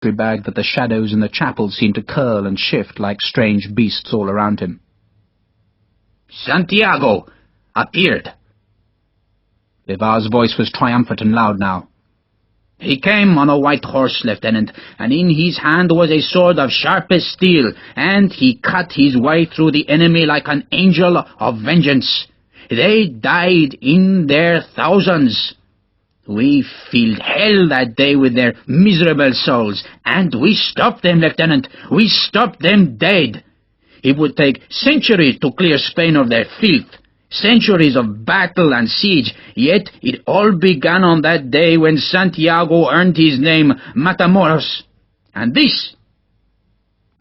bag that the shadows in the chapel seemed to curl and shift like strange beasts all around him. Santiago appeared. Vivar's voice was triumphant and loud now. He came on a white horse, Lieutenant, and in his hand was a sword of sharpest steel, and he cut his way through the enemy like an angel of vengeance. They died in their thousands. We filled hell that day with their miserable souls, and we stopped them, Lieutenant. We stopped them dead. It would take centuries to clear Spain of their filth, centuries of battle and siege, yet it all began on that day when Santiago earned his name Matamoros. And this...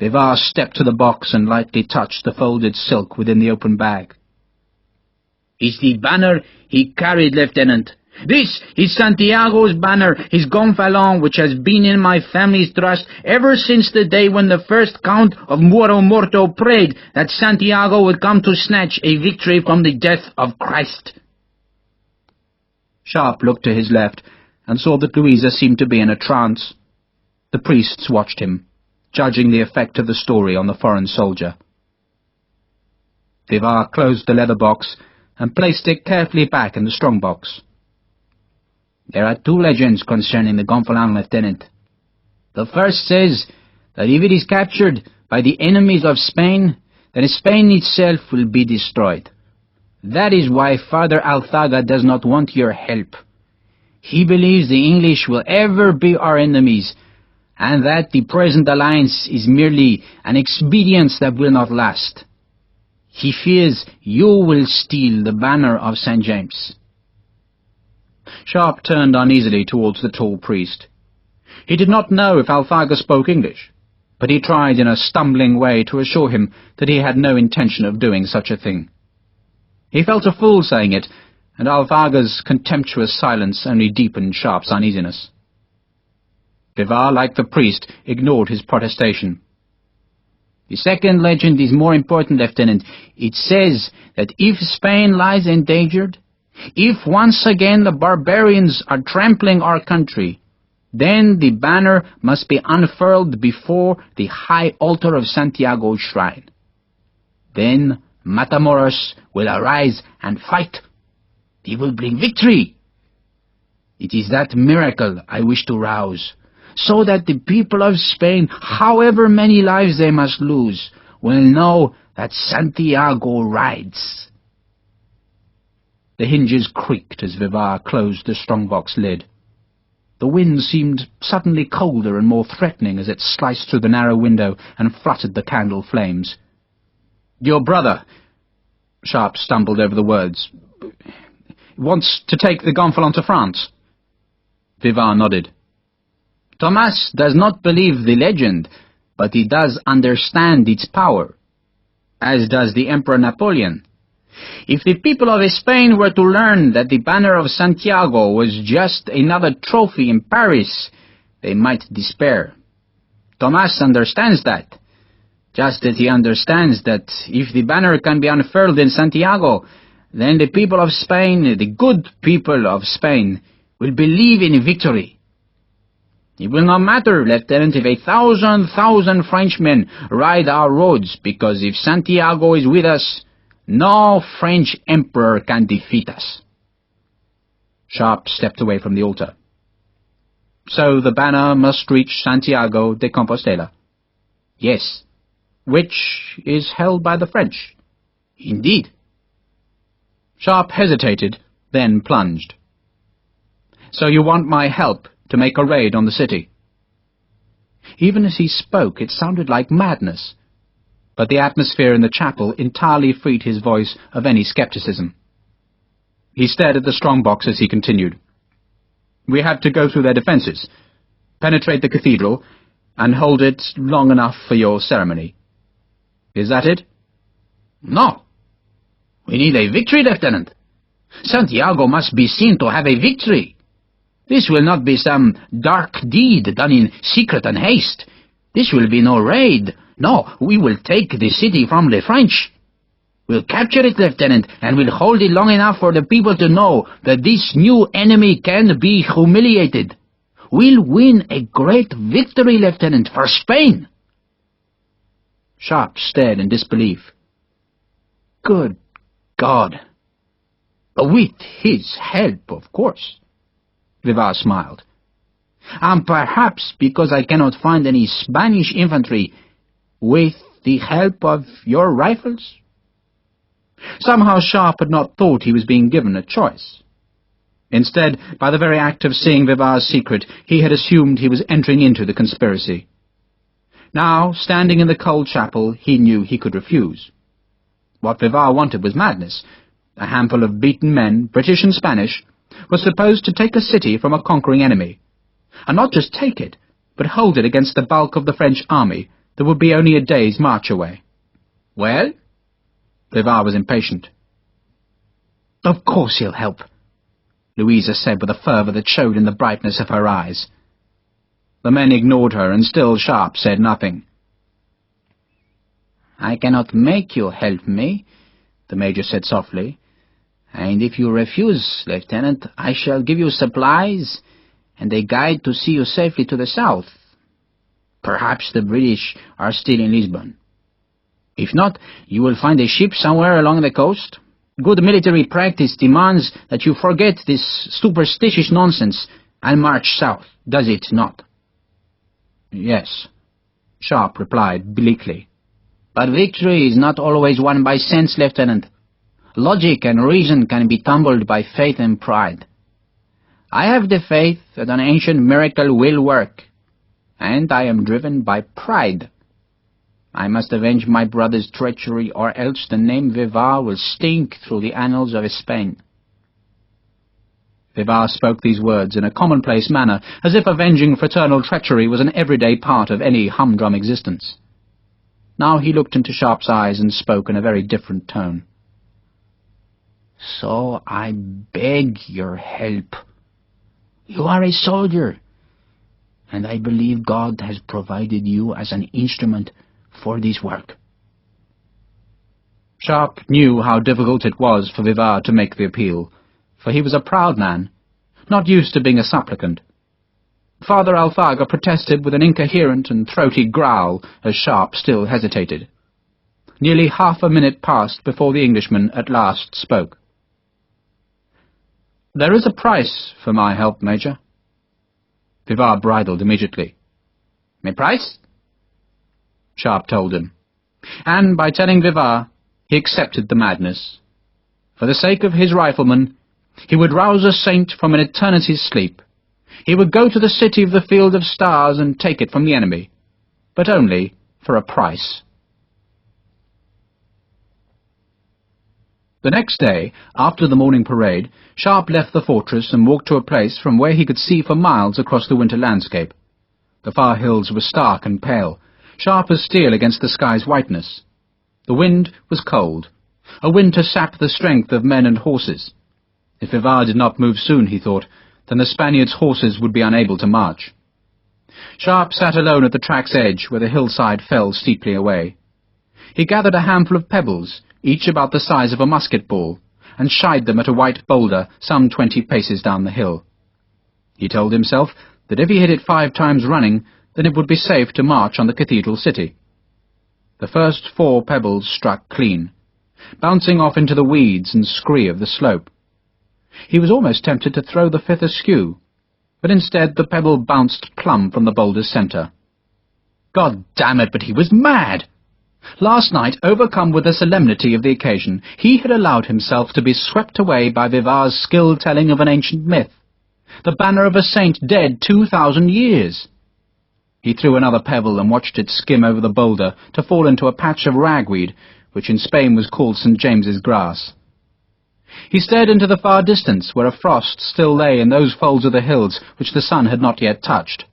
Vivar stepped to the box and lightly touched the folded silk within the open bag. Is the banner he carried, Lieutenant. This is Santiago's banner, his gonfalon, which has been in my family's trust ever since the day when the first Count of Muro Morto prayed that Santiago would come to snatch a victory from the death of Christ. Sharpe looked to his left and saw that Louisa seemed to be in a trance. The priests watched him, judging the effect of the story on the foreign soldier. Vivar closed the leather box and placed it carefully back in the strong box. There are two legends concerning the gonfalon, Lieutenant. The first says that if it is captured by the enemies of Spain, then Spain itself will be destroyed. That is why Father Alzaga does not want your help. He believes the English will ever be our enemies, and that the present alliance is merely an expedience that will not last. He fears you will steal the banner of St. James. Sharpe turned uneasily towards the tall priest. He did not know if Alzaga spoke English, but he tried in a stumbling way to assure him that he had no intention of doing such a thing. He felt a fool saying it, and Alzaga's contemptuous silence only deepened Sharpe's uneasiness. Vivar, like the priest, ignored his protestation. The second legend is more important, Lieutenant. It says that if Spain lies endangered, if once again the barbarians are trampling our country, then the banner must be unfurled before the high altar of Santiago's shrine. Then Matamoros will arise and fight. He will bring victory. It is that miracle I wish to rouse, so that the people of Spain, however many lives they must lose, will know that Santiago rides. The hinges creaked as Vivar closed the strongbox lid. The wind seemed suddenly colder and more threatening as it sliced through the narrow window and fluttered the candle flames. "Your brother," Sharpe stumbled over the words, "wants to take the gonfalon to France." Vivar nodded. Thomas does not believe the legend, but he does understand its power, as does the Emperor Napoleon. If the people of Spain were to learn that the banner of Santiago was just another trophy in Paris, they might despair. Thomas understands that, just as he understands that if the banner can be unfurled in Santiago, then the people of Spain, the good people of Spain, will believe in victory. It will not matter, Lieutenant, if 1,000 Frenchmen ride our roads, because if Santiago is with us, no French emperor can defeat us. Sharpe stepped away from the altar. So the banner must reach Santiago de Compostela? Yes. Which is held by the French? Indeed. Sharpe hesitated, then plunged. So you want my help to make a raid on the city? Even as he spoke, it sounded like madness, but the atmosphere in the chapel entirely freed his voice of any skepticism. He stared at the strongbox as he continued. We have to go through their defences, penetrate the cathedral, and hold it long enough for your ceremony. Is that it? No. We need a victory, Lieutenant. Santiago must be seen to have a victory. This will not be some dark deed done in secret and haste. This will be no raid. No, we will take the city from the French. We'll capture it, Lieutenant, and we'll hold it long enough for the people to know that this new enemy can be humiliated. We'll win a great victory, Lieutenant, for Spain." Sharpe stared in disbelief. "Good God! With his help, of course." Vivar smiled. "And perhaps because I cannot find any Spanish infantry, with the help of your rifles?" Somehow Sharpe had not thought he was being given a choice. Instead, by the very act of seeing Vivar's secret, he had assumed he was entering into the conspiracy. Now, standing in the cold chapel, he knew he could refuse. What Vivar wanted was madness. A handful of beaten men, British and Spanish, was supposed to take a city from a conquering enemy, and not just take it, but hold it against the bulk of the French army that would be only a day's march away. "Well?" Vivar was impatient. "Of course he'll help," Louisa said with a fervour that showed in the brightness of her eyes. The men ignored her, and still Sharpe said nothing. "I cannot make you help me," the Major said softly. "And if you refuse, Lieutenant, I shall give you supplies and a guide to see you safely to the south. Perhaps the British are still in Lisbon. If not, you will find a ship somewhere along the coast. Good military practice demands that you forget this superstitious nonsense and march south, does it not?" "Yes," Sharpe replied bleakly. "But victory is not always won by sense, Lieutenant. Logic and reason can be tumbled by faith and pride. I have the faith that an ancient miracle will work, and I am driven by pride. I must avenge my brother's treachery, or else the name Vivar will stink through the annals of Spain." Vivar spoke these words in a commonplace manner, as if avenging fraternal treachery was an everyday part of any humdrum existence. Now he looked into Sharpe's eyes and spoke in a very different tone. "So I beg your help. You are a soldier, and I believe God has provided you as an instrument for this work." Sharpe knew how difficult it was for Vivar to make the appeal, for he was a proud man, not used to being a supplicant. Father Alfaga protested with an incoherent and throaty growl as Sharpe still hesitated. Nearly half a minute passed before the Englishman at last spoke. "There is a price for my help, Major." Vivar bridled immediately. "My price?" Sharpe told him, and by telling Vivar, he accepted the madness. For the sake of his riflemen, he would rouse a saint from an eternity's sleep. He would go to the city of the Field of Stars and take it from the enemy, but only for a price. The next day, after the morning parade, Sharpe left the fortress and walked to a place from where he could see for miles across the winter landscape. The far hills were stark and pale, sharp as steel against the sky's whiteness. The wind was cold, a wind to sap the strength of men and horses. If Vivar did not move soon, he thought, then the Spaniards' horses would be unable to march. Sharpe sat alone at the track's edge, where the hillside fell steeply away. He gathered a handful of pebbles, each about the size of a musket ball, and shied them at a white boulder some 20 paces down the hill. He told himself that if he hit it 5 times running, then it would be safe to march on the cathedral city. The first 4 pebbles struck clean, bouncing off into the weeds and scree of the slope. He was almost tempted to throw the 5th askew, but instead the pebble bounced plumb from the boulder's centre. God damn it, but he was mad! Last night, overcome with the solemnity of the occasion, he had allowed himself to be swept away by Vivar's skill-telling of an ancient myth, the banner of a saint dead 2,000 years. He threw another pebble and watched it skim over the boulder to fall into a patch of ragweed, which in Spain was called St. James's grass. He stared into the far distance, where a frost still lay in those folds of the hills which the sun had not yet touched.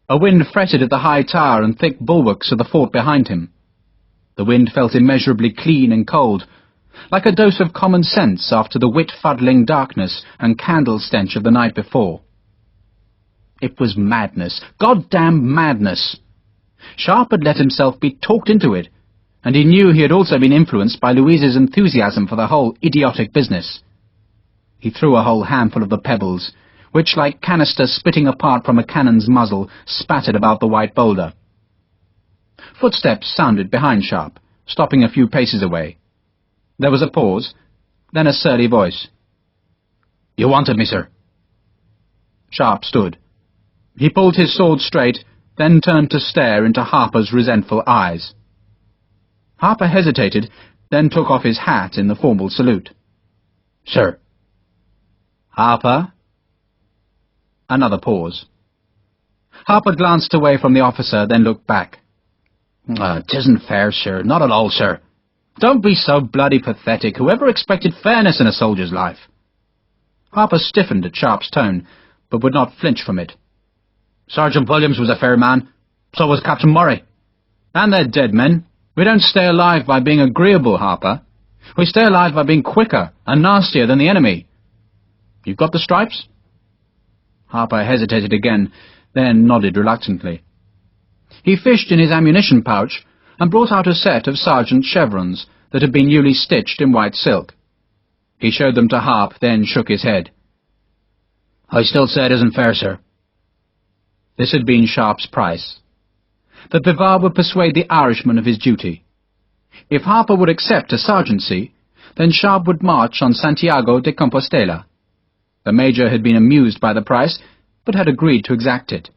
A wind fretted at the high tower and thick bulwarks of the fort behind him. The wind felt immeasurably clean and cold, like a dose of common sense after the wit-fuddling darkness and candle stench of the night before. It was madness, goddamn madness. Sharpe had let himself be talked into it, and he knew he had also been influenced by Louise's enthusiasm for the whole idiotic business. He threw a whole handful of the pebbles, which, like canister spitting apart from a cannon's muzzle, spattered about the white boulder. Footsteps sounded behind Sharpe, stopping a few paces away. There was a pause, then a surly voice. "You wanted me, sir." Sharpe stood. He pulled his sword straight, then turned to stare into Harper's resentful eyes. Harper hesitated, then took off his hat in the formal salute. "Sir." "Harper?" Another pause. Harper glanced away from the officer, then looked back. "'Tisn't fair, sir. Not at all, sir. Don't be so bloody pathetic. Whoever expected fairness in a soldier's life?" Harper stiffened at Sharpe's tone, but would not flinch from it. "Sergeant Williams was a fair man. So was Captain Murray. And they're dead men. We don't stay alive by being agreeable, Harper. We stay alive by being quicker and nastier than the enemy. You've got the stripes?" Harper hesitated again, then nodded reluctantly. He fished in his ammunition pouch and brought out a set of sergeant's chevrons that had been newly stitched in white silk. He showed them to Harpe, then shook his head. "I still say it isn't fair, sir." This had been Sharpe's price. That Bivar would persuade the Irishman of his duty. If Harper would accept a sergeantcy, then Sharpe would march on Santiago de Compostela. The Major had been amused by the price, but had agreed to exact it.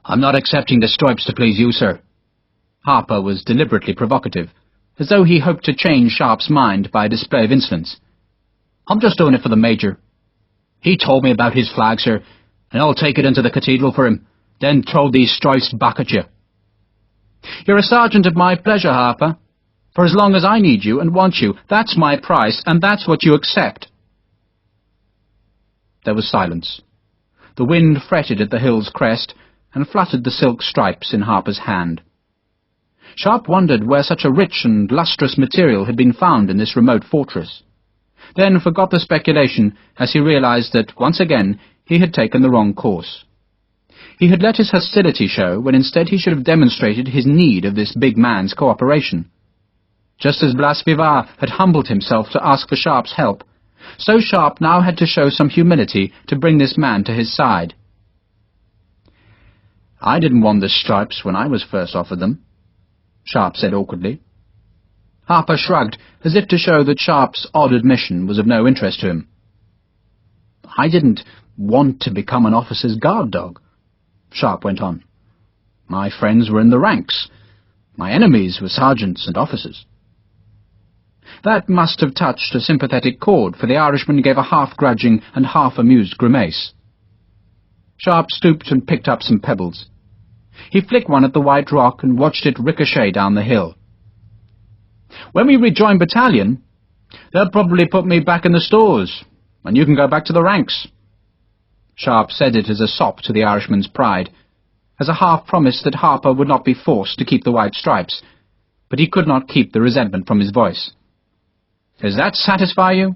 "I'm not accepting the stripes to please you, sir." Harper was deliberately provocative, as though he hoped to change Sharpe's mind by a display of insolence. "I'm just doing it for the Major. He told me about his flag, sir, and I'll take it into the cathedral for him, then throw these stripes back at you." "You're a sergeant of my pleasure, Harper. For as long as I need you and want you, that's my price, and that's what you accept." There was silence. The wind fretted at the hill's crest and fluttered the silk stripes in Harper's hand. Sharpe wondered where such a rich and lustrous material had been found in this remote fortress, then forgot the speculation as he realized that, once again, he had taken the wrong course. He had let his hostility show when instead he should have demonstrated his need of this big man's cooperation. Just as Blas Bivar had humbled himself to ask for Sharpe's help, so Sharpe now had to show some humility to bring this man to his side. "I didn't want the stripes when I was first offered them," Sharpe said awkwardly. Harper shrugged, as if to show that Sharpe's odd admission was of no interest to him. "I didn't want to become an officer's guard dog," Sharpe went on. "My friends were in the ranks. My enemies were sergeants and officers." That must have touched a sympathetic chord, for the Irishman gave a half-grudging and half-amused grimace. Sharpe stooped and picked up some pebbles. He flicked one at the white rock and watched it ricochet down the hill. "When we rejoin battalion, they'll probably put me back in the stores, and you can go back to the ranks." Sharpe said it as a sop to the Irishman's pride, as a half-promise that Harper would not be forced to keep the white stripes, but he could not keep the resentment from his voice. "Does that satisfy you?"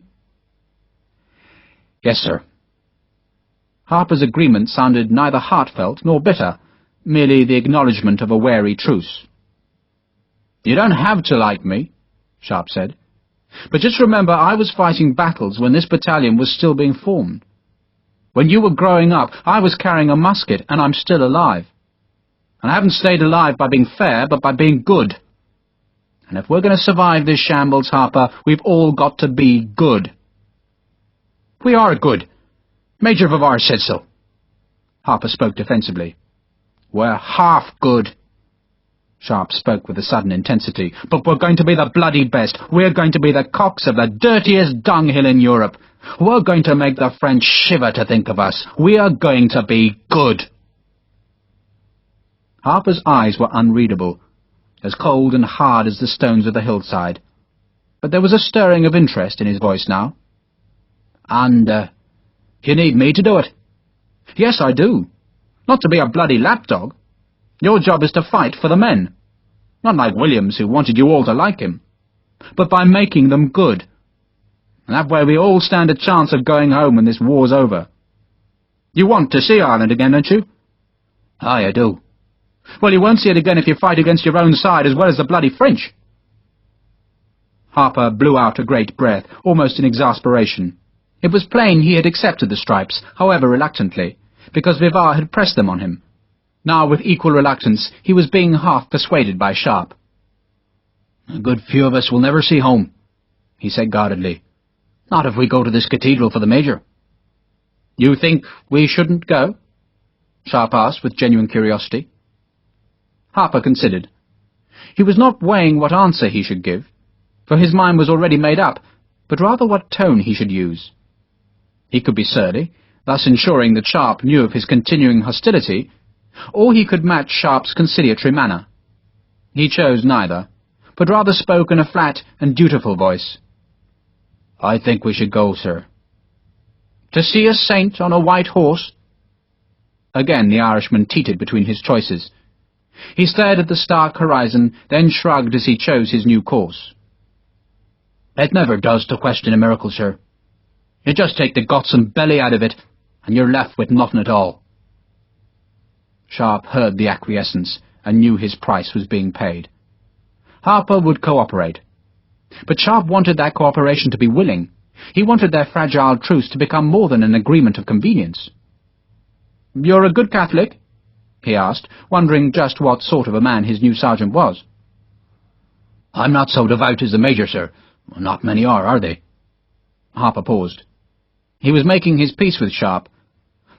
"Yes, sir." Harper's agreement sounded neither heartfelt nor bitter, merely the acknowledgment of a wary truce. "You don't have to like me," Sharpe said, "but just remember I was fighting battles when this battalion was still being formed. When you were growing up, I was carrying a musket, and I'm still alive. And I haven't stayed alive by being fair, but by being good. And if we're going to survive this shambles, Harper, we've all got to be good." "We are good. Major Bivar said so." Harper spoke defensively. "We're half good." Sharpe spoke with a sudden intensity. "But we're going to be the bloody best. We're going to be the cocks of the dirtiest dunghill in Europe. We're going to make the French shiver to think of us. We are going to be good." Harper's eyes were unreadable, as cold and hard as the stones of the hillside, but there was a stirring of interest in his voice now. "And, you need me to do it?" "Yes, I do. Not to be a bloody lapdog. Your job is to fight for the men. Not like Williams, who wanted you all to like him, but by making them good. And that way we all stand a chance of going home when this war's over. You want to see Ireland again, don't you?" "Aye, I do." "Well, you won't see it again if you fight against your own side as well as the bloody French." Harper blew out a great breath, almost in exasperation. It was plain he had accepted the stripes, however reluctantly, because Vivar had pressed them on him. Now, with equal reluctance, he was being half persuaded by Sharpe. "A good few of us will never see home," he said guardedly. "Not if we go to this cathedral for the Major." "You think we shouldn't go?" Sharpe asked with genuine curiosity. Harper considered. He was not weighing what answer he should give, for his mind was already made up, but rather what tone he should use. He could be surly, thus ensuring that Sharpe knew of his continuing hostility, or he could match Sharpe's conciliatory manner. He chose neither, but rather spoke in a flat and dutiful voice. "I think we should go, sir." "To see a saint on a white horse?" Again the Irishman teetered between his choices. He stared at the stark horizon, then shrugged as he chose his new course. "It never does to question a miracle, sir. You just take the guts and belly out of it, and you're left with nothing at all." Sharpe heard the acquiescence, and knew his price was being paid. Harper would cooperate. But Sharpe wanted that cooperation to be willing. He wanted their fragile truce to become more than an agreement of convenience. "You're a good Catholic?" he asked, wondering just what sort of a man his new sergeant was. "I'm not so devout as the Major, sir. Not many are they?" Harper paused. He was making his peace with Sharpe,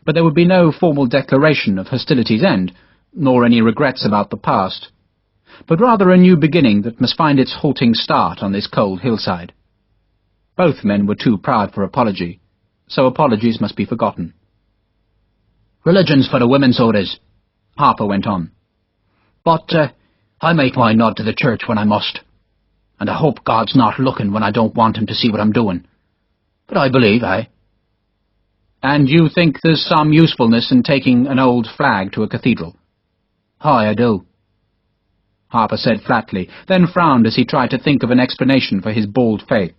but there would be no formal declaration of hostility's end, nor any regrets about the past, but rather a new beginning that must find its halting start on this cold hillside. Both men were too proud for apology, so apologies must be forgotten. "Religion's for the women, so it is," Harper went on. "But I make my nod to the church when I must, and I hope God's not looking when I don't want him to see what I'm doing. But I believe, aye." "And you think there's some usefulness in taking an old flag to a cathedral?" "Aye, I do," Harper said flatly, then frowned as he tried to think of an explanation for his bald faith.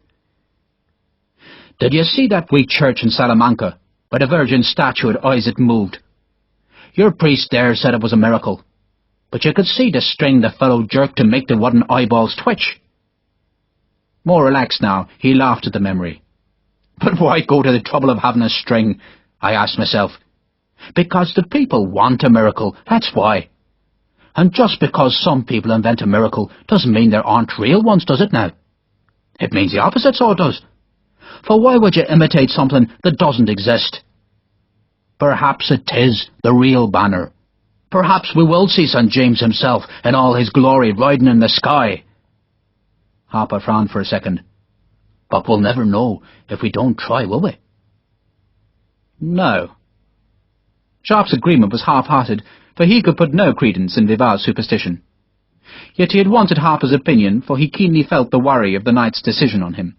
"Did you see that wee church in Salamanca, where the Virgin statue had eyes that moved? Your priest there said it was a miracle, but you could see the string the fellow jerked to make the wooden eyeballs twitch." More relaxed now, he laughed at the memory. "But why go to the trouble of having a string?" I asked myself. "Because the people want a miracle, that's why. And just because some people invent a miracle doesn't mean there aren't real ones, does it now? It means the opposite, so it does. For why would you imitate something that doesn't exist? Perhaps it is the real banner. Perhaps we will see St. James himself in all his glory riding in the sky." Harper frowned for a second. "But we'll never know if we don't try, will we?" "No." Sharpe's agreement was half-hearted, for he could put no credence in Vivar's superstition. Yet he had wanted Harper's opinion, for he keenly felt the worry of the knight's decision on him.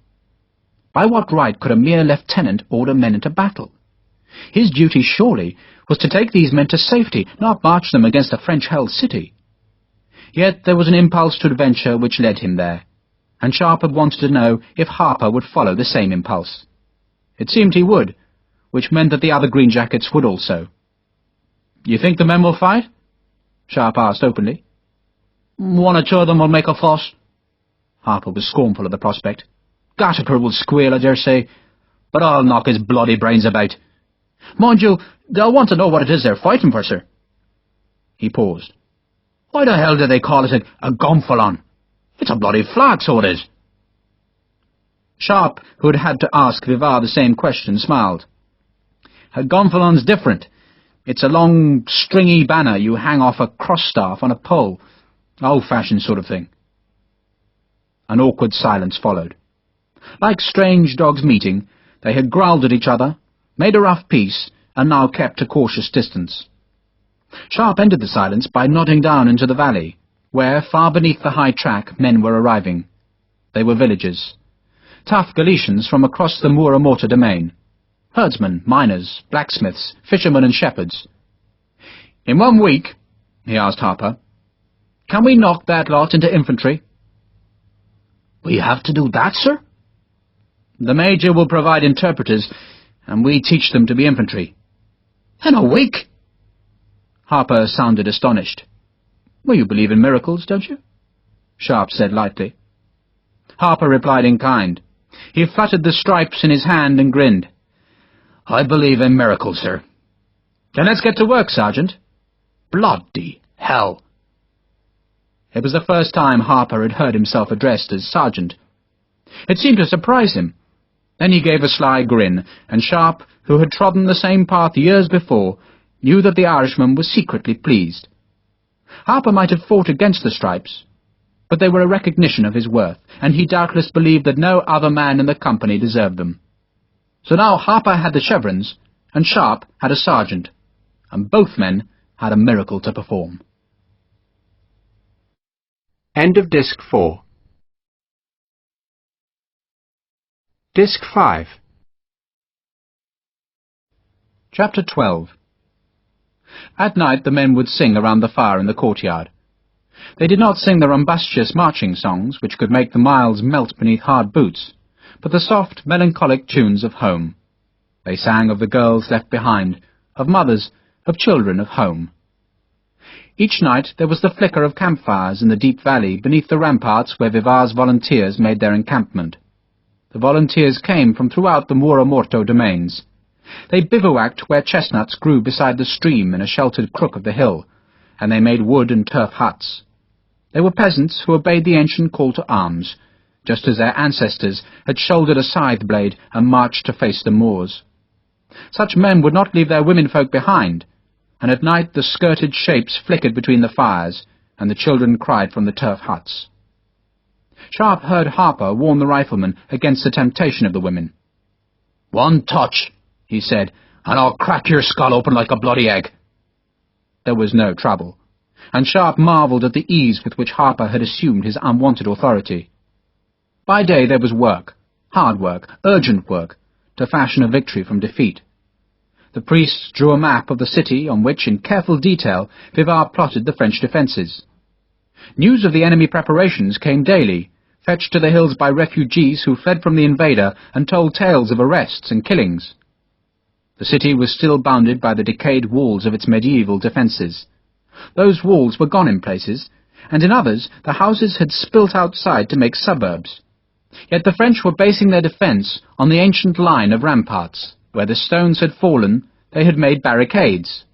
By what right could a mere lieutenant order men into battle? His duty, surely, was to take these men to safety, not march them against a French-held city. Yet there was an impulse to adventure which led him there, and Sharpe had wanted to know if Harper would follow the same impulse. It seemed he would, which meant that the other greenjackets would also. "You think the men will fight?" Sharpe asked openly. "One or two of them will make a fuss." Harper was scornful of the prospect. "Gattaker will squeal, I dare say, but I'll knock his bloody brains about. Mind you, they'll want to know what it is they're fighting for, sir." He paused. "Why the hell do they call it a gonfalon? It's a bloody flag, so it is." Sharpe, who had had to ask Vivar the same question, smiled. "A gonfalon's different. It's a long, stringy banner you hang off a cross-staff on a pole. Old-fashioned sort of thing." An awkward silence followed. Like strange dogs meeting, they had growled at each other, made a rough peace, and now kept a cautious distance. Sharpe ended the silence by nodding down into the valley, where, far beneath the high track, men were arriving. They were villagers. Tough Galicians from across the Mura Morta domain. Herdsmen, miners, blacksmiths, fishermen and shepherds. "In 1 week," he asked Harper, "can we knock that lot into infantry?" "We have to do that, sir?" "The Major will provide interpreters, and we teach them to be infantry." "In a week?" Harper sounded astonished. "Well, you believe in miracles, don't you?" Sharpe said lightly. Harper replied in kind. He fluttered the stripes in his hand and grinned. I believe in miracles, sir. Then let's get to work, Sergeant. Bloody hell! It was the first time Harper had heard himself addressed as Sergeant. It seemed to surprise him. Then he gave a sly grin, and Sharpe, who had trodden the same path years before, knew that the Irishman was secretly pleased. Harper might have fought against the stripes, but they were a recognition of his worth, and he doubtless believed that no other man in the company deserved them. So now Harper had the chevrons, and Sharpe had a sergeant, and both men had a miracle to perform. End of Disc 4. Disc 5. Chapter 12. At night the men would sing around the fire in the courtyard. They did not sing the rumbustious marching songs, which could make the miles melt beneath hard boots, but the soft, melancholic tunes of home. They sang of the girls left behind, of mothers, of children, of home. Each night there was the flicker of campfires in the deep valley beneath the ramparts where Vivar's volunteers made their encampment. The volunteers came from throughout the Muro Morto domains. They bivouacked where chestnuts grew beside the stream in a sheltered crook of the hill, and they made wood and turf huts. They were peasants who obeyed the ancient call to arms, just as their ancestors had shouldered a scythe blade and marched to face the Moors. Such men would not leave their womenfolk behind, and at night the skirted shapes flickered between the fires, and the children cried from the turf huts. Sharpe heard Harper warn the riflemen against the temptation of the women. "One touch," he said, "and I'll crack your skull open like a bloody egg." There was no trouble, and Sharpe marvelled at the ease with which Harper had assumed his unwanted authority. By day there was work, hard work, urgent work, to fashion a victory from defeat. The priests drew a map of the city on which, in careful detail, Vivar plotted the French defences. News of the enemy preparations came daily, fetched to the hills by refugees who fled from the invader and told tales of arrests and killings. The city was still bounded by the decayed walls of its medieval defences. Those walls were gone in places, and in others the houses had spilt outside to make suburbs. Yet the French were basing their defence on the ancient line of ramparts. Where the stones had fallen, they had made barricades.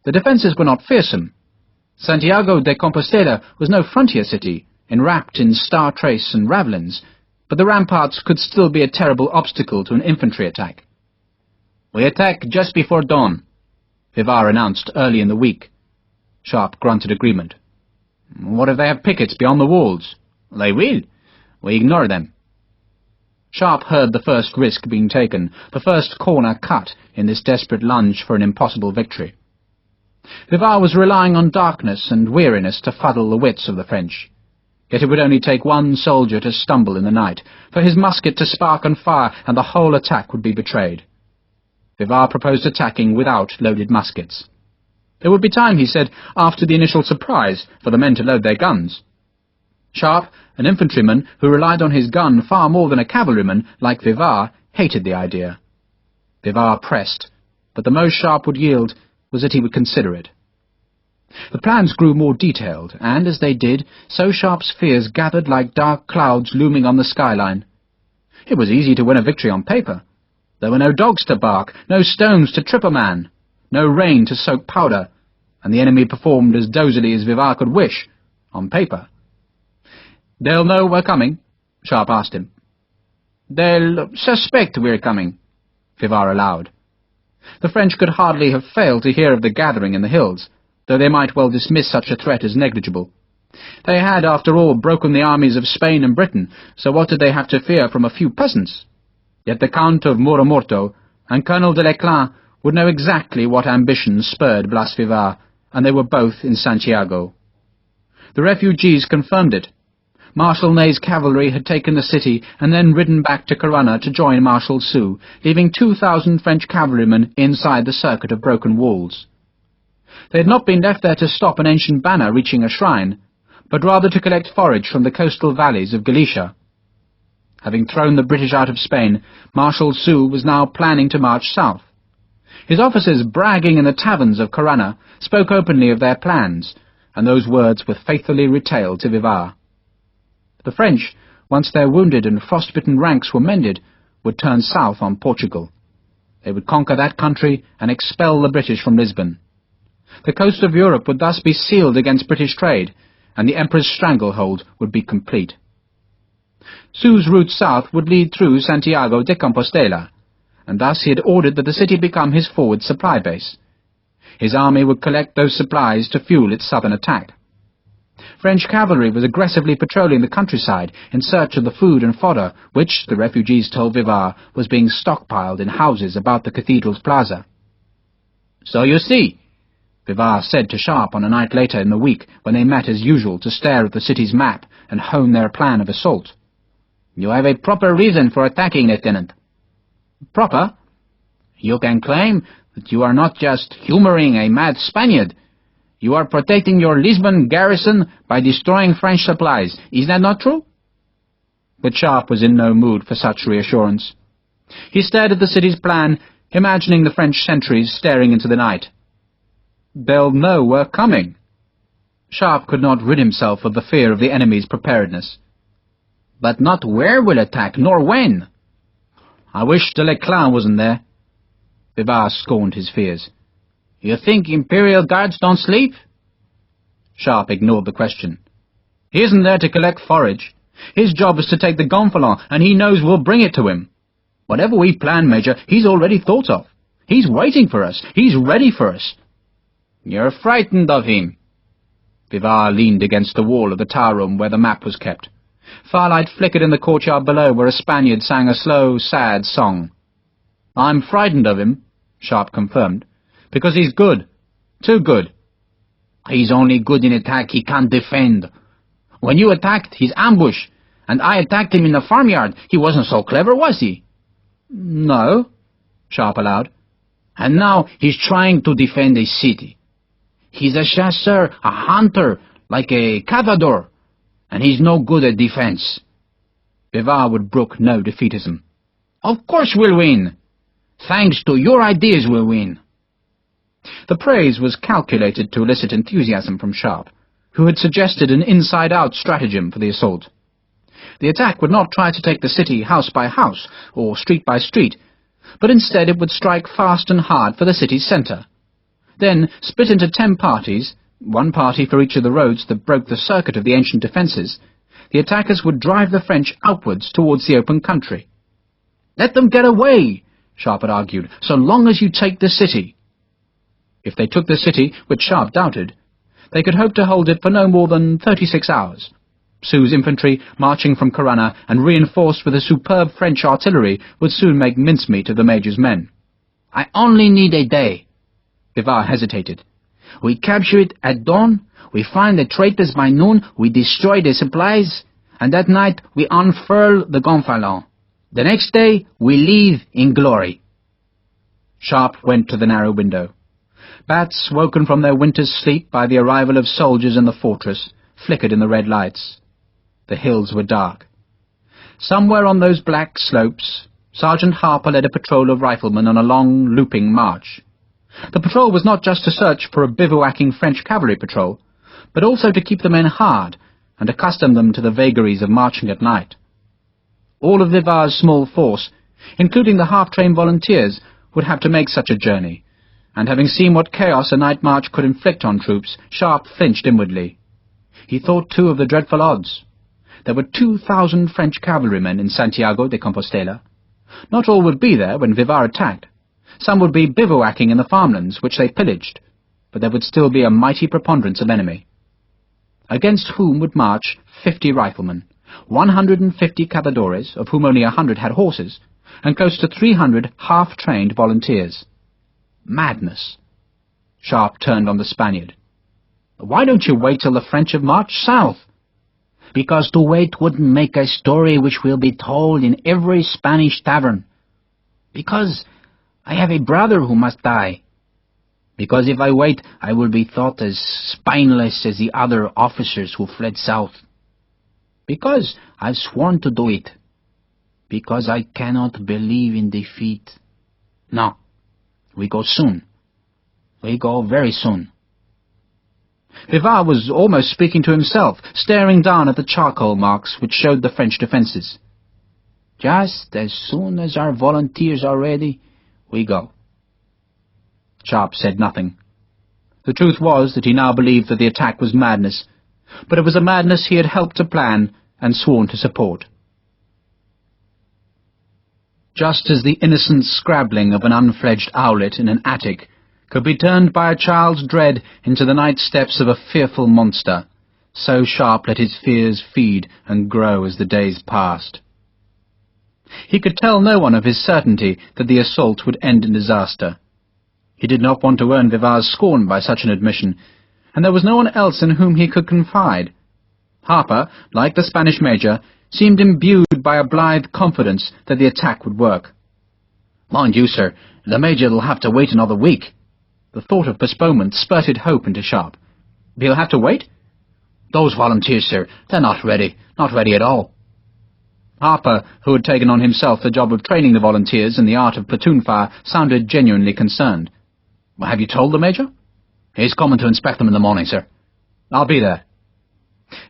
The defences were not fearsome. Santiago de Compostela was no frontier city, enwrapped in star trace and ravelins, but the ramparts could still be a terrible obstacle to an infantry attack. "We attack just before dawn," Vivar announced early in the week. Sharpe grunted agreement. "What if they have pickets beyond the walls?" "They will. We ignore them." Sharpe heard the first risk being taken, the first corner cut in this desperate lunge for an impossible victory. Vivar was relying on darkness and weariness to fuddle the wits of the French. Yet it would only take one soldier to stumble in the night, for his musket to spark and fire, and the whole attack would be betrayed. Vivar proposed attacking without loaded muskets. There would be time, he said, after the initial surprise, for the men to load their guns. Sharpe, an infantryman who relied on his gun far more than a cavalryman like Vivar, hated the idea. Vivar pressed, but the most Sharpe would yield was that he would consider it. The plans grew more detailed, and as they did, so Sharpe's fears gathered like dark clouds looming on the skyline. It was easy to win a victory on paper. There were no dogs to bark, no stones to trip a man, no rain to soak powder, and the enemy performed as dozily as Vivar could wish, on paper. "They'll know we're coming?" Sharpe asked him. "They'll suspect we're coming," Vivar allowed. The French could hardly have failed to hear of the gathering in the hills, though they might well dismiss such a threat as negligible. They had, after all, broken the armies of Spain and Britain, so what did they have to fear from a few peasants? Yet the Count of Muro Morto and Colonel de Leclerc would know exactly what ambitions spurred Blas Vivar, and they were both in Santiago. The refugees confirmed it. Marshal Ney's cavalry had taken the city and then ridden back to Corunna to join Marshal Soult, leaving 2,000 French cavalrymen inside the circuit of broken walls. They had not been left there to stop an ancient banner reaching a shrine, but rather to collect forage from the coastal valleys of Galicia. Having thrown the British out of Spain, Marshal Soult was now planning to march south. His officers, bragging in the taverns of Corunna, spoke openly of their plans, and those words were faithfully retailed to Vivar. The French, once their wounded and frost-bitten ranks were mended, would turn south on Portugal. They would conquer that country and expel the British from Lisbon. The coast of Europe would thus be sealed against British trade, and the Emperor's stranglehold would be complete. Soult's route south would lead through Santiago de Compostela, and thus he had ordered that the city become his forward supply base. His army would collect those supplies to fuel its southern attack. French cavalry was aggressively patrolling the countryside in search of the food and fodder which, the refugees told Vivar, was being stockpiled in houses about the cathedral's plaza. "So you see," Vivar said to Sharpe on a night later in the week when they met as usual to stare at the city's map and hone their plan of assault. "You have a proper reason for attacking, Lieutenant." "Proper? You can claim that you are not just humoring a mad Spaniard. You are protecting your Lisbon garrison by destroying French supplies. Is that not true?" But Sharpe was in no mood for such reassurance. He stared at the city's plan, imagining the French sentries staring into the night. They'll know we're coming. Sharpe could not rid himself of the fear of the enemy's preparedness. But not where we'll attack, nor when. I wish de Leclerc wasn't there. Vivar scorned his fears. You think Imperial Guards don't sleep? Sharpe ignored the question. He isn't there to collect forage. His job is to take the gonfalon, and he knows we'll bring it to him. Whatever we plan, Major, he's already thought of. He's waiting for us. He's ready for us. You're frightened of him. Vivar leaned against the wall of the tower room where the map was kept. Firelight flickered in the courtyard below where a Spaniard sang a slow, sad song. I'm frightened of him, Sharpe confirmed, because he's good. Too good. He's only good in attack, he can't defend. When you attacked his ambush, and I attacked him in the farmyard, he wasn't so clever, was he? No, Sharpe allowed. And now he's trying to defend a city. He's a chasseur, a hunter, like a cavador, and he's no good at defense. Vivar would brook no defeatism. Of course we'll win. Thanks to your ideas we'll win. The praise was calculated to elicit enthusiasm from Sharpe, who had suggested an inside-out stratagem for the assault. The attack would not try to take the city house by house, or street by street, but instead it would strike fast and hard for the city's centre. Then, split into 10 parties, one party for each of the roads that broke the circuit of the ancient defences, the attackers would drive the French outwards towards the open country. Let them get away, Sharpe had argued, so long as you take the city. If they took the city, which Sharpe doubted, they could hope to hold it for no more than 36 hours. Soult's infantry, marching from Corunna and reinforced with a superb French artillery, would soon make mincemeat of the Major's men. I only need a day. Vivar hesitated. We capture it at dawn, we find the traitors by noon, we destroy their supplies, and that night we unfurl the gonfalon. The next day we leave in glory. Sharpe went to the narrow window. Bats, woken from their winter's sleep by the arrival of soldiers in the fortress, flickered in the red lights. The hills were dark. Somewhere on those black slopes, Sergeant Harper led a patrol of riflemen on a long, looping march. The patrol was not just to search for a bivouacking French cavalry patrol, but also to keep the men hard and accustom them to the vagaries of marching at night. All of Vivar's small force, including the half-trained volunteers, would have to make such a journey, and having seen what chaos a night march could inflict on troops, Sharpe flinched inwardly. He thought, too, of the dreadful odds. There were 2,000 French cavalrymen in Santiago de Compostela. Not all would be there when Vivar attacked. Some would be bivouacking in the farmlands, which they pillaged, but there would still be a mighty preponderance of enemy. Against whom would march 50 riflemen, 150 cavadores, of whom only 100 had horses, and close to 300 half-trained volunteers. Madness. Sharpe turned on the Spaniard. Why don't you wait till the French have marched south? Because to wait wouldn't make a story which will be told in every Spanish tavern. Because I have a brother who must die. Because if I wait, I will be thought as spineless as the other officers who fled south. Because I've sworn to do it. Because I cannot believe in defeat. No, we go soon. We go very soon. Vivar was almost speaking to himself, staring down at the charcoal marks which showed the French defences. Just as soon as our volunteers are ready, We go." Sharpe said nothing. The truth was that he now believed that the attack was madness, but it was a madness he had helped to plan and sworn to support. Just as the innocent scrabbling of an unfledged owlet in an attic could be turned by a child's dread into the night steps of a fearful monster, so Sharpe let his fears feed and grow as the days passed. He could tell no one of his certainty that the assault would end in disaster. He did not want to earn Vivar's scorn by such an admission, and there was no one else in whom he could confide. Harper, like the Spanish major, seemed imbued by a blithe confidence that the attack would work. "Mind you, sir, the major will have to wait another week." The thought of postponement spurted hope into Sharpe. "He'll have to wait?" "Those volunteers, sir, they're not ready at all." Harper, who had taken on himself the job of training the volunteers in the art of platoon fire, sounded genuinely concerned. "Have you told the major?" "He's coming to inspect them in the morning, sir." "I'll be there."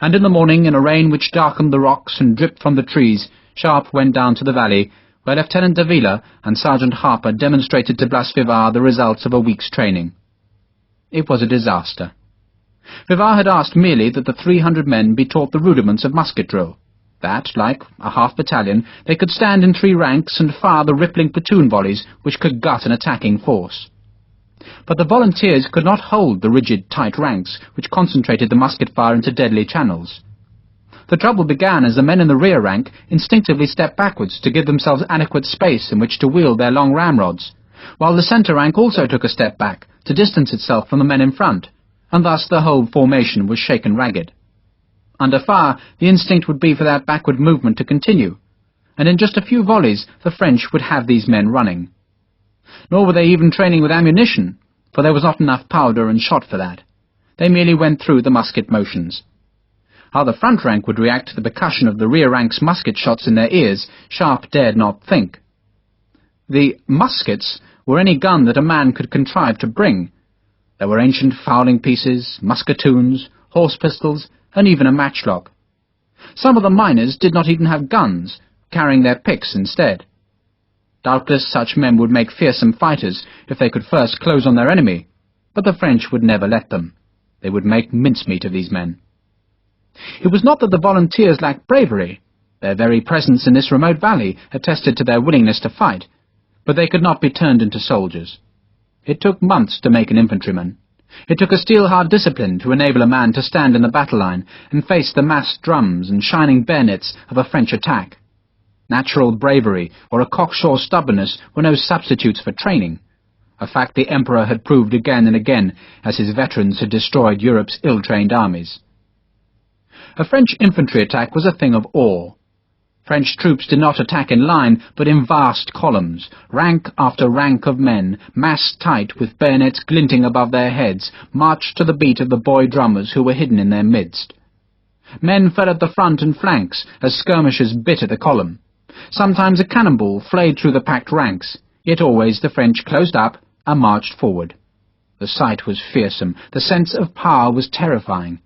And in the morning, in a rain which darkened the rocks and dripped from the trees, Sharpe went down to the valley, where Lieutenant Davila and Sergeant Harper demonstrated to Blas Vivar the results of a week's training. It was a disaster. Vivar had asked merely that the 300 men be taught the rudiments of musket drill, that, like a half-battalion, they could stand in 3 ranks and fire the rippling platoon volleys which could gut an attacking force. But the volunteers could not hold the rigid, tight ranks which concentrated the musket fire into deadly channels. The trouble began as the men in the rear rank instinctively stepped backwards to give themselves adequate space in which to wield their long ramrods, while the centre rank also took a step back to distance itself from the men in front, and thus the whole formation was shaken ragged. Under fire, the instinct would be for that backward movement to continue, and in just a few volleys the French would have these men running. Nor were they even training with ammunition, for there was not enough powder and shot for that. They merely went through the musket motions. How the front rank would react to the percussion of the rear rank's musket shots in their ears, Sharpe dared not think. The muskets were any gun that a man could contrive to bring. There were ancient fowling pieces, musketoons, horse pistols, and even a matchlock. Some of the miners did not even have guns, carrying their picks instead. Doubtless such men would make fearsome fighters if they could first close on their enemy, but the French would never let them. They would make mincemeat of these men. It was not that the volunteers lacked bravery. Their very presence in this remote valley attested to their willingness to fight, but they could not be turned into soldiers. It took months to make an infantryman. It took a steel-hard discipline to enable a man to stand in the battle line and face the massed drums and shining bayonets of a French attack. Natural bravery or a cocksure stubbornness were no substitutes for training, a fact the Emperor had proved again and again as his veterans had destroyed Europe's ill-trained armies. A French infantry attack was a thing of awe. French troops did not attack in line, but in vast columns, rank after rank of men, massed tight with bayonets glinting above their heads, marched to the beat of the boy drummers who were hidden in their midst. Men fell at the front and flanks as skirmishers bit at the column. Sometimes a cannonball flayed through the packed ranks, yet always the French closed up and marched forward. The sight was fearsome, the sense of power was terrifying,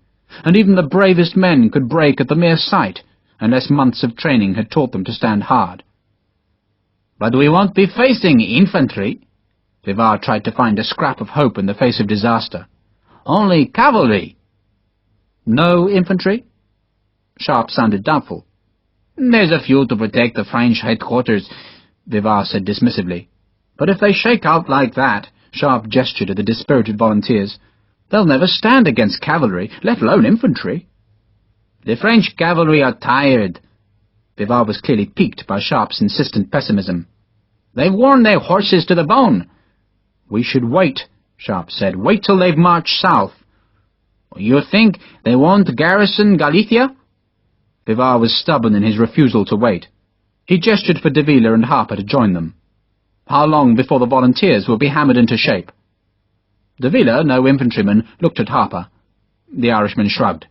and even the bravest men could break at the mere sight, unless months of training had taught them to stand hard. "But we won't be facing infantry." Vivar tried to find a scrap of hope in the face of disaster. "Only cavalry." "No infantry?" Sharpe sounded doubtful. "There's a few to protect the French headquarters," Vivar said dismissively. "But if they shake out like that," Sharpe gestured at the dispirited volunteers, "they'll never stand against cavalry, let alone infantry." "The French cavalry are tired." Vivar was clearly piqued by Sharpe's insistent pessimism. "They've worn their horses to the bone." "We should wait," Sharpe said. "Wait till they've marched south." "You think they won't garrison Galicia?" Vivar was stubborn in his refusal to wait. He gestured for Davila and Harper to join them. How long before the volunteers would be hammered into shape? Davila, no infantryman, looked at Harper. The Irishman shrugged.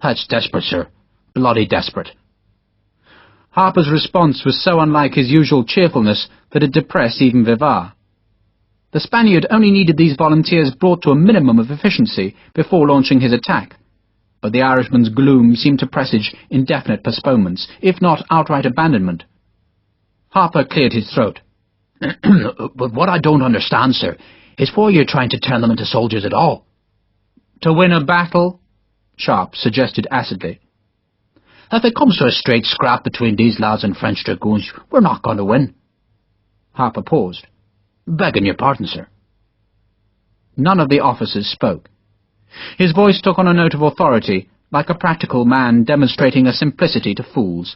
"That's desperate, sir. Bloody desperate." Harper's response was so unlike his usual cheerfulness that it depressed even Vivar. The Spaniard only needed these volunteers brought to a minimum of efficiency before launching his attack, but the Irishman's gloom seemed to presage indefinite postponements, if not outright abandonment. Harper cleared his throat. But what I don't understand, sir, is why you're trying to turn them into soldiers at all. To win a battle, Sharpe suggested acidly. If it comes to a straight scrap between these lads and French dragoons, we're not going to win. Harper paused. Begging your pardon, sir. None of the officers spoke. His voice took on a note of authority, like a practical man demonstrating a simplicity to fools.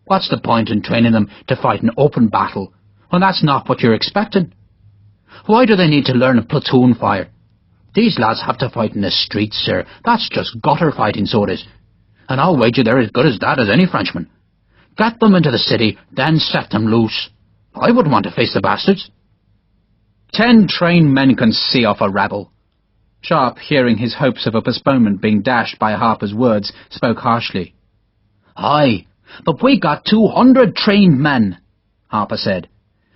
What's the point in training them to fight an open battle when that's not what you're expecting? Why do they need to learn a platoon fire? These lads have to fight in the streets, sir. That's just gutter fighting, so it is. And I'll wager they're as good as that as any Frenchman. Get them into the city, then set them loose. I wouldn't want to face the bastards. 10 trained men can see off a rabble. Sharpe, hearing his hopes of a postponement being dashed by Harper's words, spoke harshly. Aye, but we got 200 trained men, Harper said,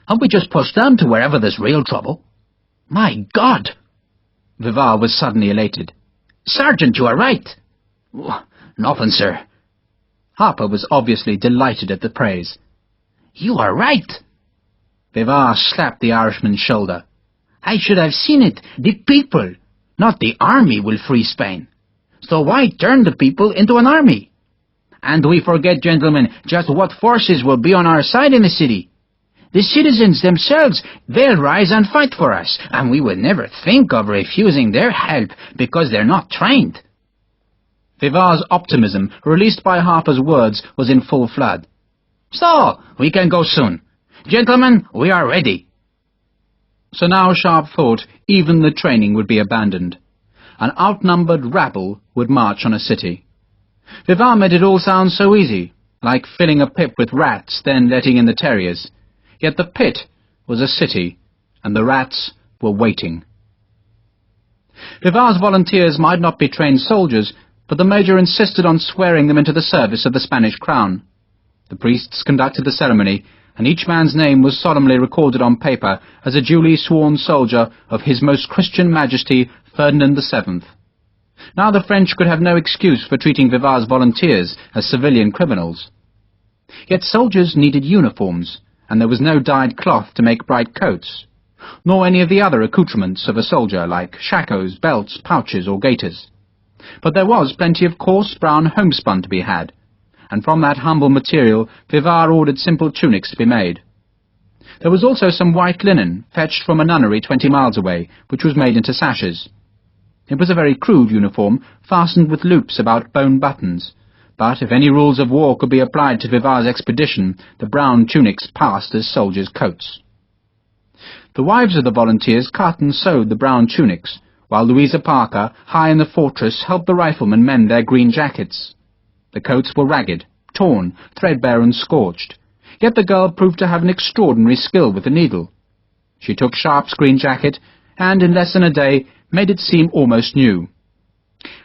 and we just pushed them to wherever there's real trouble. My God! Vivar was suddenly elated. Sergeant, you are right. Nothing, sir. Harper was obviously delighted at the praise. You are right. Vivar slapped the Irishman's shoulder. I should have seen it. The people, not the army, will free Spain. So why turn the people into an army? And we forget, gentlemen, just what forces will be on our side in the city. The citizens themselves, they'll rise and fight for us, and we would never think of refusing their help because they're not trained. Vivar's optimism, released by Harper's words, was in full flood. So, we can go soon. Gentlemen, we are ready. So now Sharpe thought even the training would be abandoned. An outnumbered rabble would march on a city. Vivar made it all sound so easy, like filling a pit with rats, then letting in the terriers. Yet the pit was a city, and the rats were waiting. Vivar's volunteers might not be trained soldiers, but the major insisted on swearing them into the service of the Spanish crown. The priests conducted the ceremony, and each man's name was solemnly recorded on paper as a duly sworn soldier of His Most Christian Majesty Ferdinand VII. Now the French could have no excuse for treating Vivar's volunteers as civilian criminals. Yet soldiers needed uniforms, and there was no dyed cloth to make bright coats, nor any of the other accoutrements of a soldier like shakos, belts, pouches, or gaiters. But there was plenty of coarse brown homespun to be had, and from that humble material Vivar ordered simple tunics to be made. There was also some white linen, fetched from a nunnery 20 miles away, which was made into sashes. It was a very crude uniform, fastened with loops about bone buttons, but if any rules of war could be applied to Vivar's expedition, the brown tunics passed as soldiers' coats. The wives of the volunteers cut and sewed the brown tunics, while Louisa Parker, high in the fortress, helped the riflemen mend their green jackets. The coats were ragged, torn, threadbare and scorched, yet the girl proved to have an extraordinary skill with the needle. She took Sharpe's green jacket, and in less than a day made it seem almost new.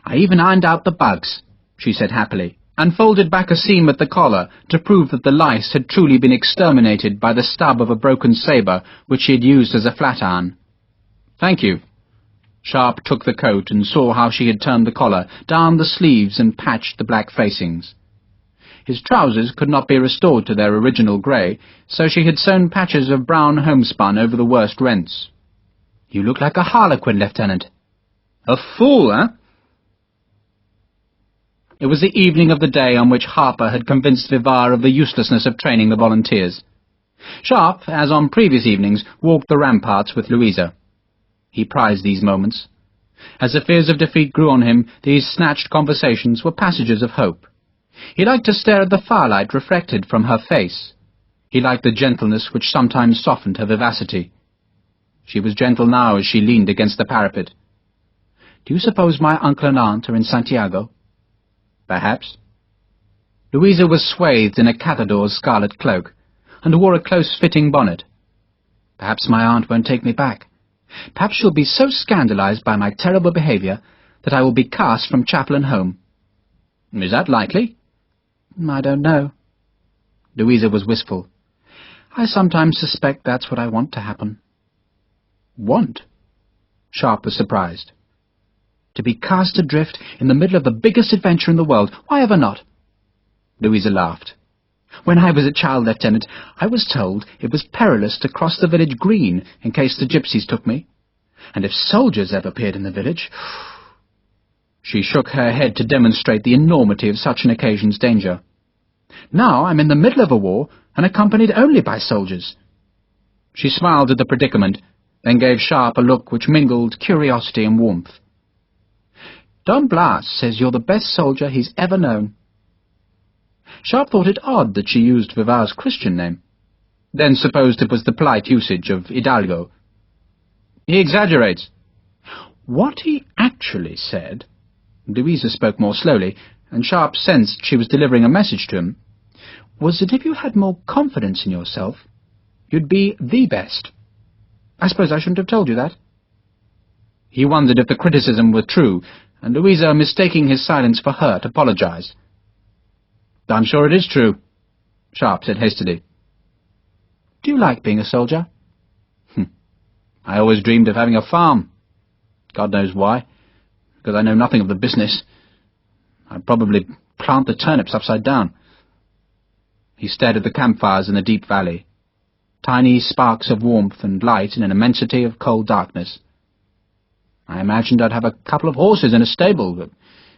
"I even ironed out the bugs," she said happily, and folded back a seam at the collar to prove that the lice had truly been exterminated by the stub of a broken sabre which she had used as a flat iron. "Thank you." Sharpe took the coat and saw how she had turned the collar, down the sleeves and patched the black facings. His trousers could not be restored to their original grey, so she had sewn patches of brown homespun over the worst rents. "You look like a harlequin, Lieutenant." "A fool, eh?" It was the evening of the day on which Harper had convinced Vivar of the uselessness of training the volunteers. Sharpe, as on previous evenings, walked the ramparts with Louisa. He prized these moments. As the fears of defeat grew on him, these snatched conversations were passages of hope. He liked to stare at the firelight reflected from her face. He liked the gentleness which sometimes softened her vivacity. She was gentle now as she leaned against the parapet. "Do you suppose my uncle and aunt are in Santiago?" "Perhaps." Louisa was swathed in a Catador's scarlet cloak, and wore a close-fitting bonnet. "Perhaps my aunt won't take me back. Perhaps she'll be so scandalized by my terrible behavior that I will be cast from chapel and home." "Is that likely?" "I don't know." Louisa was wistful. "I sometimes suspect that's what I want to happen." "Want?" Sharpe was surprised. "To be cast adrift in the middle of the biggest adventure in the world. Why ever not?" Louisa laughed. When I was a child, Lieutenant, I was told it was perilous to cross the village green in case the gypsies took me. And if soldiers ever appeared in the village—" She shook her head to demonstrate the enormity of such an occasion's danger. "Now I'm in the middle of a war and accompanied only by soldiers." She smiled at the predicament, then gave Sharpe a look which mingled curiosity and warmth. "Don Blas says you're the best soldier he's ever known." Sharpe thought it odd that she used Vivar's Christian name, then supposed it was the polite usage of Hidalgo. "He exaggerates." What he actually said— Louisa spoke more slowly, and Sharpe sensed she was delivering a message to him— was that if you had more confidence in yourself, you'd be the best. I suppose I shouldn't have told you that. He wondered if the criticism were true, and Louisa, mistaking his silence for hurt, apologized. "I'm sure it is true," Sharpe said hastily. "Do you like being a soldier?" "I always dreamed of having a farm. God knows why, because I know nothing of the business. I'd probably plant the turnips upside down." He stared at the campfires in the deep valley, tiny sparks of warmth and light in an immensity of cold darkness. "I imagined I'd have a couple of horses in a stable,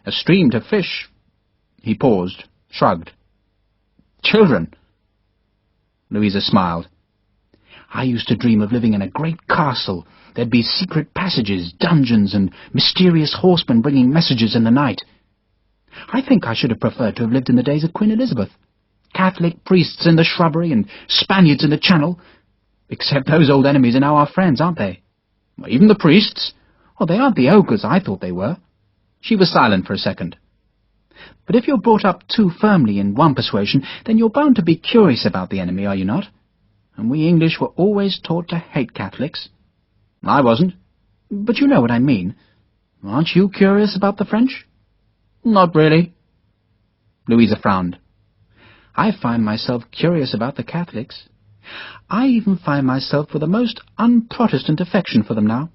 a stream to fish." He paused, shrugged. "Children?" Louisa smiled. "I used to dream of living in a great castle. There'd be secret passages, dungeons, and mysterious horsemen bringing messages in the night. I think I should have preferred to have lived in the days of Queen Elizabeth. Catholic priests in the shrubbery and Spaniards in the Channel. Except those old enemies are now our friends, aren't they? Even the priests? Oh, they aren't the ogres I thought they were." She was silent for a second. "But if you're brought up too firmly in one persuasion, then you're bound to be curious about the enemy, are you not? And we English were always taught to hate Catholics." "I wasn't." "But you know what I mean. Aren't you curious about the French?" "Not really." Louisa frowned. "I find myself curious about the Catholics. I even find myself with a most un-Protestant affection for them now.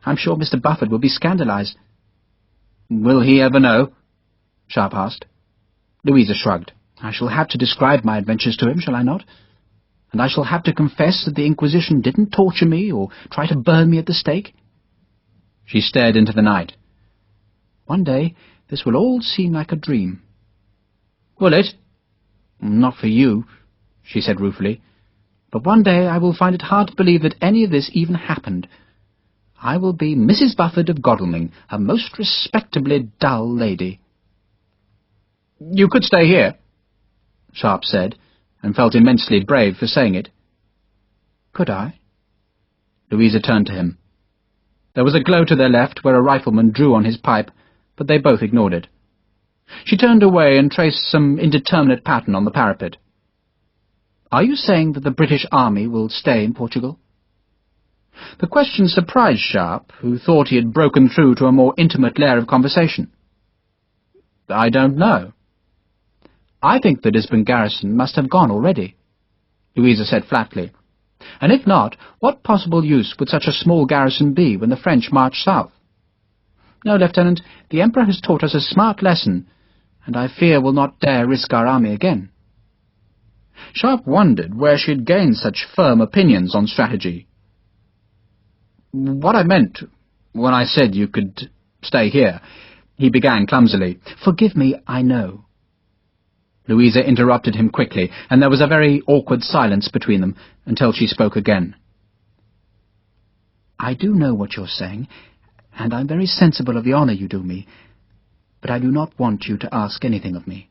I'm sure Mr. Buffett will be scandalized." "Will he ever know?" Sharpe asked. Louisa shrugged. "I shall have to describe my adventures to him, shall I not? And I shall have to confess that the Inquisition didn't torture me or try to burn me at the stake." She stared into the night. "One day this will all seem like a dream." "Will it?" "Not for you," she said ruefully. "But one day I will find it hard to believe that any of this even happened. I will be Mrs. Buffett of Godalming, a most respectably dull lady." "You could stay here," Sharpe said, and felt immensely brave for saying it. "Could I?" Louisa turned to him. There was a glow to their left where a rifleman drew on his pipe, but they both ignored it. She turned away and traced some indeterminate pattern on the parapet. "Are you saying that the British Army will stay in Portugal?" The question surprised Sharpe, who thought he had broken through to a more intimate layer of conversation. "I don't know." "I think the Lisbon garrison must have gone already," Louisa said flatly. "And if not, what possible use would such a small garrison be when the French march south? No, Lieutenant, the Emperor has taught us a smart lesson, and I fear will not dare risk our army again." Sharpe wondered where she had gained such firm opinions on strategy. "What I meant when I said you could stay here," he began clumsily. "Forgive me, I know." Louisa interrupted him quickly, and there was a very awkward silence between them until she spoke again. "I do know what you're saying, and I'm very sensible of the honour you do me, but I do not want you to ask anything of me."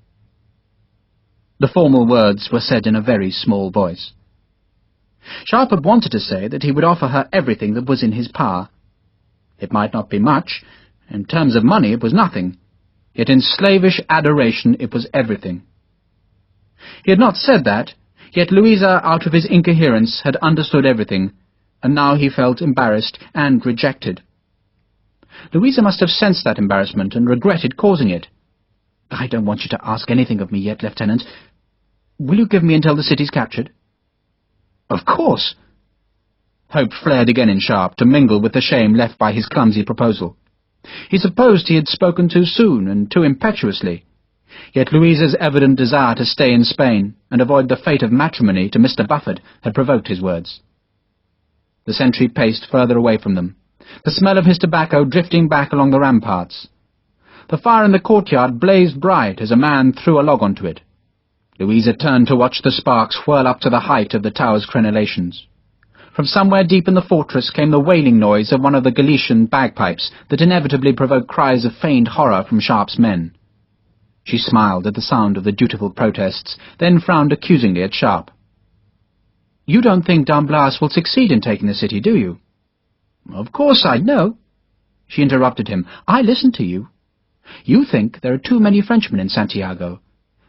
The formal words were said in a very small voice. Sharpe had wanted to say that he would offer her everything that was in his power. It might not be much. In terms of money it was nothing. Yet in slavish adoration it was everything. He had not said that, yet Louisa, out of his incoherence, had understood everything, and now he felt embarrassed and rejected. Louisa must have sensed that embarrassment and regretted causing it. "I don't want you to ask anything of me yet, Lieutenant. Will you give me until the city's captured?" "Of course." Hope flared again in Sharpe, to mingle with the shame left by his clumsy proposal. He supposed he had spoken too soon and too impetuously. Yet Louisa's evident desire to stay in Spain and avoid the fate of matrimony to Mr. Buffett had provoked his words. The sentry paced further away from them, the smell of his tobacco drifting back along the ramparts. The fire in the courtyard blazed bright as a man threw a log onto it. Louisa turned to watch the sparks whirl up to the height of the tower's crenellations. From somewhere deep in the fortress came the wailing noise of one of the Galician bagpipes that inevitably provoked cries of feigned horror from Sharpe's men. She smiled at the sound of the dutiful protests, then frowned accusingly at Sharpe. "You don't think Don Blas will succeed in taking the city, do you?" "Of course I know." She interrupted him. "I listened to you. You think there are too many Frenchmen in Santiago,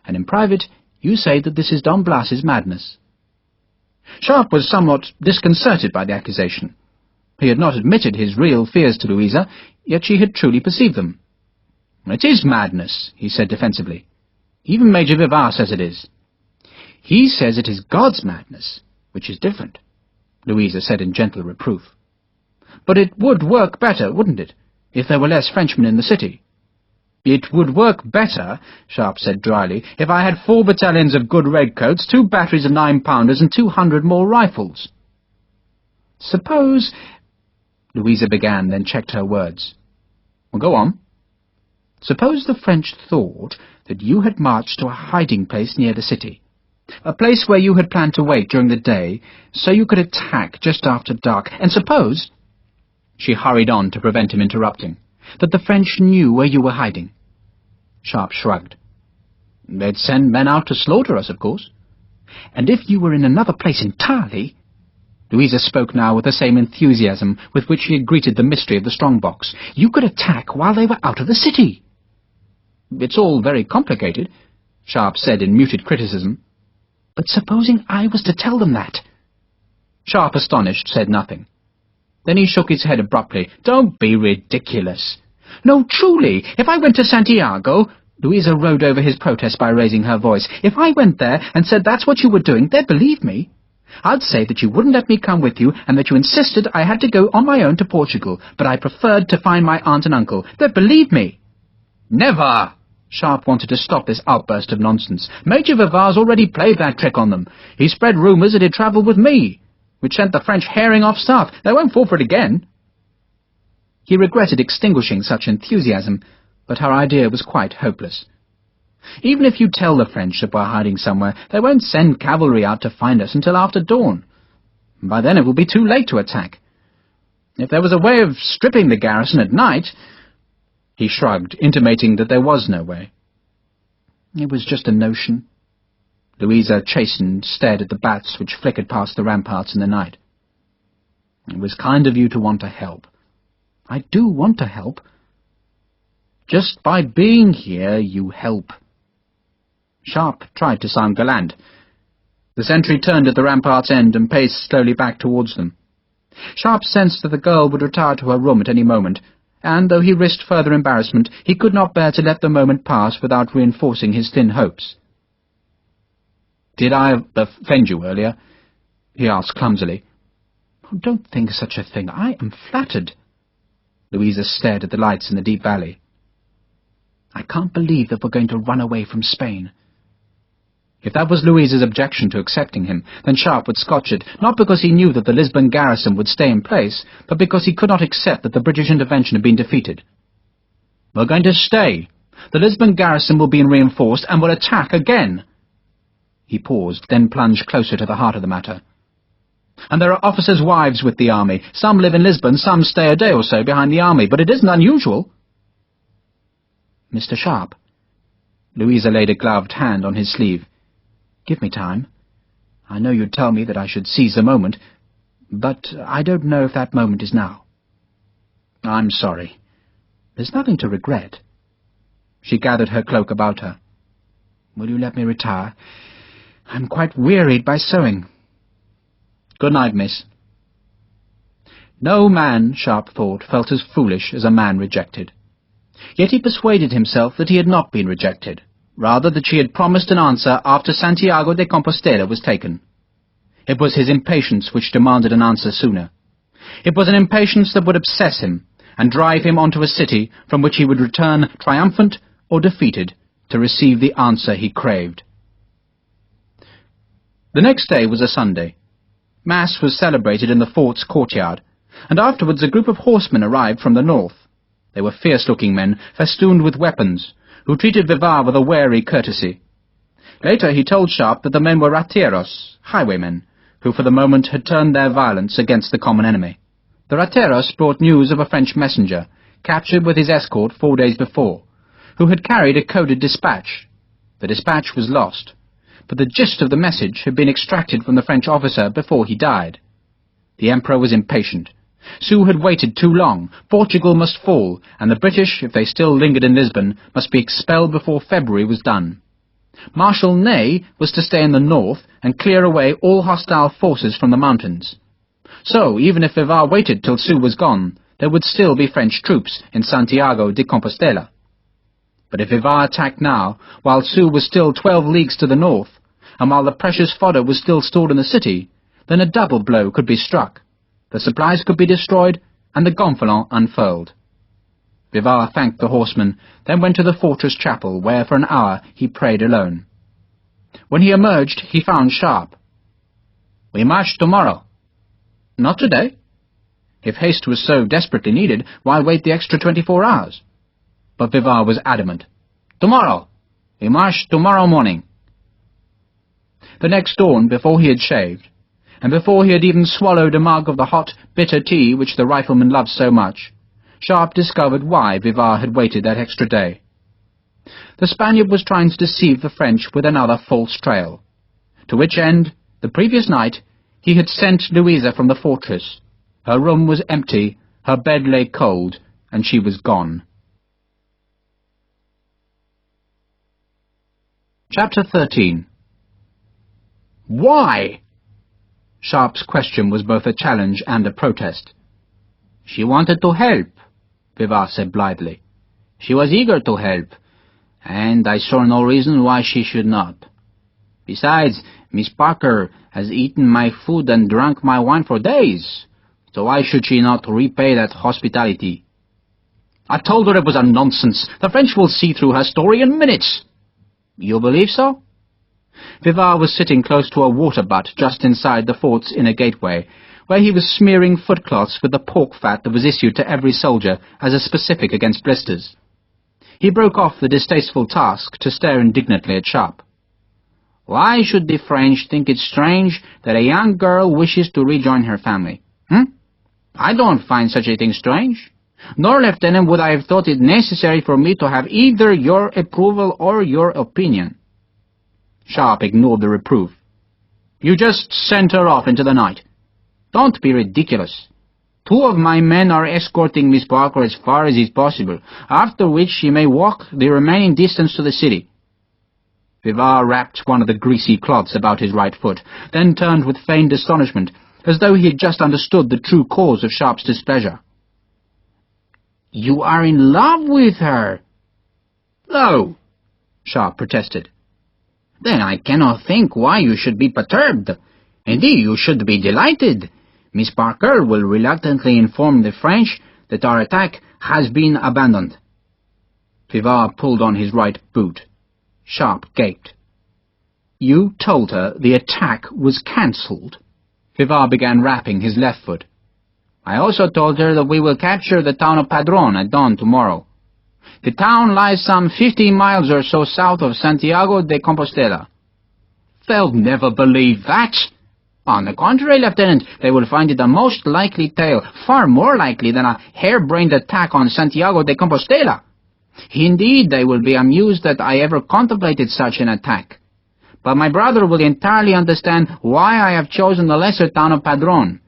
and in private you say that this is Don Blas's madness." Sharpe was somewhat disconcerted by the accusation. He had not admitted his real fears to Louisa, yet she had truly perceived them. "It is madness," he said defensively. "Even Major Vivar says it is." "He says it is God's madness, which is different," Louisa said in gentle reproof. "But it would work better, wouldn't it, if there were less Frenchmen in the city?" "It would work better," Sharpe said dryly, "if I had 4 battalions of good redcoats, 2 batteries of 9-pounders, and 200 more rifles." "Suppose—" Louisa began, then checked her words. "Well, go on." "Suppose the French thought that you had marched to a hiding-place near the city, a place where you had planned to wait during the day, so you could attack just after dark, and suppose—" She hurried on to prevent him interrupting, "that the French knew where you were hiding." Sharpe shrugged. "They'd send men out to slaughter us, of course." "And if you were in another place entirely—" Louisa spoke now with the same enthusiasm with which she had greeted the mystery of the strong-box. "You could attack while they were out of the city." "It's all very complicated," Sharpe said in muted criticism. "But supposing I was to tell them that?" Sharpe, astonished, said nothing. Then he shook his head abruptly. "Don't be ridiculous." "No, truly, if I went to Santiago—" Louisa rode over his protest by raising her voice. "If I went there and said that's what you were doing, they'd believe me. I'd say that you wouldn't let me come with you and that you insisted I had to go on my own to Portugal, but I preferred to find my aunt and uncle. They'd believe me." "Never!" Sharpe wanted to stop this outburst of nonsense. "Major Vivar's already played that trick on them. He spread rumours that he'd travelled with me, which sent the French herring off staff. They won't fall for it again." He regretted extinguishing such enthusiasm, but her idea was quite hopeless. "Even if you tell the French that we're hiding somewhere, they won't send cavalry out to find us until after dawn. By then it will be too late to attack. If there was a way of stripping the garrison at night—" He shrugged, intimating that there was no way. "It was just a notion." Louisa, chastened, stared at the bats which flickered past the ramparts in the night. "It was kind of you to want to help." "I do want to help." "Just by being here, you help." Sharpe tried to sound gallant. The sentry turned at the rampart's end and paced slowly back towards them. Sharpe sensed that the girl would retire to her room at any moment, and, though he risked further embarrassment, he could not bear to let the moment pass without reinforcing his thin hopes. "Did I offend you earlier?" he asked clumsily. "Oh, don't think such a thing. I am flattered." Louisa stared at the lights in the deep valley. "I can't believe that we're going to run away from Spain." If that was Louisa's objection to accepting him, then Sharpe would scotch it, not because he knew that the Lisbon garrison would stay in place, but because he could not accept that the British intervention had been defeated. "We're going to stay. The Lisbon garrison will be reinforced and will attack again." He paused, then plunged closer to the heart of the matter. "And there are officers' wives with the army. Some live in Lisbon, some stay a day or so behind the army, but it isn't unusual." "Mr. Sharpe." Louisa laid a gloved hand on his sleeve. "Give me time. I know you'd tell me that I should seize the moment, but I don't know if that moment is now." "I'm sorry." "There's nothing to regret." She gathered her cloak about her. "Will you let me retire? I'm quite wearied by sewing." "Good night, miss." No man, Sharpe thought, felt as foolish as a man rejected. Yet he persuaded himself that he had not been rejected, rather that she had promised an answer after Santiago de Compostela was taken. It was his impatience which demanded an answer sooner. It was an impatience that would obsess him and drive him onto a city from which he would return triumphant or defeated to receive the answer he craved. The next day was a Sunday. Mass was celebrated in the fort's courtyard, and afterwards a group of horsemen arrived from the north. They were fierce-looking men, festooned with weapons, who treated Vivar with a wary courtesy. Later he told Sharpe that the men were rateros, highwaymen, who for the moment had turned their violence against the common enemy. The rateros brought news of a French messenger, captured with his escort 4 days before, who had carried a coded dispatch. The dispatch was lost, but the gist of the message had been extracted from the French officer before he died. The Emperor was impatient. Soult had waited too long. Portugal must fall, and the British, if they still lingered in Lisbon, must be expelled before February was done. Marshal Ney was to stay in the north and clear away all hostile forces from the mountains. So, even if Vivar waited till Soult was gone, there would still be French troops in Santiago de Compostela. But if Vivar attacked now, while Soult was still 12 leagues to the north, and while the precious fodder was still stored in the city, then a double blow could be struck. The supplies could be destroyed, and the gonfalon unfurled. Vivar thanked the horseman, then went to the fortress chapel, where for an hour he prayed alone. When he emerged, he found Sharpe. "We march tomorrow." "Not today." If haste was so desperately needed, why wait the extra 24 hours? But Vivar was adamant. "Tomorrow. We march tomorrow morning." The next dawn, before he had shaved, and before he had even swallowed a mug of the hot, bitter tea which the rifleman loved so much, Sharpe discovered why Vivar had waited that extra day. The Spaniard was trying to deceive the French with another false trail, to which end, the previous night, he had sent Louisa from the fortress. Her room was empty, her bed lay cold, and she was gone. Chapter 13. "Why?" Sharpe's question was both a challenge and a protest. "She wanted to help," Vivar said blithely. "She was eager to help, and I saw no reason why she should not. Besides, Miss Parker has eaten my food and drunk my wine for days, so why should she not repay that hospitality?" "I told her it was a nonsense. The French will see through her story in minutes." "You believe so?" Vivar was sitting close to a water butt just inside the fort's inner gateway, where he was smearing footcloths with the pork fat that was issued to every soldier as a specific against blisters. He broke off the distasteful task to stare indignantly at Sharpe. "Why should the French think it strange that a young girl wishes to rejoin her family? I don't find such a thing strange. Nor, Lieutenant, would I have thought it necessary for me to have either your approval or your opinion." Sharpe ignored the reproof. "You just sent her off into the night." "Don't be ridiculous. 2 of my men are escorting Miss Parker as far as is possible, after which she may walk the remaining distance to the city." Vivar wrapped one of the greasy cloths about his right foot, then turned with feigned astonishment, as though he had just understood the true cause of Sharpe's displeasure. "You are in love with her." "No," Sharpe protested. "Then I cannot think why you should be perturbed. Indeed, you should be delighted. Miss Parker will reluctantly inform the French that our attack has been abandoned." Vivar pulled on his right boot. Sharpe gaped. "You told her the attack was cancelled?" Vivar began rapping his left foot. "I also told her that we will capture the town of Padron at dawn tomorrow. The town lies some 15 miles or so south of Santiago de Compostela." "They'll never believe that." "On the contrary, Lieutenant, they will find it a most likely tale, far more likely than a harebrained attack on Santiago de Compostela. Indeed, they will be amused that I ever contemplated such an attack. But my brother will entirely understand why I have chosen the lesser town of Padron.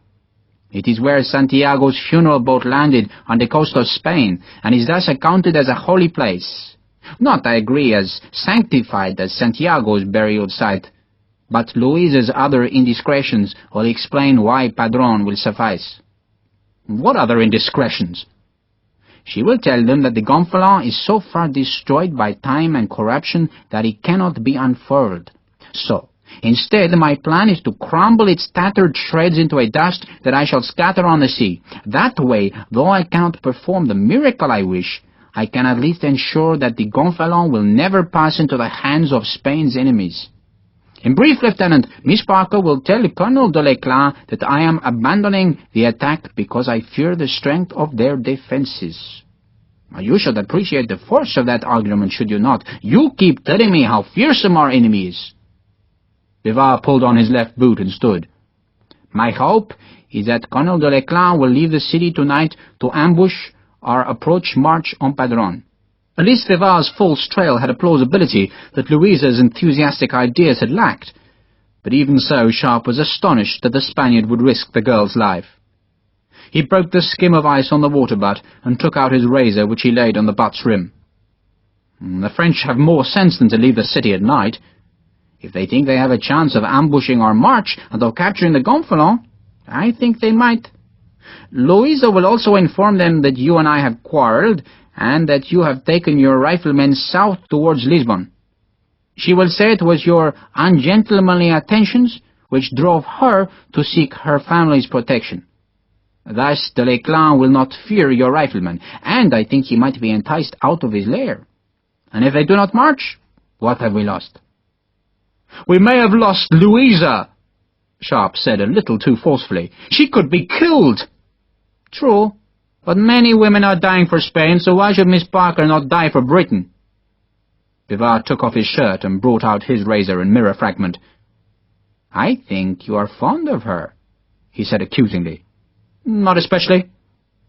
It is where Santiago's funeral boat landed on the coast of Spain, and is thus accounted as a holy place. Not, I agree, as sanctified as Santiago's burial site, but Louisa's other indiscretions will explain why Padron will suffice." "What other indiscretions?" "She will tell them that the gonfalon is so far destroyed by time and corruption that it cannot be unfurled. So, instead, my plan is to crumble its tattered shreds into a dust that I shall scatter on the sea. That way, though I cannot perform the miracle I wish, I can at least ensure that the Gonfalon will never pass into the hands of Spain's enemies. In brief, Lieutenant, Miss Parker will tell Colonel de L'Eclat that I am abandoning the attack because I fear the strength of their defenses. Now, you should appreciate the force of that argument, should you not? You keep telling me how fearsome our enemy is. Bivar pulled on his left boot and stood. My hope is that Colonel de L'Eclat will leave the city tonight to ambush our approach march on Padron. At least Vivar's false trail had a plausibility that Louisa's enthusiastic ideas had lacked, but even so Sharpe was astonished that the Spaniard would risk the girl's life. He broke the skim of ice on the water butt and took out his razor, which he laid on the butt's rim. The French have more sense than to leave the city at night. If they think they have a chance of ambushing our march and of capturing the Gonfalon, I think they might. Louisa will also inform them that you and I have quarrelled, and that you have taken your riflemen south towards Lisbon. She will say it was your ungentlemanly attentions which drove her to seek her family's protection. Thus de L'Eclat will not fear your riflemen, and I think he might be enticed out of his lair. And if they do not march, what have we lost? We may have lost Louisa, Sharpe said a little too forcefully. She could be killed. True, but many women are dying for Spain, so why should Miss Parker not die for Britain? Bivar took off his shirt and brought out his razor and mirror fragment. I think you are fond of her, he said accusingly. Not especially.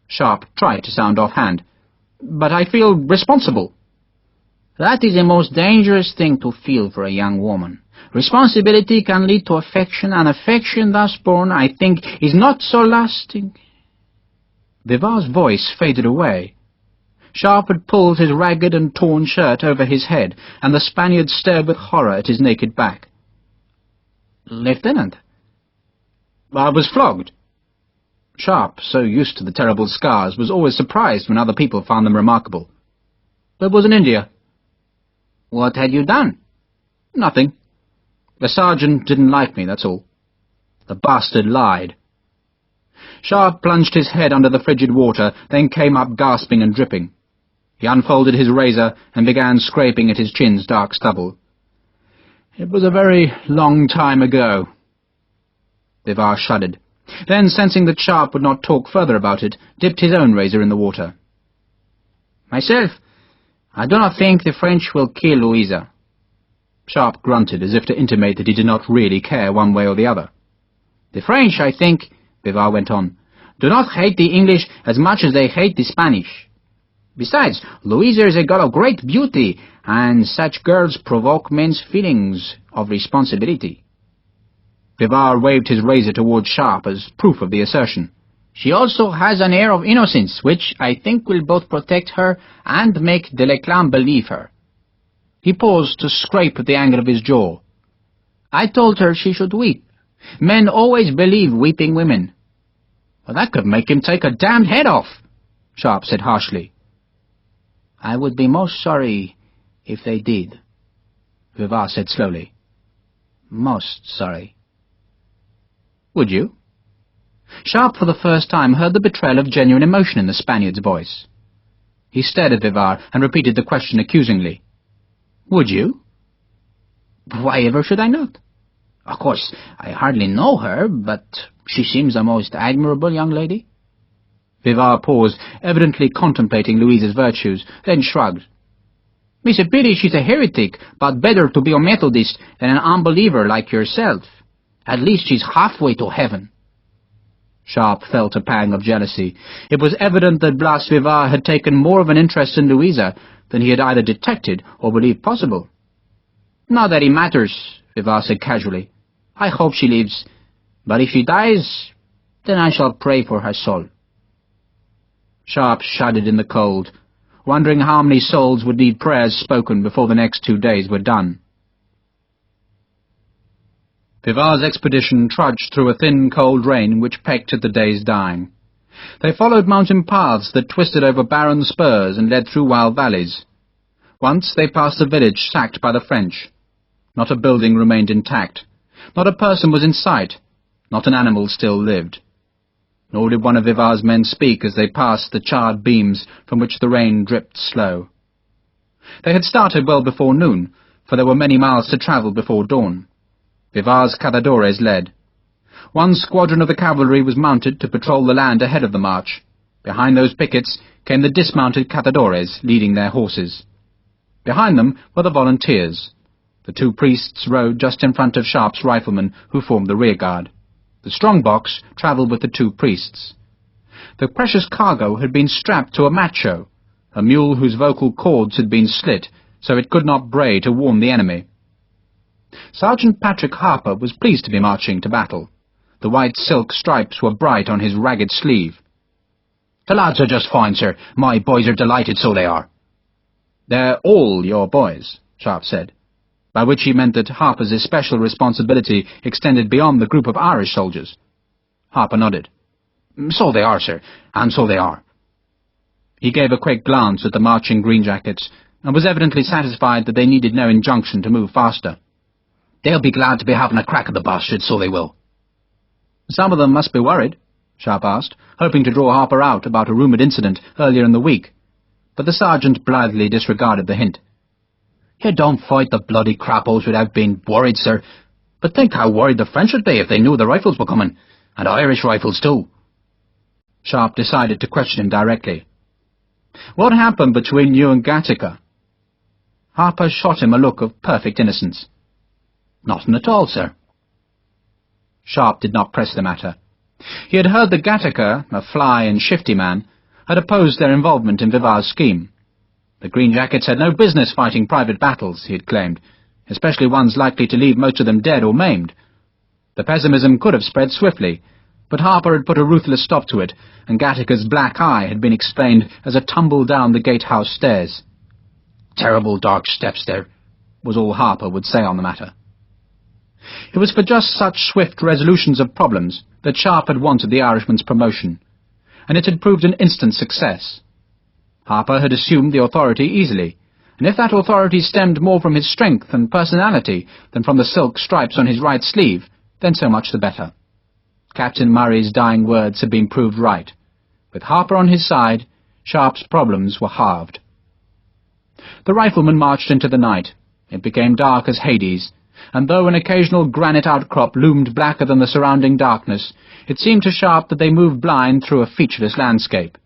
Sharpe tried to sound offhand. But I feel responsible. That is the most dangerous thing to feel for a young woman. Responsibility can lead to affection, and affection thus born, I think, is not so lasting. Vivar's voice faded away. Sharpe had pulled his ragged and torn shirt over his head, and the Spaniard stared with horror at his naked back. Lieutenant, I was flogged. Sharpe, so used to the terrible scars, was always surprised when other people found them remarkable. That was in India. What had you done? Nothing. The sergeant didn't like me, that's all. The bastard lied. Sharpe plunged his head under the frigid water, then came up gasping and dripping. He unfolded his razor and began scraping at his chin's dark stubble. It was a very long time ago. Bivar shuddered. Then, sensing that Sharpe would not talk further about it, dipped his own razor in the water. Myself, I do not think the French will kill Louisa. Sharpe grunted, as if to intimate that he did not really care one way or the other. The French, I think, Bivar went on, do not hate the English as much as they hate the Spanish. Besides, Louisa is a girl of great beauty, and such girls provoke men's feelings of responsibility. Bivar waved his razor towards Sharpe as proof of the assertion. She also has an air of innocence, which I think will both protect her and make de L'Eclat believe her. He paused to scrape at the angle of his jaw. I told her she should weep. Men always believe weeping women. Well, that could make him take a damned head off, Sharpe said harshly. I would be most sorry if they did, Bivar said slowly. Most sorry. Would you? Sharpe for the first time heard the betrayal of genuine emotion in the Spaniard's voice. He stared at Bivar and repeated the question accusingly. Would you? Why ever should I not? Of course, I hardly know her, but she seems a most admirable young lady. Bivar paused, evidently contemplating Louisa's virtues, then shrugged. It's a pity she's a heretic, but better to be a Methodist than an unbeliever like yourself. At least she's halfway to heaven. Sharpe felt a pang of jealousy. It was evident that Blas Bivar had taken more of an interest in Louisa than he had either detected or believed possible. Not that it matters, Bivar said casually. I hope she lives, but if she dies, then I shall pray for her soul. Sharpe shuddered in the cold, wondering how many souls would need prayers spoken before the next 2 days were done. Bivar's expedition trudged through a thin, cold rain which pecked at the day's dying. They followed mountain paths that twisted over barren spurs and led through wild valleys. Once they passed a village sacked by the French. Not a building remained intact. Not a person was in sight. Not an animal still lived. nor did one of Vivar's men speak as they passed the charred beams from which the rain dripped slow. They had started well before noon, for there were many miles to travel before dawn. Vivar's cazadores led. One squadron of the cavalry was mounted to patrol the land ahead of the march. Behind those pickets came the dismounted cazadores, leading their horses. Behind them were the volunteers. The two priests rode just in front of Sharpe's riflemen, who formed the rear guard. The strong box travelled with the two priests. The precious cargo had been strapped to a macho, a mule whose vocal cords had been slit, so it could not bray to warn the enemy. Sergeant Patrick Harper was pleased to be marching to battle. The white silk stripes were bright on his ragged sleeve. "The lads are just fine, sir. My boys are delighted, so they are." "They're all your boys," Sharpe said, by which he meant that Harper's especial responsibility extended beyond the group of Irish soldiers. Harper nodded. "So they are, sir, and so they are." He gave a quick glance at the marching greenjackets, and was evidently satisfied that they needed no injunction to move faster. "They'll be glad to be having a crack at the bastards, so they will." "Some of them must be worried," Sharpe asked, hoping to draw Harper out about a rumoured incident earlier in the week, but the sergeant blithely disregarded the hint. "You don't fight the bloody crappos without being worried, sir, but think how worried the French would be if they knew the rifles were coming, and Irish rifles too." Sharpe decided to question him directly. "What happened between you and Gattaca?" Harper shot him a look of perfect innocence. "Nothing at all, sir." Sharpe did not press the matter. He had heard that Gattaca, a fly and shifty man, had opposed their involvement in Vivar's scheme. The greenjackets had no business fighting private battles, he had claimed, especially ones likely to leave most of them dead or maimed. The pessimism could have spread swiftly, but Harper had put a ruthless stop to it, and Gattaca's black eye had been explained as a tumble down the gatehouse stairs. "Terrible dark steps there," was all Harper would say on the matter. It was for just such swift resolutions of problems that Sharpe had wanted the Irishman's promotion, and it had proved an instant success. Harper had assumed the authority easily, and if that authority stemmed more from his strength and personality than from the silk stripes on his right sleeve, then so much the better. Captain Murray's dying words had been proved right. With Harper on his side, Sharpe's problems were halved. The riflemen marched into the night. It became dark as Hades, and though an occasional granite outcrop loomed blacker than the surrounding darkness, it seemed to Sharpe that they moved blind through a featureless landscape.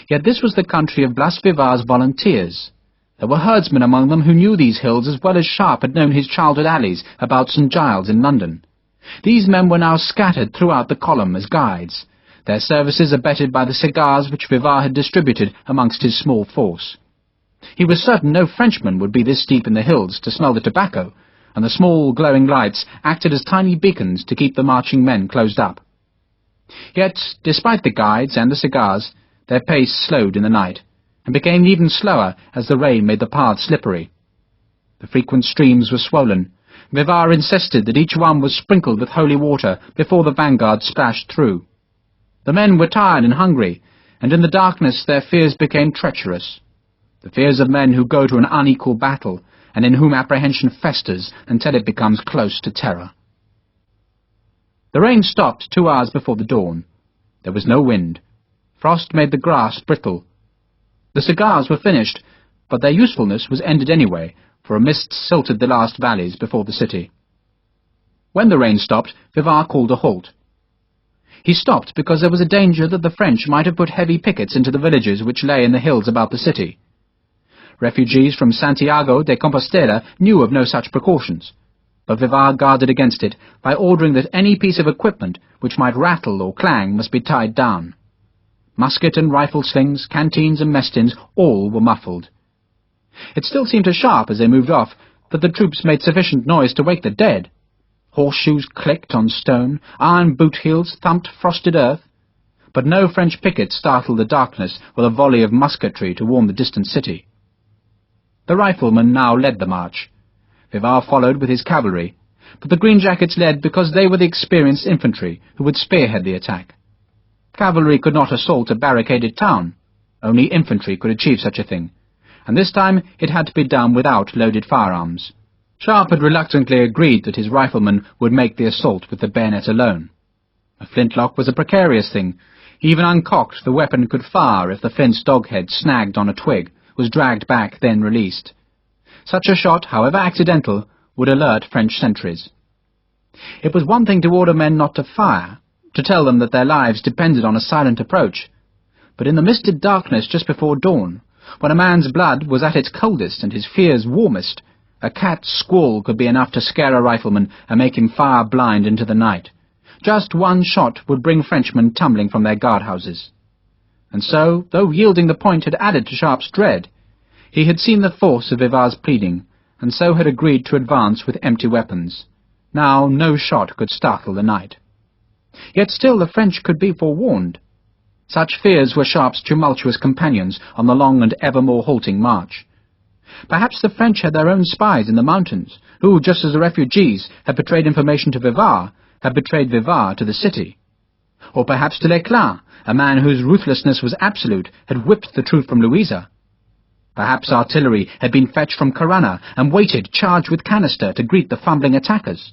Yet this was the country of Blas Vivar's volunteers. There were herdsmen among them who knew these hills as well as Sharpe had known his childhood alleys about St. Giles in London. These men were now scattered throughout the column as guides, their services abetted by the cigars which Vivar had distributed amongst his small force. He was certain no Frenchman would be this deep in the hills to smell the tobacco, and the small glowing lights acted as tiny beacons to keep the marching men closed up. Yet, despite the guides and the cigars, their pace slowed in the night, and became even slower as the rain made the path slippery. The frequent streams were swollen. Vivar insisted that each one was sprinkled with holy water before the vanguard splashed through. The men were tired and hungry, and in the darkness their fears became treacherous. The fears of men who go to an unequal battle, and in whom apprehension festers until it becomes close to terror. The rain stopped 2 hours before the dawn. There was no wind. Frost made the grass brittle. The cigars were finished, but their usefulness was ended anyway, for a mist silted the last valleys before the city. When the rain stopped, Vivar called a halt. He stopped because there was a danger that the French might have put heavy pickets into the villages which lay in the hills about the city. Refugees from Santiago de Compostela knew of no such precautions, but Vivar guarded against it by ordering that any piece of equipment which might rattle or clang must be tied down. Musket and rifle slings, canteens and mess tins, all were muffled. It still seemed to Sharpe as they moved off that the troops made sufficient noise to wake the dead. Horseshoes clicked on stone, iron boot heels thumped frosted earth, but no French picket startled the darkness with a volley of musketry to warn the distant city. The riflemen now led the march. Vivar followed with his cavalry, but the greenjackets led because they were the experienced infantry who would spearhead the attack. Cavalry could not assault a barricaded town. Only infantry could achieve such a thing, and this time it had to be done without loaded firearms. Sharpe had reluctantly agreed that his riflemen would make the assault with the bayonet alone. A flintlock was a precarious thing. Even uncocked, the weapon could fire if the flint's doghead snagged on a twig, was dragged back, then released. Such a shot, however accidental, would alert French sentries. It was one thing to order men not to fire, to tell them that their lives depended on a silent approach, but in the misted darkness just before dawn, when a man's blood was at its coldest and his fears warmest, a cat's squall could be enough to scare a rifleman and make him fire blind into the night. Just one shot would bring Frenchmen tumbling from their guardhouses. And so, though yielding the point had added to Sharpe's dread, he had seen the force of Vivar's pleading, and so had agreed to advance with empty weapons. Now no shot could startle the night. Yet still the French could be forewarned. Such fears were Sharpe's tumultuous companions on the long and ever more halting march. Perhaps the French had their own spies in the mountains, who, just as the refugees had betrayed information to Vivar, had betrayed Vivar to the city. Or perhaps de Leclerc, a man whose ruthlessness was absolute, had whipped the truth from Louisa. Perhaps artillery had been fetched from Corunna and waited, charged with canister, to greet the fumbling attackers.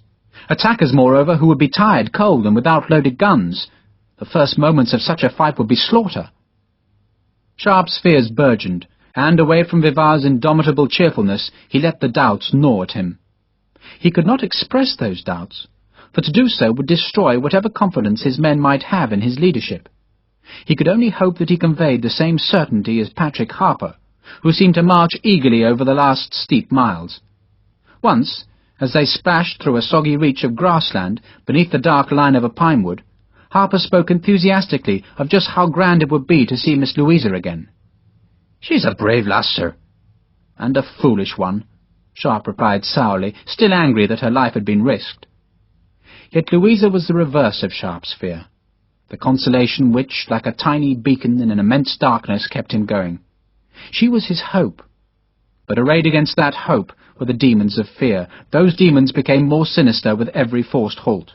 Attackers, moreover, who would be tired, cold, and without loaded guns. The first moments of such a fight would be slaughter. Sharpe's fears burgeoned, and away from Vivar's indomitable cheerfulness, he let the doubts gnaw at him. He could not express those doubts, for to do so would destroy whatever confidence his men might have in his leadership. He could only hope that he conveyed the same certainty as Patrick Harper, who seemed to march eagerly over the last steep miles. Once, as they splashed through a soggy reach of grassland beneath the dark line of a pinewood, Harper spoke enthusiastically of just how grand it would be to see Miss Louisa again. "She's a brave lass, sir." "And a foolish one," Sharpe replied sourly, still angry that her life had been risked. Yet Louisa was the reverse of Sharpe's fear, the consolation which, like a tiny beacon in an immense darkness, kept him going. She was his hope. But arrayed against that hope were the demons of fear. Those demons became more sinister with every forced halt.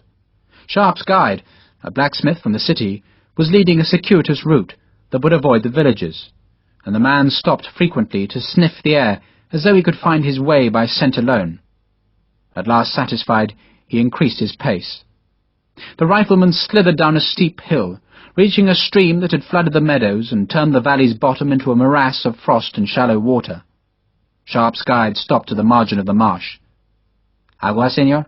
Sharpe's guide, a blacksmith from the city, was leading a circuitous route that would avoid the villages, and the man stopped frequently to sniff the air as though he could find his way by scent alone. At last satisfied, he increased his pace. The rifleman slithered down a steep hill, reaching a stream that had flooded the meadows and turned the valley's bottom into a morass of frost and shallow water. Sharpe's guide stopped to the margin of the marsh. "Agua, senor?"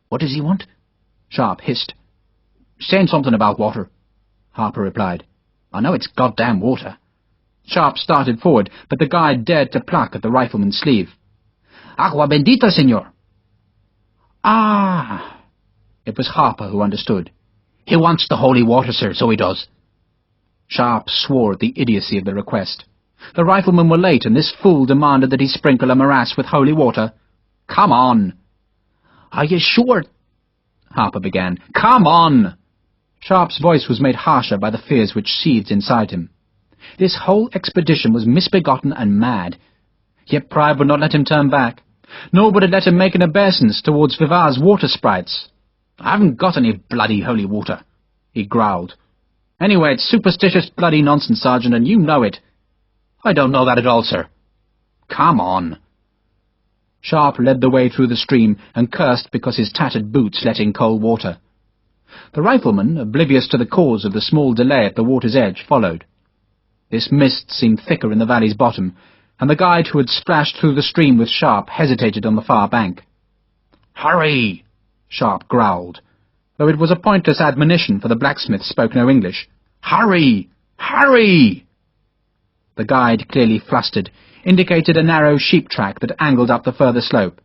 "What does he want?" Sharpe hissed. "Saying something about water," Harper replied. "I know it's goddamn water." Sharpe started forward, but the guide dared to pluck at the rifleman's sleeve. "Agua bendita, senor." "Ah!" It was Harper who understood. "He wants the holy water, sir, so he does." Sharpe swore at the idiocy of the request. The riflemen were late, and this fool demanded that he sprinkle a morass with holy water. "Come on." "Are you sure?" Harper began. "Come on!" Sharpe's voice was made harsher by the fears which seethed inside him. This whole expedition was misbegotten and mad. Yet pride would not let him turn back, nor would it let him make an obeisance towards Vivar's water sprites. "I haven't got any bloody holy water," he growled. "Anyway, it's superstitious bloody nonsense, Sergeant, and you know it." "I don't know that at all, sir." "Come on." Sharpe led the way through the stream and cursed because his tattered boots let in cold water. The rifleman, oblivious to the cause of the small delay at the water's edge, followed. This mist seemed thicker in the valley's bottom, and the guide who had splashed through the stream with Sharpe hesitated on the far bank. "Hurry!" Sharpe growled, though it was a pointless admonition, for the blacksmith spoke no English. "Hurry! Hurry!" The guide, clearly flustered, indicated a narrow sheep track that angled up the further slope.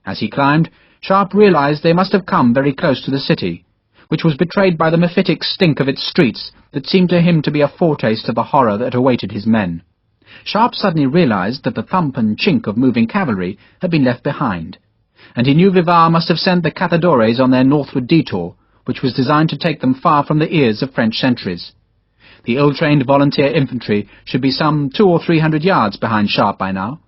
As he climbed, Sharpe realized they must have come very close to the city, which was betrayed by the mephitic stink of its streets that seemed to him to be a foretaste of the horror that awaited his men. Sharpe suddenly realized that the thump and chink of moving cavalry had been left behind, and he knew Vivar must have sent the Catadores on their northward detour, which was designed to take them far from the ears of French sentries. The ill-trained volunteer infantry should be some 200 or 300 yards behind Sharpe by now.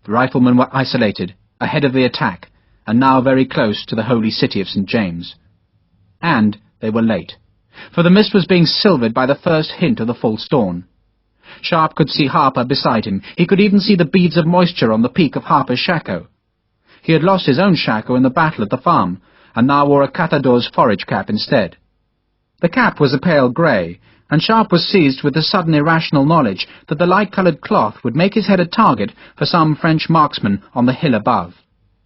The riflemen were isolated, ahead of the attack, and now very close to the holy city of St. James. And they were late, for the mist was being silvered by the first hint of the false dawn. Sharpe could see Harper beside him. He could even see the beads of moisture on the peak of Harper's shako. He had lost his own shako in the battle at the farm, and now wore a Catador's forage cap instead. The cap was a pale grey, and Sharpe was seized with the sudden irrational knowledge that the light-coloured cloth would make his head a target for some French marksman on the hill above.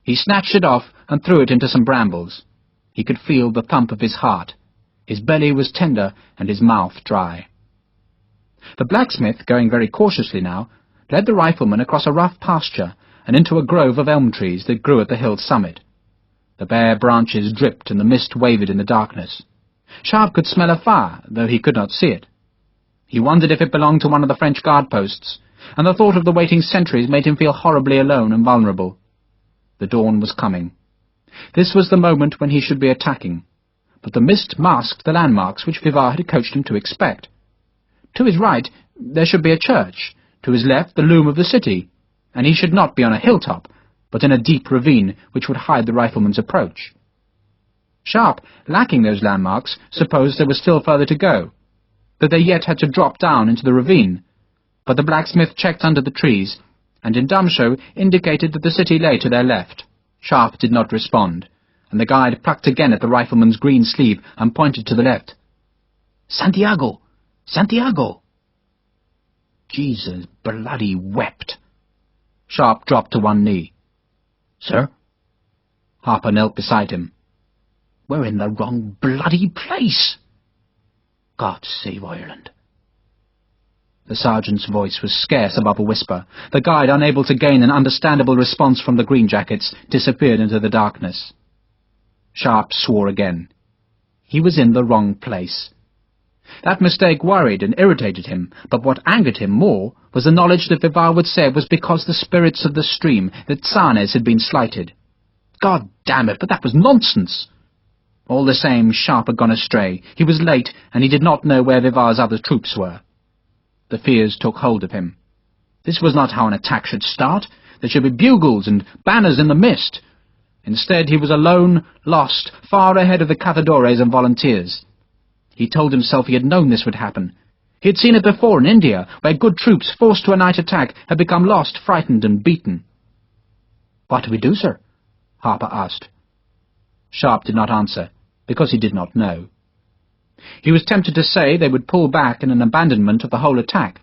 He snatched it off and threw it into some brambles. He could feel the thump of his heart. His belly was tender and his mouth dry. The blacksmith, going very cautiously now, led the rifleman across a rough pasture and into a grove of elm trees that grew at the hill's summit. The bare branches dripped and the mist wavered in the darkness. Sharpe could smell a fire, though he could not see it. He wondered if it belonged to one of the French guard posts, and the thought of the waiting sentries made him feel horribly alone and vulnerable. The dawn was coming. This was the moment when he should be attacking, but the mist masked the landmarks which Vivard had coached him to expect. To his right there should be a church, to his left the loom of the city, and he should not be on a hilltop, but in a deep ravine which would hide the rifleman's approach. Sharpe, lacking those landmarks, supposed there was still further to go, that they yet had to drop down into the ravine, but the blacksmith checked under the trees, and in dumb show indicated that the city lay to their left. Sharpe did not respond, and the guide plucked again at the rifleman's green sleeve and pointed to the left. "Santiago! Santiago!" Jesus bloody wept. Sharpe dropped to one knee. "Sir?" Harper knelt beside him. "We're in the wrong bloody place." "God save Ireland." The sergeant's voice was scarce above a whisper. The guide, unable to gain an understandable response from the greenjackets, disappeared into the darkness. Sharpe swore again. He was in the wrong place. That mistake worried and irritated him, but what angered him more was the knowledge that Vivard would say it was because the spirits of the stream, that Tsanes, had been slighted. God damn it, but that was nonsense! All the same, Sharpe had gone astray. He was late, and he did not know where Vivard's other troops were. The fears took hold of him. This was not how an attack should start. There should be bugles and banners in the mist. Instead, he was alone, lost, far ahead of the Catadores and volunteers. He told himself he had known this would happen. He had seen it before in India, where good troops forced to a night attack had become lost, frightened, and beaten. "What do we do, sir?" Harper asked. Sharpe did not answer, because he did not know. He was tempted to say they would pull back in an abandonment of the whole attack,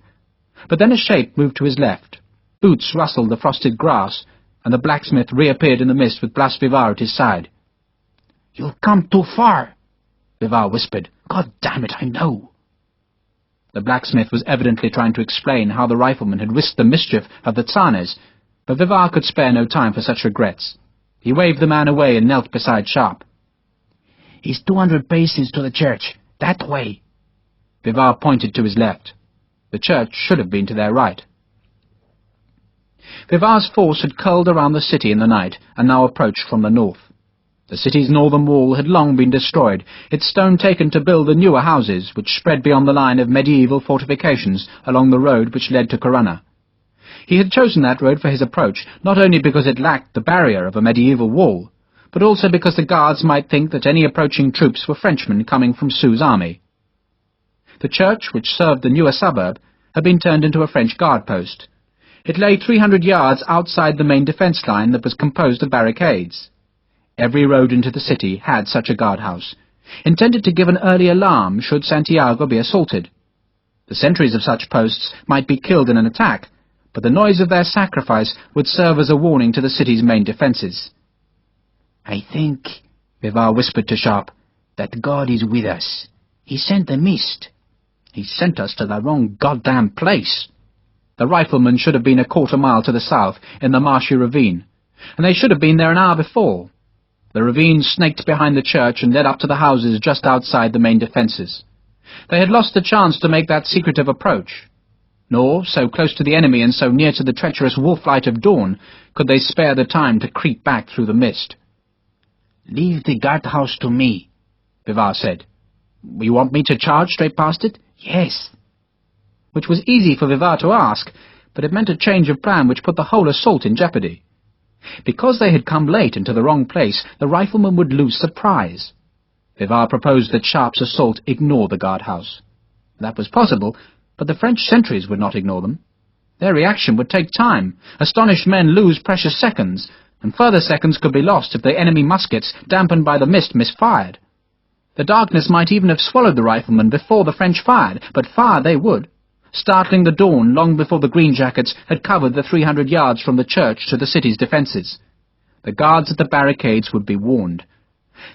but then a shape moved to his left. Boots rustled the frosted grass, and the blacksmith reappeared in the mist with Blas Vivard at his side. "You've come too far," Vivard whispered. "God damn it, I know." The blacksmith was evidently trying to explain how the rifleman had risked the mischief of the Tsanes, but Vivard could spare no time for such regrets. He waved the man away and knelt beside Sharpe. "He's 200 paces to the church. That way." Vivard pointed to his left. The church should have been to their right. Vivard's force had curled around the city in the night, and now approached from the north. The city's northern wall had long been destroyed, its stone taken to build the newer houses, which spread beyond the line of medieval fortifications along the road which led to Corunna. He had chosen that road for his approach, not only because it lacked the barrier of a medieval wall, but also because the guards might think that any approaching troops were Frenchmen coming from Soult's army. The church, which served the newer suburb, had been turned into a French guard post. It lay 300 yards outside the main defence line that was composed of barricades. Every road into the city had such a guardhouse, intended to give an early alarm should Santiago be assaulted. The sentries of such posts might be killed in an attack, but the noise of their sacrifice would serve as a warning to the city's main defences. "I think," Vivard whispered to Sharpe, "that God is with us. He sent the mist." "He sent us to the wrong goddamn place." The riflemen should have been a quarter-mile to the south, in the marshy ravine, and they should have been there an hour before. The ravine snaked behind the church and led up to the houses just outside the main defences. They had lost the chance to make that secretive approach. Nor, so close to the enemy and so near to the treacherous wolf-light of dawn, could they spare the time to creep back through the mist. "Leave the guardhouse to me," Vivard said. "You want me to charge straight past it?" "Yes." Which was easy for Vivard to ask, but it meant a change of plan which put the whole assault in jeopardy. Because they had come late and to the wrong place, the riflemen would lose surprise. Vivard proposed that Sharpe's assault ignore the guardhouse. That was possible, but the French sentries would not ignore them. Their reaction would take time. Astonished men lose precious seconds. and further seconds could be lost if the enemy muskets, dampened by the mist, misfired. The darkness might even have swallowed the riflemen before the French fired, but fire they would, startling the dawn long before the greenjackets had covered the 300 yards from the church to the city's defences. The guards at the barricades would be warned.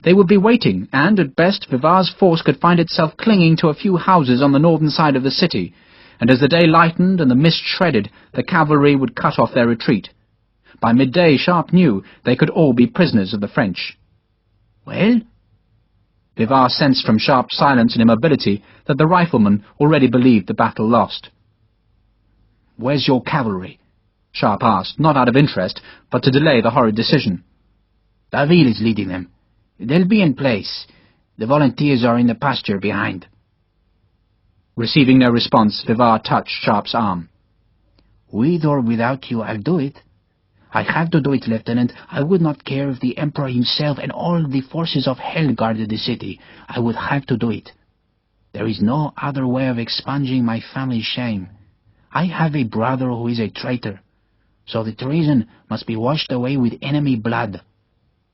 They would be waiting, and at best Vivar's force could find itself clinging to a few houses on the northern side of the city, and as the day lightened and the mist shredded, the cavalry would cut off their retreat. By midday Sharpe knew they could all be prisoners of the French. "Well?" Vivar sensed from Sharpe's silence and immobility that the rifleman already believed the battle lost. "Where's your cavalry?" Sharpe asked, not out of interest, but to delay the horrid decision. "Daville is leading them. They'll be in place. The volunteers are in the pasture behind." Receiving no response, Vivar touched Sharpe's arm. "With or without you, I'll do it. I have to do it, Lieutenant. I would not care if the Emperor himself and all the forces of hell guarded the city. I would have to do it. There is no other way of expunging my family's shame. I have a brother who is a traitor, so the treason must be washed away with enemy blood.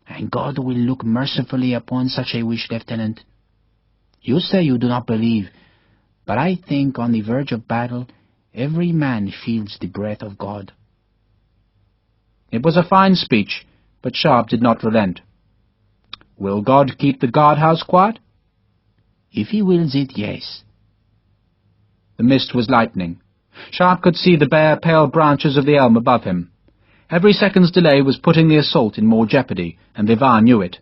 And God will look mercifully upon such a wish, Lieutenant. You say you do not believe, but I think on the verge of battle every man feels the breath of God." It was a fine speech, but Sharpe did not relent. "Will God keep the guardhouse quiet?" "If he wills it, yes." The mist was lightening. Sharpe could see the bare, pale branches of the elm above him. Every second's delay was putting the assault in more jeopardy, and Vivar knew it.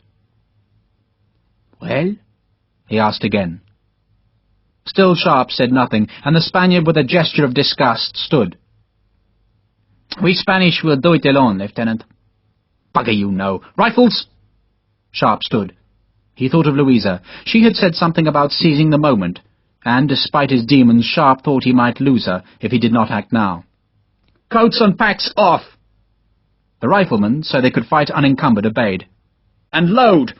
"Well?" he asked again. Still Sharpe said nothing, and the Spaniard, with a gesture of disgust, stood. "We Spanish will do it alone, Lieutenant." "Bugger you know. Rifles!" Sharpe stood. He thought of Louisa. She had said something about seizing the moment, and, despite his demons, Sharpe thought he might lose her if he did not act now. "Coats and packs off!" The riflemen, so they could fight unencumbered, obeyed. "And load!"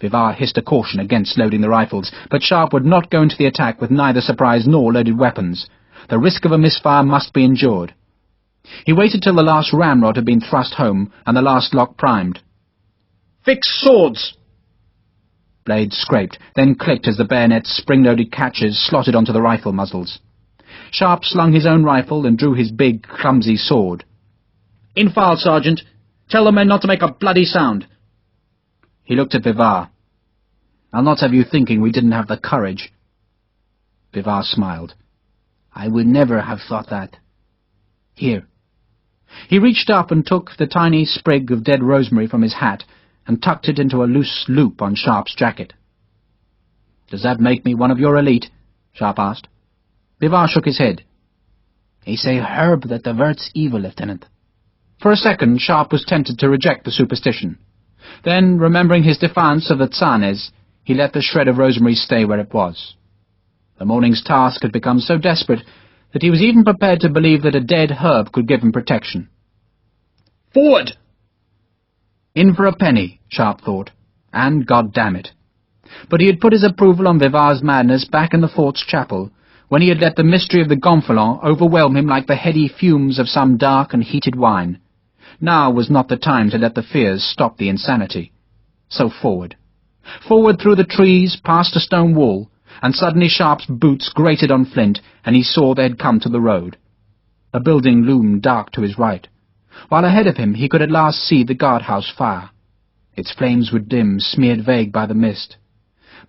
Vivar hissed a caution against loading the rifles, but Sharpe would not go into the attack with neither surprise nor loaded weapons. The risk of a misfire must be endured. He waited till the last ramrod had been thrust home and the last lock primed. "Fix swords!" Blades scraped, then clicked as the bayonet's spring-loaded catches slotted onto the rifle muzzles. Sharpe slung his own rifle and drew his big, clumsy sword. "In file, Sergeant. Tell the men not to make a bloody sound." He looked at Vivar. "I'll not have you thinking we didn't have the courage." Vivar smiled. "I would never have thought that. Here." He reached up and took the tiny sprig of dead rosemary from his hat and tucked it into a loose loop on Sharpe's jacket. "Does that make me one of your elite?" Sharpe asked. Vivar shook his head. "It's a herb that averts evil, Lieutenant." For a second Sharpe was tempted to reject the superstition. Then, remembering his defiance of the Tsanes, he let the shred of rosemary stay where it was. The morning's task had become so desperate that he was even prepared to believe that a dead herb could give him protection. "Forward!" In for a penny, Sharpe thought, and God damn it. But he had put his approval on Vivar's madness back in the fort's chapel, when he had let the mystery of the gonfalon overwhelm him like the heady fumes of some dark and heated wine. Now was not the time to let the fears stop the insanity. So forward. Forward through the trees, past a stone wall, and suddenly Sharpe's boots grated on flint, and he saw they had come to the road. A building loomed dark to his right, while ahead of him he could at last see the guardhouse fire. Its flames were dim, smeared vague by the mist,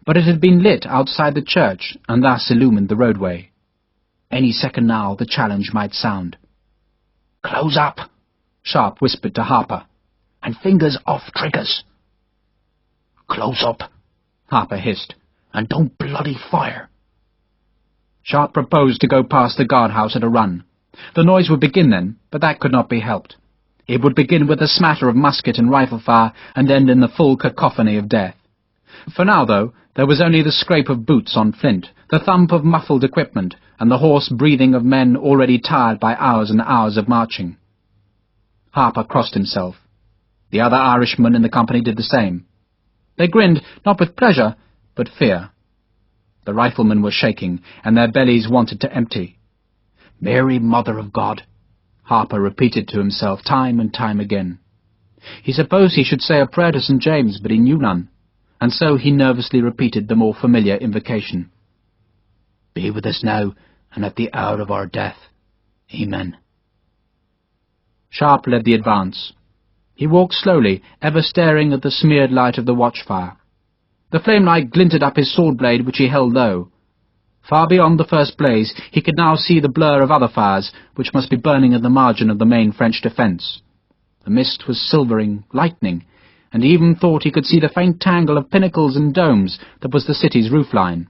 but it had been lit outside the church, and thus illumined the roadway. Any second now the challenge might sound. "Close up," Sharpe whispered to Harper, "and fingers off triggers." "Close up," Harper hissed, "and don't bloody fire." Sharpe proposed to go past the guardhouse at a run. The noise would begin then, but that could not be helped. It would begin with a smatter of musket and rifle fire, and end in the full cacophony of death. For now, though, there was only the scrape of boots on flint, the thump of muffled equipment, and the hoarse breathing of men already tired by hours and hours of marching. Harper crossed himself. The other Irishmen in the company did the same. They grinned, not with pleasure, but fear. The riflemen were shaking, and their bellies wanted to empty. "Mary, Mother of God," Harper repeated to himself time and time again. He supposed he should say a prayer to St. James, but he knew none, and so he nervously repeated the more familiar invocation. "Be with us now, and at the hour of our death. Amen." Sharpe led the advance. He walked slowly, ever staring at the smeared light of the watchfire. The flame-light glinted up his sword-blade, which he held low. Far beyond the first blaze, he could now see the blur of other fires, which must be burning at the margin of the main French defence. The mist was silvering, lightening, and he even thought he could see the faint tangle of pinnacles and domes that was the city's roofline.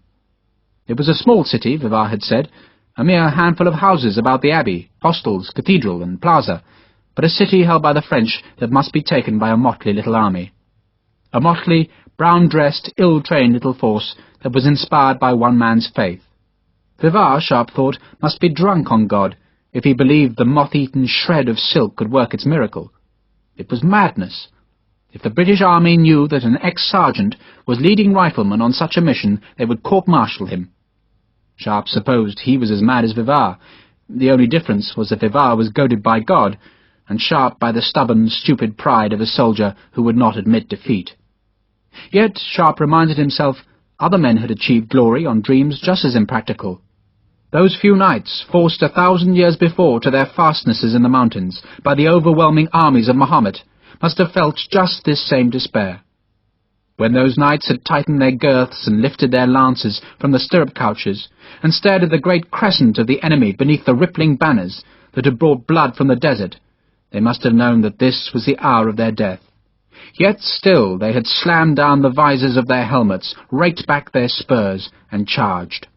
It was a small city, Vivar had said, a mere handful of houses about the abbey, hostels, cathedral, and plaza, but a city held by the French that must be taken by a motley little army. A motley, brown-dressed, ill-trained little force that was inspired by one man's faith. Vivar, Sharpe thought, must be drunk on God, if he believed the moth-eaten shred of silk could work its miracle. It was madness. If the British Army knew that an ex-sergeant was leading riflemen on such a mission, they would court-martial him. Sharpe supposed he was as mad as Vivar. The only difference was that Vivar was goaded by God, and Sharpe by the stubborn, stupid pride of a soldier who would not admit defeat. Yet, Sharpe reminded himself, other men had achieved glory on dreams just as impractical. Those few knights, forced 1,000 years before to their fastnesses in the mountains by the overwhelming armies of Mahomet, must have felt just this same despair. When those knights had tightened their girths and lifted their lances from the stirrup couches, and stared at the great crescent of the enemy beneath the rippling banners that had brought blood from the desert, they must have known that this was the hour of their death. Yet still they had slammed down the visors of their helmets, raked back their spurs, and charged.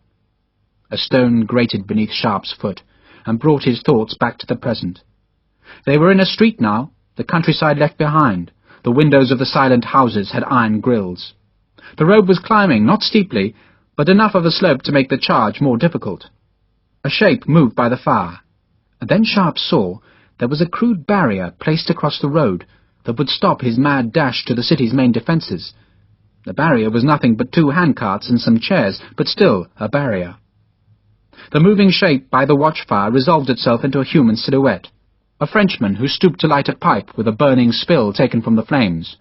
A stone grated beneath Sharpe's foot, and brought his thoughts back to the present. They were in a street now, the countryside left behind. The windows of the silent houses had iron grills. The road was climbing, not steeply, but enough of a slope to make the charge more difficult. A shape moved by the fire, and then Sharpe saw there was a crude barrier placed across the road that would stop his mad dash to the city's main defences. The barrier was nothing but 2 handcarts and some chairs, but still a barrier. The moving shape by the watchfire resolved itself into a human silhouette, a Frenchman who stooped to light a pipe with a burning spill taken from the flames.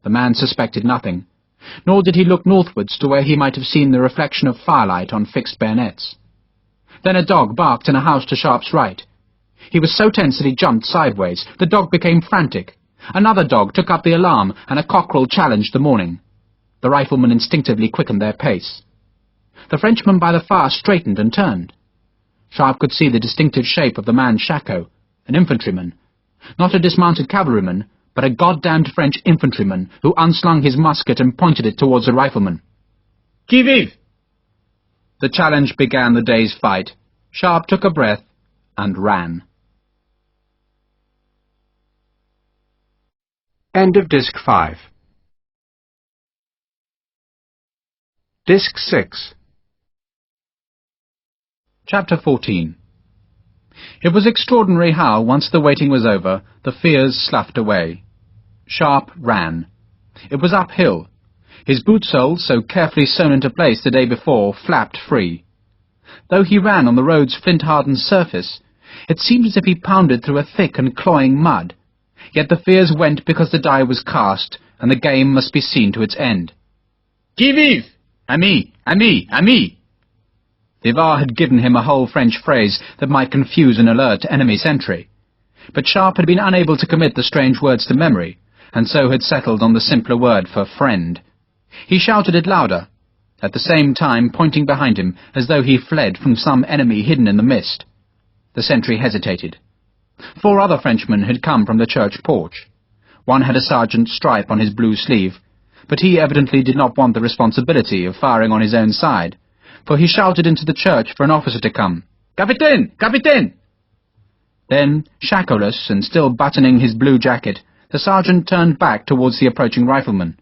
The man suspected nothing, nor did he look northwards to where he might have seen the reflection of firelight on fixed bayonets. Then a dog barked in a house to Sharpe's right. He was so tense that he jumped sideways. The dog became frantic. Another dog took up the alarm, and a cockerel challenged the morning. The riflemen instinctively quickened their pace. The Frenchman by the fire straightened and turned. Sharpe could see the distinctive shape of the man Shako, an infantryman. Not a dismounted cavalryman, but a goddamned French infantryman who unslung his musket and pointed it towards the rifleman. "Qui vive?" The challenge began the day's fight. Sharpe took a breath and ran. End of Disc 5. Disc 6. Chapter 14. It was extraordinary how, once the waiting was over, the fears sloughed away. Sharpe ran. It was uphill. His boot soles, so carefully sewn into place the day before, flapped free. Though he ran on the road's flint-hardened surface, it seemed as if he pounded through a thick and cloying mud. Yet the fears went because the die was cast, and the game must be seen to its end. "Qui vive? Ami, ami, ami!" Vivar had given him a whole French phrase that might confuse an alert enemy sentry. But Sharpe had been unable to commit the strange words to memory, and so had settled on the simpler word for friend. He shouted it louder, at the same time pointing behind him as though he fled from some enemy hidden in the mist. The sentry hesitated. 4 other Frenchmen had come from the church porch. One had a sergeant's stripe on his blue sleeve, but he evidently did not want the responsibility of firing on his own side, for he shouted into the church for an officer to come. "Capitaine! Capitaine!" Then, shackleless and still buttoning his blue jacket, the sergeant turned back towards the approaching rifleman.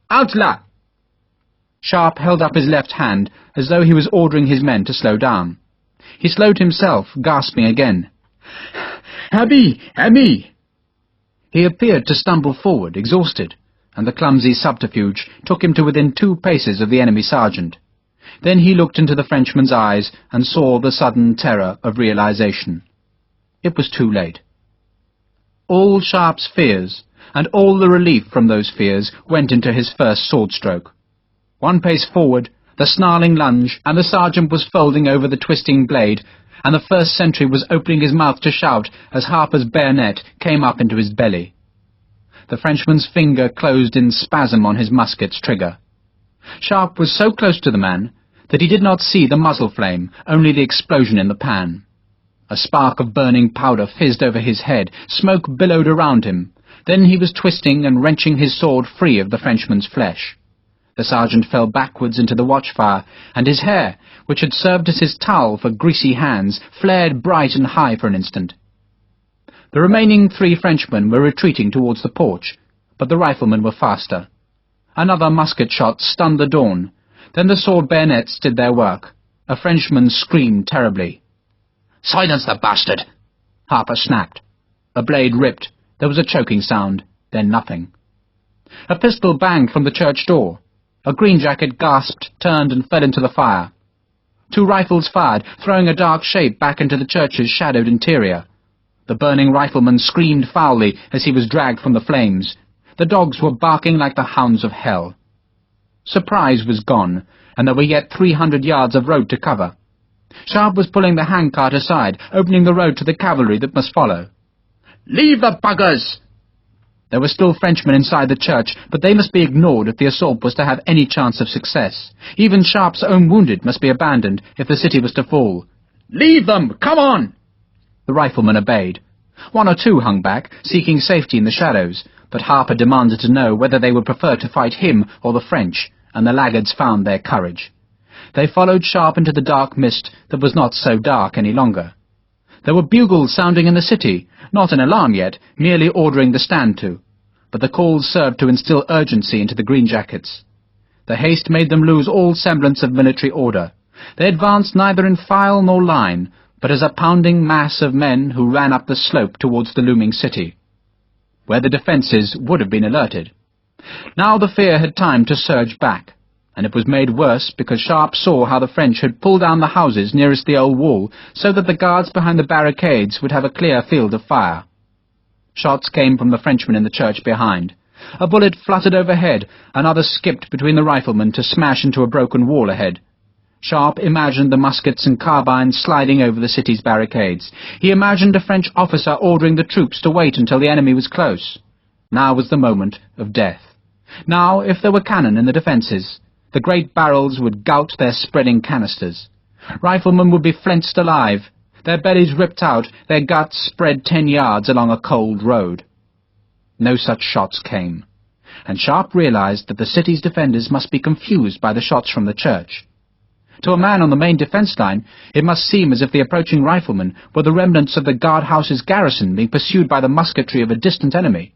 "Out là!" Sharpe held up his left hand as though he was ordering his men to slow down. He slowed himself, gasping again. "Ami! Ami!" He appeared to stumble forward, exhausted, and the clumsy subterfuge took him to within 2 paces of the enemy sergeant. Then he looked into the Frenchman's eyes and saw the sudden terror of realization. It was too late. All Sharpe's fears, and all the relief from those fears went into his first sword stroke. One pace forward, the snarling lunge, and the sergeant was folding over the twisting blade, and the first sentry was opening his mouth to shout as Harper's bayonet came up into his belly. The Frenchman's finger closed in spasm on his musket's trigger. Sharpe was so close to the man that he did not see the muzzle flame, only the explosion in the pan. A spark of burning powder fizzed over his head, smoke billowed around him. Then he was twisting and wrenching his sword free of the Frenchman's flesh. The sergeant fell backwards into the watchfire, and his hair, which had served as his towel for greasy hands, flared bright and high for an instant. The remaining 3 Frenchmen were retreating towards the porch, but the riflemen were faster. Another musket shot stunned the dawn. Then the sword bayonets did their work. A Frenchman screamed terribly. "Silence the bastard!" Harper snapped. A blade ripped. There was a choking sound, then nothing. A pistol banged from the church door. A greenjacket gasped, turned, and fell into the fire. 2 rifles fired, throwing a dark shape back into the church's shadowed interior. The burning rifleman screamed foully as he was dragged from the flames. The dogs were barking like the hounds of hell. Surprise was gone, and there were yet 300 yards of road to cover. Sharpe was pulling the handcart aside, opening the road to the cavalry that must follow. "Leave the buggers!" There were still Frenchmen inside the church, but they must be ignored if the assault was to have any chance of success. Even Sharpe's own wounded must be abandoned if the city was to fall. "Leave them! Come on!" The riflemen obeyed. 1 or 2 hung back, seeking safety in the shadows, but Harper demanded to know whether they would prefer to fight him or the French, and the laggards found their courage. They followed Sharpe into the dark mist that was not so dark any longer. There were bugles sounding in the city, not an alarm yet, merely ordering the stand to. But the calls served to instill urgency into the greenjackets. The haste made them lose all semblance of military order. They advanced neither in file nor line, but as a pounding mass of men who ran up the slope towards the looming city, where the defences would have been alerted. Now the fear had time to surge back, and it was made worse because Sharpe saw how the French had pulled down the houses nearest the old wall so that the guards behind the barricades would have a clear field of fire. Shots came from the Frenchmen in the church behind. A bullet fluttered overhead, another skipped between the riflemen to smash into a broken wall ahead. Sharpe imagined the muskets and carbines sliding over the city's barricades. He imagined a French officer ordering the troops to wait until the enemy was close. Now was the moment of death. Now, if there were cannon in the defences, the great barrels would gout their spreading canisters. Riflemen would be flensed alive, their bellies ripped out, their guts spread 10 yards along a cold road. No such shots came, and Sharpe realized that the city's defenders must be confused by the shots from the church. To a man on the main defence line, it must seem as if the approaching riflemen were the remnants of the guardhouse's garrison being pursued by the musketry of a distant enemy.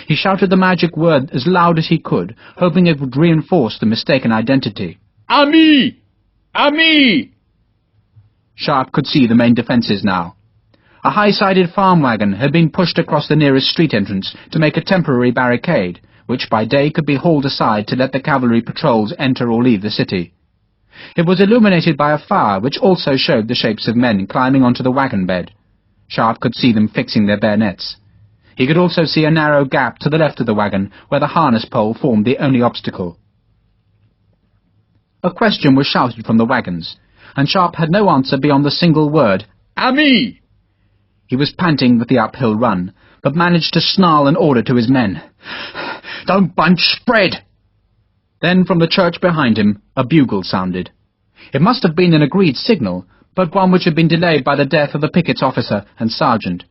He shouted the magic word as loud as he could, hoping it would reinforce the mistaken identity. "Ami! Ami!" Sharpe could see the main defences now. A high-sided farm wagon had been pushed across the nearest street entrance to make a temporary barricade, which by day could be hauled aside to let the cavalry patrols enter or leave the city. It was illuminated by a fire which also showed the shapes of men climbing onto the wagon bed. Sharpe could see them fixing their bayonets. He could also see a narrow gap to the left of the wagon, where the harness pole formed the only obstacle. A question was shouted from the wagons, and Sharpe had no answer beyond the single word, "Ami!" He was panting with the uphill run, but managed to snarl an order to his men. "Don't bunch, spread!" Then from the church behind him, a bugle sounded. It must have been an agreed signal, but one which had been delayed by the death of the picket's officer and sergeant.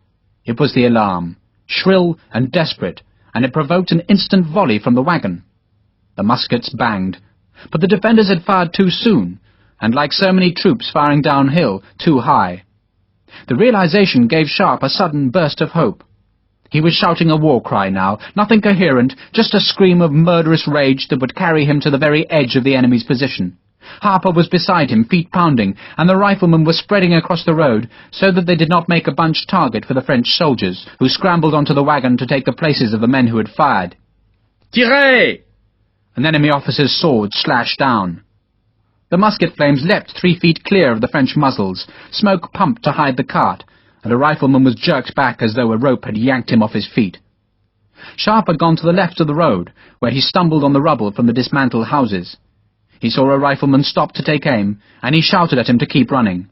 It was the alarm, shrill and desperate, and it provoked an instant volley from the wagon. The muskets banged, but the defenders had fired too soon, and like so many troops firing downhill, too high. The realization gave Sharpe a sudden burst of hope. He was shouting a war cry now, nothing coherent, just a scream of murderous rage that would carry him to the very edge of the enemy's position. Harper was beside him, feet pounding, and the riflemen were spreading across the road so that they did not make a bunched target for the French soldiers, who scrambled onto the wagon to take the places of the men who had fired. "Tirez!" An enemy officer's sword slashed down. The musket flames leapt 3 feet clear of the French muzzles, smoke pumped to hide the cart, and a rifleman was jerked back as though a rope had yanked him off his feet. Sharpe had gone to the left of the road, where he stumbled on the rubble from the dismantled houses. He saw a rifleman stop to take aim, and he shouted at him to keep running.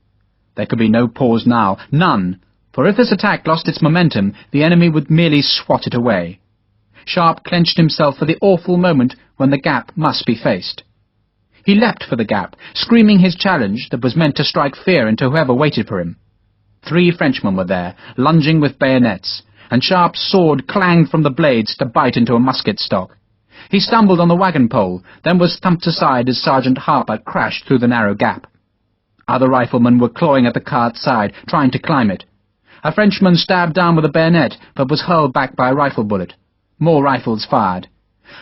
There could be no pause now, none, for if this attack lost its momentum, the enemy would merely swat it away. Sharpe clenched himself for the awful moment when the gap must be faced. He leapt for the gap, screaming his challenge that was meant to strike fear into whoever waited for him. 3 Frenchmen were there, lunging with bayonets, and Sharpe's sword clanged from the blades to bite into a musket stock. He stumbled on the wagon pole, then was thumped aside as Sergeant Harper crashed through the narrow gap. Other riflemen were clawing at the cart's side, trying to climb it. A Frenchman stabbed down with a bayonet, but was hurled back by a rifle bullet. More rifles fired.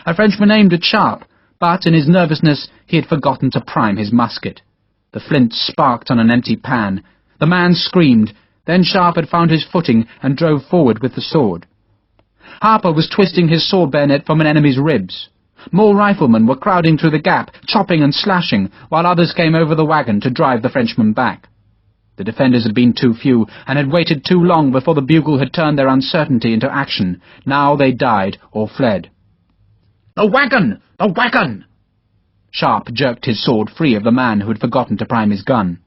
A Frenchman aimed at Sharpe, but in his nervousness he had forgotten to prime his musket. The flint sparked on an empty pan. The man screamed. Then Sharpe had found his footing and drove forward with the sword. Harper was twisting his sword bayonet from an enemy's ribs. More riflemen were crowding through the gap, chopping and slashing, while others came over the wagon to drive the Frenchman back. The defenders had been too few, and had waited too long before the bugle had turned their uncertainty into action. Now they died or fled. "The wagon! The wagon!" Sharpe jerked his sword free of the man who had forgotten to prime his gun.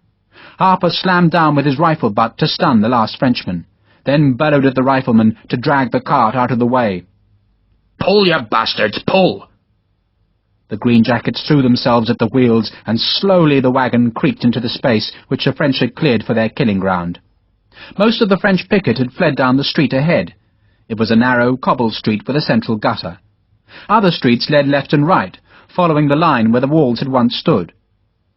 Harper slammed down with his rifle butt to stun the last Frenchman, then bellowed at the rifleman to drag the cart out of the way. "Pull, you bastards, pull!" The greenjackets threw themselves at the wheels, and slowly the wagon creaked into the space which the French had cleared for their killing ground. Most of the French picket had fled down the street ahead. It was a narrow, cobbled street with a central gutter. Other streets led left and right, following the line where the walls had once stood.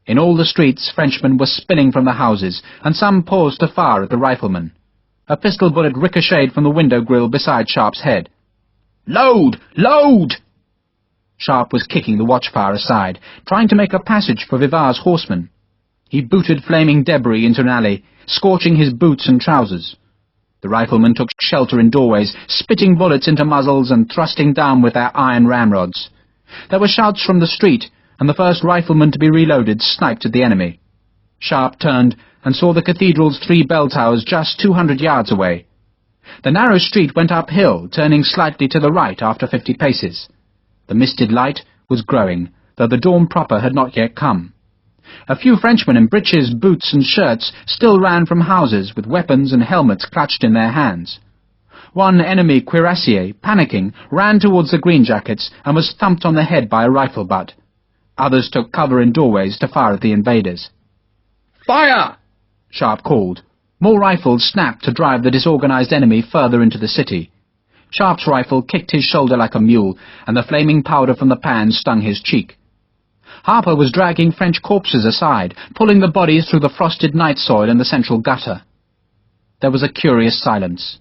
In all the streets, Frenchmen were spilling from the houses, and some paused to fire at the riflemen. A pistol bullet ricocheted from the window grill beside Sharpe's head. "Load! Load!" Sharpe was kicking the watchfire aside, trying to make a passage for Vivar's horsemen. He booted flaming debris into an alley, scorching his boots and trousers. The riflemen took shelter in doorways, spitting bullets into muzzles and thrusting down with their iron ramrods. There were shouts from the street, and the first rifleman to be reloaded sniped at the enemy. Sharpe turned and saw the cathedral's 3 bell towers just 200 yards away. The narrow street went uphill, turning slightly to the right after 50 paces. The misted light was growing, though the dawn proper had not yet come. A few Frenchmen in breeches, boots, and shirts still ran from houses with weapons and helmets clutched in their hands. One enemy cuirassier, panicking, ran towards the greenjackets and was thumped on the head by a rifle butt. Others took cover in doorways to fire at the invaders. "Fire!" Sharpe called. More rifles snapped to drive the disorganized enemy further into the city. Sharpe's rifle kicked his shoulder like a mule, and the flaming powder from the pan stung his cheek. Harper was dragging French corpses aside, pulling the bodies through the frosted night soil in the central gutter. There was a curious silence.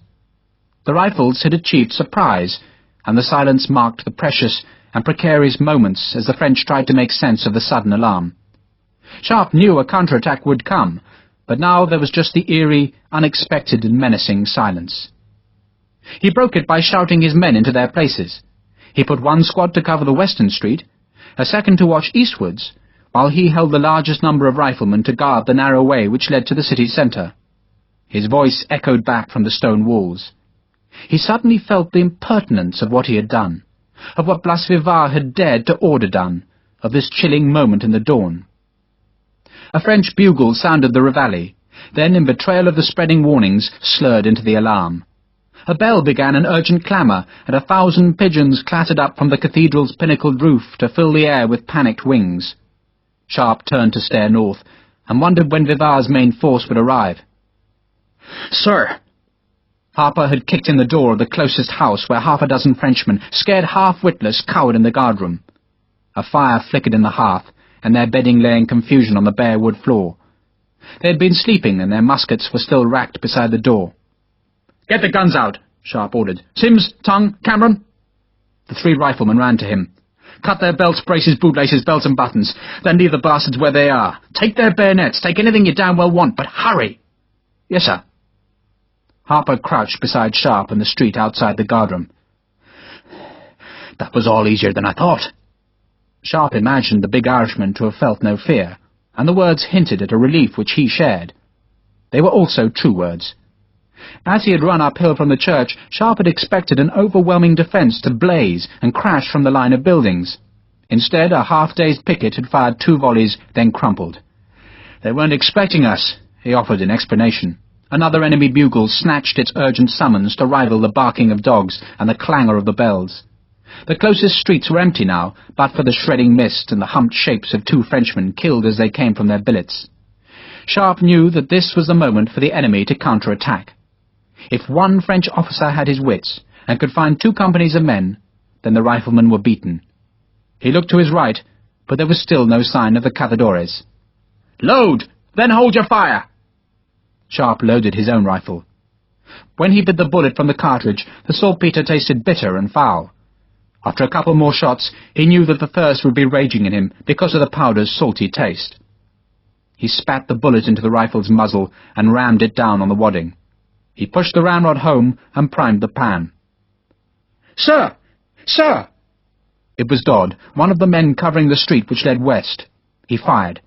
The rifles had achieved surprise, and the silence marked the precious and precarious moments as the French tried to make sense of the sudden alarm. Sharpe knew a counterattack would come, but now there was just the eerie, unexpected and menacing silence. He broke it by shouting his men into their places. He put one squad to cover the western street, a second to watch eastwards, while he held the largest number of riflemen to guard the narrow way which led to the city centre. His voice echoed back from the stone walls. He suddenly felt the impertinence of what he had done, of what Blas Vivar had dared to order done, of this chilling moment in the dawn. A French bugle sounded the reveille, then, in betrayal of the spreading warnings, slurred into the alarm. A bell began an urgent clamour, and 1,000 pigeons clattered up from the cathedral's pinnacled roof to fill the air with panicked wings. Sharpe turned to stare north, and wondered when Vivar's main force would arrive. "Sir!" Harper had kicked in the door of the closest house where 6 Frenchmen, scared half-witless, cowered in the guardroom. A fire flickered in the hearth, and their bedding lay in confusion on the bare wood floor. They had been sleeping, and their muskets were still racked beside the door. "Get the guns out," Sharpe ordered. "Sims, Tongue, Cameron." The 3 riflemen ran to him. "Cut their belts, braces, bootlaces, belts and buttons. Then leave the bastards where they are. Take their bayonets. Take anything you damn well want, but hurry." "Yes, sir." Harper crouched beside Sharpe in the street outside the guardroom. "That was all easier than I thought." Sharpe imagined the big Irishman to have felt no fear, and the words hinted at a relief which he shared. They were also true words. As he had run uphill from the church, Sharpe had expected an overwhelming defence to blaze and crash from the line of buildings. Instead, a half-dazed picket had fired 2 volleys, then crumpled. "They weren't expecting us," he offered in explanation. Another enemy bugle snatched its urgent summons to rival the barking of dogs and the clangour of the bells. The closest streets were empty now, but for the shredding mist and the humped shapes of 2 Frenchmen killed as they came from their billets. Sharpe knew that this was the moment for the enemy to counter-attack. If one French officer had his wits and could find 2 companies of men, then the riflemen were beaten. He looked to his right, but there was still no sign of the cazadores. "Load, then hold your fire!" Sharpe loaded his own rifle. When he bit the bullet from the cartridge, the saltpetre tasted bitter and foul. After a couple more shots, he knew that the thirst would be raging in him because of the powder's salty taste. He spat the bullet into the rifle's muzzle and rammed it down on the wadding. He pushed the ramrod home and primed the pan. "Sir! Sir!" It was Dodd, one of the men covering the street which led west. He fired.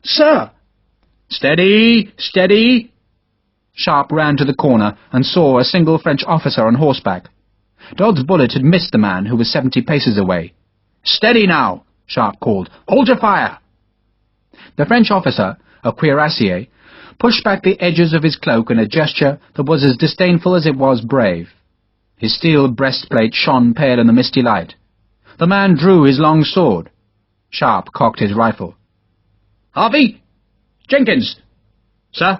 "Sir!" "Steady! Steady!" Sharpe ran to the corner and saw a single French officer on horseback. Dodd's bullet had missed the man, who was 70 paces away. "Steady now!" Sharpe called. "Hold your fire!" The French officer, a cuirassier, pushed back the edges of his cloak in a gesture that was as disdainful as it was brave. His steel breastplate shone pale in the misty light. The man drew his long sword. Sharpe cocked his rifle. "Harvey! Jenkins!" "Sir?"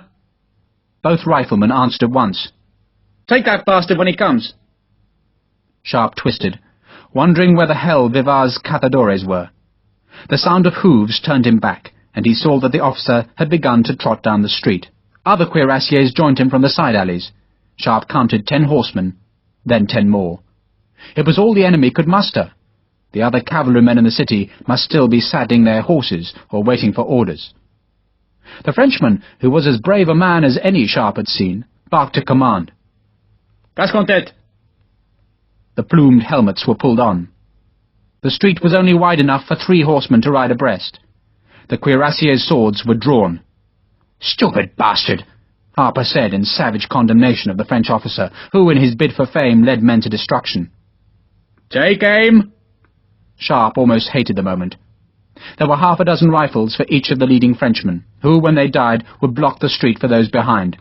Both riflemen answered at once. "Take that bastard when he comes." Sharpe twisted, wondering where the hell Vivar's cazadores were. The sound of hooves turned him back, and he saw that the officer had begun to trot down the street. Other cuirassiers joined him from the side alleys. Sharpe counted 10 horsemen, then 10 more. It was all the enemy could muster. The other cavalrymen in the city must still be saddling their horses or waiting for orders. The Frenchman, who was as brave a man as any Sharpe had seen, barked a command. "Casque-en-tête!" The plumed helmets were pulled on. The street was only wide enough for 3 horsemen to ride abreast. The cuirassiers' swords were drawn. "Stupid bastard!" Harper said in savage condemnation of the French officer, who in his bid for fame led men to destruction. "Take aim!" Sharpe almost hated the moment. There were 6 rifles for each of the leading Frenchmen, who, when they died, would block the street for those behind.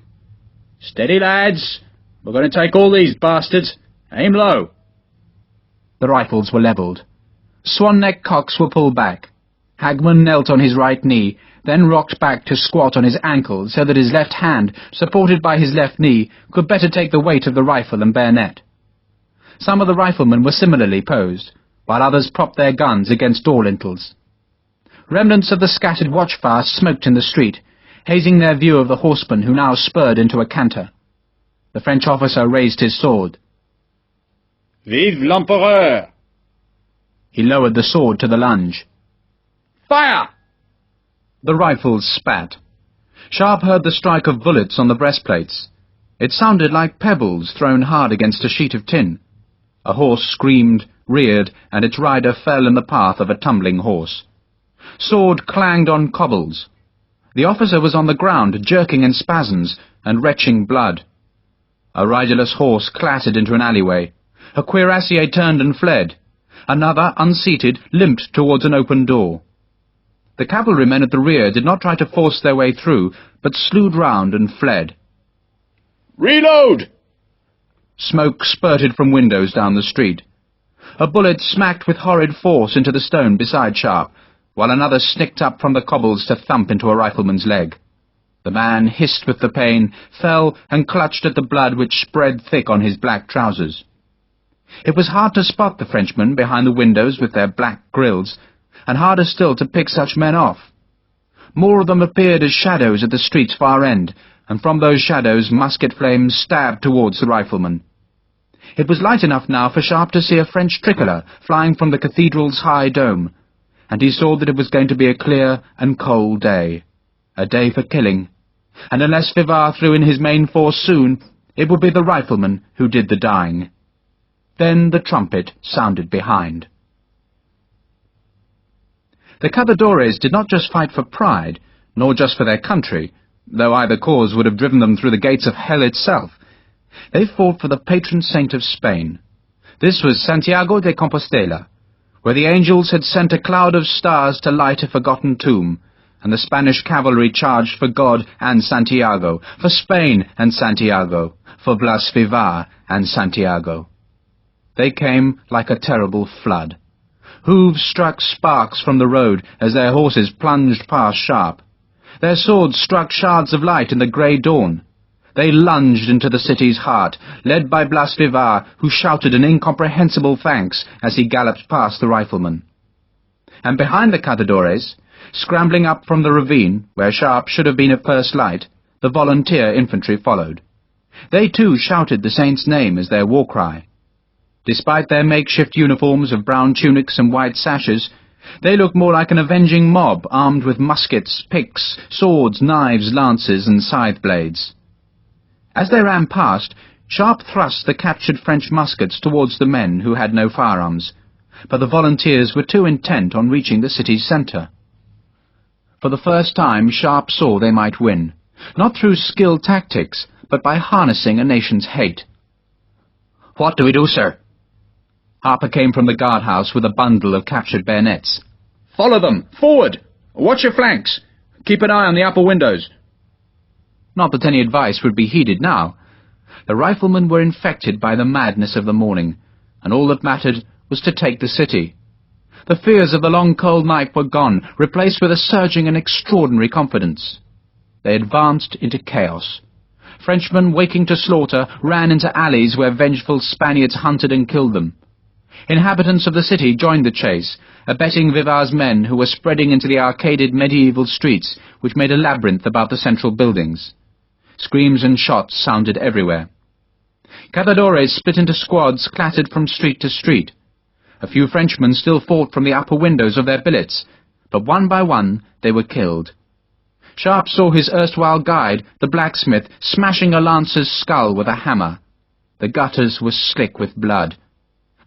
"Steady, lads! We're going to take all these bastards. Aim low!" The rifles were levelled. Swan-neck cocks were pulled back. Hagman knelt on his right knee, then rocked back to squat on his ankle so that his left hand, supported by his left knee, could better take the weight of the rifle and bayonet. Some of the riflemen were similarly posed, while others propped their guns against door lintels. Remnants of the scattered watch-fast smoked in the street, hazing their view of the horseman who now spurred into a canter. The French officer raised his sword. "Vive l'Empereur!" He lowered the sword to the lunge. "Fire!" The rifles spat. Sharpe heard the strike of bullets on the breastplates. It sounded like pebbles thrown hard against a sheet of tin. A horse screamed, reared, and its rider fell in the path of a tumbling horse. Sword clanged on cobbles. The officer was on the ground, jerking in spasms and retching blood. A riderless horse clattered into an alleyway. A cuirassier turned and fled. Another, unseated, limped towards an open door. The cavalrymen at the rear did not try to force their way through, but slewed round and fled. "Reload!" Smoke spurted from windows down the street. A bullet smacked with horrid force into the stone beside Sharpe, while another snicked up from the cobbles to thump into a rifleman's leg. The man hissed with the pain, fell, and clutched at the blood which spread thick on his black trousers. It was hard to spot the Frenchmen behind the windows with their black grills, and harder still to pick such men off. More of them appeared as shadows at the street's far end, and from those shadows musket flames stabbed towards the riflemen. It was light enough now for Sharpe to see a French tricolour flying from the cathedral's high dome, and he saw that it was going to be a clear and cold day, a day for killing, and unless Vivar threw in his main force soon, it would be the riflemen who did the dying. Then the trumpet sounded behind. The cazadores did not just fight for pride, nor just for their country, though either cause would have driven them through the gates of hell itself. They fought for the patron saint of Spain. This was Santiago de Compostela, where the angels had sent a cloud of stars to light a forgotten tomb, and the Spanish cavalry charged for God and Santiago, for Spain and Santiago, for Blas Vivar and Santiago. They came like a terrible flood. Hooves struck sparks from the road as their horses plunged past Sharpe. Their swords struck shards of light in the grey dawn. They lunged into the city's heart, led by Blas Vivar, who shouted an incomprehensible thanks as he galloped past the riflemen. And behind the Catadores, scrambling up from the ravine, where Sharpe should have been at first light, the volunteer infantry followed. They too shouted the saint's name as their war cry. Despite their makeshift uniforms of brown tunics and white sashes, they looked more like an avenging mob armed with muskets, picks, swords, knives, lances, and scythe blades. As they ran past, Sharpe thrust the captured French muskets towards the men who had no firearms, but the volunteers were too intent on reaching the city's centre. For the first time, Sharpe saw they might win, not through skilled tactics, but by harnessing a nation's hate. "What do we do, sir?" Harper came from the guardhouse with a bundle of captured bayonets. "Follow them! Forward! Watch your flanks! Keep an eye on the upper windows!" Not that any advice would be heeded now. The riflemen were infected by the madness of the morning, and all that mattered was to take the city. The fears of the long cold night were gone, replaced with a surging and extraordinary confidence. They advanced into chaos. Frenchmen, waking to slaughter, ran into alleys where vengeful Spaniards hunted and killed them. Inhabitants of the city joined the chase, abetting Vivar's men who were spreading into the arcaded medieval streets which made a labyrinth about the central buildings. Screams and shots sounded everywhere. Catadores split into squads clattered from street to street. A few Frenchmen still fought from the upper windows of their billets, but one by one they were killed. Sharpe saw his erstwhile guide, the blacksmith, smashing a lancer's skull with a hammer. The gutters were slick with blood.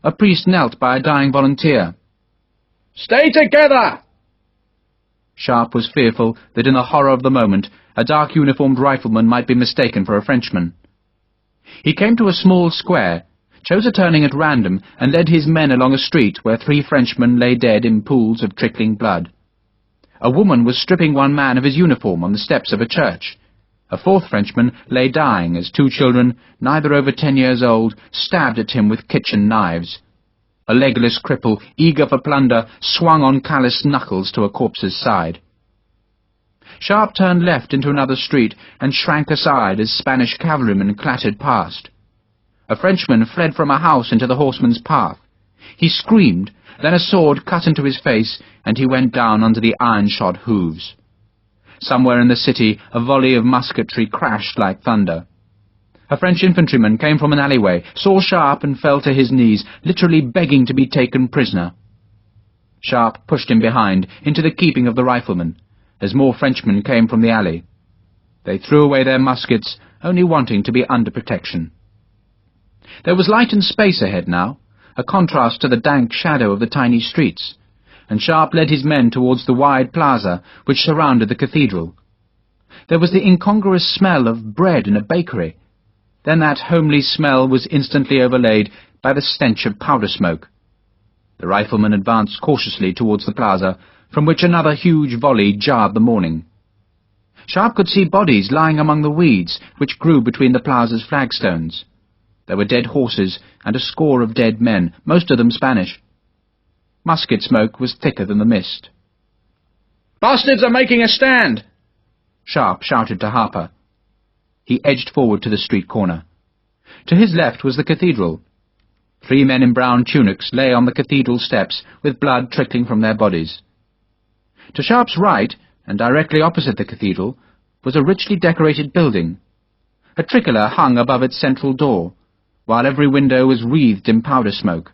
A priest knelt by a dying volunteer. "Stay together!" Sharpe was fearful that in the horror of the moment a dark-uniformed rifleman might be mistaken for a Frenchman. He came to a small square, chose a turning at random, and led his men along a street where 3 Frenchmen lay dead in pools of trickling blood. A woman was stripping one man of his uniform on the steps of a church. A 4th Frenchman lay dying as 2 children, neither over 10 years old, stabbed at him with kitchen knives. A legless cripple, eager for plunder, swung on calloused knuckles to a corpse's side. Sharpe turned left into another street and shrank aside as Spanish cavalrymen clattered past. A Frenchman fled from a house into the horseman's path. He screamed, then a sword cut into his face, and he went down under the iron-shod hooves. Somewhere in the city, a volley of musketry crashed like thunder. A French infantryman came from an alleyway, saw Sharpe and fell to his knees, literally begging to be taken prisoner. Sharpe pushed him behind, into the keeping of the riflemen, as more Frenchmen came from the alley. They threw away their muskets, only wanting to be under protection. There was light and space ahead now, a contrast to the dank shadow of the tiny streets, and Sharpe led his men towards the wide plaza which surrounded the cathedral. There was the incongruous smell of bread in a bakery. Then that homely smell was instantly overlaid by the stench of powder smoke. The riflemen advanced cautiously towards the plaza, from which another huge volley jarred the morning. Sharpe could see bodies lying among the weeds which grew between the plaza's flagstones. There were dead horses and a score of dead men, most of them Spanish. Musket smoke was thicker than the mist. "Bastards are making a stand!" Sharpe shouted to Harper. He edged forward to the street corner. To his left was the cathedral. 3 men in brown tunics lay on the cathedral steps, with blood trickling from their bodies. To Sharpe's right, and directly opposite the cathedral, was a richly decorated building. A tricolour hung above its central door, while every window was wreathed in powder smoke.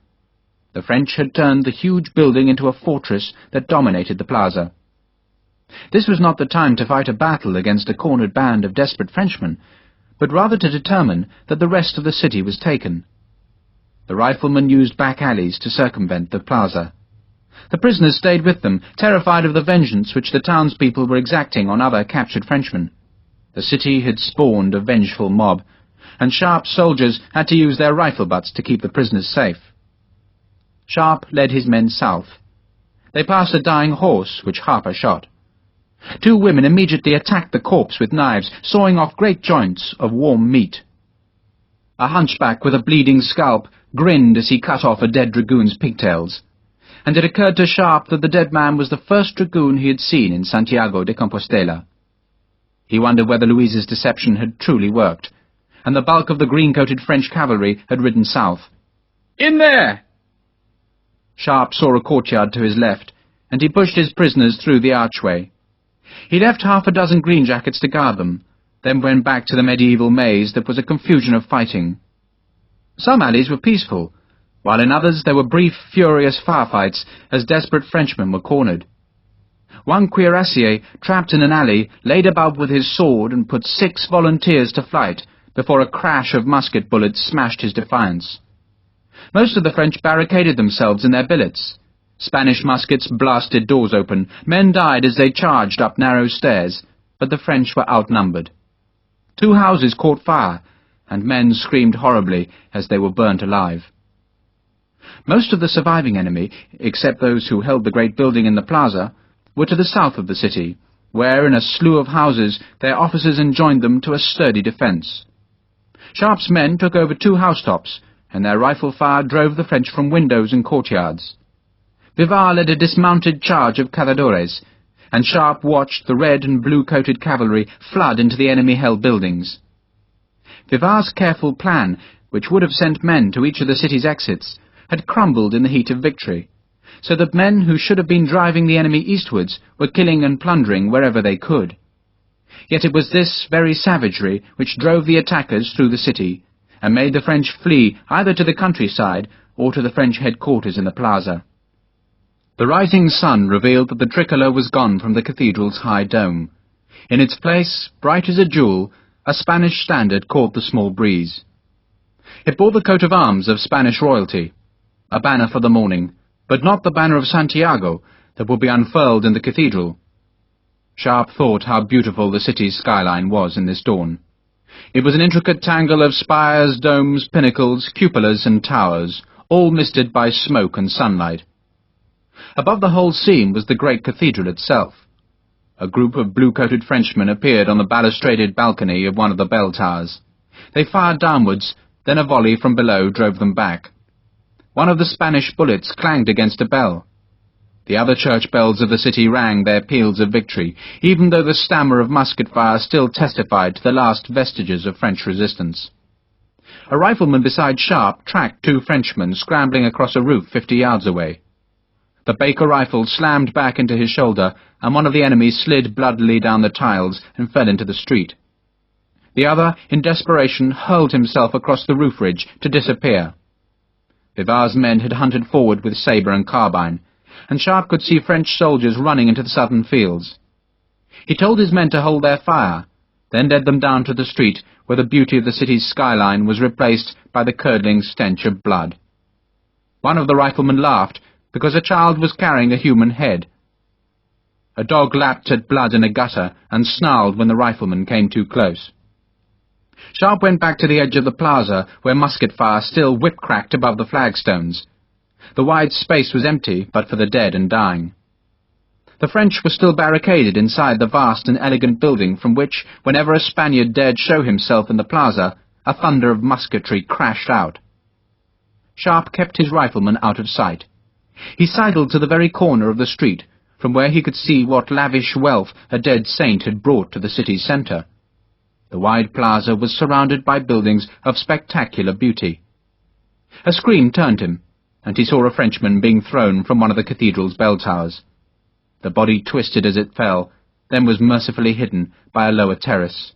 The French had turned the huge building into a fortress that dominated the plaza. This was not the time to fight a battle against a cornered band of desperate Frenchmen, but rather to determine that the rest of the city was taken. The riflemen used back alleys to circumvent the plaza. The prisoners stayed with them, terrified of the vengeance which the townspeople were exacting on other captured Frenchmen. The city had spawned a vengeful mob, and Sharpe's soldiers had to use their rifle butts to keep the prisoners safe. Sharpe led his men south. They passed a dying horse, which Harper shot. 2 women immediately attacked the corpse with knives, sawing off great joints of warm meat. A hunchback with a bleeding scalp grinned as he cut off a dead dragoon's pigtails, and it occurred to Sharpe that the dead man was the first dragoon he had seen in Santiago de Compostela. He wondered whether Louise's deception had truly worked, and the bulk of the green-coated French cavalry had ridden south. "In there!" Sharpe saw a courtyard to his left, and he pushed his prisoners through the archway. He left 6 greenjackets to guard them, then went back to the medieval maze that was a confusion of fighting. Some alleys were peaceful, while in others there were brief, furious firefights as desperate Frenchmen were cornered. One cuirassier, trapped in an alley, laid about with his sword and put 6 volunteers to flight before a crash of musket bullets smashed his defiance. Most of the French barricaded themselves in their billets. Spanish muskets blasted doors open. Men died as they charged up narrow stairs, but the French were outnumbered. 2 houses caught fire, and men screamed horribly as they were burnt alive. Most of the surviving enemy, except those who held the great building in the plaza, were to the south of the city, where, in a slew of houses, their officers enjoined them to a sturdy defence. Sharpe's men took over 2 housetops, and their rifle fire drove the French from windows and courtyards. Bivar led a dismounted charge of cazadores, and Sharpe watched the red and blue-coated cavalry flood into the enemy-held buildings. Bivar's careful plan, which would have sent men to each of the city's exits, had crumbled in the heat of victory, so that men who should have been driving the enemy eastwards were killing and plundering wherever they could. Yet it was this very savagery which drove the attackers through the city, and made the French flee either to the countryside or to the French headquarters in the plaza. The rising sun revealed that the tricolour was gone from the cathedral's high dome. In its place, bright as a jewel, a Spanish standard caught the small breeze. It bore the coat of arms of Spanish royalty, a banner for the morning, but not the banner of Santiago that would be unfurled in the cathedral. Sharpe thought how beautiful the city's skyline was in this dawn. It was an intricate tangle of spires, domes, pinnacles, cupolas, and towers, all misted by smoke and sunlight. Above the whole scene was the great cathedral itself. A group of blue-coated Frenchmen appeared on the balustraded balcony of one of the bell towers. They fired downwards, then a volley from below drove them back. One of the Spanish bullets clanged against a bell. The other church bells of the city rang their peals of victory, even though the stammer of musket fire still testified to the last vestiges of French resistance. A rifleman beside Sharpe tracked 2 Frenchmen scrambling across a roof 50 yards away. The Baker rifle slammed back into his shoulder, and one of the enemy slid bloodily down the tiles and fell into the street. The other, in desperation, hurled himself across the roof ridge to disappear. Bivar's men had hunted forward with sabre and carbine, and Sharpe could see French soldiers running into the southern fields. He told his men to hold their fire, then led them down to the street where the beauty of the city's skyline was replaced by the curdling stench of blood. One of the riflemen laughed because a child was carrying a human head. A dog lapped at blood in a gutter and snarled when the rifleman came too close. Sharpe went back to the edge of the plaza, where musket fire still whip-cracked above the flagstones. The wide space was empty, but for the dead and dying. The French were still barricaded inside the vast and elegant building from which, whenever a Spaniard dared show himself in the plaza, a thunder of musketry crashed out. Sharpe kept his rifleman out of sight. He sidled to the very corner of the street, from where he could see what lavish wealth a dead saint had brought to the city's centre. The wide plaza was surrounded by buildings of spectacular beauty. A scream turned him, and he saw a Frenchman being thrown from one of the cathedral's bell towers. The body twisted as it fell, then was mercifully hidden by a lower terrace.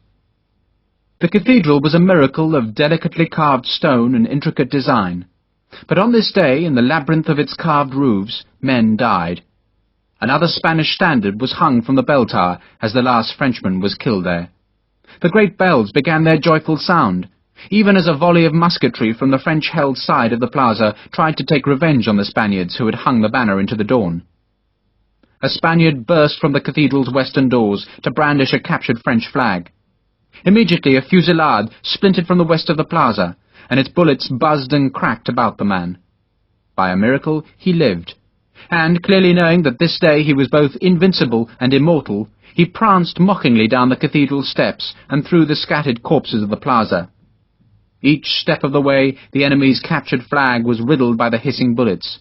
The cathedral was a miracle of delicately carved stone and intricate design. But on this day, in the labyrinth of its carved roofs, men died. Another Spanish standard was hung from the bell tower as the last Frenchman was killed there. The great bells began their joyful sound, even as a volley of musketry from the French-held side of the plaza tried to take revenge on the Spaniards who had hung the banner into the dawn. A Spaniard burst from the cathedral's western doors to brandish a captured French flag. Immediately a fusillade splintered from the west of the plaza, and its bullets buzzed and cracked about the man. By a miracle he lived, and, clearly knowing that this day he was both invincible and immortal, he pranced mockingly down the cathedral steps and through the scattered corpses of the plaza. Each step of the way the enemy's captured flag was riddled by the hissing bullets,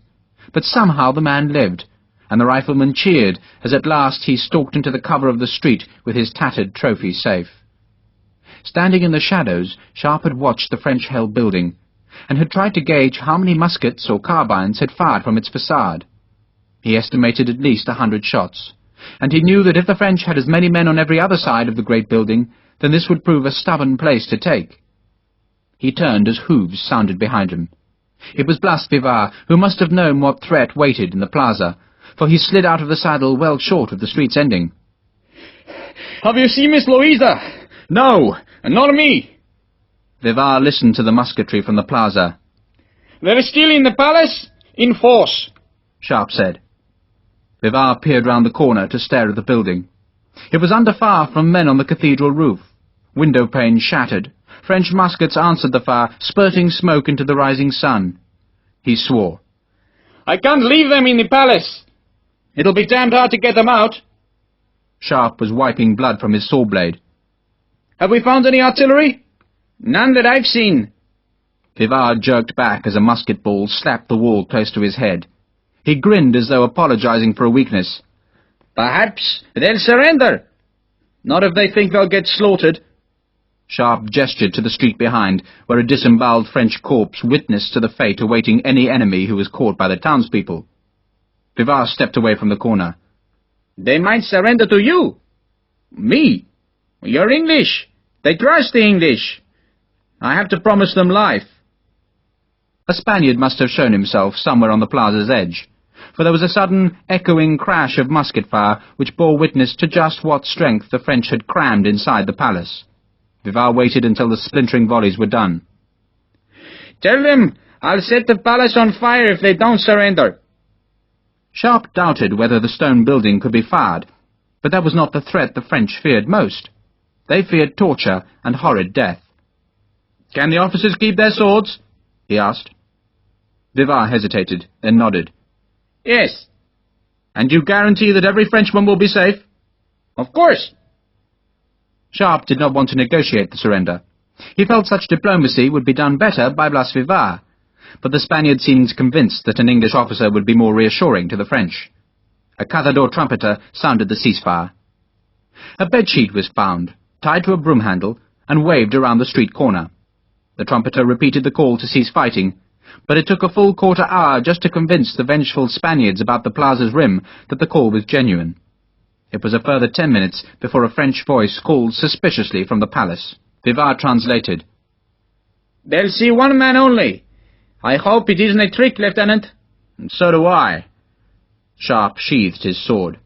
but somehow the man lived, and the rifleman cheered as at last he stalked into the cover of the street with his tattered trophy safe. Standing in the shadows, Sharpe had watched the French-held building, and had tried to gauge how many muskets or carbines had fired from its facade. He estimated at least 100 shots, and he knew that if the French had as many men on every other side of the great building, then this would prove a stubborn place to take. He turned as hoofs sounded behind him. It was Blas Vivard, who must have known what threat waited in the plaza, for he slid out of the saddle well short of the street's ending. "Have you seen Miss Louisa?" "No, and nor me." Vivard listened to the musketry from the plaza. "They're still in the palace? In force," Sharpe said. Vivard peered round the corner to stare at the building. It was under fire from men on the cathedral roof. Window panes shattered. French muskets answered the fire, spurting smoke into the rising sun. He swore. "I can't leave them in the palace. It'll be damned hard to get them out." Sharpe was wiping blood from his saw blade. "Have we found any artillery?" "None that I've seen." Vivard jerked back as a musket ball slapped the wall close to his head. He grinned as though apologizing for a weakness. "Perhaps they'll surrender." "Not if they think they'll get slaughtered." Sharpe gestured to the street behind, where a disemboweled French corpse witnessed to the fate awaiting any enemy who was caught by the townspeople. Vivard stepped away from the corner. "They might surrender to you." "Me? You're English. They trust the English. I have to promise them life." A Spaniard must have shown himself somewhere on the plaza's edge, for there was a sudden, echoing crash of musket fire which bore witness to just what strength the French had crammed inside the palace. Vivard waited until the splintering volleys were done. "Tell them I'll set the palace on fire if they don't surrender." Sharpe doubted whether the stone building could be fired, but that was not the threat the French feared most. They feared torture and horrid death. "Can the officers keep their swords?" he asked. Vivard hesitated, then nodded. "Yes." "And you guarantee that every Frenchman will be safe?" "Of course." Sharpe did not want to negotiate the surrender. He felt such diplomacy would be done better by Blas Vivard, but the Spaniard seemed convinced that an English officer would be more reassuring to the French. A cazador trumpeter sounded the ceasefire. A bedsheet was found, tied to a broom handle, and waved around the street corner. The trumpeter repeated the call to cease fighting, but it took a full quarter hour just to convince the vengeful Spaniards about the plaza's rim that the call was genuine. It was a further 10 minutes before a French voice called suspiciously from the palace. Vivard translated. "They'll see one man only. I hope it isn't a trick, Lieutenant." "And so do I." Sharpe sheathed his sword.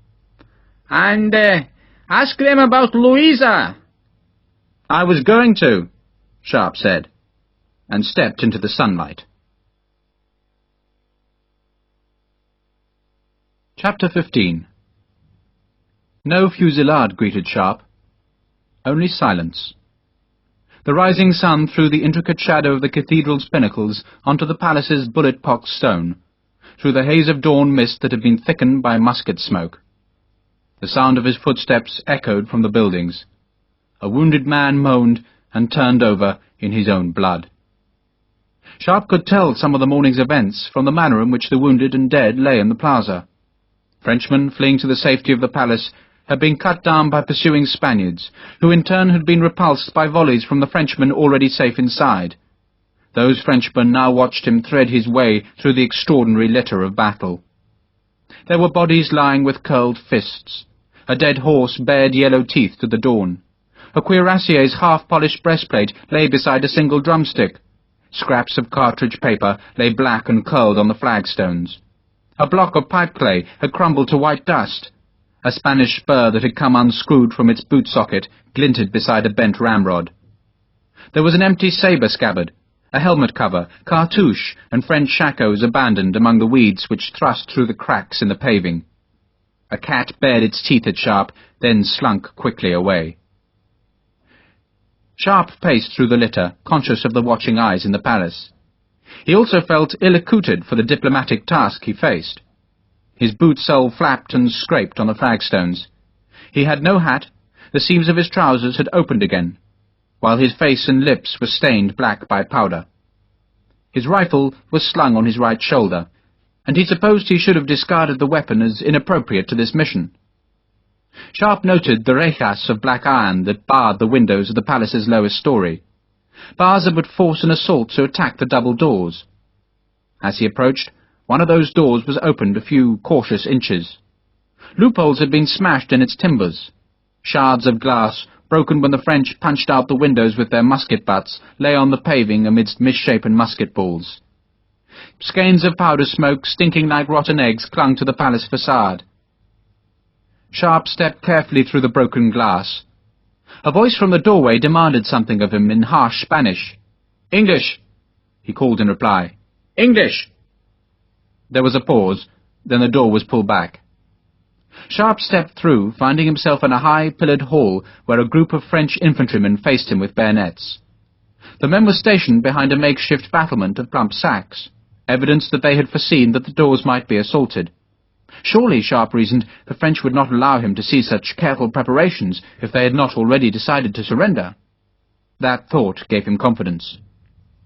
"And, ask them about Louisa." "I was going to," Sharpe said, and stepped into the sunlight. Chapter 15. No fusillade greeted Sharpe. Only silence. The rising sun threw the intricate shadow of the cathedral's pinnacles onto the palace's bullet-pocked stone, through the haze of dawn mist that had been thickened by musket smoke. The sound of his footsteps echoed from the buildings. A wounded man moaned and turned over in his own blood. Sharpe could tell some of the morning's events from the manner in which the wounded and dead lay in the plaza. Frenchmen, fleeing to the safety of the palace, had been cut down by pursuing Spaniards, who in turn had been repulsed by volleys from the Frenchmen already safe inside. Those Frenchmen now watched him thread his way through the extraordinary litter of battle. There were bodies lying with curled fists. A dead horse bared yellow teeth to the dawn. A cuirassier's half-polished breastplate lay beside a single drumstick. Scraps of cartridge paper lay black and curled on the flagstones. A block of pipe clay had crumbled to white dust. A Spanish spur that had come unscrewed from its boot socket glinted beside a bent ramrod. There was an empty sabre scabbard, a helmet cover, cartouche, and French shakos abandoned among the weeds which thrust through the cracks in the paving. A cat bared its teeth at Sharpe, then slunk quickly away. Sharpe paced through the litter, conscious of the watching eyes in the palace. He also felt ill-accoutred for the diplomatic task he faced. His boot sole flapped and scraped on the flagstones. He had no hat, the seams of his trousers had opened again, while his face and lips were stained black by powder. His rifle was slung on his right shoulder, and he supposed he should have discarded the weapon as inappropriate to this mission. Sharpe noted the rejas of black iron that barred the windows of the palace's lowest story, bars that would force an assault to attack the double doors. As he approached, one of those doors was opened a few cautious inches. Loopholes had been smashed in its timbers. Shards of glass, broken when the French punched out the windows with their musket butts, lay on the paving amidst misshapen musket balls. Skeins of powder smoke, stinking like rotten eggs, clung to the palace facade. Sharpe stepped carefully through the broken glass. A voice from the doorway demanded something of him in harsh Spanish. "English," he called in reply. "English!" There was a pause, then the door was pulled back. Sharpe stepped through, finding himself in a high, pillared hall where a group of French infantrymen faced him with bayonets. The men were stationed behind a makeshift battlement of plump sacks, evidence that they had foreseen that the doors might be assaulted. Surely, Sharpe reasoned, the French would not allow him to see such careful preparations if they had not already decided to surrender. That thought gave him confidence.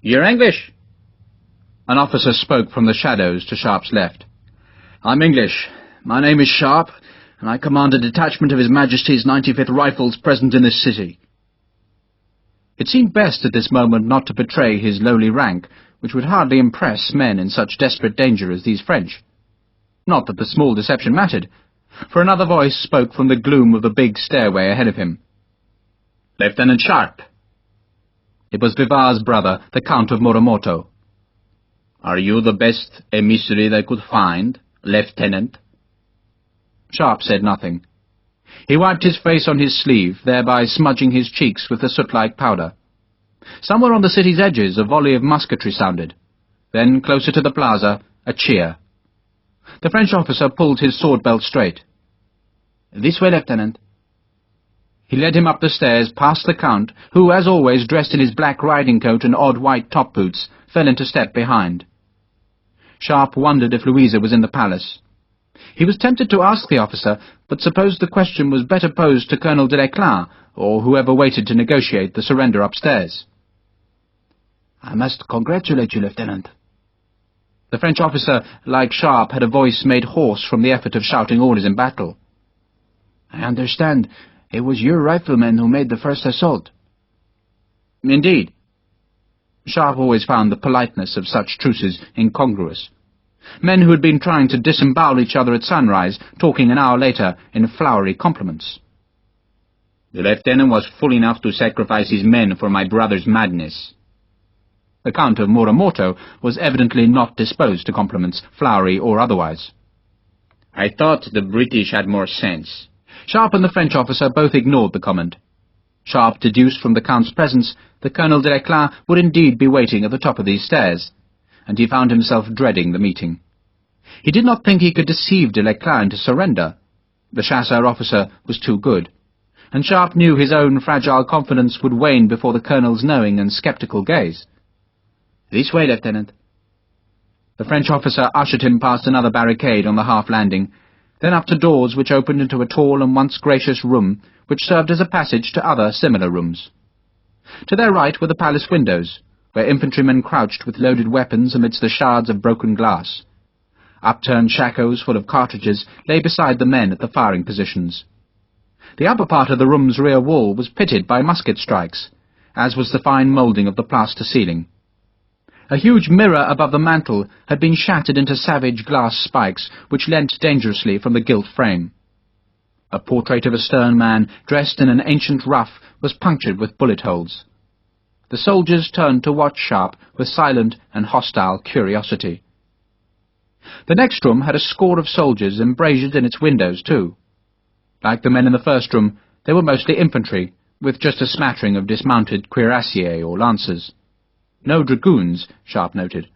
"You're English?" An officer spoke from the shadows to Sharpe's left. "I'm English. My name is Sharpe, and I command a detachment of His Majesty's 95th Rifles present in this city." It seemed best at this moment not to betray his lowly rank, which would hardly impress men in such desperate danger as these French. Not that the small deception mattered, for another voice spoke from the gloom of the big stairway ahead of him. "Lieutenant Sharpe." It was Vivar's brother, the Count of Moromoto. "Are you the best emissary they could find, Lieutenant?" Sharpe said nothing. He wiped his face on his sleeve, thereby smudging his cheeks with the soot-like powder. Somewhere on the city's edges a volley of musketry sounded. Then, closer to the plaza, a cheer. The French officer pulled his sword-belt straight. "This way, Lieutenant." He led him up the stairs, past the Count, who, as always, dressed in his black riding-coat and odd white top-boots, fell into step behind. Sharpe wondered if Louisa was in the palace. He was tempted to ask the officer, but supposed the question was better posed to Colonel de Leclerc, or whoever waited to negotiate the surrender upstairs. "I must congratulate you, Lieutenant." The French officer, like Sharpe, had a voice made hoarse from the effort of shouting orders in battle. "I understand it was your riflemen who made the first assault." "Indeed." Sharpe always found the politeness of such truces incongruous. Men who had been trying to disembowel each other at sunrise, talking an hour later in flowery compliments. "The lieutenant was fool enough to sacrifice his men for my brother's madness." The Count of Moromoto was evidently not disposed to compliments, flowery or otherwise. "I thought the British had more sense." Sharpe and the French officer both ignored the comment. Sharpe deduced from the Count's presence that Colonel de Leclerc would indeed be waiting at the top of these stairs, and he found himself dreading the meeting. He did not think he could deceive de Leclerc into surrender. The chasseur officer was too good, and Sharpe knew his own fragile confidence would wane before the Colonel's knowing and sceptical gaze. "This way, Lieutenant." The French officer ushered him past another barricade on the half-landing, then up to doors which opened into a tall and once gracious room which served as a passage to other similar rooms. To their right were the palace windows, where infantrymen crouched with loaded weapons amidst the shards of broken glass. Upturned shakos full of cartridges lay beside the men at the firing positions. The upper part of the room's rear wall was pitted by musket strikes, as was the fine moulding of the plaster ceiling. A huge mirror above the mantel had been shattered into savage glass spikes which leant dangerously from the gilt frame. A portrait of a stern man, dressed in an ancient ruff, was punctured with bullet holes. The soldiers turned to watch Sharpe with silent and hostile curiosity. The next room had a score of soldiers embrazured in its windows, too. Like the men in the first room, they were mostly infantry, with just a smattering of dismounted cuirassiers or lancers. No dragoons, Sharpe noted.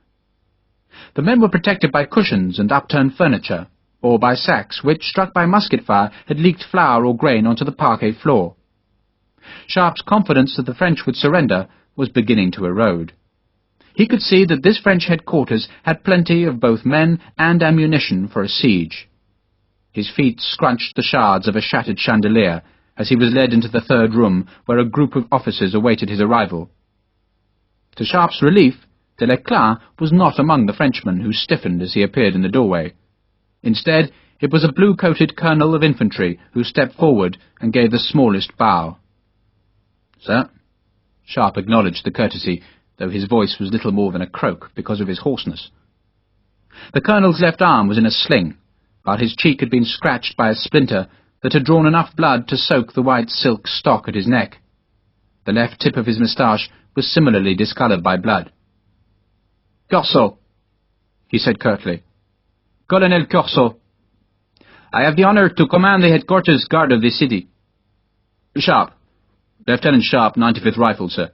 The men were protected by cushions and upturned furniture, or by sacks which, struck by musket fire, had leaked flour or grain onto the parquet floor. Sharpe's confidence that the French would surrender was beginning to erode. He could see that this French headquarters had plenty of both men and ammunition for a siege. His feet scrunched the shards of a shattered chandelier as he was led into the third room, where a group of officers awaited his arrival. To Sharpe's relief, de Leclas was not among the Frenchmen, who stiffened as he appeared in the doorway. Instead, it was a blue-coated colonel of infantry who stepped forward and gave the smallest bow. "Sir?" Sharpe acknowledged the courtesy, though his voice was little more than a croak because of his hoarseness. The colonel's left arm was in a sling, but his cheek had been scratched by a splinter that had drawn enough blood to soak the white silk stock at his neck. The left tip of his moustache was similarly discoloured by blood. "Corso," he said curtly. "Colonel Corso. I have the honour to command the headquarters guard of this city." "Sharpe. Lieutenant Sharpe, 95th Rifles, sir."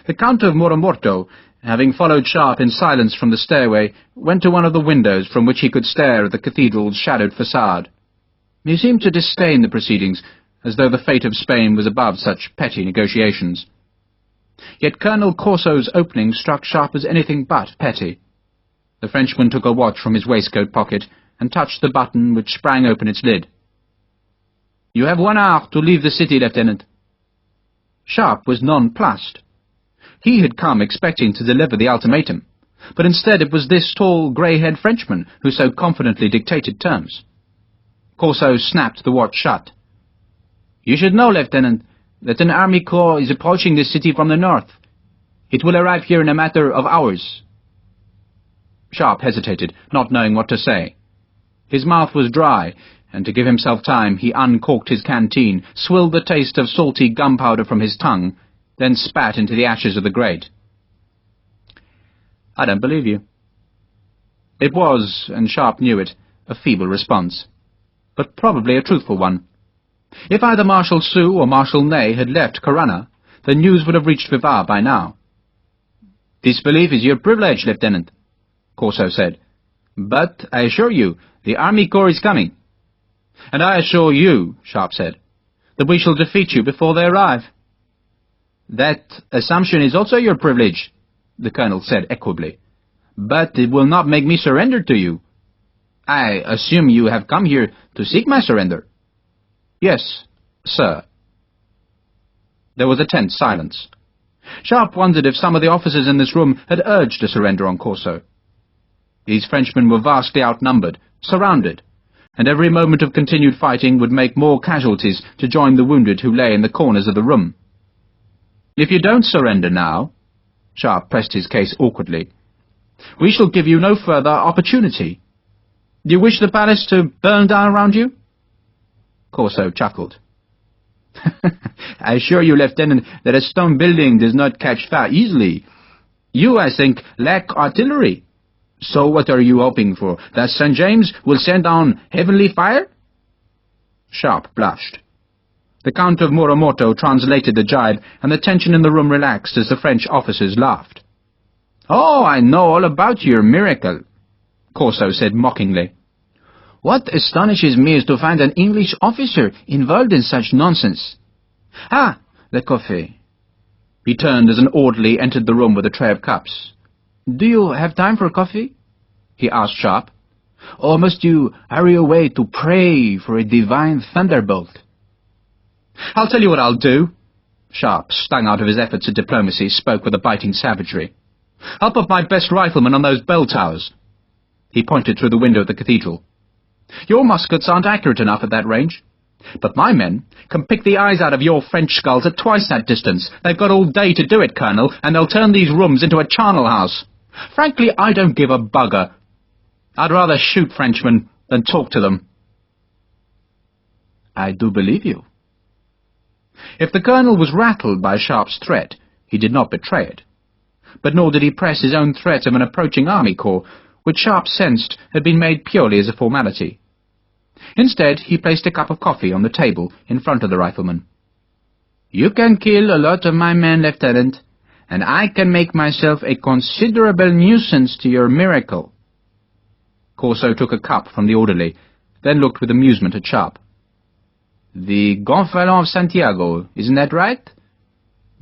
The Count of Moromorto, having followed Sharpe in silence from the stairway, went to one of the windows from which he could stare at the cathedral's shadowed facade. He seemed to disdain the proceedings, as though the fate of Spain was above such petty negotiations. Yet Colonel Corso's opening struck Sharpe as anything but petty. The Frenchman took a watch from his waistcoat pocket and touched the button which sprang open its lid. "You have 1 hour to leave the city, Lieutenant." Sharpe was nonplussed. He had come expecting to deliver the ultimatum, but instead it was this tall, grey-haired Frenchman who so confidently dictated terms. Corso snapped the watch shut. "You should know, Lieutenant, that an army corps is approaching this city from the north. It will arrive here in a matter of hours." Sharpe hesitated, not knowing what to say. His mouth was dry, and to give himself time he uncorked his canteen, swilled the taste of salty gunpowder from his tongue, then spat into the ashes of the grate. "I don't believe you." It was, and Sharpe knew it, a feeble response, but probably a truthful one. If either Marshal Soult or Marshal Ney had left Corunna, the news would have reached Vivar by now. "Disbelief is your privilege, Lieutenant," Corso said. "But I assure you, the army corps is coming." "And I assure you," Sharpe said, "that we shall defeat you before they arrive." "That assumption is also your privilege," the colonel said equably. "But it will not make me surrender to you. I assume you have come here to seek my surrender." "Yes, sir." There was a tense silence. Sharpe wondered if some of the officers in this room had urged a surrender on Corso. These Frenchmen were vastly outnumbered, surrounded, and every moment of continued fighting would make more casualties to join the wounded who lay in the corners of the room. "If you don't surrender now," Sharpe pressed his case awkwardly, "we shall give you no further opportunity. Do you wish the palace to burn down around you?" Corso chuckled. "I assure you, Lieutenant, that a stone building does not catch fire easily. You, I think, lack artillery. So what are you hoping for, that St. James will send down heavenly fire?" Sharpe blushed. The Count of Moromorto translated the jibe, and the tension in the room relaxed as the French officers laughed. "Oh, I know all about your miracle," Corso said mockingly. "What astonishes me is to find an English officer involved in such nonsense. Ah, the coffee." He turned as an orderly entered the room with a tray of cups. "Do you have time for coffee?" he asked Sharpe. "Or must you hurry away to pray for a divine thunderbolt?" "I'll tell you what I'll do." Sharpe, stung out of his efforts at diplomacy, spoke with a biting savagery. "I'll put my best riflemen on those bell towers." He pointed through the window of the cathedral. "Your muskets aren't accurate enough at that range. But my men can pick the eyes out of your French skulls at twice that distance. They've got all day to do it, Colonel, and they'll turn these rooms into a charnel house. Frankly, I don't give a bugger. I'd rather shoot Frenchmen than talk to them." "I do believe you." If the colonel was rattled by Sharpe's threat, he did not betray it. But nor did he press his own threat of an approaching army corps, which Sharpe sensed had been made purely as a formality. Instead, he placed a cup of coffee on the table in front of the rifleman. "You can kill a lot of my men, Lieutenant, and I can make myself a considerable nuisance to your miracle." Corso took a cup from the orderly, then looked with amusement at Sharpe. The Gonfalon of Santiago, isn't that right?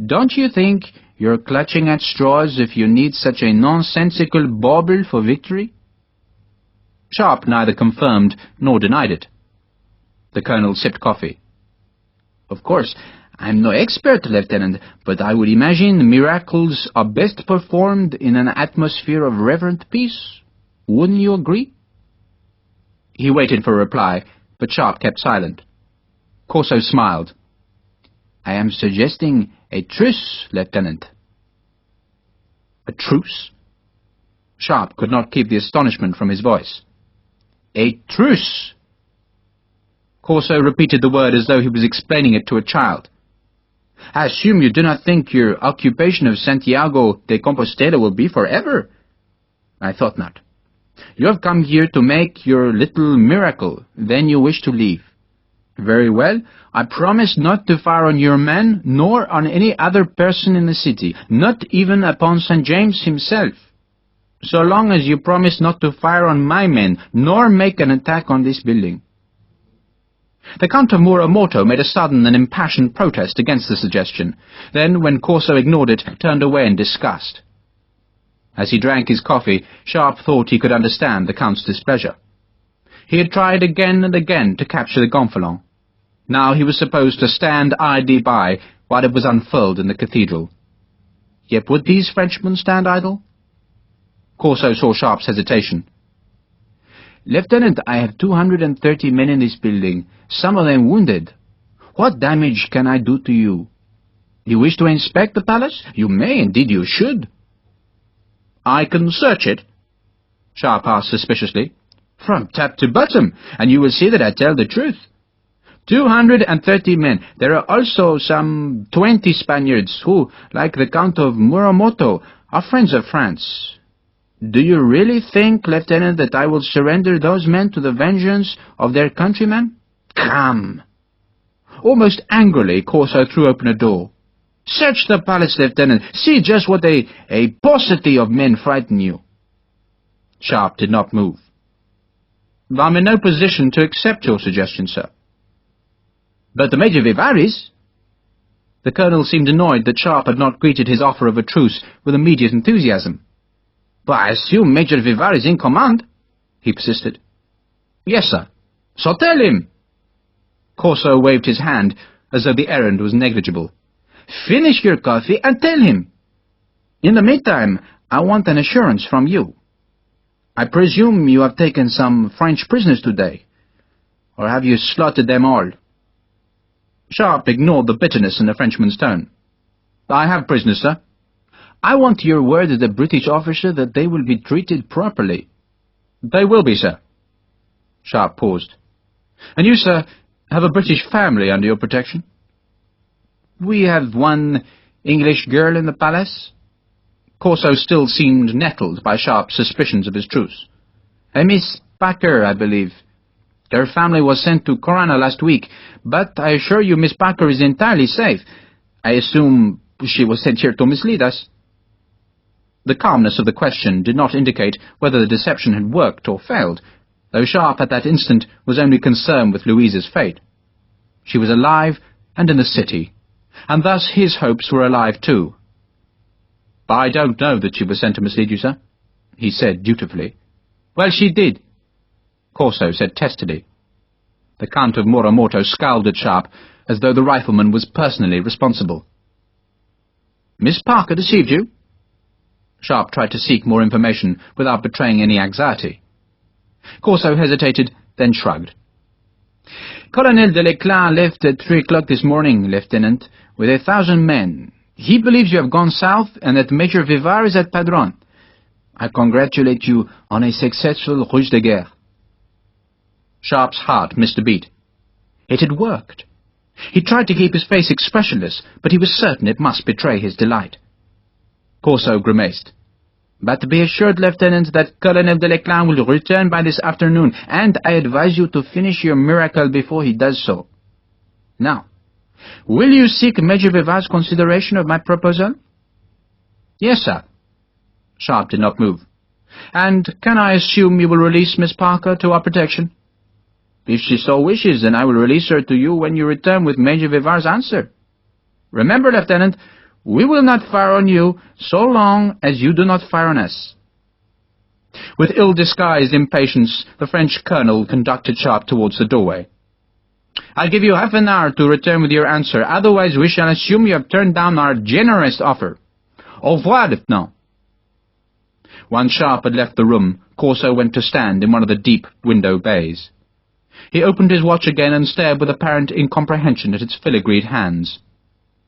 Don't you think you're clutching at straws if you need such a nonsensical bauble for victory?" Sharpe neither confirmed nor denied it. The colonel sipped coffee. "Of course, I'm no expert, Lieutenant, but I would imagine miracles are best performed in an atmosphere of reverent peace. Wouldn't you agree?" He waited for a reply, but Sharpe kept silent. Corso smiled. "I am suggesting a truce, Lieutenant." "A truce?" Sharpe could not keep the astonishment from his voice. "A truce!" Corso repeated the word as though he was explaining it to a child. "I assume you do not think your occupation of Santiago de Compostela will be forever?" "I thought not. You have come here to make your little miracle, then you wish to leave. Very well, I promise not to fire on your men, nor on any other person in the city, not even upon St. James himself. So long as you promise not to fire on my men, nor make an attack on this building." The Count of Muramoto made a sudden and impassioned protest against the suggestion, then, when Corso ignored it, turned away in disgust. As he drank his coffee, Sharpe thought he could understand the Count's displeasure. He had tried again and again to capture the Gonfalon. Now he was supposed to stand idly by while it was unfurled in the cathedral. Yet would these Frenchmen stand idle? Corso saw Sharpe's hesitation. "Lieutenant, I have 230 men in this building, some of them wounded. What damage can I do to you? You wish to inspect the palace? You may, indeed you should." "I can search it?" Sharpe asked suspiciously. "From top to bottom, and you will see that I tell the truth. 230 men. There are also some 20 Spaniards who, like the Count of Muramoto, are friends of France. Do you really think, Lieutenant, that I will surrender those men to the vengeance of their countrymen? Come!" Almost angrily, Corso threw open a door. "Search the palace, Lieutenant. See just what a paucity of men frighten you." Sharpe did not move. "I'm in no position to accept your suggestion, sir." "But the Major Vivaris—" The colonel seemed annoyed that Sharpe had not greeted his offer of a truce with immediate enthusiasm. "But I assume Major Vivar is in command," he persisted. "Yes, sir. So tell him." Corso waved his hand as though the errand was negligible. "Finish your coffee and tell him. In the meantime, I want an assurance from you. I presume you have taken some French prisoners today, or have you slaughtered them all?" Sharpe ignored the bitterness in the Frenchman's tone. "I have prisoners, sir." "I want your word as a British officer that they will be treated properly." "They will be, sir." Sharpe paused. "And you, sir, have a British family under your protection?" "We have one English girl in the palace." Corso still seemed nettled by Sharpe's suspicions of his truce. "A Miss Packer, I believe. Her family was sent to Corana last week, but I assure you Miss Packer is entirely safe. I assume she was sent here to mislead us." The calmness of the question did not indicate whether the deception had worked or failed, though Sharpe at that instant was only concerned with Louise's fate. She was alive and in the city, and thus his hopes were alive too. "I don't know that she was sent to mislead you, sir," he said dutifully. "Well, she did," Corso said testily. The Count of Muramoto scowled at Sharpe as though the rifleman was personally responsible. "Miss Parker deceived you?" Sharpe tried to seek more information without betraying any anxiety. Corso hesitated, then shrugged. "Colonel de Leclan left at 3 o'clock this morning, Lieutenant, with 1,000 men. He believes you have gone south and that Major Vivar is at Padron. I congratulate you on a successful ruse de guerre." Sharpe's heart missed a beat. It had worked. He tried to keep his face expressionless, but he was certain it must betray his delight. Corso grimaced. "But be assured, Lieutenant, that Colonel de Leclan will return by this afternoon, and I advise you to finish your miracle before he does so. Now, will you seek Major Vivar's consideration of my proposal?" "Yes, sir." Sharpe did not move. "And can I assume you will release Miss Parker to our protection?" If she so wishes, then I will release her to you when you return with Major Vivar's answer. Remember, Lieutenant, we will not fire on you so long as you do not fire on us." With ill-disguised impatience, the French colonel conducted Sharpe towards the doorway. "I'll give you half an hour to return with your answer, otherwise we shall assume you have turned down our generous offer. Au revoir, Lieutenant." Once Sharpe had left the room, Corso went to stand in one of the deep window bays. He opened his watch again and stared with apparent incomprehension at its filigreed hands.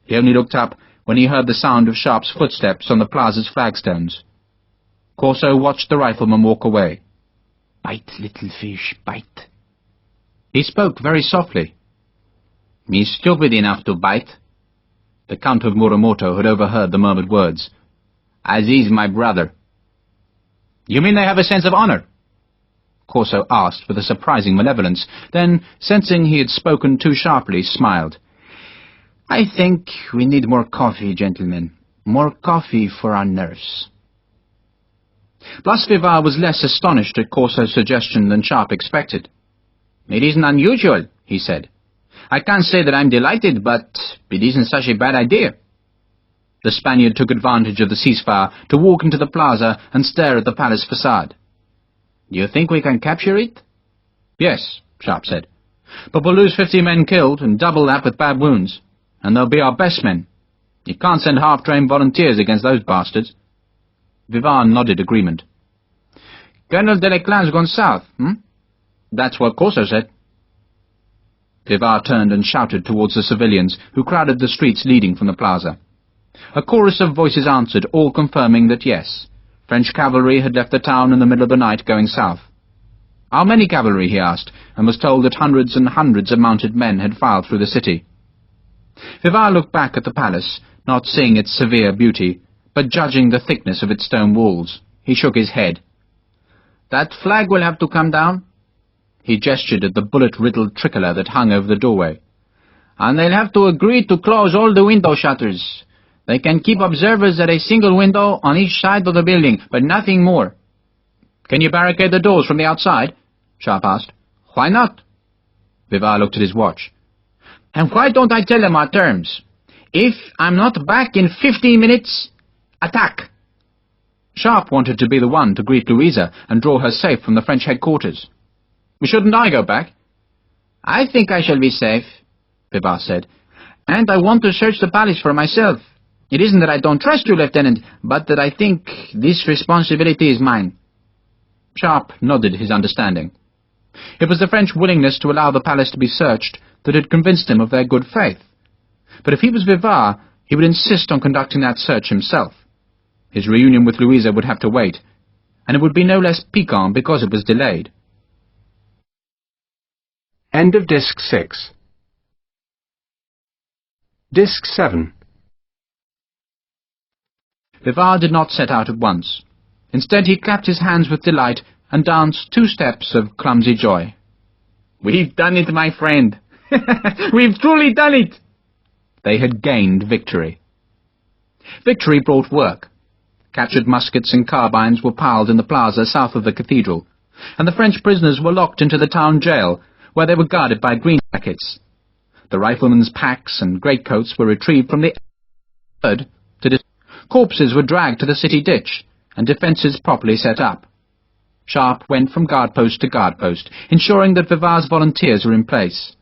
He only looked up when he heard the sound of Sharpe's footsteps on the plaza's flagstones. Corso watched the rifleman walk away. "Bite, little fish, bite." He spoke very softly. "He's stupid enough to bite." The Count of Muramoto had overheard the murmured words. "As is my brother." "You mean they have a sense of honor?" Corso asked with a surprising malevolence, then, sensing he had spoken too sharply, smiled. "I think we need more coffee, gentlemen. More coffee for our nerves." Blas Vivar was less astonished at Corso's suggestion than Sharpe expected. "It isn't unusual," he said. "I can't say that I'm delighted, but it isn't such a bad idea." The Spaniard took advantage of the ceasefire to walk into the plaza and stare at the palace facade. "Do you think we can capture it?" "Yes," Sharpe said. "But we'll lose 50 men killed and double that with bad wounds. And they'll be our best men. You can't send half-trained volunteers against those bastards." Vivar nodded agreement. "Colonel Deleclan's gone south, That's what Corso said." Vivar turned and shouted towards the civilians who crowded the streets leading from the plaza. A chorus of voices answered, all confirming that yes, French cavalry had left the town in the middle of the night going south. How many cavalry, he asked, and was told that hundreds and hundreds of mounted men had filed through the city. Vivar looked back at the palace, not seeing its severe beauty, but judging the thickness of its stone walls. He shook his head. "That flag will have to come down." He gestured at the bullet-riddled tricolour that hung over the doorway. "And they'll have to agree to close all the window shutters. They can keep observers at a single window on each side of the building, but nothing more." "Can you barricade the doors from the outside?" Sharpe asked. "Why not?" Vivar looked at his watch. "And why don't I tell them our terms? If I'm not back in 15 minutes, attack!" Sharpe wanted to be the one to greet Louisa and draw her safe from the French headquarters. "Shouldn't I go back?" "I think I shall be safe," Vivar said, "and I want to search the palace for myself. It isn't that I don't trust you, Lieutenant, but that I think this responsibility is mine." Sharpe nodded his understanding. It was the French willingness to allow the palace to be searched that had convinced him of their good faith. But if he was Vivar, he would insist on conducting that search himself. His reunion with Louisa would have to wait, and it would be no less piquant because it was delayed. End of Disc 6. Disc 7. Vivar did not set out at once. Instead he clapped his hands with delight and danced 2 steps of clumsy joy. "We've done it, my friend! We've truly done it!" They had gained victory. Victory brought work. Captured muskets and carbines were piled in the plaza south of the cathedral, and the French prisoners were locked into the town jail, where they were guarded by greenjackets. The riflemen's packs and greatcoats were retrieved from the corpses were dragged to the city ditch, and defences properly set up. Sharpe went from guard post to guard post, ensuring that Vivar's volunteers were in place.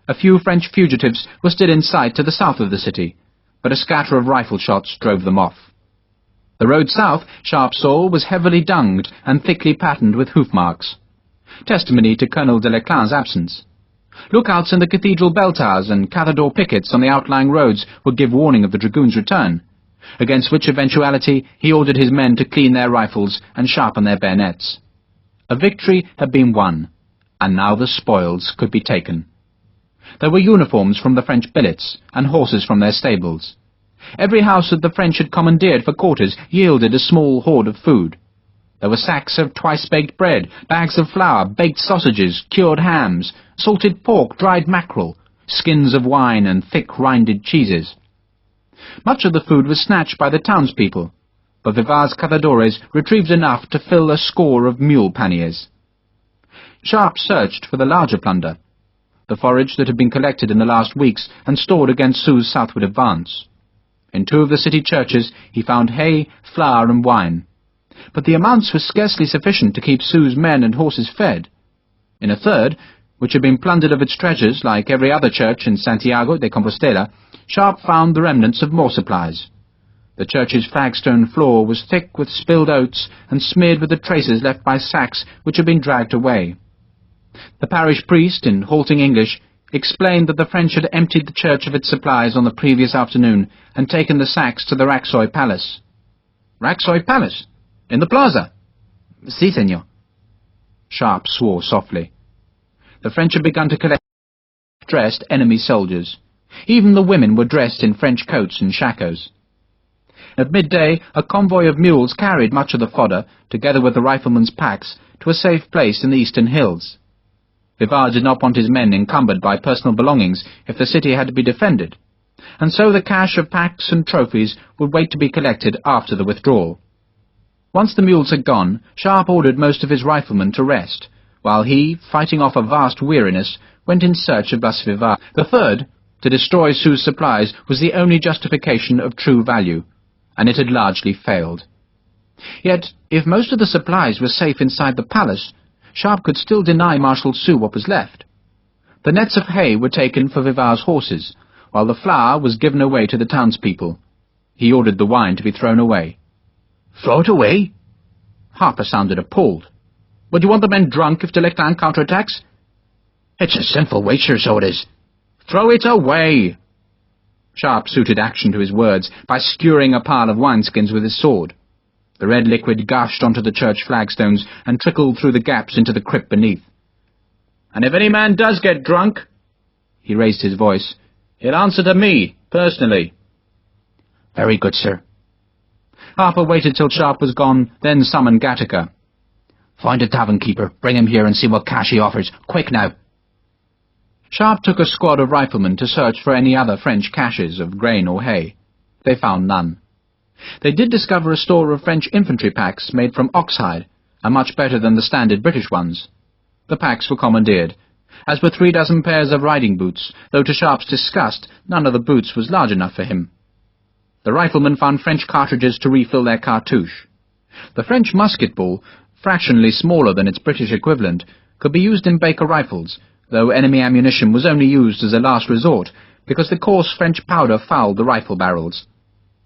A few French fugitives were still in sight to the south of the city, but a scatter of rifle shots drove them off. The road south, Sharpe saw, was heavily dunged and thickly patterned with hoof marks, testimony to Colonel Deleclan's absence. Lookouts in the cathedral bell towers and Cathedral pickets on the outlying roads would give warning of the dragoons' return, against which eventuality he ordered his men to clean their rifles and sharpen their bayonets. A victory had been won, and now the spoils could be taken. There were uniforms from the French billets and horses from their stables. Every house that the French had commandeered for quarters yielded a small hoard of food. There were sacks of twice-baked bread, bags of flour, baked sausages, cured hams, salted pork, dried mackerel, skins of wine, and thick-rinded cheeses. Much of the food was snatched by the townspeople, but Vivar's cazadores retrieved enough to fill a score of mule panniers. Sharpe searched for the larger plunder, the forage that had been collected in the last weeks and stored against Sue's southward advance. In 2 of the city churches he found hay, flour, and wine, but the amounts were scarcely sufficient to keep Sue's men and horses fed. In a 3rd, which had been plundered of its treasures like every other church in Santiago de Compostela, Sharpe found the remnants of more supplies. The church's flagstone floor was thick with spilled oats and smeared with the traces left by sacks which had been dragged away. The parish priest, in halting English, explained that the French had emptied the church of its supplies on the previous afternoon and taken the sacks to the Raxoy Palace. Raxoy Palace? In the plaza? Si, senor. Sharpe swore softly. The French had begun to collect dressed enemy soldiers. Even the women were dressed in French coats and shakos. At midday, a convoy of mules carried much of the fodder, together with the riflemen's packs, to a safe place in the eastern hills. Vivar did not want his men encumbered by personal belongings if the city had to be defended, and so the cache of packs and trophies would wait to be collected after the withdrawal. Once the mules had gone, Sharpe ordered most of his riflemen to rest, while he, fighting off a vast weariness, went in search of Vivar. The 3rd, to destroy Sue's supplies, was the only justification of true value, and it had largely failed. Yet, if most of the supplies were safe inside the palace, Sharpe could still deny Marshal Soult what was left. The nets of hay were taken for Vivar's horses, while the flour was given away to the townspeople. He ordered the wine to be thrown away. Throw it away? Harper sounded appalled. Would you want the men drunk if Delectan counterattacks? It's a sinful waste, sir, so it is. Throw it away! Sharpe suited action to his words by skewering a pile of wineskins with his sword. The red liquid gushed onto the church flagstones and trickled through the gaps into the crypt beneath. And if any man does get drunk, he raised his voice, he'll answer to me, personally. Very good, sir. Harper waited till Sharpe was gone, then summoned Gattaca. Find a tavern keeper, bring him here and see what cash he offers. Quick now. Sharpe took a squad of riflemen to search for any other French caches of grain or hay. They found none. They did discover a store of French infantry packs made from oxhide, and much better than the standard British ones. The packs were commandeered, as were 3 dozen pairs of riding boots, though to Sharpe's disgust none of the boots was large enough for him. The riflemen found French cartridges to refill their cartouche. The French musket ball, fractionally smaller than its British equivalent, could be used in Baker rifles, though enemy ammunition was only used as a last resort, because the coarse French powder fouled the rifle barrels.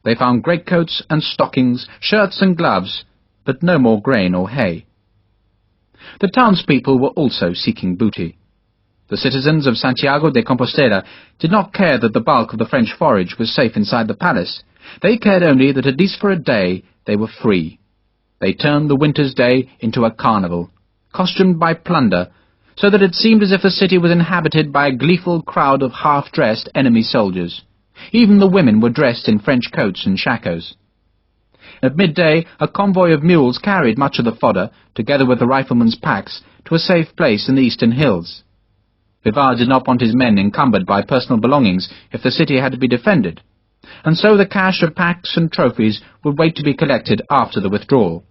They found greatcoats and stockings, shirts and gloves, but no more grain or hay. The townspeople were also seeking booty. The citizens of Santiago de Compostela did not care that the bulk of the French forage was safe inside the palace. They cared only that at least for a day they were free. They turned the winter's day into a carnival, costumed by plunder, so that it seemed as if the city was inhabited by a gleeful crowd of half-dressed enemy soldiers. Even the women were dressed in French coats and shakos. At midday, a convoy of mules carried much of the fodder, together with the riflemen's packs, to a safe place in the eastern hills. Vivar did not want his men encumbered by personal belongings if the city had to be defended, and so the cache of packs and trophies would wait to be collected after the withdrawal.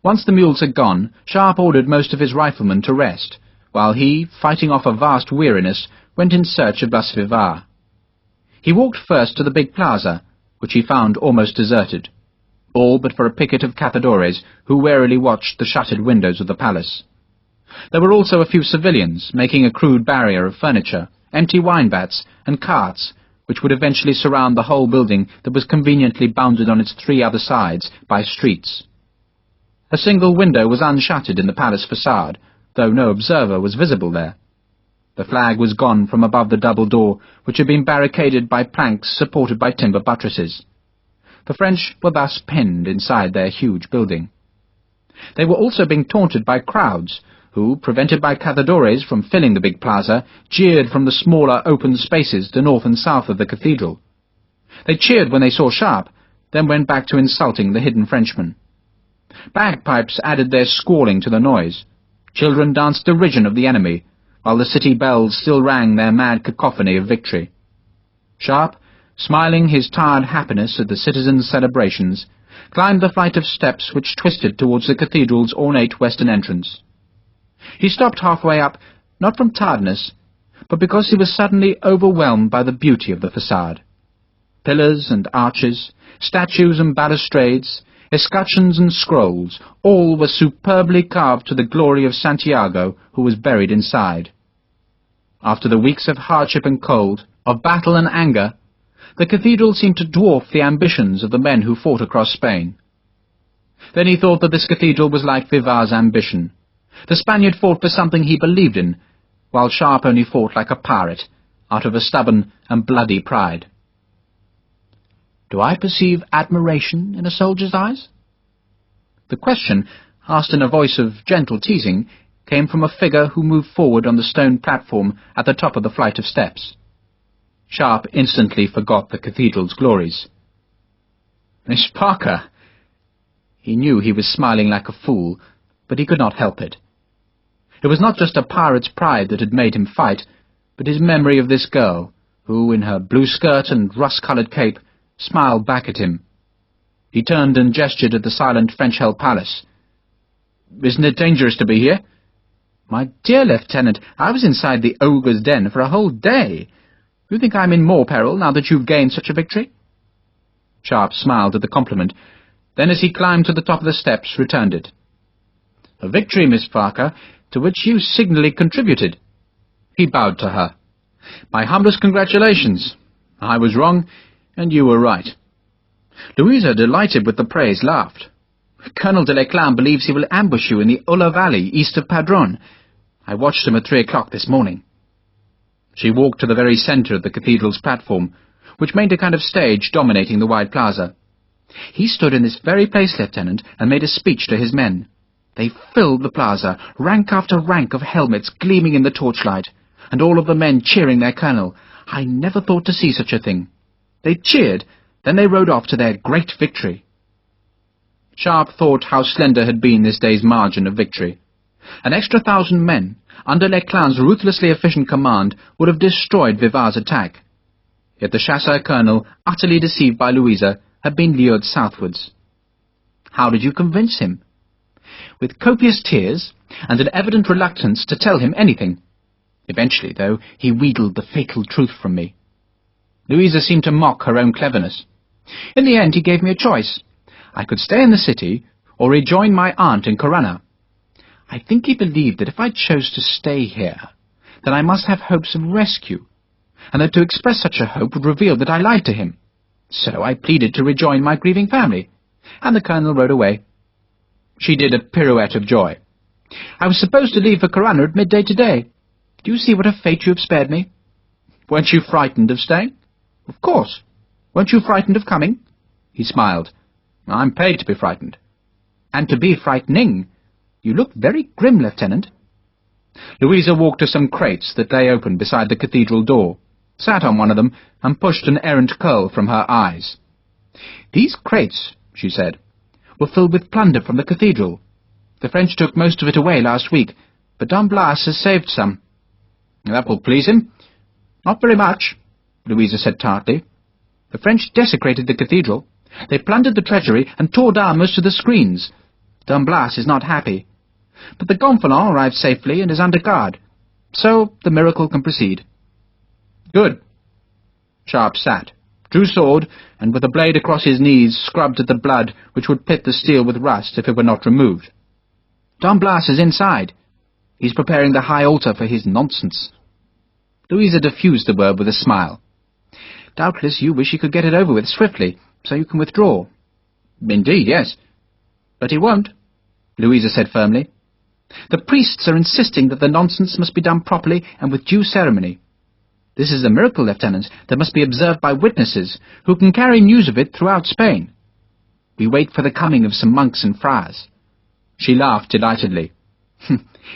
Once the mules had gone, Sharpe ordered most of his riflemen to rest, while he, fighting off a vast weariness, went in search of Vivar. He walked first to the big plaza, which he found almost deserted, all but for a picket of cazadores who warily watched the shuttered windows of the palace. There were also a few civilians, making a crude barrier of furniture, empty wine vats, and carts, which would eventually surround the whole building that was conveniently bounded on its 3 other sides by streets. A single window was unshuttered in the palace facade, though no observer was visible there. The flag was gone from above the double door, which had been barricaded by planks supported by timber buttresses. The French were thus penned inside their huge building. They were also being taunted by crowds, who, prevented by cazadores from filling the big plaza, jeered from the smaller open spaces to north and south of the cathedral. They cheered when they saw Sharpe, then went back to insulting the hidden Frenchman. Bagpipes added their squalling to the noise. Children danced derision of the enemy, while the city bells still rang their mad cacophony of victory. Sharpe, smiling his tired happiness at the citizens' celebrations, climbed the flight of steps which twisted towards the cathedral's ornate western entrance. He stopped halfway up, not from tiredness, but because he was suddenly overwhelmed by the beauty of the facade. Pillars and arches, statues and balustrades, escutcheons and scrolls, all were superbly carved to the glory of Santiago, who was buried inside. After the weeks of hardship and cold, of battle and anger, the cathedral seemed to dwarf the ambitions of the men who fought across Spain. Then he thought that this cathedral was like Vivar's ambition. The Spaniard fought for something he believed in, while Sharpe only fought like a pirate, out of a stubborn and bloody pride. Do I perceive admiration in a soldier's eyes? The question, asked in a voice of gentle teasing, came from a figure who moved forward on the stone platform at the top of the flight of steps. Sharpe instantly forgot the cathedral's glories. Miss Parker! He knew he was smiling like a fool, but he could not help it. It was not just a pirate's pride that had made him fight, but his memory of this girl, who, in her blue skirt and rust-coloured cape, smiled back at him. He turned and gestured at the silent French-held palace. "Isn't it dangerous to be here?" "My dear Lieutenant, I was inside the ogre's den for a whole day. You think I'm in more peril now that you've gained such a victory?" Sharpe smiled at the compliment, then as he climbed to the top of the steps, returned it. "A victory, Miss Parker, to which you signally contributed." He bowed to her. "My humblest congratulations. I was wrong, and you were right." Louisa, delighted with the praise, laughed. "Colonel de Leclerc believes he will ambush you in the Ulla Valley, east of Padron. I watched him at 3 o'clock this morning." She walked to the very centre of the cathedral's platform, which made a kind of stage dominating the wide plaza. "He stood in this very place, Lieutenant, and made a speech to his men. They filled the plaza, rank after rank of helmets gleaming in the torchlight, and all of the men cheering their colonel. I never thought to see such a thing. They cheered, then they rode off to their great victory." Sharpe thought how slender had been this day's margin of victory. An extra 1,000 men, under Leclerc's ruthlessly efficient command, would have destroyed Vivar's attack. Yet the chasseur colonel, utterly deceived by Louisa, had been lured southwards. "How did you convince him?" "With copious tears, and an evident reluctance to tell him anything. Eventually, though, he wheedled the fatal truth from me." Louisa seemed to mock her own cleverness. "In the end, he gave me a choice. I could stay in the city, or rejoin my aunt in Corunna. I think he believed that if I chose to stay here, then I must have hopes of rescue, and that to express such a hope would reveal that I lied to him. So I pleaded to rejoin my grieving family, and the colonel rode away." She did a pirouette of joy. "I was supposed to leave for Corunna at midday today. Do you see what a fate you have spared me?" "Weren't you frightened of staying?" "Of course. Weren't you frightened of coming?" He smiled. "I'm paid to be frightened." "And to be frightening. You look very grim, Lieutenant." Louisa walked to some crates that lay open beside the cathedral door, sat on one of them, and pushed an errant curl from her eyes. "These crates," she said, "were filled with plunder from the cathedral. The French took most of it away last week, but Don Blas has saved some." "That will please him." "Not very much," Louisa said tartly. "The French desecrated the cathedral. They plundered the treasury and tore down most of the screens. Don Blas is not happy. But the Gonfalon arrived safely and is under guard, so the miracle can proceed." "Good." Sharpe sat, drew sword, and with the blade across his knees scrubbed at the blood which would pit the steel with rust if it were not removed. "Don Blas is inside. He's preparing the high altar for his nonsense." Louisa diffused the word with a smile. "Doubtless you wish he could get it over with swiftly, so you can withdraw." "Indeed, yes." "But he won't," Louisa said firmly. "The priests are insisting that the nonsense must be done properly and with due ceremony. This is a miracle, Lieutenant, that must be observed by witnesses, who can carry news of it throughout Spain. We wait for the coming of some monks and friars." She laughed delightedly.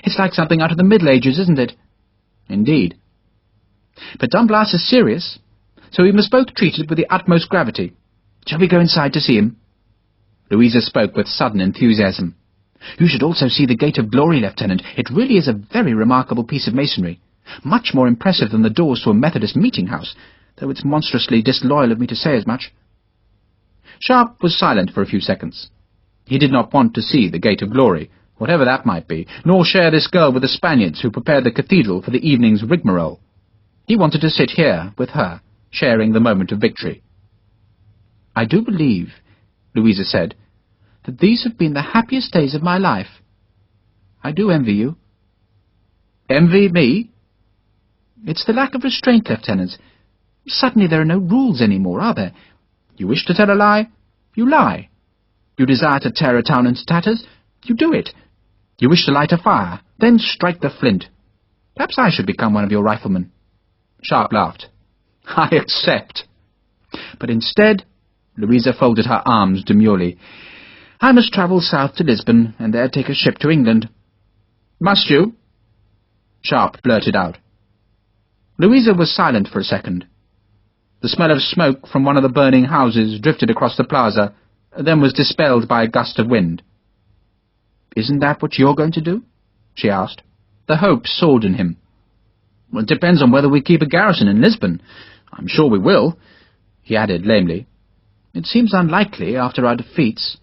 "It's like something out of the Middle Ages, isn't it?" "Indeed." "But Don Blas is serious, so we must both treat it with the utmost gravity. Shall we go inside to see him?" Louisa spoke with sudden enthusiasm. "You should also see the Gate of Glory, Lieutenant. It really is a very remarkable piece of masonry. Much more impressive than the doors to a Methodist meeting house, though it's monstrously disloyal of me to say as much." Sharpe was silent for a few seconds. He did not want to see the Gate of Glory, whatever that might be, nor share this girl with the Spaniards who prepared the cathedral for the evening's rigmarole. He wanted to sit here with her, sharing the moment of victory. "I do believe," Louisa said, "that these have been the happiest days of my life. I do envy you." "Envy me?" "It's the lack of restraint, Lieutenant. Suddenly there are no rules any more, are there? You wish to tell a lie? You lie. You desire to tear a town into tatters? You do it. You wish to light a fire? Then strike the flint. Perhaps I should become one of your riflemen." Sharpe laughed. "I accept." But instead, Louisa folded her arms demurely. "I must travel south to Lisbon, and there take a ship to England." "Must you?" Sharpe blurted out. Louisa was silent for a second. The smell of smoke from one of the burning houses drifted across the plaza, then was dispelled by a gust of wind. "Isn't that what you're going to do?" she asked. The hope soared in him. "Well, it depends on whether we keep a garrison in Lisbon. I'm sure we will," he added lamely. "It seems unlikely after our defeats."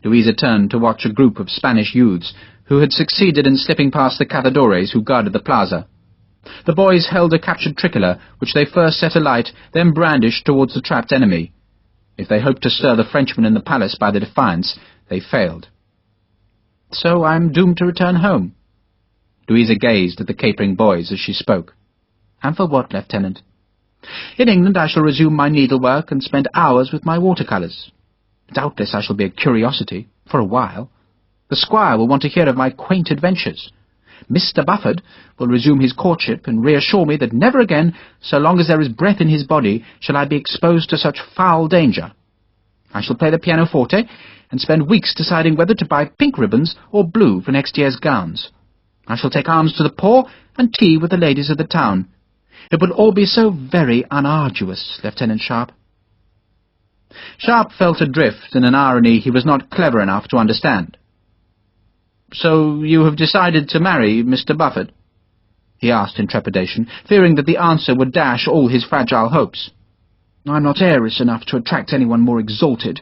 Louisa turned to watch a group of Spanish youths who had succeeded in slipping past the cazadores who guarded the plaza. The boys held a captured tricolour, which they first set alight, then brandished towards the trapped enemy. If they hoped to stir the Frenchmen in the palace by their defiance, they failed. "So I'm doomed to return home?" Louisa gazed at the capering boys as she spoke. "And for what, Lieutenant?" "In England I shall resume my needlework and spend hours with my watercolours. Doubtless I shall be a curiosity, for a while. The squire will want to hear of my quaint adventures. Mr. Bufford will resume his courtship and reassure me that never again, so long as there is breath in his body, shall I be exposed to such foul danger. I shall play the pianoforte and spend weeks deciding whether to buy pink ribbons or blue for next year's gowns. I shall take alms to the poor and tea with the ladies of the town. It will all be so very unarduous, Lieutenant Sharpe." Sharpe felt adrift in an irony he was not clever enough to understand. "So you have decided to marry Mr. Bufford?" he asked in trepidation, fearing that the answer would dash all his fragile hopes. "I'm not heiress enough to attract anyone more exalted,"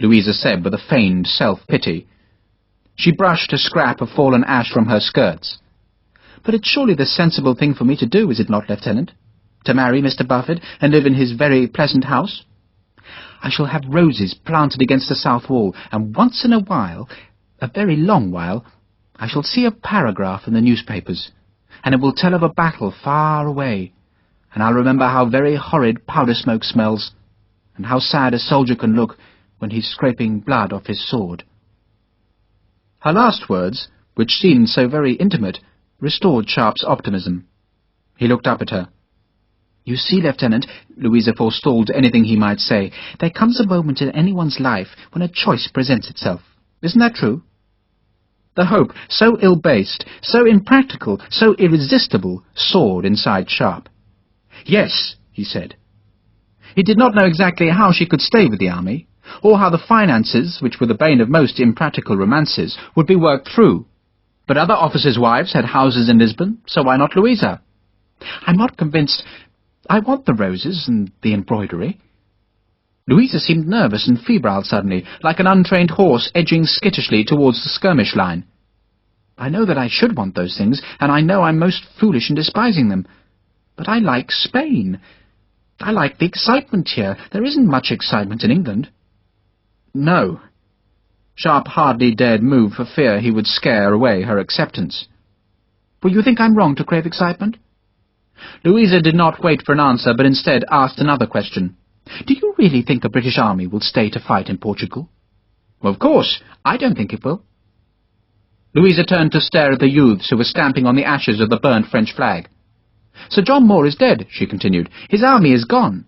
Louisa said with a feigned self-pity. She brushed a scrap of fallen ash from her skirts. "But it's surely the sensible thing for me to do, is it not, Lieutenant? To marry Mr. Bufford and live in his very pleasant house? I shall have roses planted against the south wall, and once in a while, a very long while, I shall see a paragraph in the newspapers, and it will tell of a battle far away, and I'll remember how very horrid powder smoke smells, and how sad a soldier can look when he's scraping blood off his sword." Her last words, which seemed so very intimate, restored Sharpe's optimism. He looked up at her. "You see, Lieutenant," Louisa forestalled anything he might say, "there comes a moment in anyone's life when a choice presents itself. Isn't that true?" The hope, so ill-based, so impractical, so irresistible, soared inside Sharpe. "Yes," he said. He did not know exactly how she could stay with the army, or how the finances, which were the bane of most impractical romances, would be worked through. But other officers' wives had houses in Lisbon, so why not Louisa? "I'm not convinced. I want the roses and the embroidery." Louisa seemed nervous and febrile suddenly, like an untrained horse edging skittishly towards the skirmish line. "I know that I should want those things, and I know I'm most foolish in despising them. But I like Spain. I like the excitement here. There isn't much excitement in England." "No." Sharpe hardly dared move for fear he would scare away her acceptance. "Well, you think I'm wrong to crave excitement?" Louisa did not wait for an answer, but instead asked another question. "Do you really think the British Army will stay to fight in Portugal?" "Well, of course. I don't think it will." Louisa turned to stare at the youths who were stamping on the ashes of the burnt French flag. "Sir John Moore is dead," she continued. "His army is gone.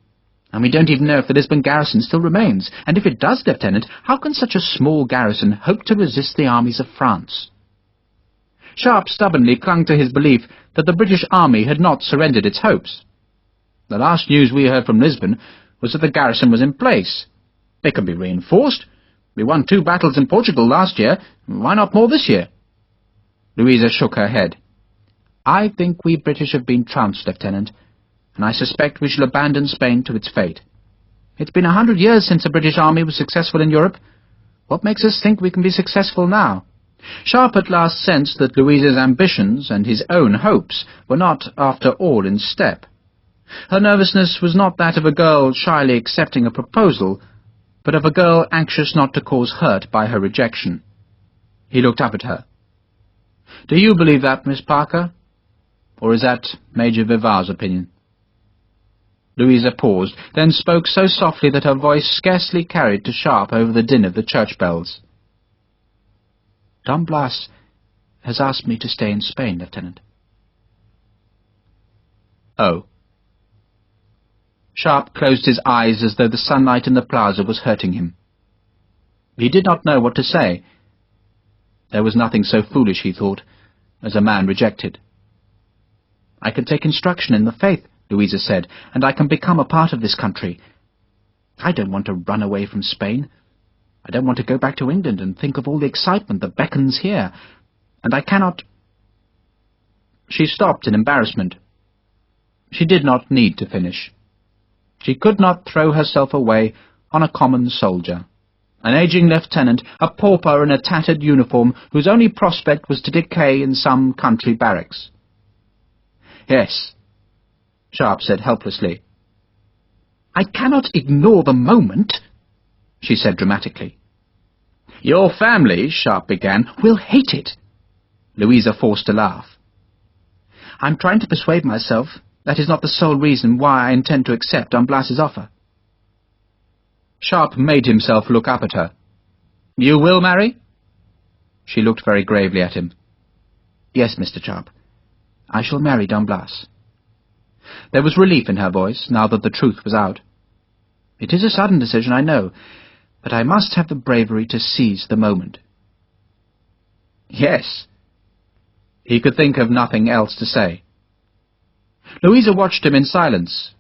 And we don't even know if the Lisbon garrison still remains. And if it does, Lieutenant, how can such a small garrison hope to resist the armies of France?" Sharpe stubbornly clung to his belief that the British army had not surrendered its hopes. "The last news we heard from Lisbon was that the garrison was in place. They can be reinforced. We won 2 battles in Portugal last year. Why not more this year?" Louisa shook her head. "I think we British have been trounced, Lieutenant, and I suspect we shall abandon Spain to its fate. It's been 100 years since the British army was successful in Europe. What makes us think we can be successful now? Sharpe at last sensed that Louisa's ambitions and his own hopes were not, after all, in step. Her nervousness was not that of a girl shyly accepting a proposal, but of a girl anxious not to cause hurt by her rejection. He looked up at her. "Do you believe that, Miss Parker? Or is that Major Vivar's opinion?" Louisa paused, then spoke so softly that her voice scarcely carried to Sharpe over the din of the church bells. "Don Blas has asked me to stay in Spain, Lieutenant." "Oh." Sharpe closed his eyes as though the sunlight in the plaza was hurting him. He did not know what to say. There was nothing so foolish, he thought, as a man rejected. "I can take instruction in the faith," Louisa said, "and I can become a part of this country. I don't want to run away from Spain. I don't want to go back to England and think of all the excitement that beckons here. And I cannot—" She stopped in embarrassment. She did not need to finish. She could not throw herself away on a common soldier, an aging lieutenant, a pauper in a tattered uniform whose only prospect was to decay in some country barracks. "Yes," Sharpe said helplessly. "I cannot ignore the moment," she said dramatically. "Your family," Sharpe began, "will hate it." Louisa forced a laugh. "I'm trying to persuade myself that is not the sole reason why I intend to accept Don Blas's offer." Sharpe made himself look up at her. "You will marry?" She looked very gravely at him. "Yes, Mr. Sharpe. I shall marry Don Blas." There was relief in her voice, now that the truth was out. "It is a sudden decision, I know, but I must have the bravery to seize the moment." "Yes." He could think of nothing else to say. Louisa watched him in silence.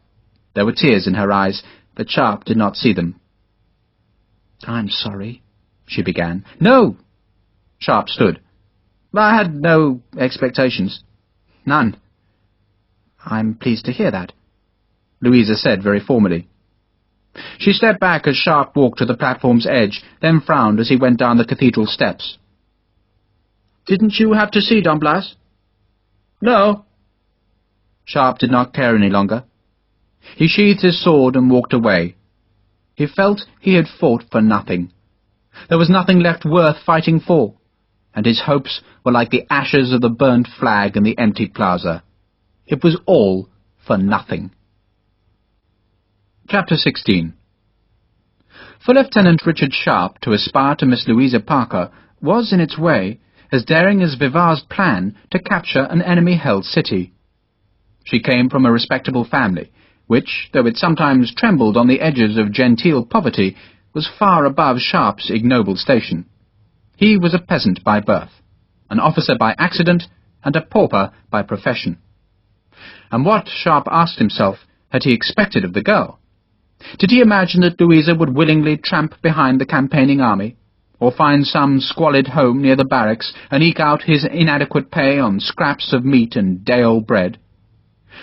There were tears in her eyes, but Sharpe did not see them. "I'm sorry," she began. "No!" Sharpe stood. "I had no expectations. None." "I'm pleased to hear that," Louisa said very formally. She stepped back as Sharpe walked to the platform's edge, then frowned as he went down the cathedral steps. "Didn't you have to see Don Blas?" "No." Sharpe did not care any longer. He sheathed his sword and walked away. He felt he had fought for nothing. There was nothing left worth fighting for, and his hopes were like the ashes of the burnt flag in the empty plaza. It was all for nothing. Chapter 16. For Lieutenant Richard Sharpe to aspire to Miss Louisa Parker was, in its way, as daring as Vivar's plan to capture an enemy-held city. She came from a respectable family, which, though it sometimes trembled on the edges of genteel poverty, was far above Sharpe's ignoble station. He was a peasant by birth, an officer by accident, and a pauper by profession. And what, Sharpe asked himself, had he expected of the girl? Did he imagine that Louisa would willingly tramp behind the campaigning army, or find some squalid home near the barracks and eke out his inadequate pay on scraps of meat and day-old bread?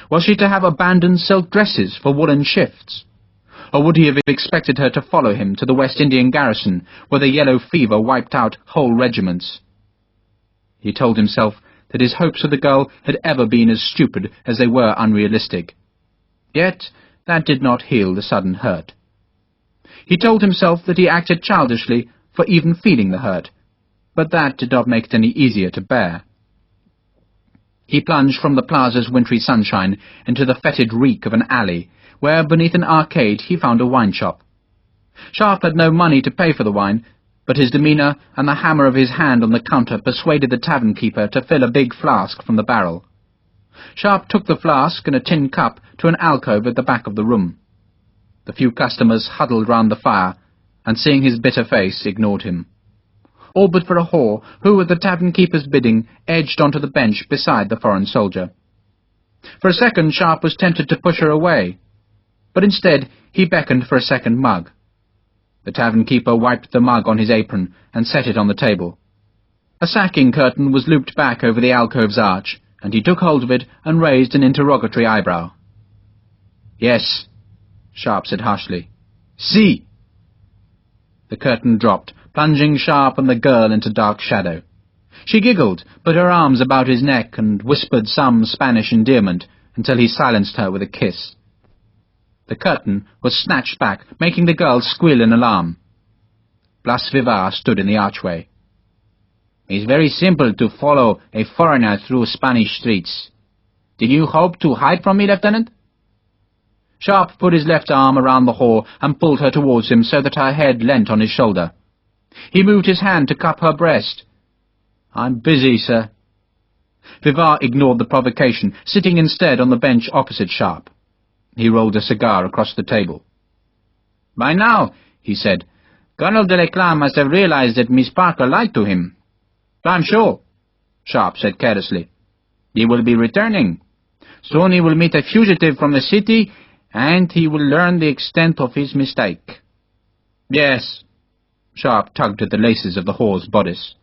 Was she to have abandoned silk dresses for woolen shifts? Or would he have expected her to follow him to the West Indian garrison, where the yellow fever wiped out whole regiments? He told himself that his hopes of the girl had ever been as stupid as they were unrealistic. Yet that did not heal the sudden hurt. He told himself that he acted childishly for even feeling the hurt, but that did not make it any easier to bear. He plunged from the plaza's wintry sunshine into the fetid reek of an alley, where beneath an arcade he found a wine shop. Sharpe had no money to pay for the wine, but his demeanour and the hammer of his hand on the counter persuaded the tavern-keeper to fill a big flask from the barrel. Sharpe took the flask and a tin cup to an alcove at the back of the room. The few customers huddled round the fire, and seeing his bitter face, ignored him. All but for a whore, who, at the tavern-keeper's bidding, edged onto the bench beside the foreign soldier. For a second Sharpe was tempted to push her away, but instead he beckoned for a second mug. The tavern-keeper wiped the mug on his apron and set it on the table. A sacking curtain was looped back over the alcove's arch, and he took hold of it and raised an interrogatory eyebrow. "Yes," Sharpe said harshly. "Si." The curtain dropped, plunging Sharpe and the girl into dark shadow. She giggled, put her arms about his neck, and whispered some Spanish endearment until he silenced her with a kiss. The curtain was snatched back, making the girl squeal in alarm. Blas Vivard stood in the archway. "It's very simple to follow a foreigner through Spanish streets. Did you hope to hide from me, Lieutenant?" Sharpe put his left arm around the whore and pulled her towards him so that her head leant on his shoulder. He moved his hand to cup her breast. "I'm busy, sir." Vivard ignored the provocation, sitting instead on the bench opposite Sharpe. He rolled a cigar across the table. "By now," he said, "Colonel Deleclan must have realized that Miss Parker lied to him." "I'm sure," Sharpe said carelessly. "He will be returning. Soon he will meet a fugitive from the city, and he will learn the extent of his mistake." "Yes." Sharpe tugged at the laces of the whore's bodice.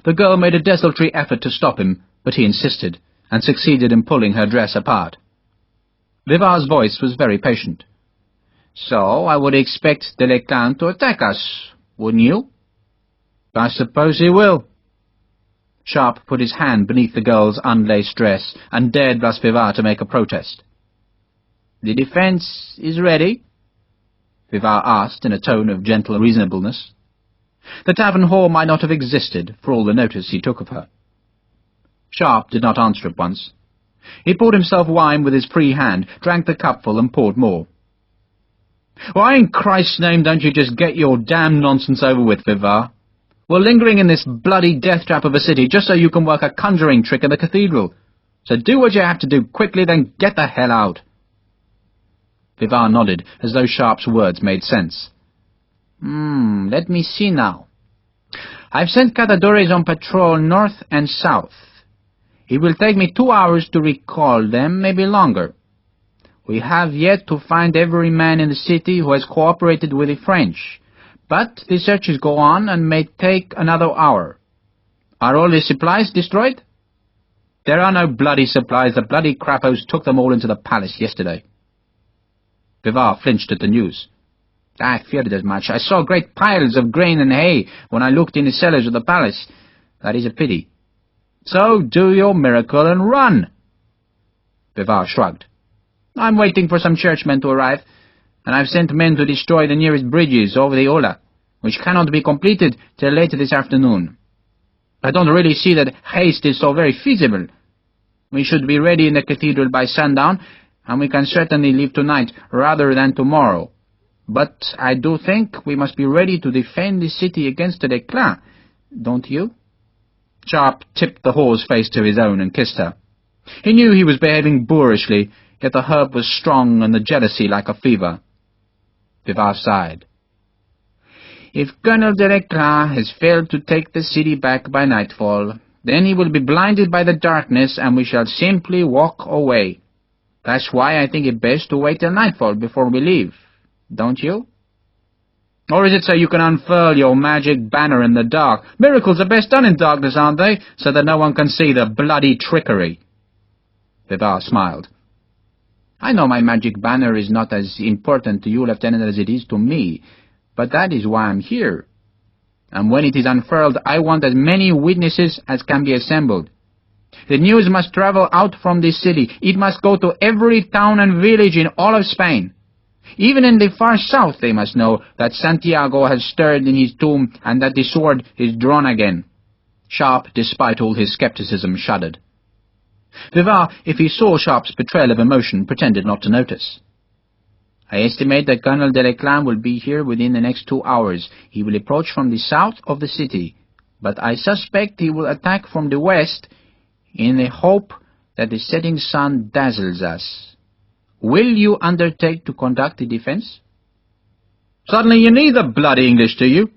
The girl made a desultory effort to stop him, but he insisted, and succeeded in pulling her dress apart. Vivard's voice was very patient. "So I would expect Deleclan to attack us, wouldn't you?" "I suppose he will." Sharpe put his hand beneath the girl's unlaced dress and dared Blas Vivard to make a protest. "The defense is ready?" Vivard asked in a tone of gentle reasonableness. The tavern whore might not have existed, for all the notice he took of her. Sharpe did not answer at once. He poured himself wine with his free hand, drank the cupful, and poured more. "Why in Christ's name don't you just get your damned nonsense over with, Vivard? We're lingering in this bloody death trap of a city just so you can work a conjuring trick in the cathedral. So do what you have to do quickly, then get the hell out." Vivard nodded, as though Sharpe's words made sense. Let me see now. I've sent catadores on patrol north and south. It will take me 2 hours to recall them, maybe longer. We have yet to find every man in the city who has cooperated with the French, but the searches go on and may take another hour. Are all the supplies destroyed? There are no bloody supplies. The bloody crappos took them all into the palace yesterday. Vivard flinched at the news. I feared as much. I saw great piles of grain and hay when I looked in the cellars of the palace. That is a pity. So do your miracle and run. Vivard shrugged. I'm waiting for some churchmen to arrive, and I've sent men to destroy the nearest bridges over the Ola, which cannot be completed till later this afternoon. I don't really see that haste is so very feasible. We should be ready in the cathedral by sundown, and we can certainly leave tonight rather than tomorrow. But I do think we must be ready to defend the city against the Deleclan, don't you? Sharpe tipped the whore's face to his own and kissed her. He knew he was behaving boorishly, yet the herb was strong and the jealousy like a fever. Vivard sighed. If Colonel Deleclan has failed to take the city back by nightfall, then he will be blinded by the darkness and we shall simply walk away. That's why I think it best to wait till nightfall before we leave. Don't you? Or is it so you can unfurl your magic banner in the dark? Miracles are best done in darkness, aren't they? So that no one can see the bloody trickery. Vivard smiled. I know my magic banner is not as important to you, Lieutenant, as it is to me, but that is why I'm here. And when it is unfurled, I want as many witnesses as can be assembled. The news must travel out from this city. It must go to every town and village in all of Spain. Even in the far south they must know that Santiago has stirred in his tomb and that the sword is drawn again. Sharpe, despite all his skepticism, shuddered. Vivard, if he saw Sharpe's betrayal of emotion, pretended not to notice. I estimate that Colonel Deleclan will be here within the next 2 hours. He will approach from the south of the city, but I suspect he will attack from the west in the hope that the setting sun dazzles us. Will you undertake to conduct the defense? Suddenly you need the bloody English, do you?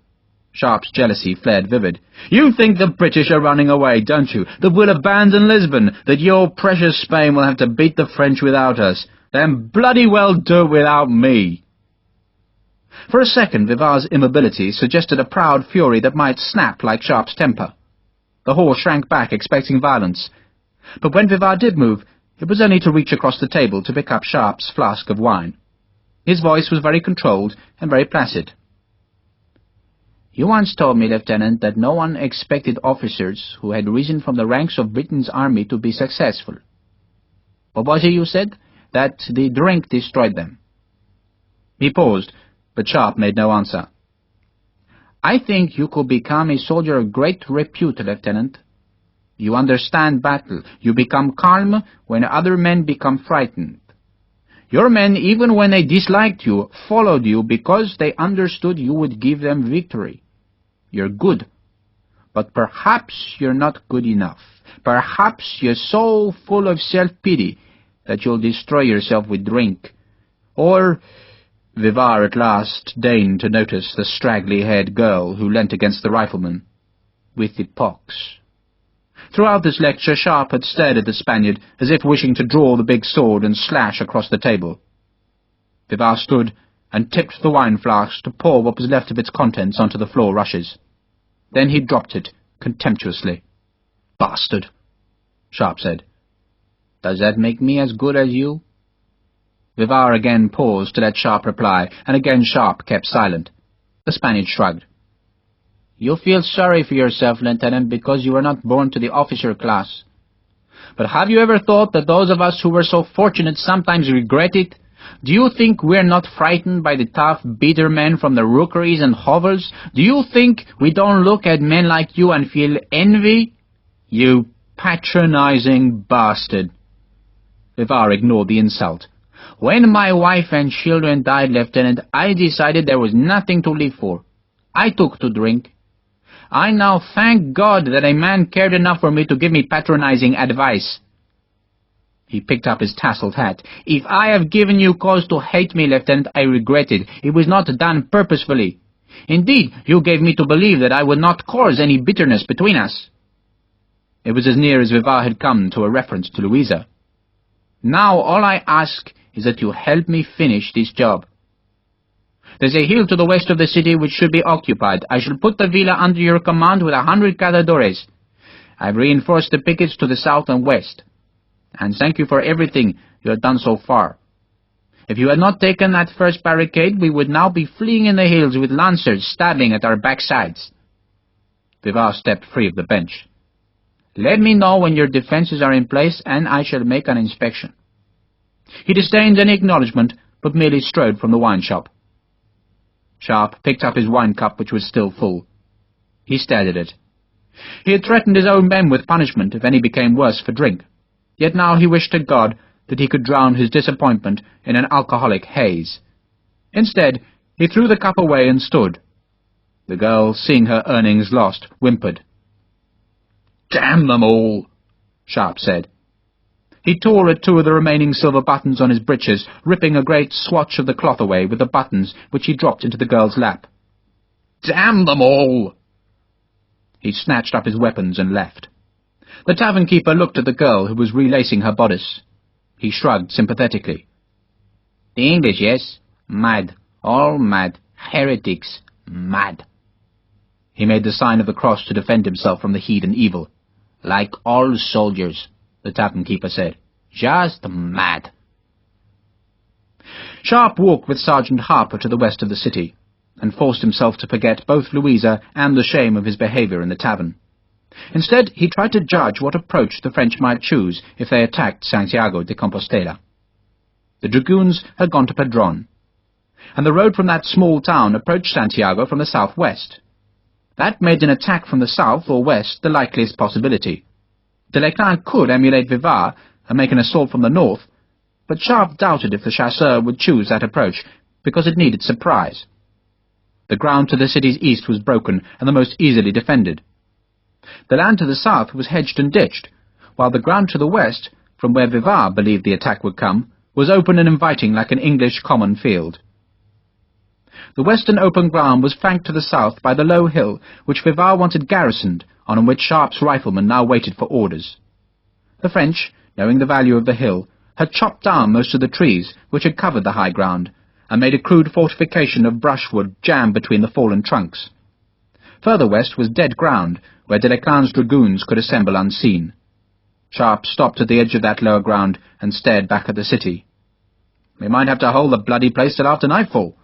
Sharpe's jealousy flared vivid. You think the British are running away, don't you? That we'll abandon Lisbon, that your precious Spain will have to beat the French without us. Then bloody well do it without me. For a second, Vivard's immobility suggested a proud fury that might snap like Sharpe's temper. The whore shrank back, expecting violence. But when Vivard did move, it was only to reach across the table to pick up Sharpe's flask of wine. His voice was very controlled and very placid. You once told me, Lieutenant, that no one expected officers who had risen from the ranks of Britain's army to be successful. What was it you said? That the drink destroyed them. He paused, but Sharpe made no answer. I think you could become a soldier of great repute, Lieutenant. You understand battle. You become calm when other men become frightened. Your men, even when they disliked you, followed you because they understood you would give them victory. You're good, but perhaps you're not good enough. Perhaps you're so full of self-pity that you'll destroy yourself with drink. Or... Vivar at last deigned to notice the straggly-haired girl who leant against the rifleman. With the pox. Throughout this lecture, Sharpe had stared at the Spaniard as if wishing to draw the big sword and slash across the table. Vivar stood and tipped the wine flask to pour what was left of its contents onto the floor rushes. Then he dropped it contemptuously. "Bastard," Sharpe said. "Does that make me as good as you?" Vivar again paused to let Sharpe reply, and again Sharpe kept silent. The Spaniard shrugged. "You feel sorry for yourself, Lieutenant, because you were not born to the officer class. But have you ever thought that those of us who were so fortunate sometimes regret it? Do you think we're not frightened by the tough, bitter men from the rookeries and hovels? Do you think we don't look at men like you and feel envy?" "You patronizing bastard." Vivar ignored the insult. "When my wife and children died, Lieutenant, I decided there was nothing to live for. I took to drink. I now thank God that a man cared enough for me to give me patronizing advice." He picked up his tasseled hat. "If I have given you cause to hate me, Lieutenant, I regret it. It was not done purposefully. Indeed, you gave me to believe that I would not cause any bitterness between us." It was as near as Vivar had come to a reference to Louisa. "Now all I ask is that you help me finish this job. There's a hill to the west of the city which should be occupied. I shall put the villa under your command with 100 cazadores. I've reinforced the pickets to the south and west. And thank you for everything you have done so far. If you had not taken that first barricade, we would now be fleeing in the hills with lancers stabbing at our backsides." Vivar stepped free of the bench. "Let me know when your defences are in place, and I shall make an inspection." He disdained any acknowledgment, but merely strode from the wine-shop. Sharpe picked up his wine-cup, which was still full. He stared at it. He had threatened his own men with punishment if any became worse for drink, yet now he wished to God that he could drown his disappointment in an alcoholic haze. Instead, he threw the cup away and stood. The girl, seeing her earnings lost, whimpered. "Damn them all," Sharpe said. He tore at 2 of the remaining silver buttons on his breeches, ripping a great swatch of the cloth away with the buttons, which he dropped into the girl's lap. "Damn them all!" He snatched up his weapons and left. The tavern-keeper looked at the girl who was relacing her bodice. He shrugged sympathetically. "The English, yes? Mad. All mad. Heretics. Mad." He made the sign of the cross to defend himself from the heat and evil. "Like all soldiers," the tavern-keeper said. "Just mad." Sharpe walked with Sergeant Harper to the west of the city, and forced himself to forget both Louisa and the shame of his behaviour in the tavern. Instead, he tried to judge what approach the French might choose if they attacked Santiago de Compostela. The dragoons had gone to Padron, and the road from that small town approached Santiago from the southwest. That made an attack from the south or west the likeliest possibility. Deleclin could emulate Vivar and make an assault from the north, but Sharpe doubted if the chasseur would choose that approach, because it needed surprise. The ground to the city's east was broken and the most easily defended. The land to the south was hedged and ditched, while the ground to the west, from where Vivar believed the attack would come, was open and inviting like an English common field. The western open ground was flanked to the south by the low hill which Vivar wanted garrisoned, on which Sharpe's riflemen now waited for orders. The French, knowing the value of the hill, had chopped down most of the trees which had covered the high ground, and made a crude fortification of brushwood jammed between the fallen trunks. Further west was dead ground, where Deleclin's dragoons could assemble unseen. Sharpe stopped at the edge of that lower ground and stared back at the city. "We might have to hold the bloody place till after nightfall."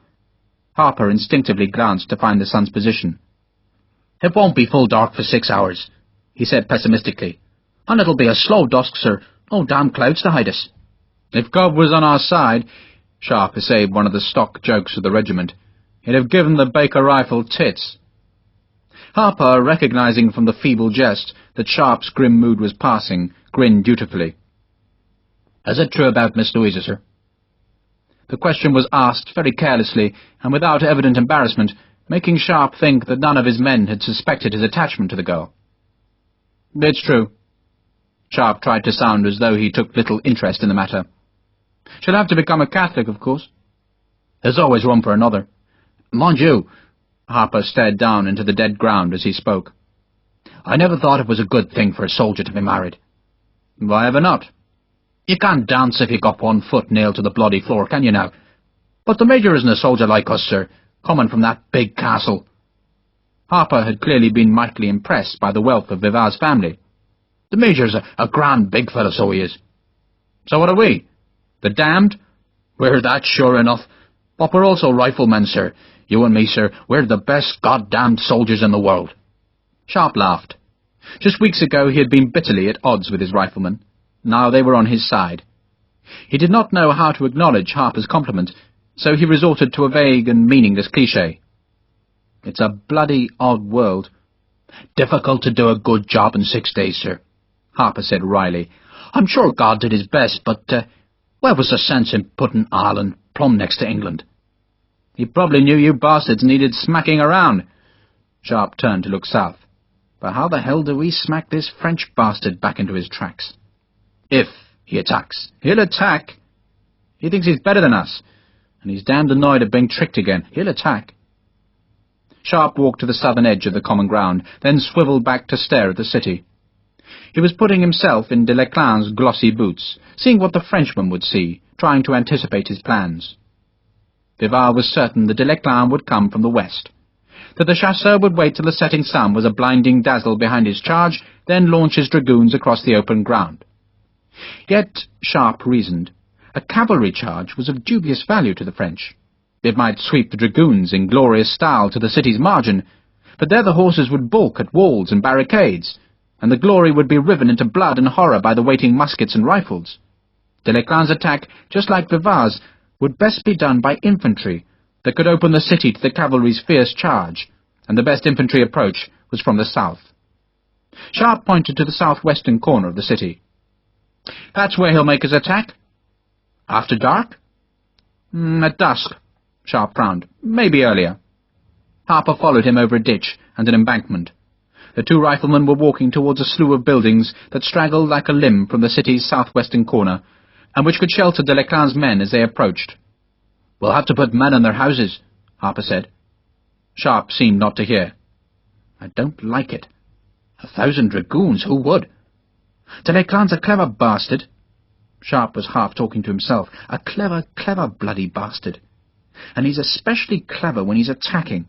Harper instinctively glanced to find the sun's position. "It won't be full dark for 6 hours," he said pessimistically. "And it'll be a slow dusk, sir. No damn clouds to hide us." If God was on our side, Sharpe essayed one of the stock jokes of the regiment, he'd have given the Baker rifle tits. Harper, recognizing from the feeble jest that Sharpe's grim mood was passing, grinned dutifully. "Is it true about Miss Louisa, sir?" The question was asked very carelessly and without evident embarrassment, making Sharpe think that none of his men had suspected his attachment to the girl. "It's true." Sharpe tried to sound as though he took little interest in the matter. "She'll have to become a Catholic, of course." "There's always room for another. Mind you," Harper stared down into the dead ground as he spoke, "I never thought it was a good thing for a soldier to be married." "Why ever not?" "You can't dance if you got one foot nailed to the bloody floor, can you now? But the Major isn't a soldier like us, sir, coming from that big castle." Harper had clearly been mightily impressed by the wealth of Vivar's family. "The Major's a grand big fellow, so he is." "So what are we? The damned?" "We're that, sure enough. But we're also riflemen, sir. You and me, sir, we're the best goddamned soldiers in the world." Sharpe laughed. Just weeks ago he had been bitterly at odds with his riflemen. Now they were on his side. He did not know how to acknowledge Harper's compliment, so he resorted to a vague and meaningless cliché. "It's a bloody odd world." "Difficult to do a good job in 6 days, sir," Harper said wryly. "I'm sure God did his best, but where was the sense in putting Ireland plumb next to England?" "He probably knew you bastards needed smacking around." Sharpe turned to look south. "But how the hell do we smack this French bastard back into his tracks?" "If he attacks." "He'll attack. He thinks he's better than us, and he's damned annoyed at being tricked again. He'll attack." Sharpe walked to the southern edge of the common ground, then swiveled back to stare at the city. He was putting himself in de Leclan's glossy boots, seeing what the Frenchman would see, trying to anticipate his plans. Vivar was certain that de Leclan would come from the west, that the chasseur would wait till the setting sun was a blinding dazzle behind his charge, then launch his dragoons across the open ground. Yet, Sharpe reasoned, a cavalry charge was of dubious value to the French. It might sweep the dragoons in glorious style to the city's margin, but there the horses would balk at walls and barricades, and the glory would be riven into blood and horror by the waiting muskets and rifles. De Leclan's attack, just like Vivar's, would best be done by infantry that could open the city to the cavalry's fierce charge, and the best infantry approach was from the south. Sharpe pointed to the southwestern corner of the city. "That's where he'll make his attack." "After dark?" "At dusk," Sharpe frowned. "Maybe earlier." Harper followed him over a ditch and an embankment. The two riflemen were walking towards a slew of buildings that straggled like a limb from the city's southwestern corner, and which could shelter de Leclan's men as they approached. "We'll have to put men in their houses," Harper said. Sharpe seemed not to hear. "I don't like it." 1,000 dragoons, who would?" De Leclan's a clever bastard. Sharpe was half talking to himself. A clever, clever bloody bastard. And he's especially clever when he's attacking.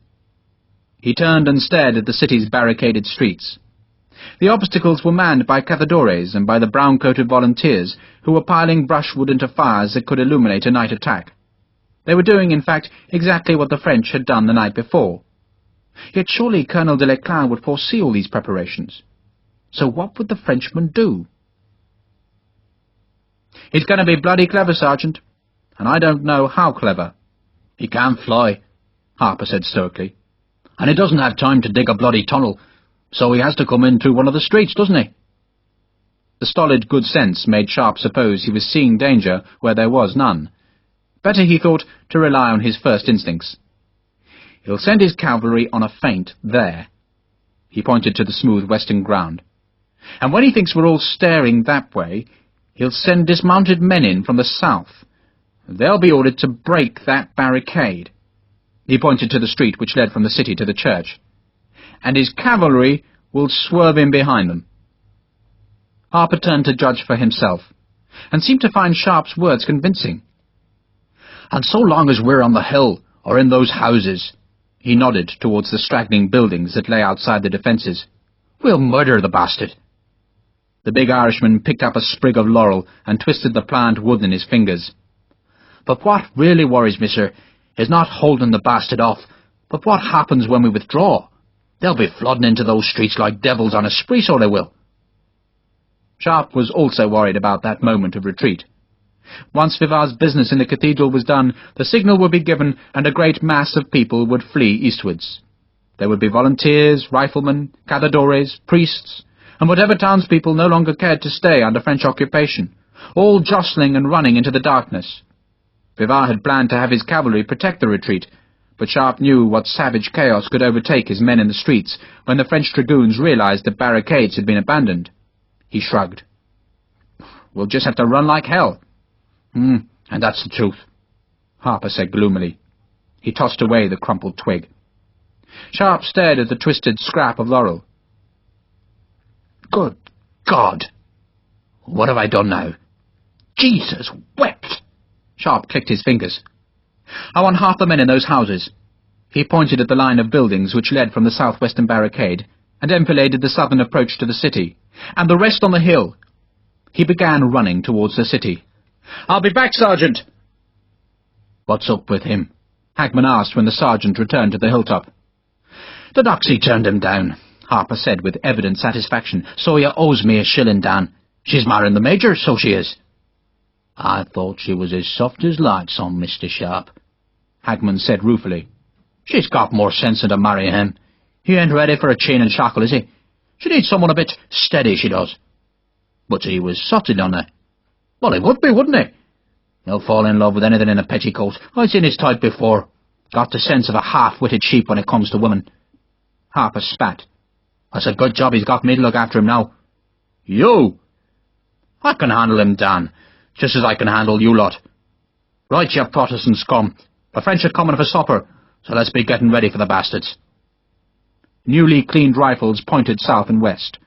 He turned and stared at the city's barricaded streets. The obstacles were manned by cazadores and by the brown-coated volunteers, who were piling brushwood into fires that could illuminate a night attack. They were doing, in fact, exactly what the French had done the night before. Yet surely Colonel de Leclan would foresee all these preparations. So what would the Frenchman do? "He's going to be bloody clever, Sergeant, and I don't know how clever." "He can't fly," Harper said stoically. "And he doesn't have time to dig a bloody tunnel, so he has to come in through one of the streets, doesn't he?" The stolid good sense made Sharpe suppose he was seeing danger where there was none. Better, he thought, to rely on his first instincts. "He'll send his cavalry on a feint there." He pointed to the smooth western ground. "And when he thinks we're all staring that way, he'll send dismounted men in from the south. They'll be ordered to break that barricade." He pointed to the street which led from the city to the church. "And his cavalry will swerve in behind them." Harper turned to judge for himself, and seemed to find Sharpe's words convincing. "And so long as we're on the hill, or in those houses," he nodded towards the straggling buildings that lay outside the defences, "we'll murder the bastard." The big Irishman picked up a sprig of laurel and twisted the pliant wood in his fingers. "But what really worries me, sir, is not holding the bastard off, but what happens when we withdraw. They'll be flooding into those streets like devils on a spree, so they will. Sharpe was also worried about that moment of retreat. Once Vivar's business in the cathedral was done, the signal would be given and a great mass of people would flee eastwards. There would be volunteers, riflemen, cazadores, priests, and whatever townspeople no longer cared to stay under French occupation, all jostling and running into the darkness. Vivar had planned to have his cavalry protect the retreat, but Sharpe knew what savage chaos could overtake his men in the streets when the French dragoons realized that barricades had been abandoned. He shrugged. "We'll just have to run like hell." And that's the truth," Harper said gloomily. He tossed away the crumpled twig. Sharpe stared at the twisted scrap of laurel. "Good God! What have I done now? Jesus wept!" Sharpe clicked his fingers. "I want half the men in those houses." He pointed at the line of buildings which led from the southwestern barricade and enfiladed the southern approach to the city, "and the rest on the hill." He began running towards the city. "I'll be back, Sergeant." "What's up with him?" Hagman asked when the sergeant returned to the hilltop. "The doxy turned him down," Harper said with evident satisfaction. "So you owes me a shilling, Dan. She's marrying the Major, so she is." "I thought she was as soft as lightsome, Mr. Sharpe," Hagman said ruefully. "She's got more sense than to marry him. He ain't ready for a chain and shackle, is he? She needs someone a bit steady, she does." "But he was soft on her." "Well, he would be, wouldn't he? He'll fall in love with anything in a petticoat. I've seen his type before. Got the sense of a half-witted sheep when it comes to women." Harper spat. "That's a good job he's got me to look after him now." "You?" "I can handle him, Dan, just as I can handle you lot. Right, you Protestant scum. The French are coming for supper, so let's be getting ready for the bastards." Newly cleaned rifles pointed south and west.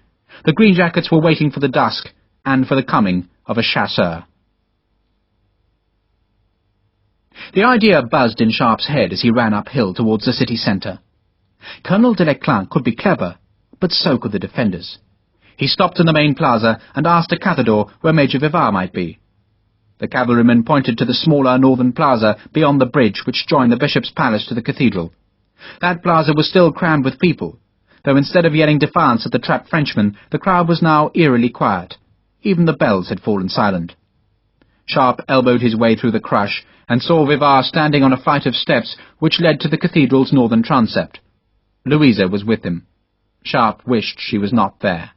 The greenjackets were waiting for the dusk and for the coming of a chasseur. The idea buzzed in Sharpe's head as he ran uphill towards the city centre. Colonel de Leclanc could be clever, but so could the defenders. He stopped in the main plaza and asked a cazador where Major Vivar might be. The cavalryman pointed to the smaller northern plaza beyond the bridge which joined the bishop's palace to the cathedral. That plaza was still crammed with people, though instead of yelling defiance at the trapped Frenchman, the crowd was now eerily quiet. Even the bells had fallen silent. Sharpe elbowed his way through the crush and saw Vivar standing on a flight of steps which led to the cathedral's northern transept. Louisa was with him. Sharpe wished she was not there.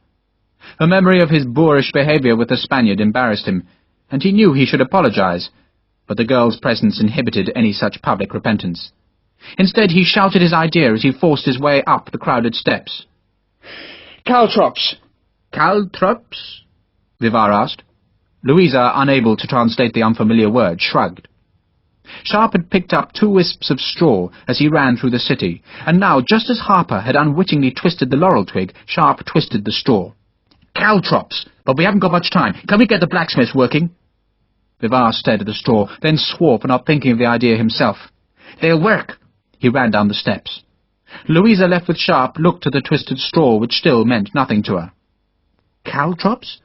Her memory of his boorish behaviour with the Spaniard embarrassed him, and he knew he should apologize, but the girl's presence inhibited any such public repentance. Instead, he shouted his idea as he forced his way up the crowded steps. "Caltrops!" "Caltrops?" Vivar asked. Louisa, unable to translate the unfamiliar word, shrugged. Sharpe had picked up 2 wisps of straw as he ran through the city, and now, just as Harper had unwittingly twisted the laurel twig, Sharpe twisted the straw. "Caltrops! But we haven't got much time. Can we get the blacksmith working?" Vivar stared at the straw, then swore for not thinking of the idea himself. "They'll work." He ran down the steps. Louisa, left with Sharpe, looked at the twisted straw, which still meant nothing to her. "Caltrops?"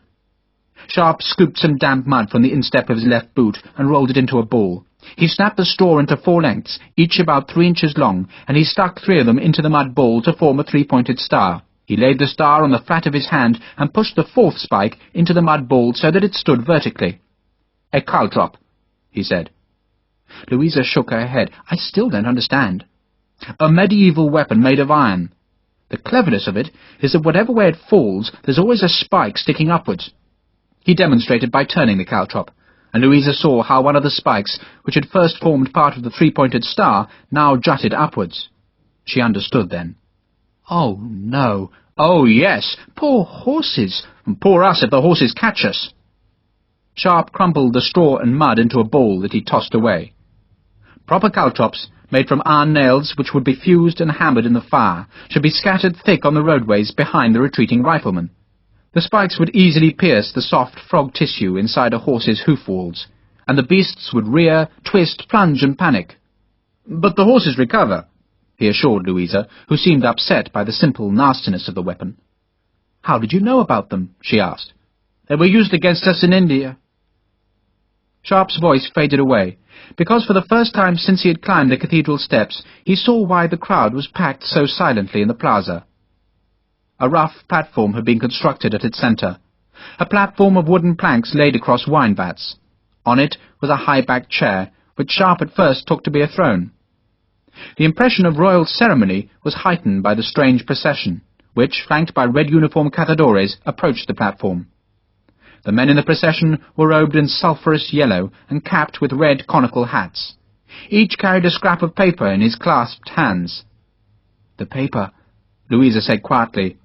Sharpe scooped some damp mud from the instep of his left boot and rolled it into a ball. He snapped the straw into 4 lengths, each about 3 inches long, and he stuck 3 of them into the mud ball to form a 3-pointed star. He laid the star on the flat of his hand and pushed the 4th spike into the mud ball so that it stood vertically. "A caltrop," he said. Louisa shook her head. "I still don't understand." "A medieval weapon made of iron. The cleverness of it is that whatever way it falls, there's always a spike sticking upwards." He demonstrated by turning the caltrop, and Louisa saw how one of the spikes, which had first formed part of the 3-pointed star, now jutted upwards. She understood then. "Oh, no. Oh, yes. Poor horses. And poor us if the horses catch us." Sharpe crumpled the straw and mud into a ball that he tossed away. Proper caltrops, made from iron nails which would be fused and hammered in the fire, should be scattered thick on the roadways behind the retreating riflemen. The spikes would easily pierce the soft frog tissue inside a horse's hoof walls, and the beasts would rear, twist, plunge, and panic. "But the horses recover," he assured Louisa, who seemed upset by the simple nastiness of the weapon. "How did you know about them?" she asked. "They were used against us in India." Sharpe's voice faded away, because for the first time since he had climbed the cathedral steps, he saw why the crowd was packed so silently in the plaza. A rough platform had been constructed at its centre, a platform of wooden planks laid across wine vats. On it was a high-backed chair, which Sharpe at first took to be a throne. The impression of royal ceremony was heightened by the strange procession, which, flanked by red-uniformed catadores, approached the platform. The men in the procession were robed in sulphurous yellow and capped with red conical hats. Each carried a scrap of paper in his clasped hands. "The paper," Louisa said quietly,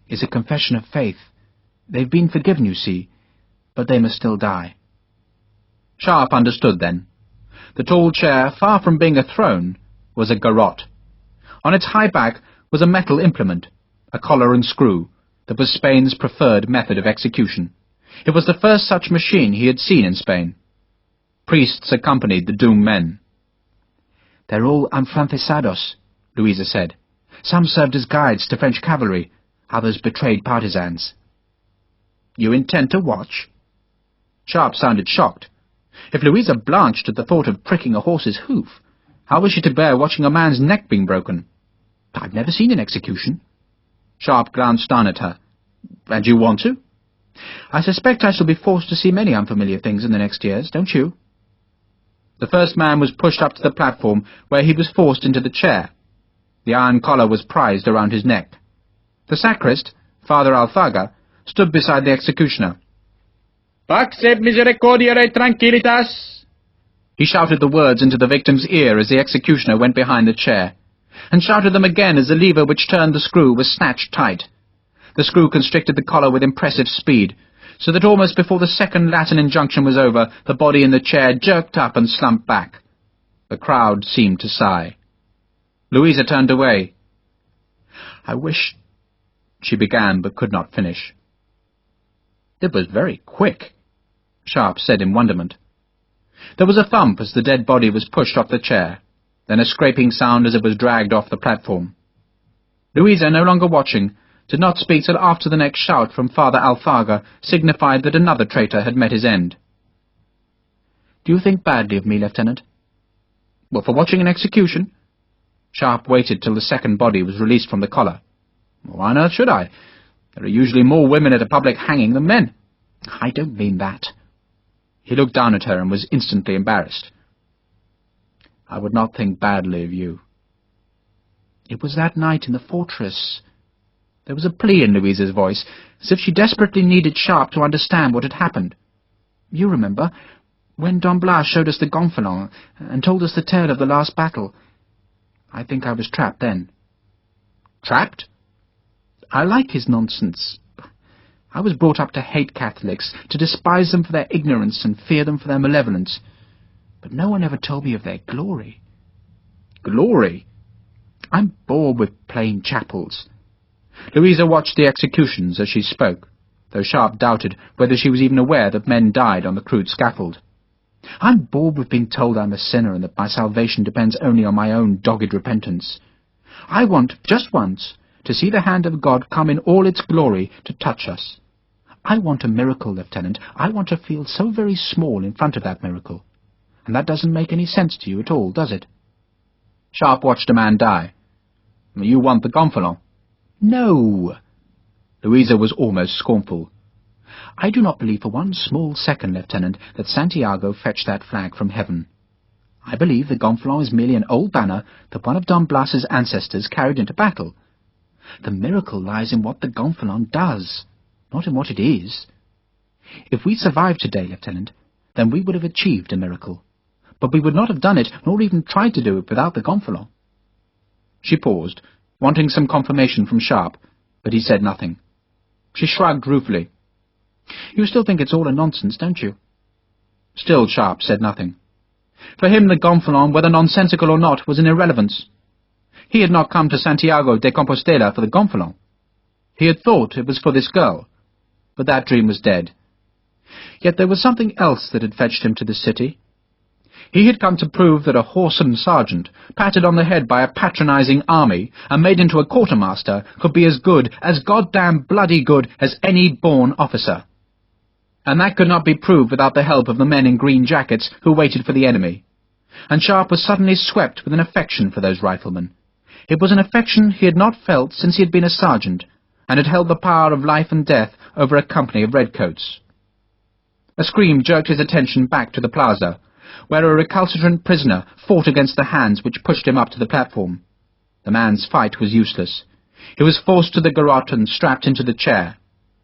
"is a confession of faith. They've been forgiven, you see, but they must still die." Sharpe understood then. The tall chair, far from being a throne, was a garrote. On its high back was a metal implement, a collar and screw, that was Spain's preferred method of execution. It was the first such machine he had seen in Spain. Priests accompanied the doomed men. "They're all enfrancesados," Louisa said. "Some served as guides to French cavalry, others betrayed partisans." "You intend to watch?" Sharpe sounded shocked. If Louisa blanched at the thought of pricking a horse's hoof, how was she to bear watching a man's neck being broken? "I've never seen an execution." Sharpe glanced down at her. "And you want to?" "I suspect I shall be forced to see many unfamiliar things in the next years, don't you?" The first man was pushed up to the platform, where he was forced into the chair. The iron collar was prized around his neck. The sacrist, Father Alfaga, stood beside the executioner. "Pax et misericordiae tranquillitas!" He shouted the words into the victim's ear as the executioner went behind the chair, and shouted them again as the lever which turned the screw was snatched tight. The screw constricted the collar with impressive speed, so that almost before the second Latin injunction was over, the body in the chair jerked up and slumped back. The crowd seemed to sigh. Louisa turned away. "I wish—" she began but could not finish. "It was very quick," Sharpe said in wonderment. There was a thump as the dead body was pushed off the chair, then a scraping sound as it was dragged off the platform. Louisa, no longer watching, did not speak till after the next shout from Father Alfaga signified that another traitor had met his end. "Do you think badly of me, Lieutenant?" "Well, for watching an execution?" Sharpe waited till the second body was released from the collar. "Why on earth should I? There are usually more women at a public hanging than men." "I don't mean that." He looked down at her and was instantly embarrassed. "I would not think badly of you." "It was that night in the fortress." There was a plea in Louisa's voice, as if she desperately needed Sharpe to understand what had happened. "You remember, when Don Blas showed us the gonfalon and told us the tale of the last battle. I think I was trapped then." "Trapped?" "I like his nonsense. I was brought up to hate Catholics, to despise them for their ignorance and fear them for their malevolence. But no one ever told me of their glory." "Glory?" "I'm bored with plain chapels." Louisa watched the executions as she spoke, though Sharpe doubted whether she was even aware that men died on the crude scaffold. "I'm bored with being told I'm a sinner and that my salvation depends only on my own dogged repentance. I want, just once, to see the hand of God come in all its glory to touch us. I want a miracle, Lieutenant. I want to feel so very small in front of that miracle. And that doesn't make any sense to you at all, does it?" Sharpe watched a man die. "You want the gonfalon?" "No." Louisa was almost scornful. "I do not believe for one small second, Lieutenant, that Santiago fetched that flag from heaven. I believe the gonfalon is merely an old banner that one of Don Blas's ancestors carried into battle. The miracle lies in what the gonfalon does, not in what it is. If we survived today, Lieutenant, then we would have achieved a miracle. But we would not have done it, nor even tried to do it, without the gonfalon." She paused, wanting some confirmation from Sharpe, but he said nothing. She shrugged ruefully. "You still think it's all a nonsense, don't you?" Still Sharpe said nothing. For him the gonfalon, whether nonsensical or not, was an irrelevance. He had not come to Santiago de Compostela for the gonfalon. He had thought it was for this girl, but that dream was dead. Yet there was something else that had fetched him to the city. He had come to prove that a whoreson sergeant, patted on the head by a patronizing army, and made into a quartermaster, could be as good, as goddamn bloody good, as any born officer. and that could not be proved without the help of the men in green jackets who waited for the enemy. And Sharpe was suddenly swept with an affection for those riflemen. It was an affection he had not felt since he had been a sergeant, and had held the power of life and death over a company of redcoats. A scream jerked his attention back to the plaza, where a recalcitrant prisoner fought against the hands which pushed him up to the platform. The man's fight was useless. He was forced to the garrote and strapped into the chair.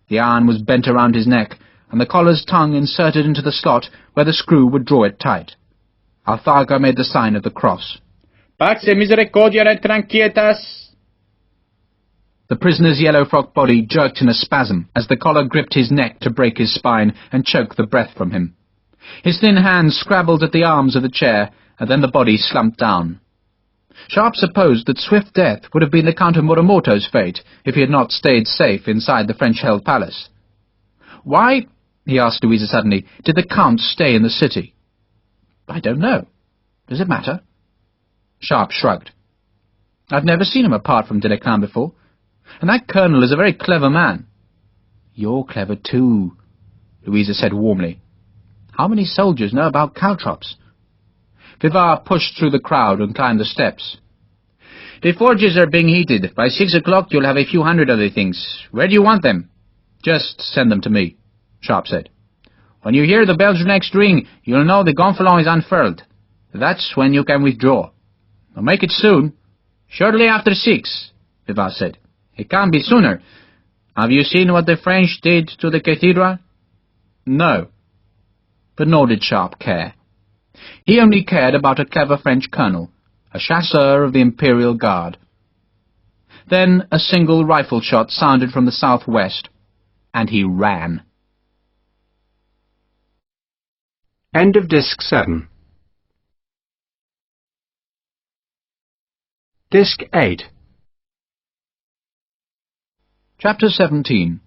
The iron was bent around his neck, and the collar's tongue inserted into the slot where the screw would draw it tight. Althagha made the sign of the cross. Pax et misericordia et tranquietas. The prisoner's yellow-frock body jerked in a spasm as the collar gripped his neck to break his spine and choke the breath from him. His thin hands scrabbled at the arms of the chair, and then the body slumped down. Sharpe supposed that swift death would have been the Count of Muramoto's fate if he had not stayed safe inside the French-held palace. "Why," he asked Louisa suddenly, "did the Count stay in the city?" "I don't know. Does it matter?" Sharpe shrugged. "I've never seen him apart from Deleclan before, and that colonel is a very clever man." "You're clever too," Louisa said warmly. "How many soldiers know about caltrops?" Vivard pushed through the crowd and climbed the steps. "The forges are being heated. By 6 o'clock you'll have a few hundred of the things. Where do you want them?" "Just send them to me," Sharpe said. "When you hear the bells next ring, you'll know the gonfalon is unfurled. That's when you can withdraw." "I'll make it soon." "Shortly after 6, Vivard said. "It can't be sooner. Have you seen what the French did to the cathedral?" "No." But nor did Sharpe care. He only cared about a clever French colonel, a chasseur of the Imperial Guard. Then a single rifle shot sounded from the southwest, and he ran. End of Disc 7. Disc 8. Chapter 17.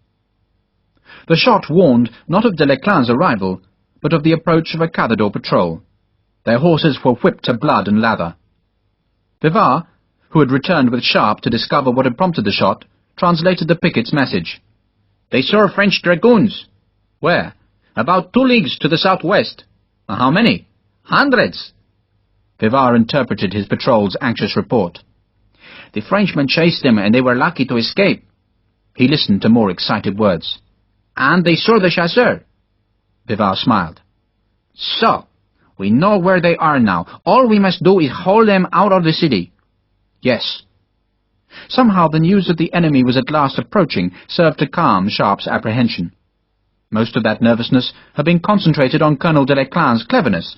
The shot warned not of Deleclan's arrival, but of the approach of a Cazador patrol. Their horses were whipped to blood and lather. Vivard, who had returned with Sharpe to discover what had prompted the shot, translated the picket's message. "They saw French dragoons." "Where?" "About 2 leagues to the southwest." "How many?" "Hundreds." Vivard interpreted his patrol's anxious report. "The Frenchmen chased them, and they were lucky to escape." He listened to more excited words. "And they saw the chasseur." Vivard smiled. "So, we know where they are now. All we must do is hold them out of the city." "Yes." Somehow the news that the enemy was at last approaching served to calm Sharpe's apprehension. Most of that nervousness had been concentrated on Colonel Deleclan's cleverness,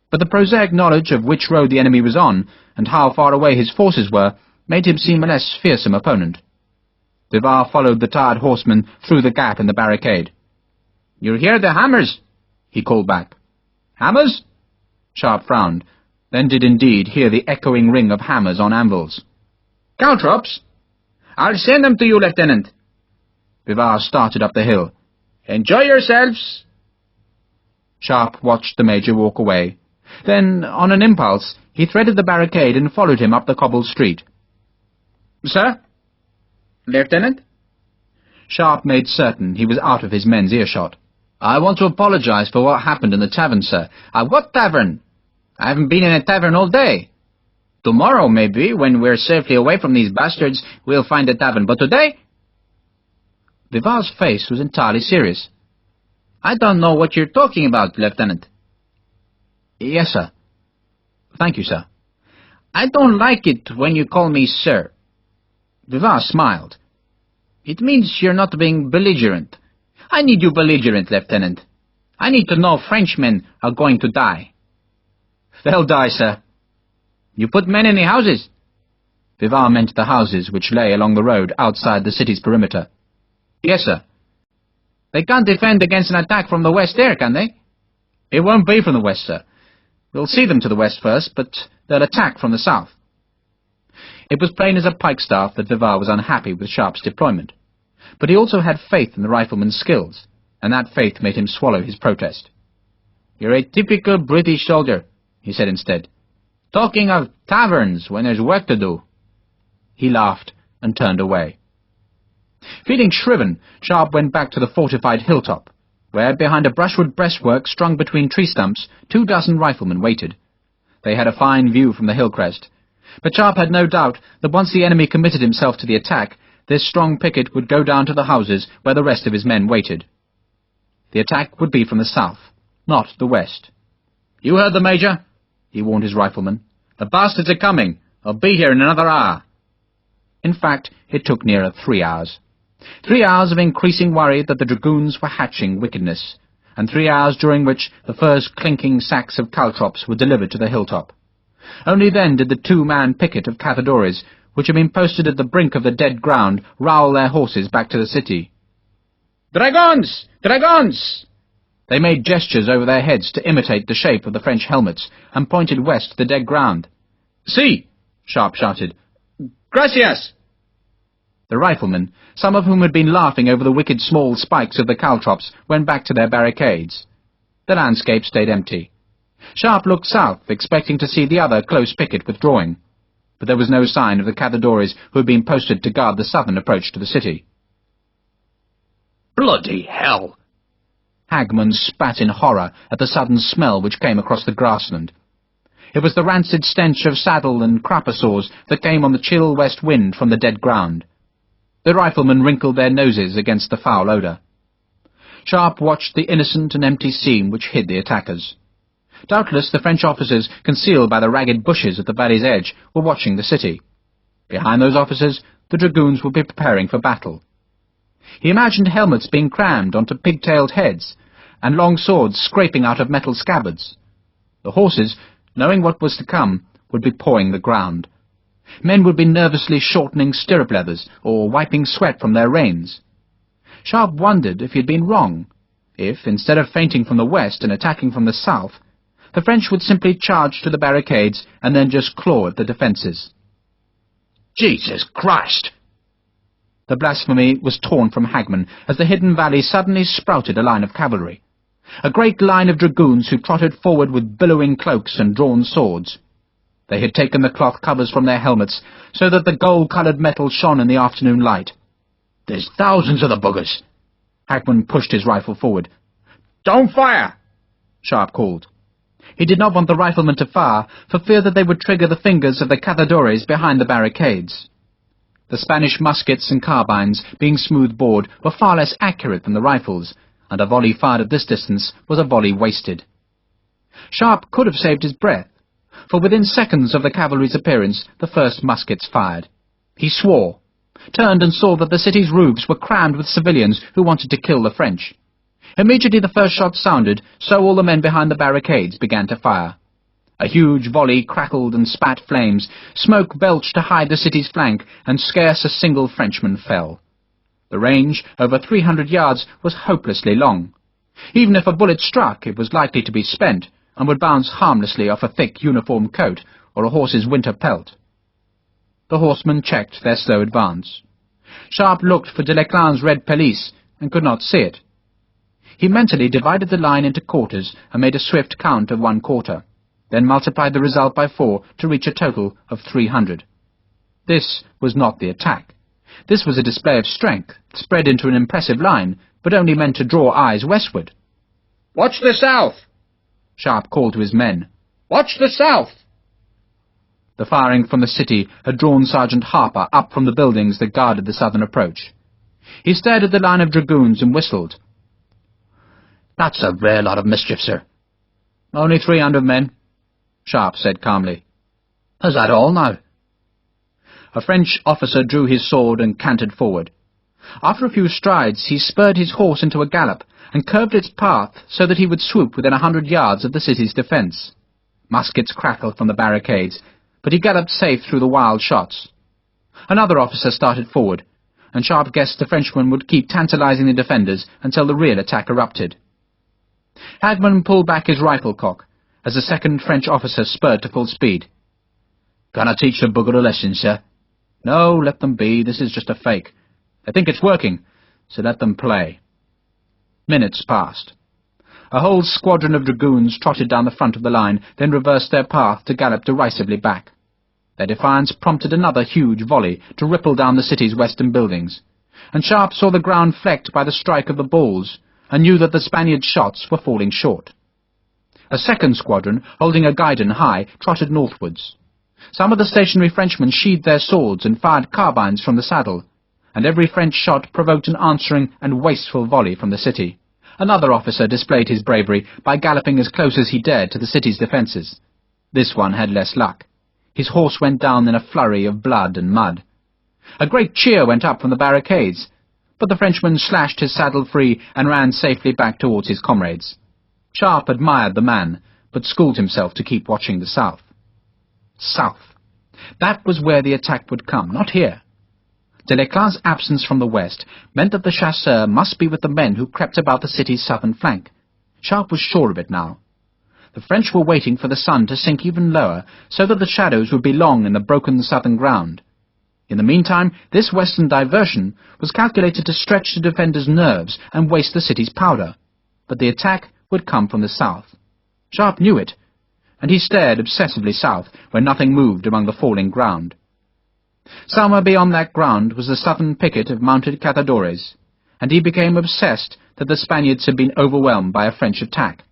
but the prosaic knowledge of which road the enemy was on, and how far away his forces were, made him seem a less fearsome opponent. Vivard followed the tired horseman through the gap in the barricade. "You hear the hammers?" he called back. "Hammers?" Sharpe frowned, then did indeed hear the echoing ring of hammers on anvils. "Caltrops? I'll send them to you, Lieutenant." Vivard started up the hill. "Enjoy yourselves." Sharpe watched the Major walk away. Then, on an impulse, he threaded the barricade and followed him up the cobbled street. "Sir?" "Lieutenant?" Sharpe made certain he was out of his men's earshot. "I want to apologize for what happened in the tavern, sir." "What tavern? I haven't been in a tavern all day. Tomorrow, maybe, when we're safely away from these bastards, we'll find a tavern. But today—" Vivard's face was entirely serious. "I don't know what you're talking about, Lieutenant." "Yes, sir." "Thank you, sir." "I don't like it when you call me sir." Vivard smiled. "It means you're not being belligerent. I need you belligerent, Lieutenant. I need to know Frenchmen are going to die." "They'll die, sir." "You put men in the houses?" Vivard meant the houses which lay along the road outside the city's perimeter. "Yes, sir." "They can't defend against an attack from the west there, can they?" "It won't be from the west, sir. We'll see them to the west first, but they'll attack from the south." It was plain as a pikestaff that Vivard was unhappy with Sharpe's deployment, but he also had faith in the rifleman's skills, and that faith made him swallow his protest. "You're a typical British soldier," he said instead. "Talking of taverns when there's work to do." He laughed and turned away. Feeling shriven, Sharpe went back to the fortified hilltop. where, behind a brushwood breastwork strung between tree stumps, 24 riflemen waited. They had a fine view from the hill crest, but Sharpe had no doubt that once the enemy committed himself to the attack, this strong picket would go down to the houses where the rest of his men waited. The attack would be from the south, not the west. "You heard the Major," he warned his riflemen. "The bastards are coming. They'll be here in another hour." In fact, it took nearer 3 hours. 3 hours of increasing worry that the dragoons were hatching wickedness, and 3 hours during which the first clinking sacks of caltrops were delivered to the hilltop. Only then did the 2-man picket of cazadores, which had been posted at the brink of the dead ground, rowel their horses back to the city. "Dragons! Dragons!" They made gestures over their heads to imitate the shape of the French helmets, and pointed west to the dead ground. "See!" Sharpe shouted. "Gracias!" The riflemen, some of whom had been laughing over the wicked small spikes of the caltrops, went back to their barricades. The landscape stayed empty. Sharpe looked south, expecting to see the other close picket withdrawing, but there was no sign of the cazadores who had been posted to guard the southern approach to the city. "Bloody hell!" Hagman spat in horror at the sudden smell which came across the grassland. It was the rancid stench of saddle and crapper-saws that came on the chill west wind from the dead ground. The riflemen wrinkled their noses against the foul odour. Sharpe watched the innocent and empty scene which hid the attackers. Doubtless the French officers, concealed by the ragged bushes at the valley's edge, were watching the city. Behind those officers, the dragoons would be preparing for battle. He imagined helmets being crammed onto pigtailed heads, and long swords scraping out of metal scabbards. The horses, knowing what was to come, would be pawing the ground. Men would be nervously shortening stirrup leathers or wiping sweat from their reins. Sharpe wondered if he had been wrong, if, instead of feinting from the west and attacking from the south, the French would simply charge to the barricades and then just claw at the defences. "Jesus Christ!" The blasphemy was torn from Hagman as the hidden valley suddenly sprouted a line of cavalry. A great line of dragoons who trotted forward with billowing cloaks and drawn swords. They had taken the cloth covers from their helmets so that the gold-coloured metal shone in the afternoon light. "There's thousands of the buggers!" Hagman pushed his rifle forward. "Don't fire!" Sharpe called. He did not want the riflemen to fire, for fear that they would trigger the fingers of the cazadores behind the barricades. The Spanish muskets and carbines, being smooth-bored, were far less accurate than the rifles, and a volley fired at this distance was a volley wasted. Sharpe could have saved his breath, for within seconds of the cavalry's appearance the first muskets fired. He swore, turned and saw that the city's roofs were crammed with civilians who wanted to kill the French. Immediately the first shot sounded, so all the men behind the barricades began to fire. A huge volley crackled and spat flames, smoke belched to hide the city's flank, and scarce a single Frenchman fell. The range, over 300 yards, was hopelessly long. Even if a bullet struck, it was likely to be spent, and would bounce harmlessly off a thick uniform coat or a horse's winter pelt. The horsemen checked their slow advance. Sharpe looked for Deleclan's red pelisse, and could not see it. He mentally divided the line into quarters and made a swift count of 1 quarter, then multiplied the result by 4 to reach a total of 300. This was not the attack. This was a display of strength, spread into an impressive line, but only meant to draw eyes westward. "Watch the south!" Sharpe called to his men. "Watch the south!" The firing from the city had drawn Sergeant Harper up from the buildings that guarded the southern approach. He stared at the line of dragoons and whistled. "That's a rare lot of mischief, sir." "Only 300 men," Sharpe said calmly. "Is that all now?" A French officer drew his sword and cantered forward. After a few strides he spurred his horse into a gallop and curved its path so that he would swoop within 100 yards of the city's defence. Muskets crackled from the barricades, but he galloped safe through the wild shots. Another officer started forward, and Sharpe guessed the Frenchman would keep tantalizing the defenders until the real attack erupted. Hagman pulled back his rifle cock as the second French officer spurred to full speed. "Gonna teach the bugger a lesson, sir?" "No, let them be. This is just a fake. They think it's working, so let them play." Minutes passed. A whole squadron of dragoons trotted down the front of the line, then reversed their path to gallop derisively back. Their defiance prompted another huge volley to ripple down the city's western buildings, and Sharpe saw the ground flecked by the strike of the balls, and knew that the Spaniards' shots were falling short. A second squadron, holding a guidon high, trotted northwards. Some of the stationary Frenchmen sheathed their swords and fired carbines from the saddle, and every French shot provoked an answering and wasteful volley from the city. Another officer displayed his bravery by galloping as close as he dared to the city's defences. This one had less luck. His horse went down in a flurry of blood and mud. A great cheer went up from the barricades, but the Frenchman slashed his saddle free and ran safely back towards his comrades. Sharpe admired the man, but schooled himself to keep watching the south. South. That was where the attack would come, not here. Delecla's absence from the west meant that the chasseurs must be with the men who crept about the city's southern flank. Sharpe was sure of it now. The French were waiting for the sun to sink even lower, so that the shadows would be long in the broken southern ground. In the meantime, this western diversion was calculated to stretch the defenders' nerves and waste the city's powder. But the attack would come from the south. Sharpe knew it, and he stared obsessively south, where nothing moved among the falling ground. Somewhere beyond that ground was the southern picket of mounted cazadores, and he became obsessed that the Spaniards had been overwhelmed by a French attack.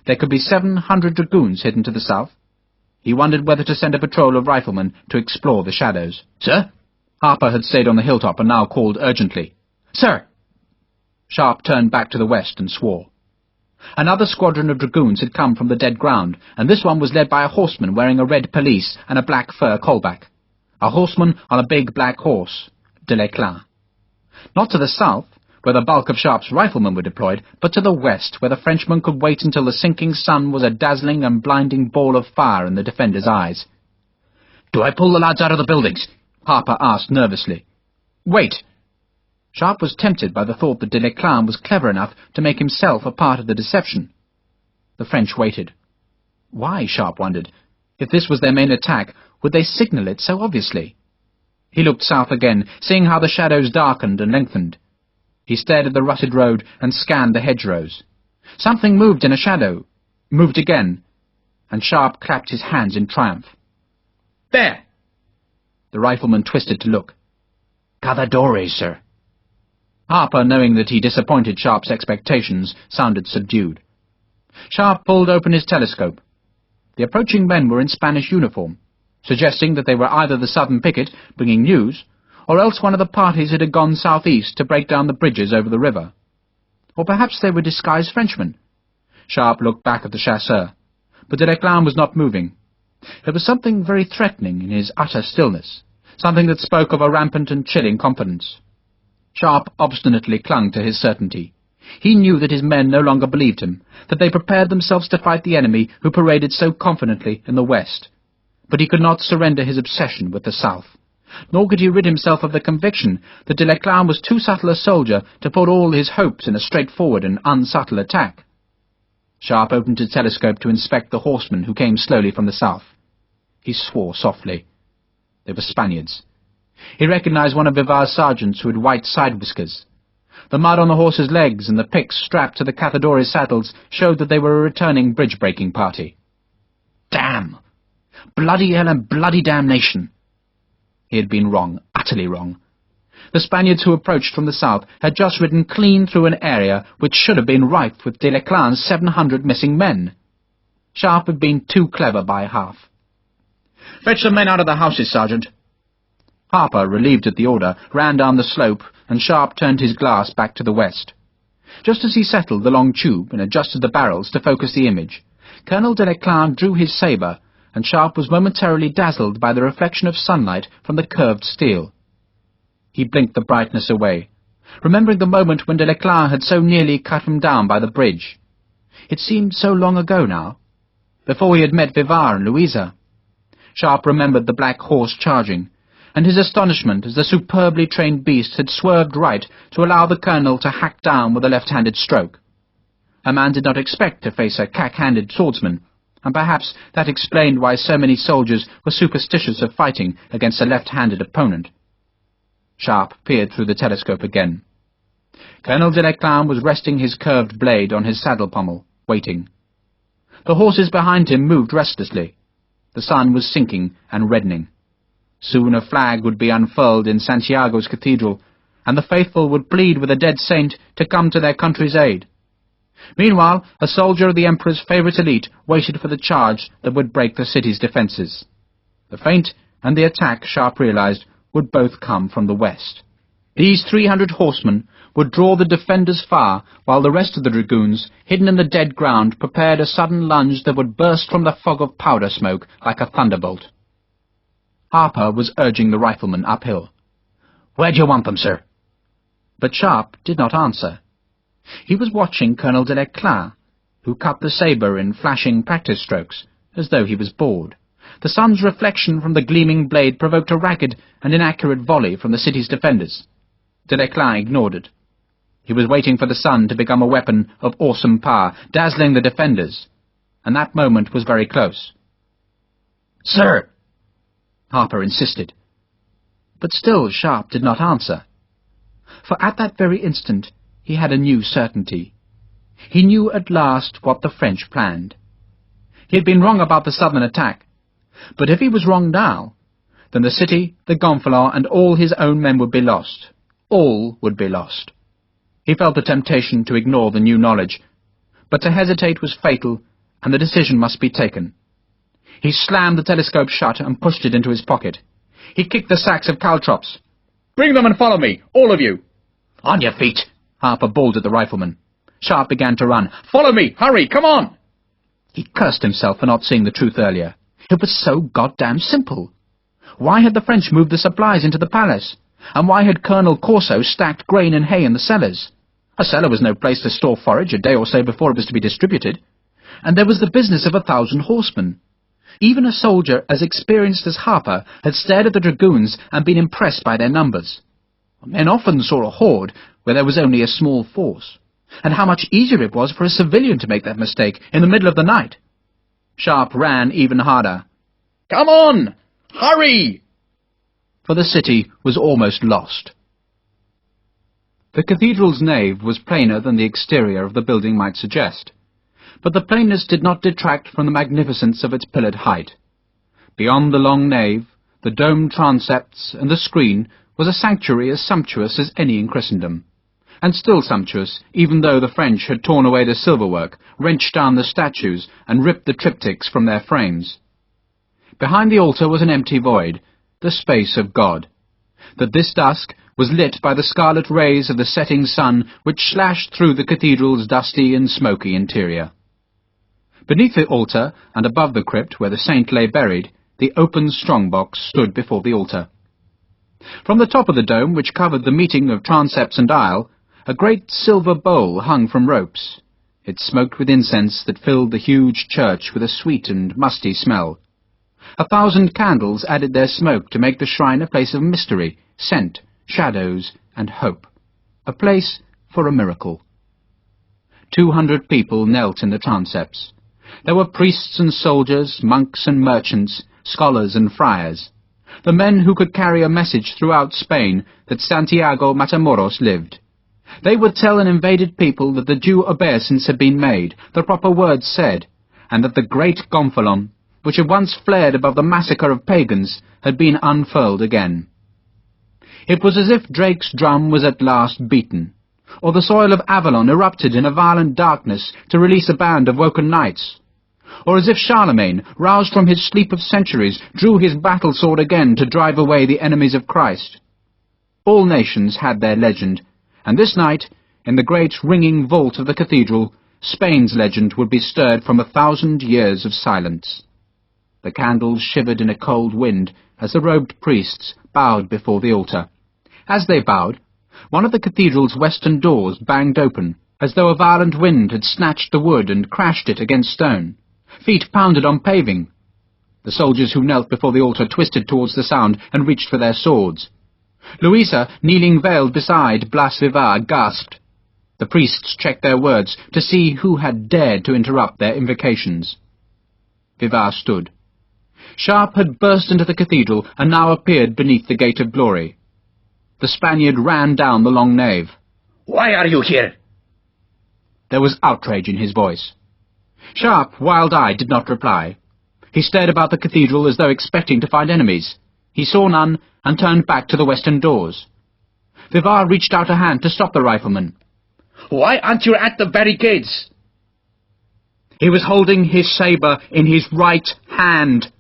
There could be 700 dragoons hidden to the south. He wondered whether to send a patrol of riflemen to explore the shadows. "Sir?" Harper had stayed on the hilltop and now called urgently. "Sir!" Sharpe turned back to the west and swore. Another squadron of dragoons had come from the dead ground, and this one was led by a horseman wearing a red pelisse and a black fur colback. A horseman on a big black horse, Delecla. Not to the south, where the bulk of Sharpe's riflemen were deployed, but to the west, where the Frenchman could wait until the sinking sun was a dazzling and blinding ball of fire in the defenders' eyes. "Do I pull the lads out of the buildings?" Harper asked nervously. "Wait!" Sharpe was tempted by the thought that Delecla was clever enough to make himself a part of the deception. The French waited. Why, Sharpe wondered? If this was their main attack, would they signal it so obviously? He looked south again, seeing how the shadows darkened and lengthened. He stared at the rutted road and scanned the hedgerows. Something moved in a shadow, moved again, and Sharpe clapped his hands in triumph. "There!" The rifleman twisted to look. "Cazadores, sir." Harper, knowing that he disappointed Sharpe's expectations, sounded subdued. Sharpe pulled open his telescope. The approaching men were in Spanish uniform, suggesting that they were either the southern picket, bringing news, or else one of the parties that had gone southeast to break down the bridges over the river. Or perhaps they were disguised Frenchmen. Sharpe looked back at the chasseur, but Delecla was not moving. There was something very threatening in his utter stillness, something that spoke of a rampant and chilling confidence. Sharpe obstinately clung to his certainty. He knew that his men no longer believed him, that they prepared themselves to fight the enemy who paraded so confidently in the west. But he could not surrender his obsession with the south, nor could he rid himself of the conviction that Delecla was too subtle a soldier to put all his hopes in a straightforward and unsubtle attack. Sharpe opened his telescope to inspect the horsemen who came slowly from the south. He swore softly. They were Spaniards. He recognized one of Vivar's sergeants who had white side whiskers. The mud on the horses' legs and the picks strapped to the cazadores' saddles showed that they were a returning bridge-breaking party. Damn! Bloody hell and bloody damnation! He had been wrong, utterly wrong. The Spaniards who approached from the south had just ridden clean through an area which should have been rife with Delecla's 700 missing men. Sharpe had been too clever by half. "Fetch the men out of the houses, Sergeant." Harper, relieved at the order, ran down the slope, and Sharpe turned his glass back to the west. Just as he settled the long tube and adjusted the barrels to focus the image, Colonel Delecla drew his sabre, and Sharpe was momentarily dazzled by the reflection of sunlight from the curved steel. He blinked the brightness away, remembering the moment when Delecla had so nearly cut him down by the bridge. It seemed so long ago now, before he had met Vivar and Louisa. Sharpe remembered the black horse charging, and his astonishment as the superbly trained beast had swerved right to allow the colonel to hack down with a left-handed stroke. A man did not expect to face a cack-handed swordsman, and perhaps that explained why so many soldiers were superstitious of fighting against a left-handed opponent. Sharpe peered through the telescope again. Colonel Delecla was resting his curved blade on his saddle pommel, waiting. The horses behind him moved restlessly. The sun was sinking and reddening. Soon a flag would be unfurled in Santiago's cathedral, and the faithful would plead with the dead saint to come to their country's aid. Meanwhile, a soldier of the Emperor's favourite elite waited for the charge that would break the city's defences. The feint and the attack, Sharpe realised, would both come from the west. These 300 horsemen would draw the defenders far, while the rest of the dragoons, hidden in the dead ground, prepared a sudden lunge that would burst from the fog of powder smoke like a thunderbolt. Harper was urging the rifleman uphill. "Where do you want them, sir?" But Sharpe did not answer. He was watching Colonel de Leclerc, who cut the sabre in flashing practice strokes, as though he was bored. The sun's reflection from the gleaming blade provoked a ragged and inaccurate volley from the city's defenders. De Leclerc ignored it. He was waiting for the sun to become a weapon of awesome power, dazzling the defenders, and that moment was very close. "Sir!" Harper insisted. But still Sharpe did not answer. For at that very instant he had a new certainty. He knew at last what the French planned. He had been wrong about the southern attack, but if he was wrong now, then the city, the gonfalon, and all his own men would be lost. All would be lost. He felt the temptation to ignore the new knowledge, but to hesitate was fatal, and the decision must be taken. He slammed the telescope shut and pushed it into his pocket. He kicked the sacks of caltrops. "Bring them and follow me, all of you!" "On your feet!" Harper bawled at the rifleman. Sharpe began to run. "Follow me! Hurry! Come on!" He cursed himself for not seeing the truth earlier. It was so goddamn simple. Why had the French moved the supplies into the palace? And why had Colonel Corso stacked grain and hay in the cellars? A cellar was no place to store forage a day or so before it was to be distributed. And there was the business of 1,000 horsemen. Even a soldier as experienced as Harper had stared at the dragoons and been impressed by their numbers. Men often saw a horde where there was only a small force, and how much easier it was for a civilian to make that mistake in the middle of the night. Sharpe ran even harder. "Come on! Hurry!" For the city was almost lost. The cathedral's nave was plainer than the exterior of the building might suggest, but the plainness did not detract from the magnificence of its pillared height. Beyond the long nave, the domed transepts, and the screen was a sanctuary as sumptuous as any in Christendom, and still sumptuous, even though the French had torn away the silverwork, wrenched down the statues, and ripped the triptychs from their frames. Behind the altar was an empty void, the space of God, that this dusk was lit by the scarlet rays of the setting sun which slashed through the cathedral's dusty and smoky interior. Beneath the altar, and above the crypt where the saint lay buried, the open strongbox stood before the altar. From the top of the dome, which covered the meeting of transepts and aisle, a great silver bowl hung from ropes. It smoked with incense that filled the huge church with a sweet and musty smell. 1,000 candles added their smoke to make the shrine a place of mystery, scent, shadows, and hope. A place for a miracle. 200 people knelt in the transepts. There were priests and soldiers, monks and merchants, scholars and friars, the men who could carry a message throughout Spain that Santiago Matamoros lived. They would tell an invaded people that the due obeisance had been made, the proper words said, and that the great gonfalon, which had once flared above the massacre of pagans, had been unfurled again. It was as if Drake's drum was at last beaten, or the soil of Avalon erupted in a violent darkness to release a band of woken knights, or as if Charlemagne, roused from his sleep of centuries, drew his battle sword again to drive away the enemies of Christ. All nations had their legend, and this night, in the great ringing vault of the cathedral, Spain's legend would be stirred from 1,000 years of silence. The candles shivered in a cold wind as the robed priests bowed before the altar. As they bowed, one of the cathedral's western doors banged open, as though a violent wind had snatched the wood and crashed it against stone. Feet pounded on paving. The soldiers who knelt before the altar twisted towards the sound and reached for their swords. Louisa, kneeling veiled beside Blas Vivar, gasped. The priests checked their words to see who had dared to interrupt their invocations. Vivar stood. Sharpe had burst into the cathedral and now appeared beneath the Gate of Glory. The Spaniard ran down the long nave. "Why are you here?" There was outrage in his voice. Sharpe, wild-eyed, did not reply. He stared about the cathedral as though expecting to find enemies. He saw none and turned back to the western doors. Vivar reached out a hand to stop the rifleman. "Why aren't you at the barricades?" "He was holding his sabre in his right hand,"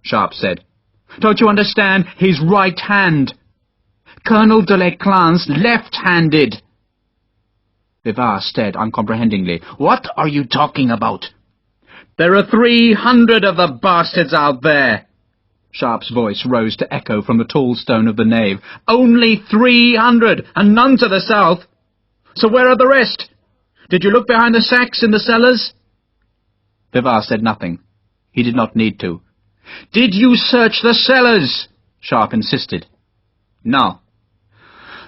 Sharpe said. "Don't you understand? His right hand. Colonel de Leclan's left-handed." Vivar stared uncomprehendingly. "What are you talking about?" "There are 300 of the bastards out there." Sharpe's voice rose to echo from the tall stone of the nave. "Only 300, and none to the south. So where are the rest? Did you look behind the sacks in the cellars?" Vivar said nothing. He did not need to. "Did you search the cellars?" Sharpe insisted. "No."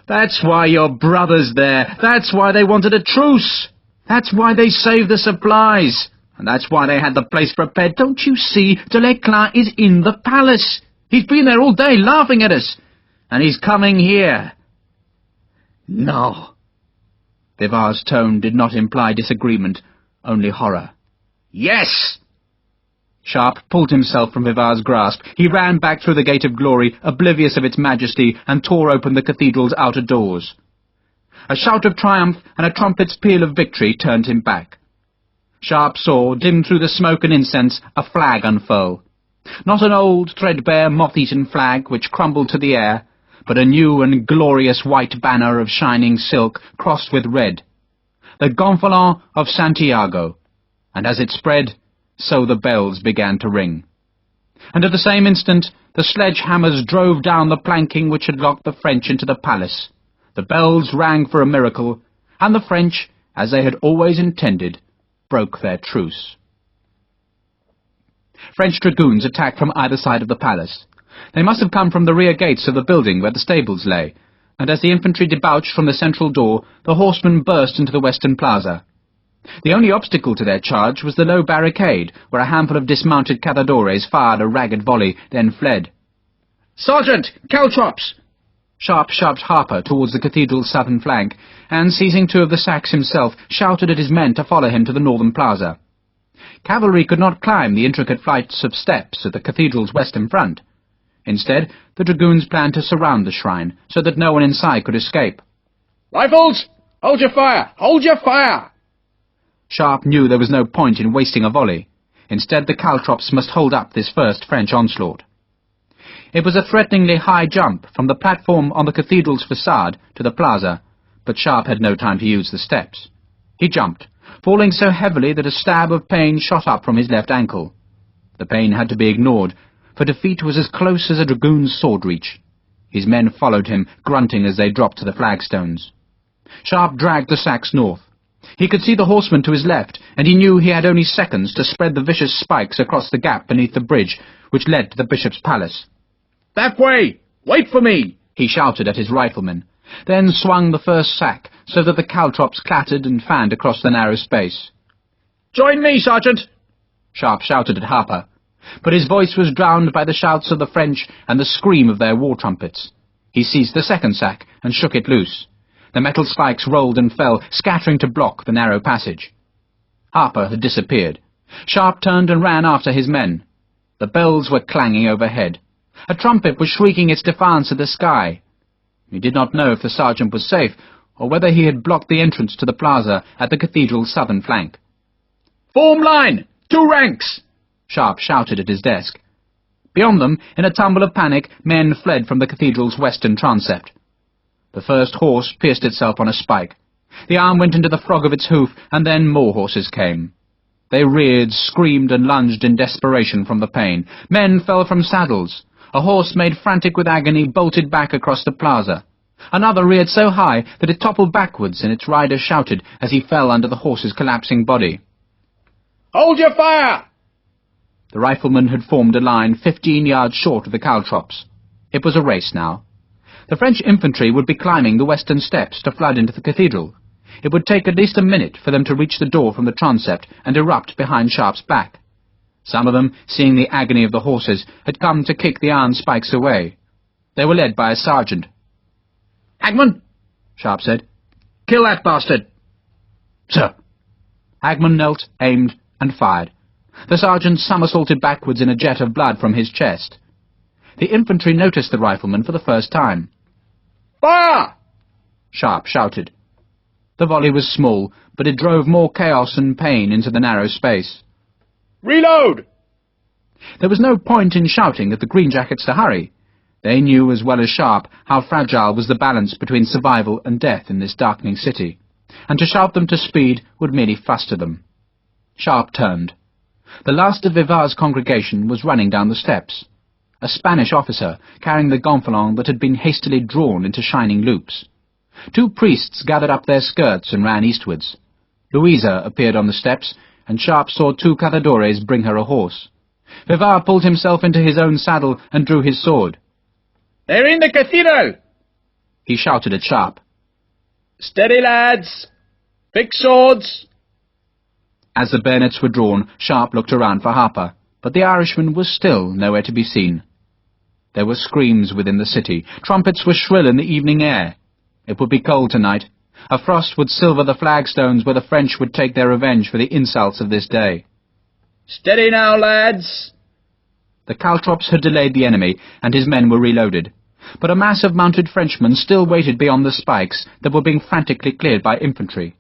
"That's why your brother's there. That's why they wanted a truce. That's why they saved the supplies. And that's why they had the place prepared. Don't you see? De Leclan is in the palace. He's been there all day laughing at us. And he's coming here." "No." Vivar's tone did not imply disagreement, only horror. "Yes." Sharpe pulled himself from Vivar's grasp. He ran back through the Gate of Glory, oblivious of its majesty, and tore open the cathedral's outer doors. A shout of triumph and a trumpet's peal of victory turned him back. Sharpe saw, dim through the smoke and incense, a flag unfurl. Not an old, threadbare, moth-eaten flag which crumbled to the air, but a new and glorious white banner of shining silk crossed with red. The gonfalon of Santiago. And as it spread, so the bells began to ring. And at the same instant, the sledgehammers drove down the planking which had locked the French into the palace. The bells rang for a miracle, and the French, as they had always intended, broke their truce. French dragoons attacked from either side of the palace. They must have come from the rear gates of the building where the stables lay, and as the infantry debouched from the central door, the horsemen burst into the western plaza. The only obstacle to their charge was the low barricade, where a handful of dismounted cazadores fired a ragged volley, then fled. "Sergeant! Caltrops!" Sharpe shoved Harper towards the cathedral's southern flank, and, seizing 2 of the sacks himself, shouted at his men to follow him to the northern plaza. Cavalry could not climb the intricate flights of steps at the cathedral's western front. Instead, the dragoons planned to surround the shrine, so that no one inside could escape. "Rifles! Hold your fire! Hold your fire!" Sharpe knew there was no point in wasting a volley. Instead, the caltrops must hold up this first French onslaught. It was a threateningly high jump from the platform on the cathedral's facade to the plaza, but Sharpe had no time to use the steps. He jumped, falling so heavily that a stab of pain shot up from his left ankle. The pain had to be ignored, for defeat was as close as a dragoon's sword reach. His men followed him, grunting as they dropped to the flagstones. Sharpe dragged the sacks north. He could see the horsemen to his left, and he knew he had only seconds to spread the vicious spikes across the gap beneath the bridge, which led to the bishop's palace. "That way! Wait for me!" he shouted at his riflemen, then swung the first sack so that the caltrops clattered and fanned across the narrow space. "Join me, Sergeant!" Sharpe shouted at Harper, but his voice was drowned by the shouts of the French and the scream of their war trumpets. He seized the second sack and shook it loose. The metal spikes rolled and fell, scattering to block the narrow passage. Harper had disappeared. Sharpe turned and ran after his men. The bells were clanging overhead. A trumpet was shrieking its defiance at the sky. He did not know if the sergeant was safe, or whether he had blocked the entrance to the plaza at the cathedral's southern flank. "Form line! 2 ranks!" Sharpe shouted at his desk. Beyond them, in a tumble of panic, men fled from the cathedral's western transept. The first horse pierced itself on a spike. The arm went into the frog of its hoof, and then more horses came. They reared, screamed, and lunged in desperation from the pain. Men fell from saddles. A horse made frantic with agony bolted back across the plaza. Another reared so high that it toppled backwards, and its rider shouted as he fell under the horse's collapsing body. "Hold your fire!" The riflemen had formed a line 15 yards short of the caltrops. It was a race now. The French infantry would be climbing the western steps to flood into the cathedral. It would take at least a minute for them to reach the door from the transept and erupt behind Sharpe's back. Some of them, seeing the agony of the horses, had come to kick the iron spikes away. They were led by a sergeant. "Hagman," Sharpe said. "kill that bastard." "Sir." Hagman knelt, aimed, and fired. The sergeant somersaulted backwards in a jet of blood from his chest. The infantry noticed the rifleman for the first time. "Fire!" Sharpe shouted. The volley was small, but it drove more chaos and pain into the narrow space. Reload! There was no point in shouting at the greenjackets to hurry. They knew as well as Sharpe how fragile was the balance between survival and death in this darkening city, and to shout them to speed would merely fluster them. Sharpe turned. The last of Vivar's congregation was running down the steps. A Spanish officer, carrying the gonfalon that had been hastily drawn into shining loops. 2 priests gathered up their skirts and ran eastwards. Louisa appeared on the steps, and Sharpe saw 2 cazadores bring her a horse. Vivar pulled himself into his own saddle and drew his sword. "They're in the cathedral!" He shouted at Sharpe. "Steady, lads! Fix swords!" As the bayonets were drawn, Sharpe looked around for Harper, but the Irishman was still nowhere to be seen. There were screams within the city. Trumpets were shrill in the evening air. It would be cold tonight. A frost would silver the flagstones where the French would take their revenge for the insults of this day. "Steady now, lads!" The caltrops had delayed the enemy, and his men were reloaded. But a mass of mounted Frenchmen still waited beyond the spikes that were being frantically cleared by infantry.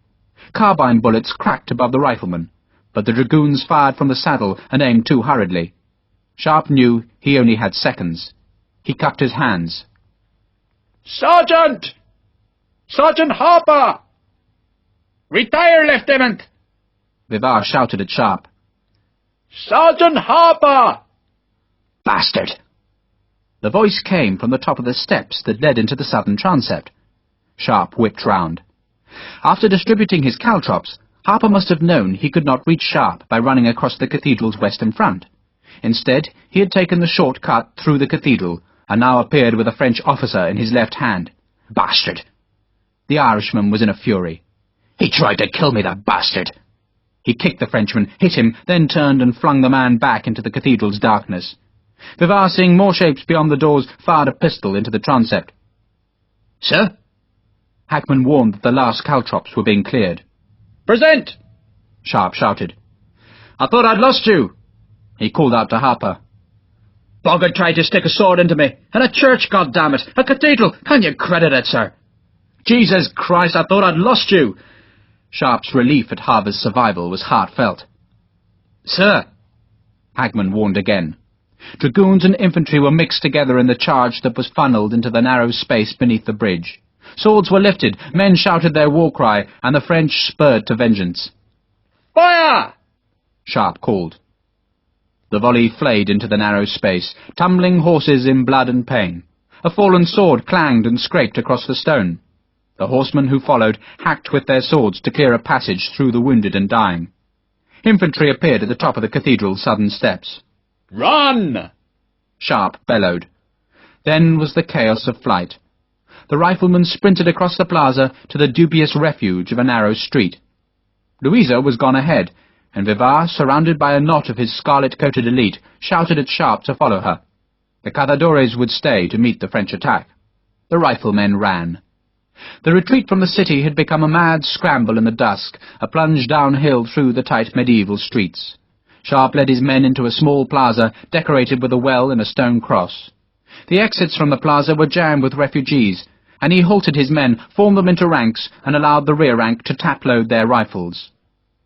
Carbine bullets cracked above the riflemen, but the dragoons fired from the saddle and aimed too hurriedly. Sharpe knew he only had seconds. He cupped his hands. "Sergeant! Sergeant Harper! Retire, Lieutenant!" Vivar shouted at Sharpe. "Sergeant Harper!" Bastard! The voice came from the top of the steps that led into the southern transept. Sharpe whipped round. After distributing his caltrops, Harper must have known he could not reach Sharpe by running across the cathedral's western front. Instead, he had taken the short cut through the cathedral, and now appeared with a French officer in his left hand. Bastard! The Irishman was in a fury. He tried to kill me, that bastard! He kicked the Frenchman, hit him, then turned and flung the man back into the cathedral's darkness. Vivar, seeing more shapes beyond the doors, fired a pistol into the transept. "Sir?" Hackman warned that the last caltrops were being cleared. "Present!" Sharpe shouted. "I thought I'd lost you," he called out to Harper. "Bogart tried to stick a sword into me, and a church, goddammit, a cathedral, can you credit it, sir? Jesus Christ, I thought I'd lost you!" Sharpe's relief at Harper's survival was heartfelt. "Sir!" Hackman warned again. Dragoons and infantry were mixed together in the charge that was funneled into the narrow space beneath the bridge. Swords were lifted, men shouted their war cry, and the French spurred to vengeance. "Fire!" Sharpe called. The volley flayed into the narrow space, tumbling horses in blood and pain. A fallen sword clanged and scraped across the stone. The horsemen who followed hacked with their swords to clear a passage through the wounded and dying. Infantry appeared at the top of the cathedral's southern steps. "Run!" Sharpe bellowed. Then was the chaos of flight. The riflemen sprinted across the plaza to the dubious refuge of a narrow street. Louisa was gone ahead, and Vivar, surrounded by a knot of his scarlet-coated elite, shouted at Sharpe to follow her. The cazadores would stay to meet the French attack. The riflemen ran. The retreat from the city had become a mad scramble in the dusk, a plunge downhill through the tight medieval streets. Sharpe led his men into a small plaza decorated with a well and a stone cross. The exits from the plaza were jammed with refugees, and he halted his men, formed them into ranks, and allowed the rear rank to tap-load their rifles.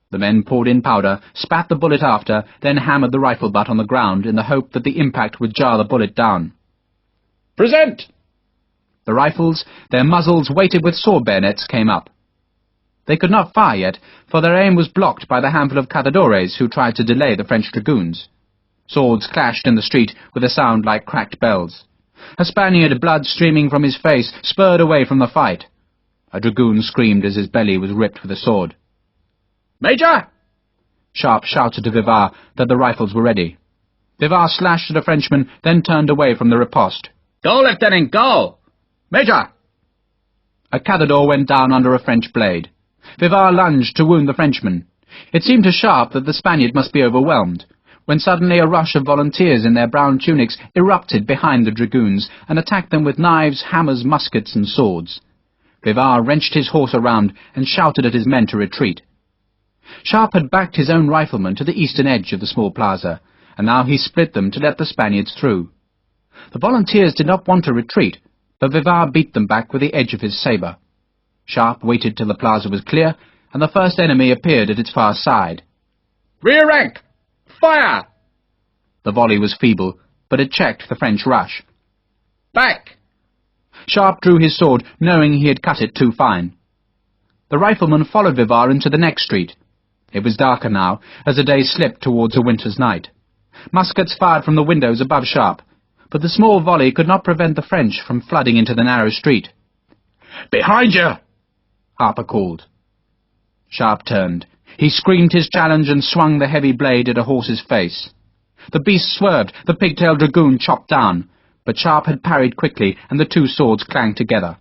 The men poured in powder, spat the bullet after, then hammered the rifle butt on the ground in the hope that the impact would jar the bullet down. "Present!" The rifles, their muzzles weighted with sword bayonets, came up. They could not fire yet, for their aim was blocked by the handful of cazadores who tried to delay the French dragoons. Swords clashed in the street with a sound like cracked bells. A Spaniard, blood streaming from his face, spurred away from the fight. A dragoon screamed as his belly was ripped with a sword. "Major!" Sharpe shouted to Vivar that the rifles were ready. Vivar slashed at a Frenchman, then turned away from the riposte. "Go, Lieutenant, go! Major!" A cazador went down under a French blade. Vivar lunged to wound the Frenchman. It seemed to Sharpe that the Spaniard must be overwhelmed, when suddenly a rush of volunteers in their brown tunics erupted behind the dragoons and attacked them with knives, hammers, muskets, and swords. Vivar wrenched his horse around and shouted at his men to retreat. Sharpe had backed his own riflemen to the eastern edge of the small plaza, and now he split them to let the Spaniards through. The volunteers did not want to retreat, but Vivar beat them back with the edge of his sabre. Sharpe waited till the plaza was clear, and the first enemy appeared at its far side. "Rear rank! Fire!" The volley was feeble, but it checked the French rush. "Back!" Sharpe drew his sword, knowing he had cut it too fine. The rifleman followed Vivar into the next street. It was darker now, as the day slipped towards a winter's night. Muskets fired from the windows above Sharpe, but the small volley could not prevent the French from flooding into the narrow street. "Behind you!" Harper called. Sharpe turned. He screamed his challenge and swung the heavy blade at a horse's face. The beast swerved, the pigtailed dragoon chopped down, but Sharpe had parried quickly, and the two swords clanged together.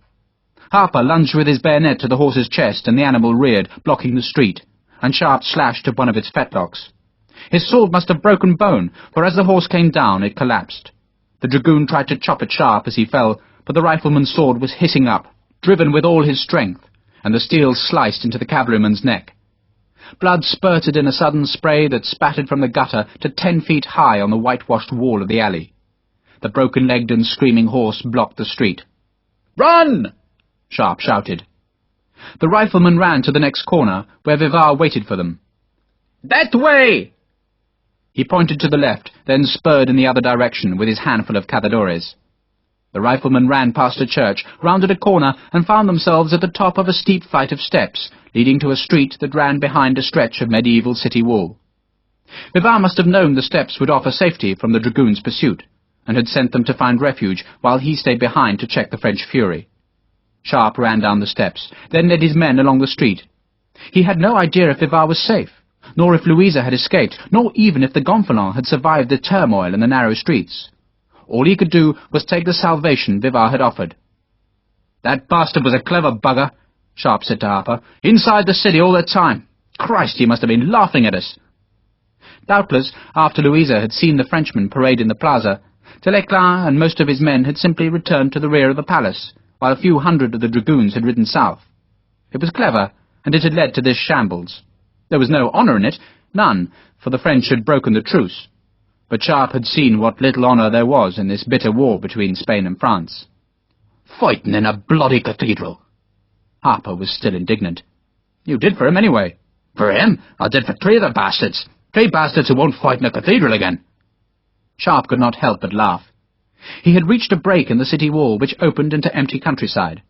Harper lunged with his bayonet to the horse's chest, and the animal reared, blocking the street, and Sharpe slashed at one of its fetlocks. His sword must have broken bone, for as the horse came down, it collapsed. The dragoon tried to chop at Sharpe as he fell, but the rifleman's sword was hissing up, driven with all his strength, and the steel sliced into the cavalryman's neck. Blood spurted in a sudden spray that spattered from the gutter to 10 feet high on the whitewashed wall of the alley. The broken-legged and screaming horse blocked the street. "Run!" Sharpe shouted. The rifleman ran to the next corner, where Vivar waited for them. "That way!" He pointed to the left, then spurred in the other direction with his handful of cazadores. The riflemen ran past a church, rounded a corner, and found themselves at the top of a steep flight of steps, leading to a street that ran behind a stretch of medieval city wall. Vivar must have known the steps would offer safety from the dragoons' pursuit, and had sent them to find refuge, while he stayed behind to check the French fury. Sharpe ran down the steps, then led his men along the street. He had no idea if Vivar was safe, nor if Louisa had escaped, nor even if the Gonfalons had survived the turmoil in the narrow streets. All he could do was take the salvation Vivar had offered. "That bastard was a clever bugger," Sharpe said to Harper. "Inside the city all the time. Christ, he must have been laughing at us." Doubtless, after Louisa had seen the Frenchman parade in the plaza, Deleclin and most of his men had simply returned to the rear of the palace, while a few hundred of the dragoons had ridden south. It was clever, and it had led to this shambles. There was no honour in it, none, for the French had broken the truce. But Sharpe had seen what little honour there was in this bitter war between Spain and France. "Fighting in a bloody cathedral!" Harper was still indignant. "You did for him anyway." "For him? I did for 3 of the bastards. 3 bastards who won't fight in a cathedral again." Sharpe could not help but laugh. He had reached a break in the city wall which opened into empty countryside.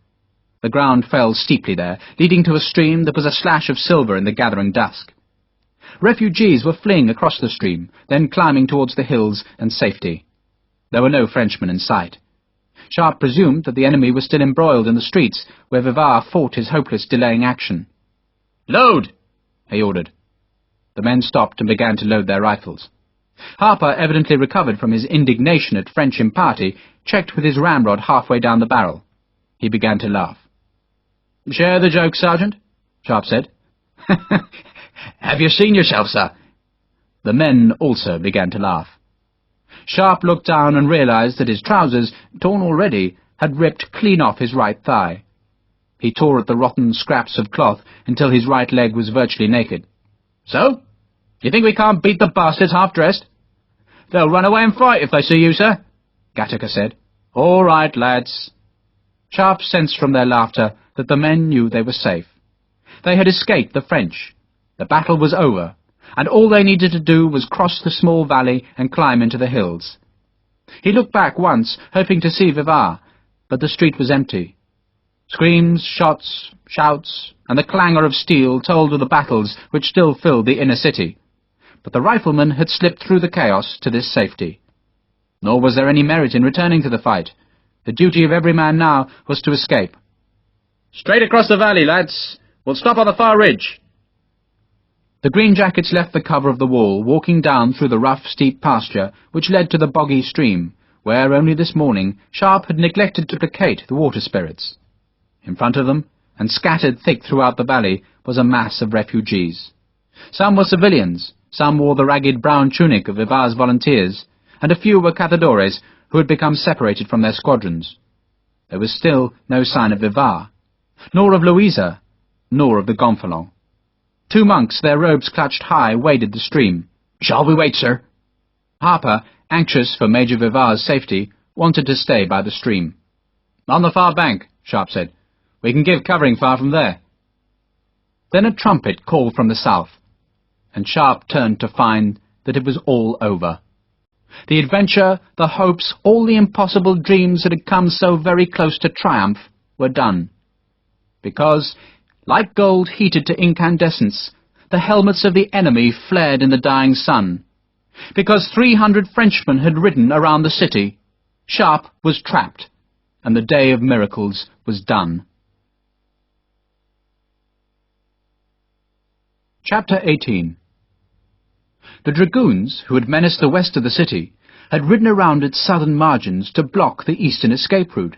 The ground fell steeply there, leading to a stream that was a slash of silver in the gathering dusk. Refugees were fleeing across the stream, then climbing towards the hills and safety. There were no Frenchmen in sight. Sharpe presumed that the enemy was still embroiled in the streets, where Vivar fought his hopeless delaying action. "Load!" he ordered. The men stopped and began to load their rifles. Harper, evidently recovered from his indignation at French impiety, checked with his ramrod halfway down the barrel. He began to laugh. "Share the joke, Sergeant?" Sharpe said. "Have you seen yourself, sir?" The men also began to laugh. Sharpe looked down and realized that his trousers, torn already, had ripped clean off his right thigh. He tore at the rotten scraps of cloth until his right leg was virtually naked. "So? You think we can't beat the bastards half-dressed?" "They'll run away and fight if they see you, sir," Gattaca said. "All right, lads." Sharpe sensed from their laughter that the men knew they were safe. They had escaped the French. The battle was over, and all they needed to do was cross the small valley and climb into the hills. He looked back once, hoping to see Vivar, but the street was empty. Screams, shots, shouts, and the clangor of steel told of the battles which still filled the inner city. But the riflemen had slipped through the chaos to this safety. Nor was there any merit in returning to the fight. The duty of every man now was to escape. "Straight across the valley, lads. We'll stop on the far ridge." The greenjackets left the cover of the wall, walking down through the rough, steep pasture which led to the boggy stream, where only this morning Sharpe had neglected to placate the water spirits. In front of them, and scattered thick throughout the valley, was a mass of refugees. Some were civilians, some wore the ragged brown tunic of Vivar's volunteers, and a few were cazadores who had become separated from their squadrons. There was still no sign of Vivar, nor of Louisa, nor of the Gonfalons. 2 monks, their robes clutched high, waded the stream. "Shall we wait, sir?" Harper, anxious for Major Vivar's safety, wanted to stay by the stream. "On the far bank," Sharpe said. We can give covering fire from there." Then a trumpet called from the south, and Sharpe turned to find that it was all over. The adventure, the hopes, all the impossible dreams that had come so very close to triumph were done. Because, like gold heated to incandescence, the helmets of the enemy flared in the dying sun. Because 300 Frenchmen had ridden around the city, Sharpe was trapped, and the day of miracles was done. Chapter 18. The dragoons, who had menaced the west of the city, had ridden around its southern margins to block the eastern escape route.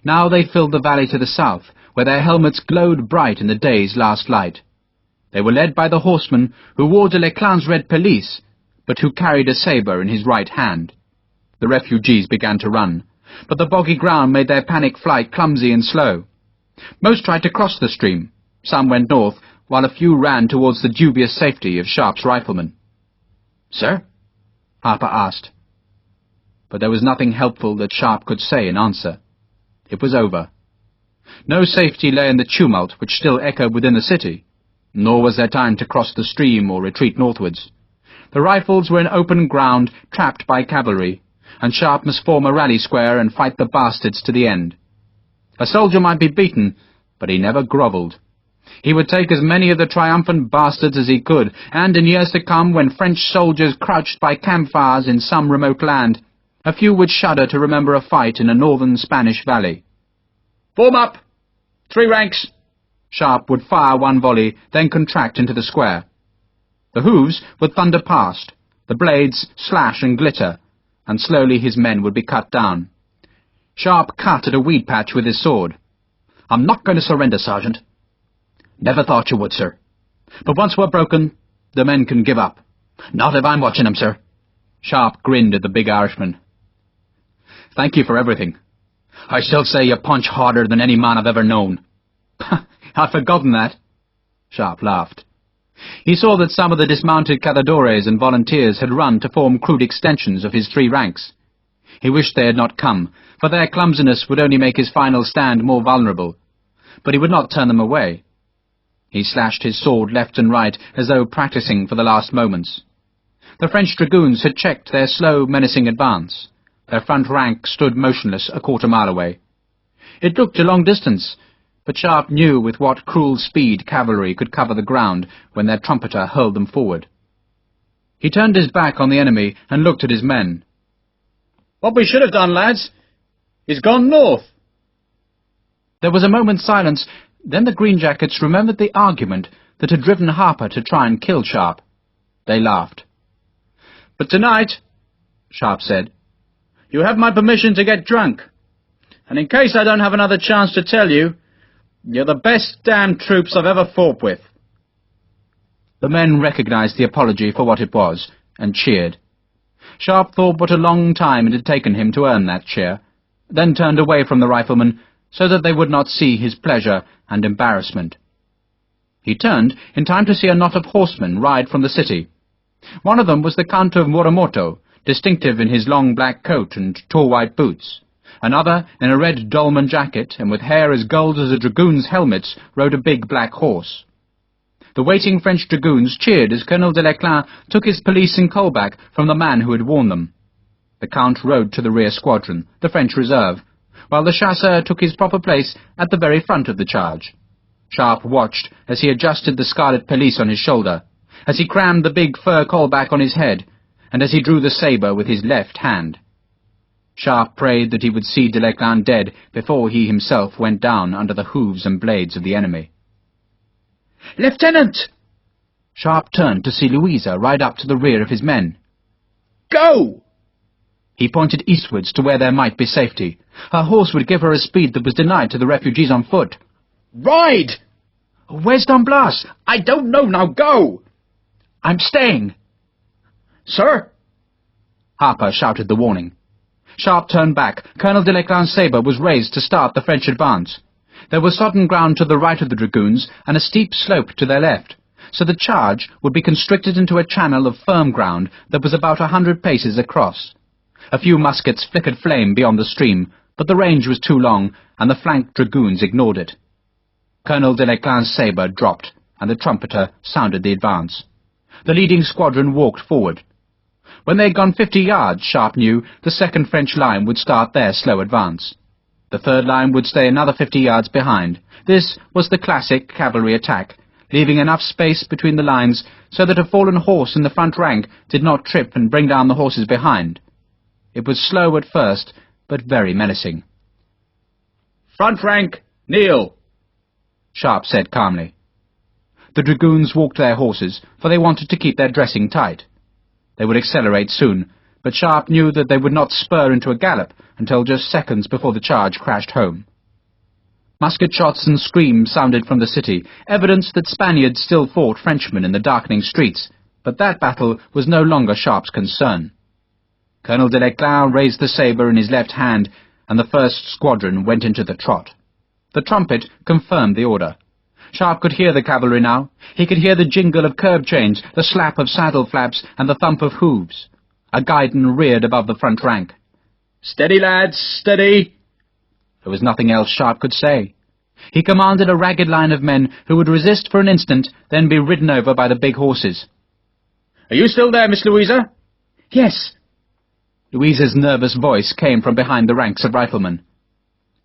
Now they filled the valley to the south, where their helmets glowed bright in the day's last light. They were led by the horseman who wore de Leclan's red pelisse, but who carried a sabre in his right hand. The refugees began to run, but the boggy ground made their panic flight clumsy and slow. Most tried to cross the stream, some went north, while a few ran towards the dubious safety of Sharpe's riflemen. "Sir?" Harper asked. But there was nothing helpful that Sharpe could say in answer. It was over. No safety lay in the tumult which still echoed within the city, nor was there time to cross the stream or retreat northwards. The rifles were in open ground, trapped by cavalry, and Sharpe must form a rally square and fight the bastards to the end. A soldier might be beaten, but he never grovelled. He would take as many of the triumphant bastards as he could, and in years to come, when French soldiers crouched by campfires in some remote land, a few would shudder to remember a fight in a northern Spanish valley. "Form up! 3 ranks!" Sharpe would fire one volley, then contract into the square. The hooves would thunder past, the blades slash and glitter, and slowly his men would be cut down. Sharpe cut at a weed patch with his sword. "I'm not going to surrender, Sergeant." "Never thought you would, sir. But once we're broken, the men can give up." "Not if I'm watching them, sir." Sharpe grinned at the big Irishman. "Thank you for everything. I still say you punch harder than any man I've ever known." "I'd forgotten that." Sharpe laughed. He saw that some of the dismounted cazadores and volunteers had run to form crude extensions of his 3 ranks. He wished they had not come, for their clumsiness would only make his final stand more vulnerable. But he would not turn them away. He slashed his sword left and right as though practicing for the last moments. The French dragoons had checked their slow, menacing advance. Their front rank stood motionless a quarter-mile away. It looked a long distance, but Sharpe knew with what cruel speed cavalry could cover the ground when their trumpeter hurled them forward. He turned his back on the enemy and looked at his men. "What we should have done, lads, is gone north." There was a moment's silence, then the greenjackets remembered the argument that had driven Harper to try and kill Sharpe. They laughed. "But tonight," Sharpe said, "you have my permission to get drunk. And in case I don't have another chance to tell you, you're the best damned troops I've ever fought with." The men recognized the apology for what it was, and cheered. Sharpe thought what a long time it had taken him to earn that cheer, then turned away from the riflemen so that they would not see his pleasure and embarrassment. He turned in time to see a knot of horsemen ride from the city. One of them was the Count of Muramoto, distinctive in his long black coat and tall white boots. Another, in a red dolman jacket and with hair as gold as a dragoon's helmets, rode a big black horse. The waiting French dragoons cheered as Colonel de Leclan took his pelisse and colback from the man who had worn them. The Count rode to the rear squadron, the French reserve, while the chasseur took his proper place at the very front of the charge. Sharpe watched as he adjusted the scarlet pelisse on his shoulder, as he crammed the big fur colback on his head, and as he drew the sabre with his left hand. Sharpe prayed that he would see de Leclan dead before he himself went down under the hooves and blades of the enemy. "Lieutenant!" Sharpe turned to see Louisa ride up to the rear of his men. "Go!" He pointed eastwards to where there might be safety. Her horse would give her a speed that was denied to the refugees on foot. "Ride!" "Where's Don Blas?" "I don't know. Now go!" "I'm staying." "Sir!" Harper shouted the warning. Sharpe turned back. Colonel de Leclan's sabre was raised to start the French advance. There was sodden ground to the right of the dragoons and a steep slope to their left, so the charge would be constricted into a channel of firm ground that was about 100 paces across. A few muskets flickered flame beyond the stream, but the range was too long, and the flanked dragoons ignored it. Colonel de Leclan's sabre dropped, and the trumpeter sounded the advance. The leading squadron walked forward. When they had gone 50 yards, Sharpe knew the second French line would start their slow advance. The third line would stay another 50 yards behind. This was the classic cavalry attack, leaving enough space between the lines so that a fallen horse in the front rank did not trip and bring down the horses behind. It was slow at first, but very menacing. "Front rank, kneel," Sharpe said calmly. The dragoons walked their horses, for they wanted to keep their dressing tight. They would accelerate soon, but Sharpe knew that they would not spur into a gallop until just seconds before the charge crashed home. Musket shots and screams sounded from the city, evidence that Spaniards still fought Frenchmen in the darkening streets, but that battle was no longer Sharpe's concern. Colonel de Leclan raised the sabre in his left hand, and the first squadron went into the trot. The trumpet confirmed the order. Sharpe could hear the cavalry now. He could hear the jingle of curb chains, the slap of saddle flaps, and the thump of hooves. A guidon reared above the front rank. "Steady, lads, steady!" There was nothing else Sharpe could say. He commanded a ragged line of men who would resist for an instant, then be ridden over by the big horses. "Are you still there, Miss Louisa?" "Yes." Louisa's nervous voice came from behind the ranks of riflemen.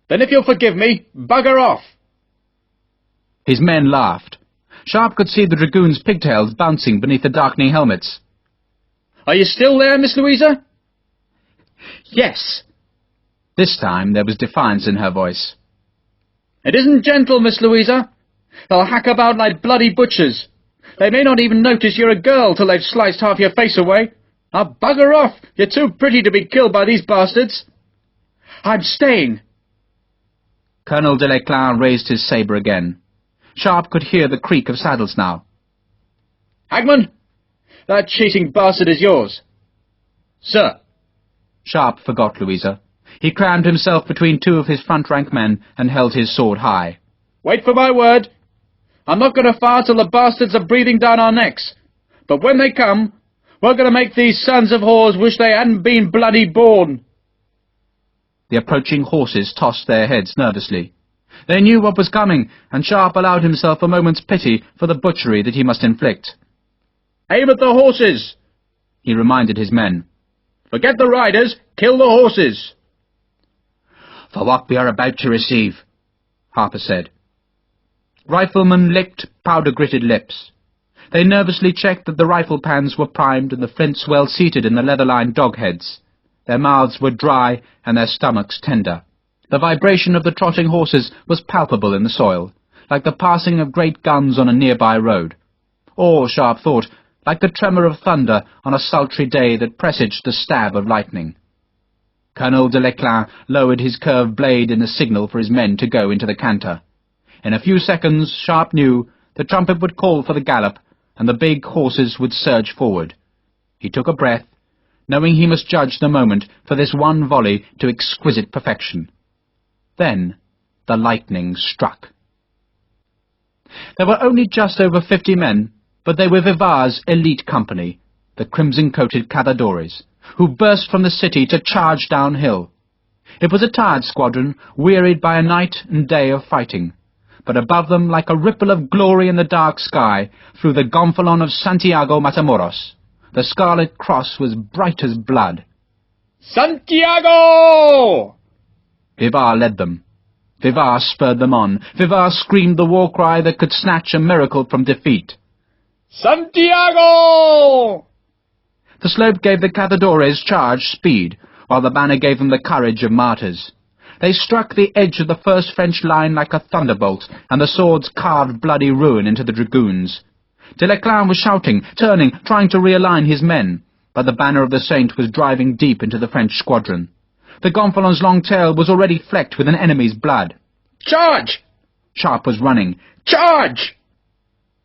"Then if you'll forgive me, bugger off!" His men laughed. Sharpe could see the dragoons' pigtails bouncing beneath the darkening helmets. "Are you still there, Miss Louisa?" "Yes." This time there was defiance in her voice. "It isn't gentle, Miss Louisa. They'll hack about like bloody butchers. They may not even notice you're a girl till they've sliced half your face away. Now bugger off! You're too pretty to be killed by these bastards." "I'm staying." Colonel de Leclan raised his sabre again. Sharpe could hear the creak of saddles now. "Hagman, that cheating bastard is yours." "Sir." Sharpe forgot Louisa. He crammed himself between two of his front-rank men and held his sword high. "Wait for my word. I'm not going to fire till the bastards are breathing down our necks. But when they come, we're going to make these sons of whores wish they hadn't been bloody born." The approaching horses tossed their heads nervously. They knew what was coming, and Sharpe allowed himself a moment's pity for the butchery that he must inflict. "Aim at the horses," he reminded his men. "Forget the riders, kill the horses." "For what we are about to receive," Harper said. Riflemen licked powder-gritted lips. They nervously checked that the rifle pans were primed and the flints well seated in the leather-lined dog-heads. Their mouths were dry and their stomachs tender. The vibration of the trotting horses was palpable in the soil, like the passing of great guns on a nearby road. Or, Sharpe thought, like the tremor of thunder on a sultry day that presaged the stab of lightning. Colonel de Leclan lowered his curved blade in a signal for his men to go into the canter. In a few seconds, Sharpe knew the trumpet would call for the gallop, and the big horses would surge forward. He took a breath, knowing he must judge the moment for this one volley to exquisite perfection. Then the lightning struck. There were only just over 50 men, but they were Vivar's elite company, the crimson-coated cazadores, who burst from the city to charge downhill. It was a tired squadron, wearied by a night and day of fighting, but above them, like a ripple of glory in the dark sky, flew the gonfalon of Santiago Matamoros. The scarlet cross was bright as blood. "Santiago!" Vivar led them. Vivar spurred them on. Vivar screamed the war cry that could snatch a miracle from defeat. "Santiago!" The slope gave the cazadores charge speed, while the banner gave them the courage of martyrs. They struck the edge of the first French line like a thunderbolt, and the swords carved bloody ruin into the dragoons. De Leclan was shouting, turning, trying to realign his men, but the banner of the Saint was driving deep into the French squadron. The gonfalon's long tail was already flecked with an enemy's blood. "Charge!" Sharpe was running. "Charge!"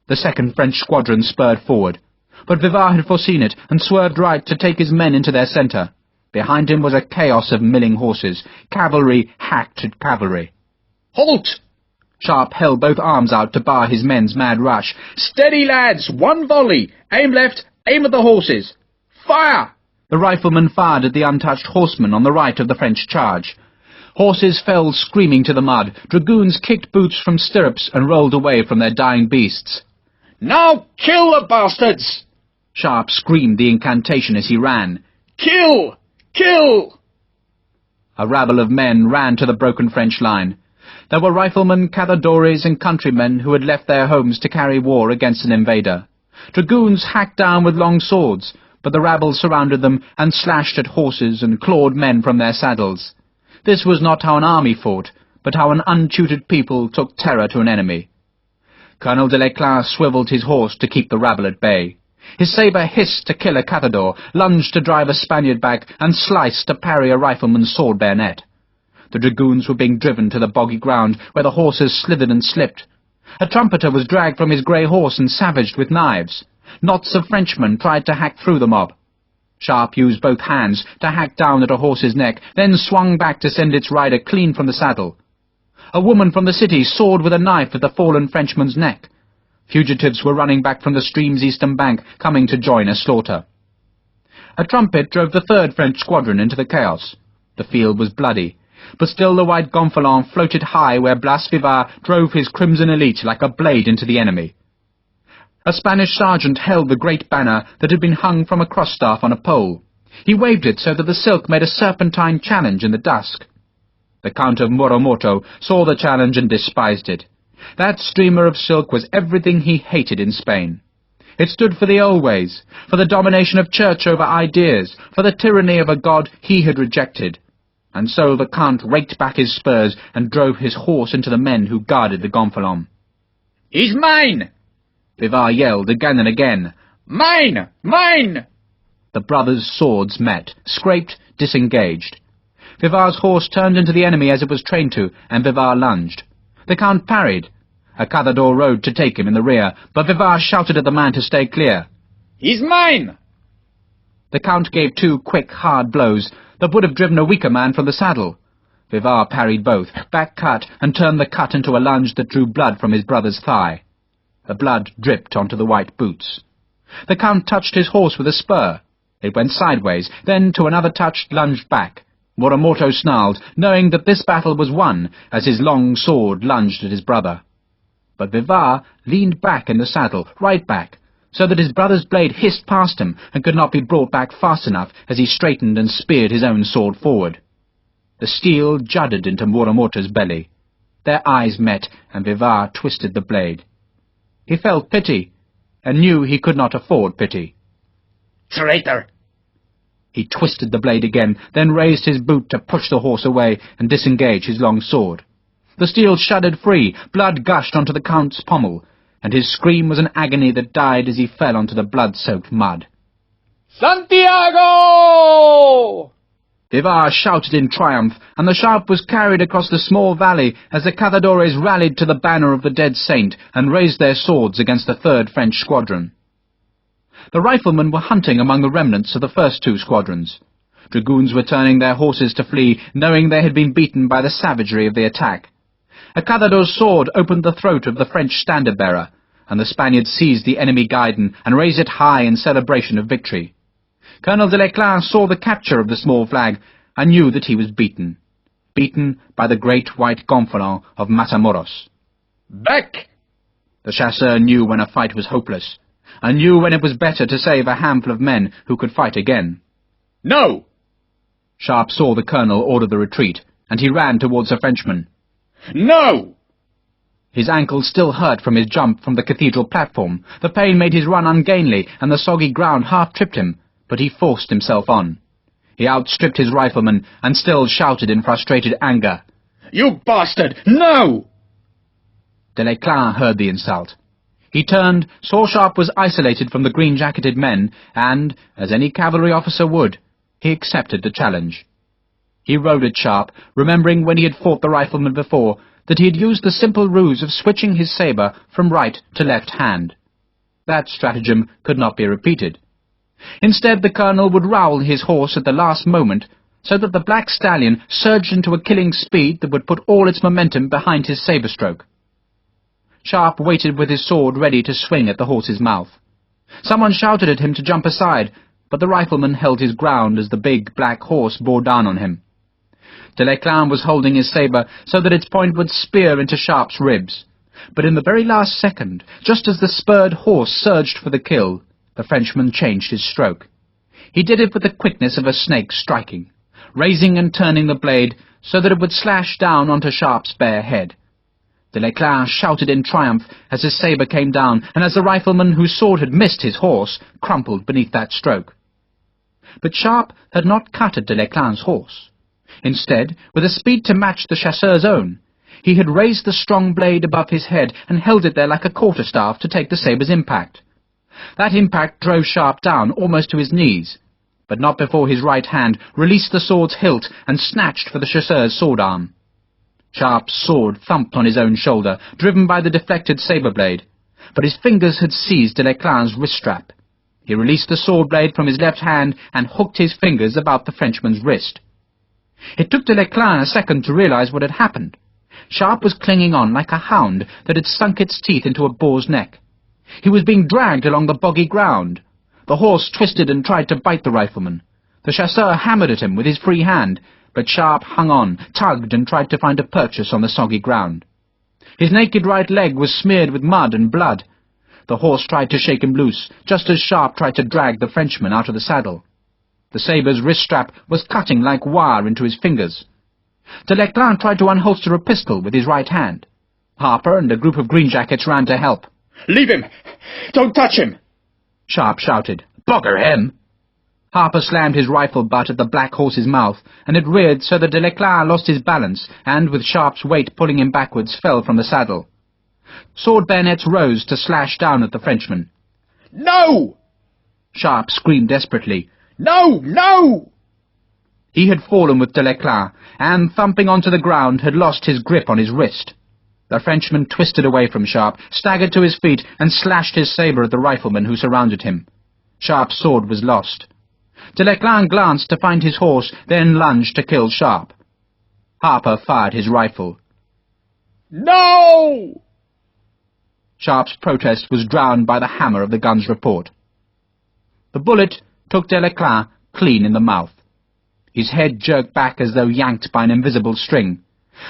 The second French squadron spurred forward, but Vivar had foreseen it and swerved right to take his men into their centre. Behind him was a chaos of milling horses. Cavalry hacked at cavalry. "Halt!" Sharpe held both arms out to bar his men's mad rush. "Steady, lads! One volley! Aim left, aim at the horses! Fire!" The riflemen fired at the untouched horsemen on the right of the French charge. Horses fell screaming to the mud. Dragoons kicked boots from stirrups and rolled away from their dying beasts. "Now kill the bastards!" Sharpe screamed the incantation as he ran. "Kill! Kill!" A rabble of men ran to the broken French line. There were riflemen, cazadores, and countrymen who had left their homes to carry war against an invader. Dragoons hacked down with long swords, but the rabble surrounded them and slashed at horses and clawed men from their saddles. This was not how an army fought, but how an untutored people took terror to an enemy. Colonel de Leclerc swiveled his horse to keep the rabble at bay. His sabre hissed to kill a cazador, lunged to drive a Spaniard back, and sliced to parry a rifleman's sword bayonet. The dragoons were being driven to the boggy ground, where the horses slithered and slipped. A trumpeter was dragged from his grey horse and savaged with knives. Knots of Frenchmen tried to hack through the mob. Sharpe used both hands to hack down at a horse's neck, then swung back to send its rider clean from the saddle. A woman from the city sawed with a knife at the fallen Frenchman's neck. Fugitives were running back from the stream's eastern bank, coming to join a slaughter. A trumpet drove the third French squadron into the chaos. The field was bloody, but still the white gonfalon floated high where Blas Vivart drove his crimson elite like a blade into the enemy. A Spanish sergeant held the great banner that had been hung from a cross-staff on a pole. He waved it so that the silk made a serpentine challenge in the dusk. The Count of Moromoto saw the challenge and despised it. That streamer of silk was everything he hated in Spain. It stood for the old ways, for the domination of church over ideas, for the tyranny of a god he had rejected. And so the Count raked back his spurs and drove his horse into the men who guarded the gonfalon. "He's mine!" Vivart yelled again and again. "Mine! Mine!" The brothers' swords met, scraped, disengaged. Vivart's horse turned into the enemy as it was trained to, and Vivart lunged. The Count parried. A cazador rode to take him in the rear, but Vivart shouted at the man to stay clear. "He's mine!" The Count gave 2 quick, hard blows that would have driven a weaker man from the saddle. Vivart parried both, back cut, and turned the cut into a lunge that drew blood from his brother's thigh. The blood dripped onto the white boots. The Count touched his horse with a spur. It went sideways, then to another touch lunged back. Moromoto snarled, knowing that this battle was won, as his long sword lunged at his brother. But Vivart leaned back in the saddle, right back, so that his brother's blade hissed past him and could not be brought back fast enough as he straightened and speared his own sword forward. The steel judded into Moromoto's belly. Their eyes met, and Vivart twisted the blade. He felt pity, and knew he could not afford pity. "Traitor!" He twisted the blade again, then raised his boot to push the horse away and disengage his long sword. The steel shuddered free, blood gushed onto the Count's pommel, and his scream was an agony that died as he fell onto the blood-soaked mud. "Santiago!" Vivart shouted in triumph, and the Sharpe was carried across the small valley as the cazadores rallied to the banner of the dead saint and raised their swords against the third French squadron. The riflemen were hunting among the remnants of the first 2 squadrons. Dragoons were turning their horses to flee, knowing they had been beaten by the savagery of the attack. A cazador's sword opened the throat of the French standard-bearer, and the Spaniards seized the enemy guidon and raised it high in celebration of victory. Colonel de Leclerc saw the capture of the small flag and knew that he was beaten. Beaten by the great white gonfalon of Matamoros. "Back!" The chasseur knew when a fight was hopeless, and knew when it was better to save a handful of men who could fight again. "No!" Sharpe saw the colonel order the retreat, and he ran towards the Frenchman. "No!" His ankles still hurt from his jump from the cathedral platform. The pain made his run ungainly, and the soggy ground half-tripped him, but he forced himself on. He outstripped his rifleman, and still shouted in frustrated anger. "You bastard! No!" De Leclerc heard the insult. He turned, saw Sharpe was isolated from the green-jacketed men, and, as any cavalry officer would, he accepted the challenge. He rode at Sharpe, remembering when he had fought the rifleman before, that he had used the simple ruse of switching his sabre from right to left hand. That stratagem could not be repeated. Instead, the colonel would rowel his horse at the last moment, so that the black stallion surged into a killing speed that would put all its momentum behind his sabre-stroke. Sharpe waited with his sword ready to swing at the horse's mouth. Someone shouted at him to jump aside, but the rifleman held his ground as the big black horse bore down on him. De Leclerc was holding his sabre so that its point would spear into Sharpe's ribs. But in the very last second, just as the spurred horse surged for the kill, the Frenchman changed his stroke. He did it with the quickness of a snake striking, raising and turning the blade so that it would slash down onto Sharpe's bare head. De Leclerc shouted in triumph as his sabre came down, and as the rifleman whose sword had missed his horse crumpled beneath that stroke. But Sharpe had not cut at de Leclerc's horse. Instead, with a speed to match the chasseur's own, he had raised the strong blade above his head and held it there like a quarterstaff to take the sabre's impact. That impact drove Sharpe down almost to his knees, but not before his right hand released the sword's hilt and snatched for the chasseur's sword arm. Sharpe's sword thumped on his own shoulder, driven by the deflected sabre blade, but his fingers had seized de Leclerc's wrist strap. He released the sword blade from his left hand and hooked his fingers about the Frenchman's wrist. It took de Leclerc a second to realize what had happened. Sharpe was clinging on like a hound that had sunk its teeth into a boar's neck. He was being dragged along the boggy ground. The horse twisted and tried to bite the rifleman. The chasseur hammered at him with his free hand, but Sharpe hung on, tugged, and tried to find a purchase on the soggy ground. His naked right leg was smeared with mud and blood. The horse tried to shake him loose, just as Sharpe tried to drag the Frenchman out of the saddle. The sabre's wrist strap was cutting like wire into his fingers. De Leclerc tried to unholster a pistol with his right hand. Harper and a group of greenjackets ran to help. "Leave him! Don't touch him!" Sharpe shouted. "Bugger him!" Harper slammed his rifle butt at the black horse's mouth, and it reared so that de Leclerc lost his balance, and, with Sharpe's weight pulling him backwards, fell from the saddle. Sword bayonets rose to slash down at the Frenchman. "No!" Sharpe screamed desperately. "No! No!" He had fallen with de Leclerc, and, thumping onto the ground, had lost his grip on his wrist. The Frenchman twisted away from Sharpe, staggered to his feet, and slashed his sabre at the riflemen who surrounded him. Sharpe's sword was lost. De Leclerc glanced to find his horse, then lunged to kill Sharpe. Harper fired his rifle. "No!" Sharpe's protest was drowned by the hammer of the gun's report. The bullet took de Leclerc clean in the mouth. His head jerked back as though yanked by an invisible string.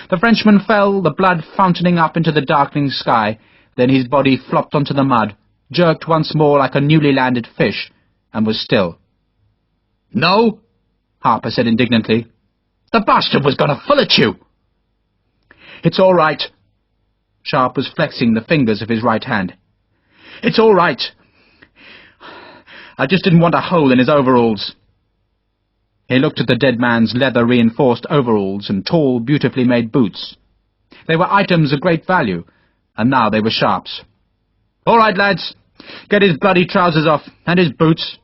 The Frenchman fell, the blood fountaining up into the darkening sky. Then his body flopped onto the mud, jerked once more like a newly landed fish, and was still. "No," Harper said indignantly. "the bastard was going to fillet you." "It's all right." Sharpe was flexing the fingers of his right hand. "It's all right. I just didn't want a hole in his overalls." He looked at the dead man's leather-reinforced overalls and tall, beautifully made boots. They were items of great value, and now they were Sharpe's. "All right, lads, get his bloody trousers off, and his boots."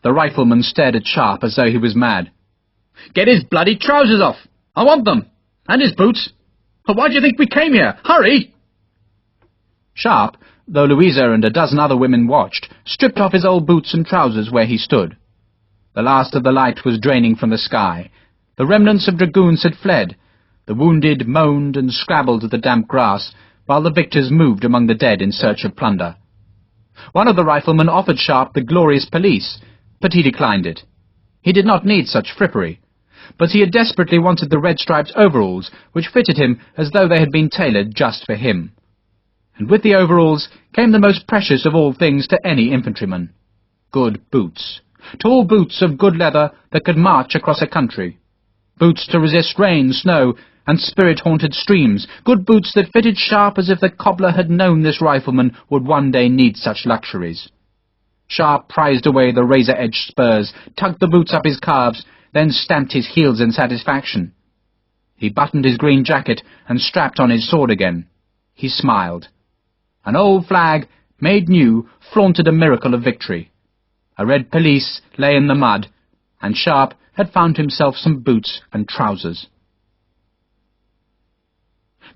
The rifleman stared at Sharpe as though he was mad. "Get his bloody trousers off! I want them! And his boots! But why do you think we came here? Hurry!" Sharpe, though Louisa and a dozen other women watched, stripped off his old boots and trousers where he stood. The last of the light was draining from the sky. The remnants of dragoons had fled. The wounded moaned and scrabbled at the damp grass, while the victors moved among the dead in search of plunder. One of the riflemen offered Sharpe the glorious pelisse, but he declined it. He did not need such frippery, but he had desperately wanted the red-striped overalls, which fitted him as though they had been tailored just for him. And with the overalls came the most precious of all things to any infantryman: good boots. Tall boots of good leather that could march across a country. Boots to resist rain, snow, and spirit-haunted streams. Good boots that fitted Sharpe as if the cobbler had known this rifleman would one day need such luxuries. Sharpe prized away the razor-edged spurs, tugged the boots up his calves, then stamped his heels in satisfaction. He buttoned his green jacket and strapped on his sword again. He smiled. An old flag, made new, flaunted a miracle of victory. A red pelisse lay in the mud, and Sharpe had found himself some boots and trousers.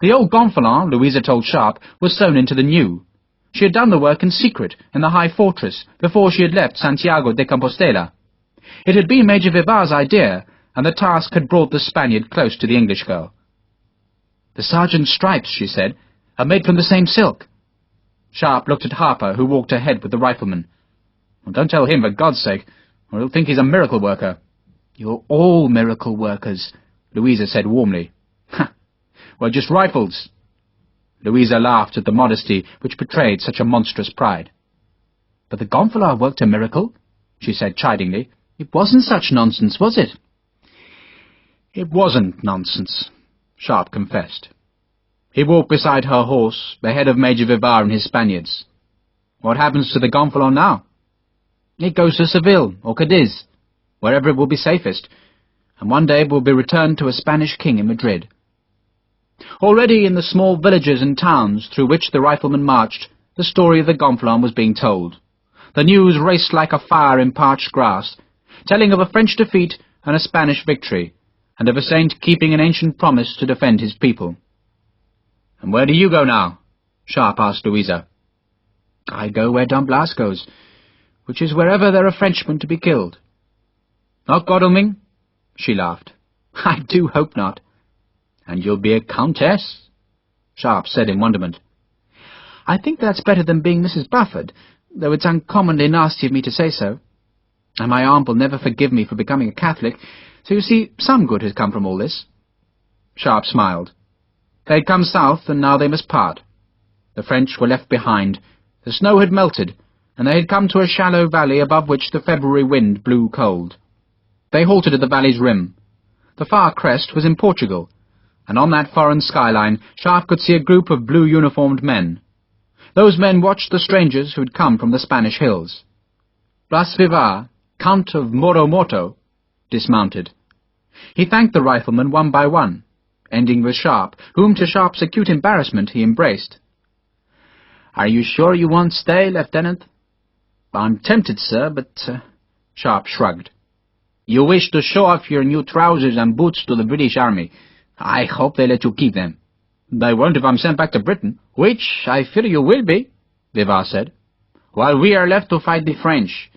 The old gonfalon, Louisa told Sharpe, was sewn into the new. She had done the work in secret in the high fortress before she had left Santiago de Compostela. It had been Major Vivar's idea, and the task had brought the Spaniard close to the English girl. "The sergeant's stripes," she said, "are made from the same silk." Sharpe looked at Harper, who walked ahead with the rifleman. "Well, don't tell him, for God's sake, or he'll think he's a miracle worker." "You're all miracle workers," Louisa said warmly. "Ha! Well, just rifles." Louisa laughed at the modesty which betrayed such a monstrous pride. "But the gonfalon worked a miracle," she said chidingly. "It wasn't such nonsense, was it?" "It wasn't nonsense," Sharpe confessed. He walked beside her horse, ahead of Major Vivar and his Spaniards. "What happens to the gonfalon now?" "It goes to Seville, or Cadiz, wherever it will be safest, and one day it will be returned to a Spanish king in Madrid." Already in the small villages and towns through which the riflemen marched, the story of the gonfalon was being told. The news raced like a fire in parched grass, telling of a French defeat and a Spanish victory, and of a saint keeping an ancient promise to defend his people. "And where do you go now?" Sharpe asked Louisa. "I go where Don Blas goes, which is wherever there are Frenchmen to be killed." "Not Godalming?" She laughed. "I do hope not." "And you'll be a countess?" Sharpe said in wonderment. "I think that's better than being Mrs. Bufford, though it's uncommonly nasty of me to say so. And my aunt will never forgive me for becoming a Catholic, so you see some good has come from all this." Sharpe smiled. They had come south, and now they must part. The French were left behind. The snow had melted, and they had come to a shallow valley above which the February wind blew cold. They halted at the valley's rim. The far crest was in Portugal, and on that foreign skyline Sharpe could see a group of blue-uniformed men. Those men watched the strangers who had come from the Spanish hills. Blas Vivar, Count of Moro Morto, dismounted. He thanked the riflemen one by one, ending with Sharpe, whom to Sharpe's acute embarrassment he embraced. "Are you sure you won't stay, Lieutenant?" "I'm tempted, sir, but—" Sharpe shrugged. "You wish to show off your new trousers and boots to the British Army. I hope they let you keep them." "They won't if I'm sent back to Britain." "Which I fear you will be," Vivar said, "while we are left to fight the French.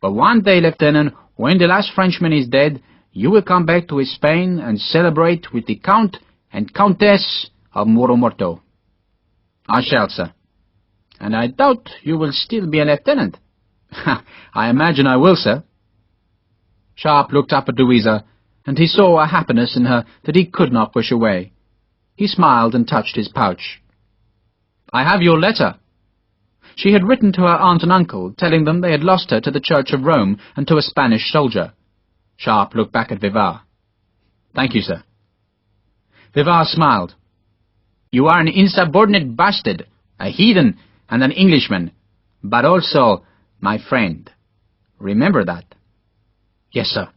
But one day, Lieutenant, when the last Frenchman is dead, you will come back to Spain and celebrate with the Count and Countess of Moro Morto." "I shall, sir." "And I doubt you will still be a lieutenant." "I imagine I will, sir." Sharpe looked up at Louisa, and he saw a happiness in her that he could not wish away. He smiled and touched his pouch. "I have your letter." She had written to her aunt and uncle, telling them they had lost her to the Church of Rome and to a Spanish soldier. Sharpe looked back at Vivar. "Thank you, sir." Vivar smiled. "You are an insubordinate bastard, a heathen and an Englishman, but also my friend. Remember that." "Yes, sir."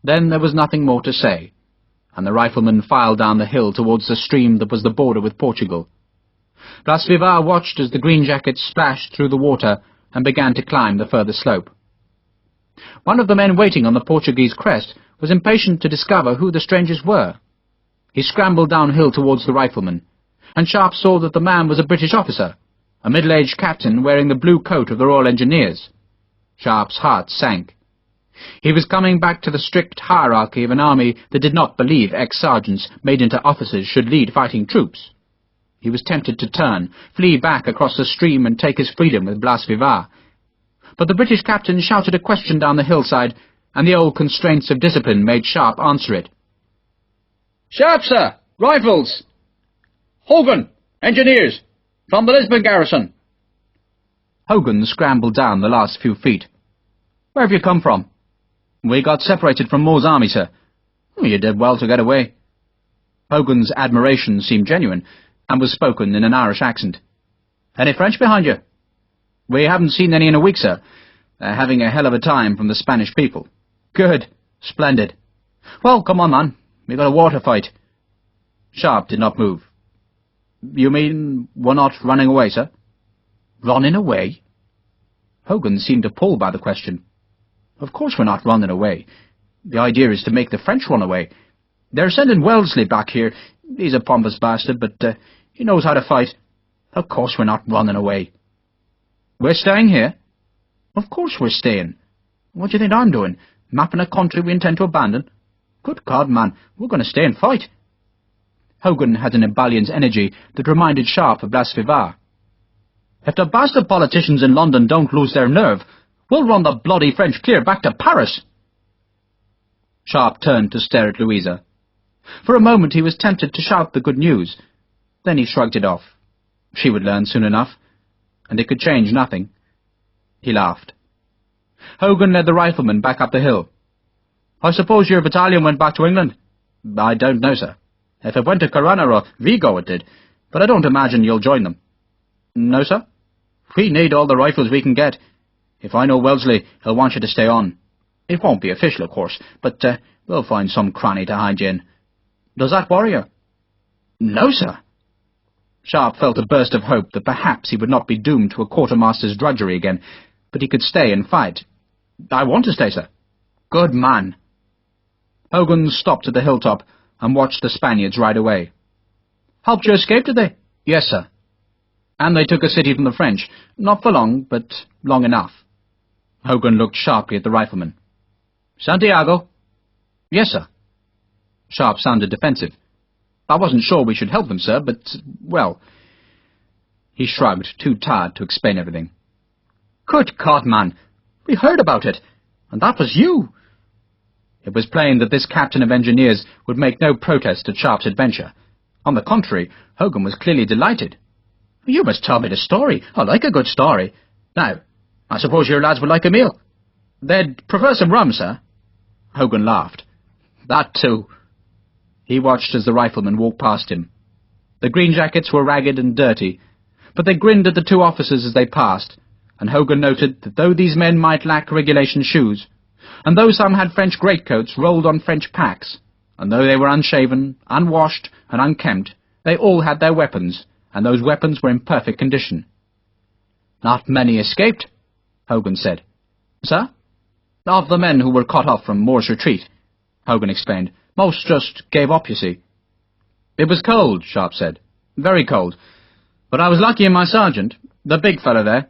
Then there was nothing more to say, and the riflemen filed down the hill towards the stream that was the border with Portugal. Blas Vivar watched as the green jackets splashed through the water and began to climb the further slope. One of the men waiting on the Portuguese crest was impatient to discover who the strangers were. He scrambled downhill towards the riflemen, and Sharpe saw that the man was a British officer, a middle-aged captain wearing the blue coat of the Royal Engineers. Sharpe's heart sank. He was coming back to the strict hierarchy of an army that did not believe ex-sergeants made into officers should lead fighting troops. He was tempted to turn, flee back across the stream and take his freedom with Blas Vivar. But the British captain shouted a question down the hillside, and the old constraints of discipline made Sharpe answer it. "Sharpe, sir! Rifles! Hogan! Engineers! From the Lisbon garrison!" Hogan scrambled down the last few feet. "Where have you come from?" "We got separated from Moore's army, sir." "You did well to get away." Hogan's admiration seemed genuine, and was spoken in an Irish accent. "Any French behind you?" "We haven't seen any in a week, sir. They're having a hell of a time from the Spanish people." "Good. Splendid. Well, come on, man. We've got a water fight." Sharpe did not move. "You mean we're not running away, sir?" "Running away?" Hogan seemed appalled by the question. "Of course we're not running away. The idea is to make the French run away. They're sending Wellesley back here. He's a pompous bastard, but he knows how to fight. Of course we're not running away." "We're staying here?" "Of course we're staying. What do you think I'm doing? Mapping a country we intend to abandon? Good God, man, we're going to stay and fight." Hogan had an ebullient energy that reminded Sharpe of Blas Vivar. "If the bastard politicians in London don't lose their nerve, we'll run the bloody French clear back to Paris." Sharpe turned to stare at Louisa. For a moment he was tempted to shout the good news. Then he shrugged it off. She would learn soon enough, and it could change nothing. He laughed. Hogan led the riflemen back up the hill. "I suppose your battalion went back to England?" "I don't know, sir. If it went to Corunna or Vigo it did, but I don't imagine you'll join them." "No, sir? We need all the rifles we can get. If I know Wellesley, he'll want you to stay on. It won't be official, of course, but we'll find some cranny to hide you in. Does that worry you?" "No, sir." Sharpe felt a burst of hope that perhaps he would not be doomed to a quartermaster's drudgery again, but he could stay and fight. "I want to stay, sir." "Good man." Hogan stopped at the hilltop and watched the Spaniards ride away. "Helped you escape, did they?" "Yes, sir." "And they took a city from the French, not for long, but long enough." Hogan looked sharply at the rifleman. "Santiago?" "Yes, sir." Sharpe sounded defensive. "I wasn't sure we should help them, sir, but, well—" He shrugged, too tired to explain everything. "Good God, man! We heard about it, and that was you!" It was plain that this captain of engineers would make no protest at Sharpe's adventure. On the contrary, Hogan was clearly delighted. "You must tell me the story. I like a good story. Now, I suppose your lads would like a meal?" "They'd prefer some rum, sir." Hogan laughed. "That too." He watched as the riflemen walked past him. The greenjackets were ragged and dirty, but they grinned at the two officers as they passed, and Hogan noted that though these men might lack regulation shoes, and though some had French greatcoats rolled on French packs, and though they were unshaven, unwashed, and unkempt, they all had their weapons, and those weapons were in perfect condition. "Not many escaped," Hogan said. "Sir?" "Of the men who were cut off from Moore's retreat," Hogan explained. "Most just gave up, you see." "It was cold," Sharpe said. "Very cold. But I was lucky in my sergeant, the big fellow there.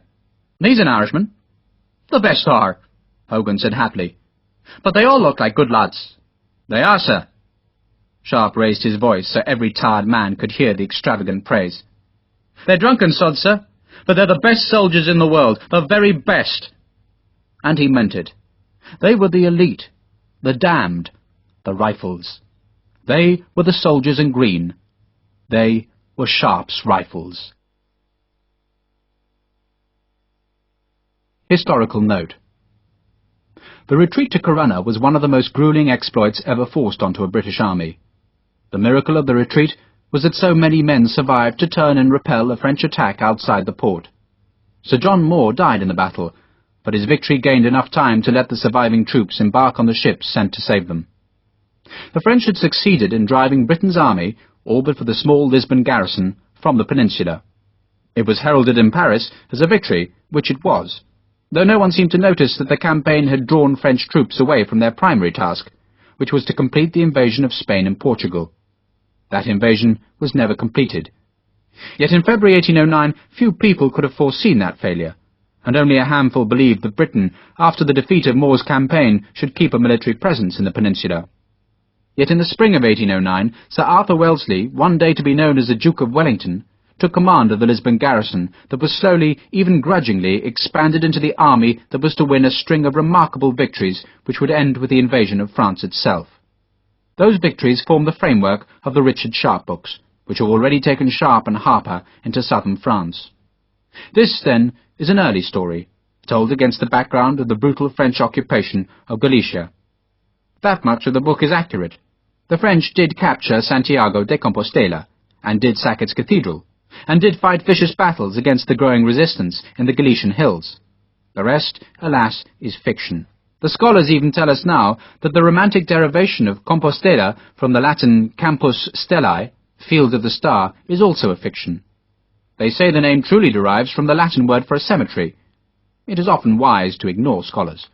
He's an Irishman." "The best are," Hogan said happily. "But they all look like good lads." "They are, sir." Sharpe raised his voice so every tired man could hear the extravagant praise. "They're drunken sods, sir, but they're the best soldiers in the world, the very best." And he meant it. They were the elite, the damned, the rifles. They were the soldiers in green. They were Sharpe's rifles. Historical note. The retreat to Corunna was one of the most gruelling exploits ever forced onto a British army. The miracle of the retreat was that so many men survived to turn and repel a French attack outside the port. Sir John Moore died in the battle, but his victory gained enough time to let the surviving troops embark on the ships sent to save them. The French had succeeded in driving Britain's army, all but for the small Lisbon garrison, from the peninsula. It was heralded in Paris as a victory, which it was, though no one seemed to notice that the campaign had drawn French troops away from their primary task, which was to complete the invasion of Spain and Portugal. That invasion was never completed. Yet in February 1809 few people could have foreseen that failure, and only a handful believed that Britain, after the defeat of Moore's campaign, should keep a military presence in the peninsula. Yet in the spring of 1809, Sir Arthur Wellesley, one day to be known as the Duke of Wellington, took command of the Lisbon garrison that was slowly, even grudgingly, expanded into the army that was to win a string of remarkable victories which would end with the invasion of France itself. Those victories formed the framework of the Richard Sharpe books, which have already taken Sharpe and Harper into southern France. This, then, is an early story, told against the background of the brutal French occupation of Galicia. That much of the book is accurate. The French did capture Santiago de Compostela, and did sack its cathedral, and did fight vicious battles against the growing resistance in the Galician hills. The rest, alas, is fiction. The scholars even tell us now that the romantic derivation of Compostela from the Latin Campus Stellae, field of the star, is also a fiction. They say the name truly derives from the Latin word for a cemetery. It is often wise to ignore scholars.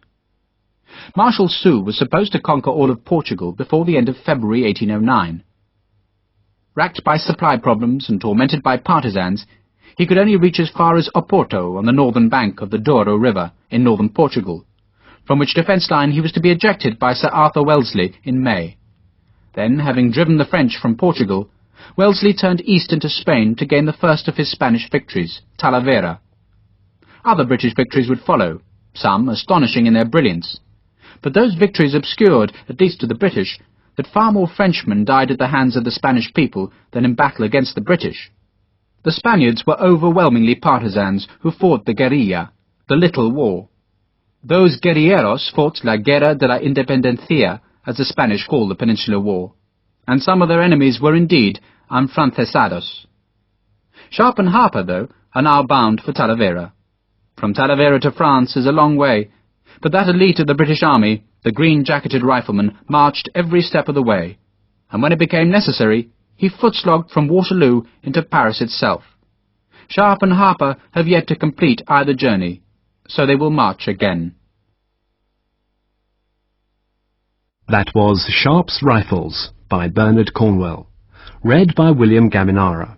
Marshal Soult was supposed to conquer all of Portugal before the end of February 1809. Racked by supply problems and tormented by partisans, he could only reach as far as Oporto on the northern bank of the Douro River in northern Portugal, from which defence line he was to be ejected by Sir Arthur Wellesley in May. Then, having driven the French from Portugal, Wellesley turned east into Spain to gain the first of his Spanish victories, Talavera. Other British victories would follow, some astonishing in their brilliance, but those victories obscured, at least to the British, that far more Frenchmen died at the hands of the Spanish people than in battle against the British. The Spaniards were overwhelmingly partisans who fought the guerrilla, the little war. Those guerrilleros fought la Guerra de la Independencia, as the Spanish called the Peninsular War, and some of their enemies were indeed enfrancesados. Sharpe and Harper, though, are now bound for Talavera. From Talavera to France is a long way, but that elite of the British Army, the green-jacketed rifleman, marched every step of the way, and when it became necessary, he foot-slogged from Waterloo into Paris itself. Sharpe and Harper have yet to complete either journey, so they will march again. That was Sharpe's Rifles by Bernard Cornwell. Read by William Gaminara.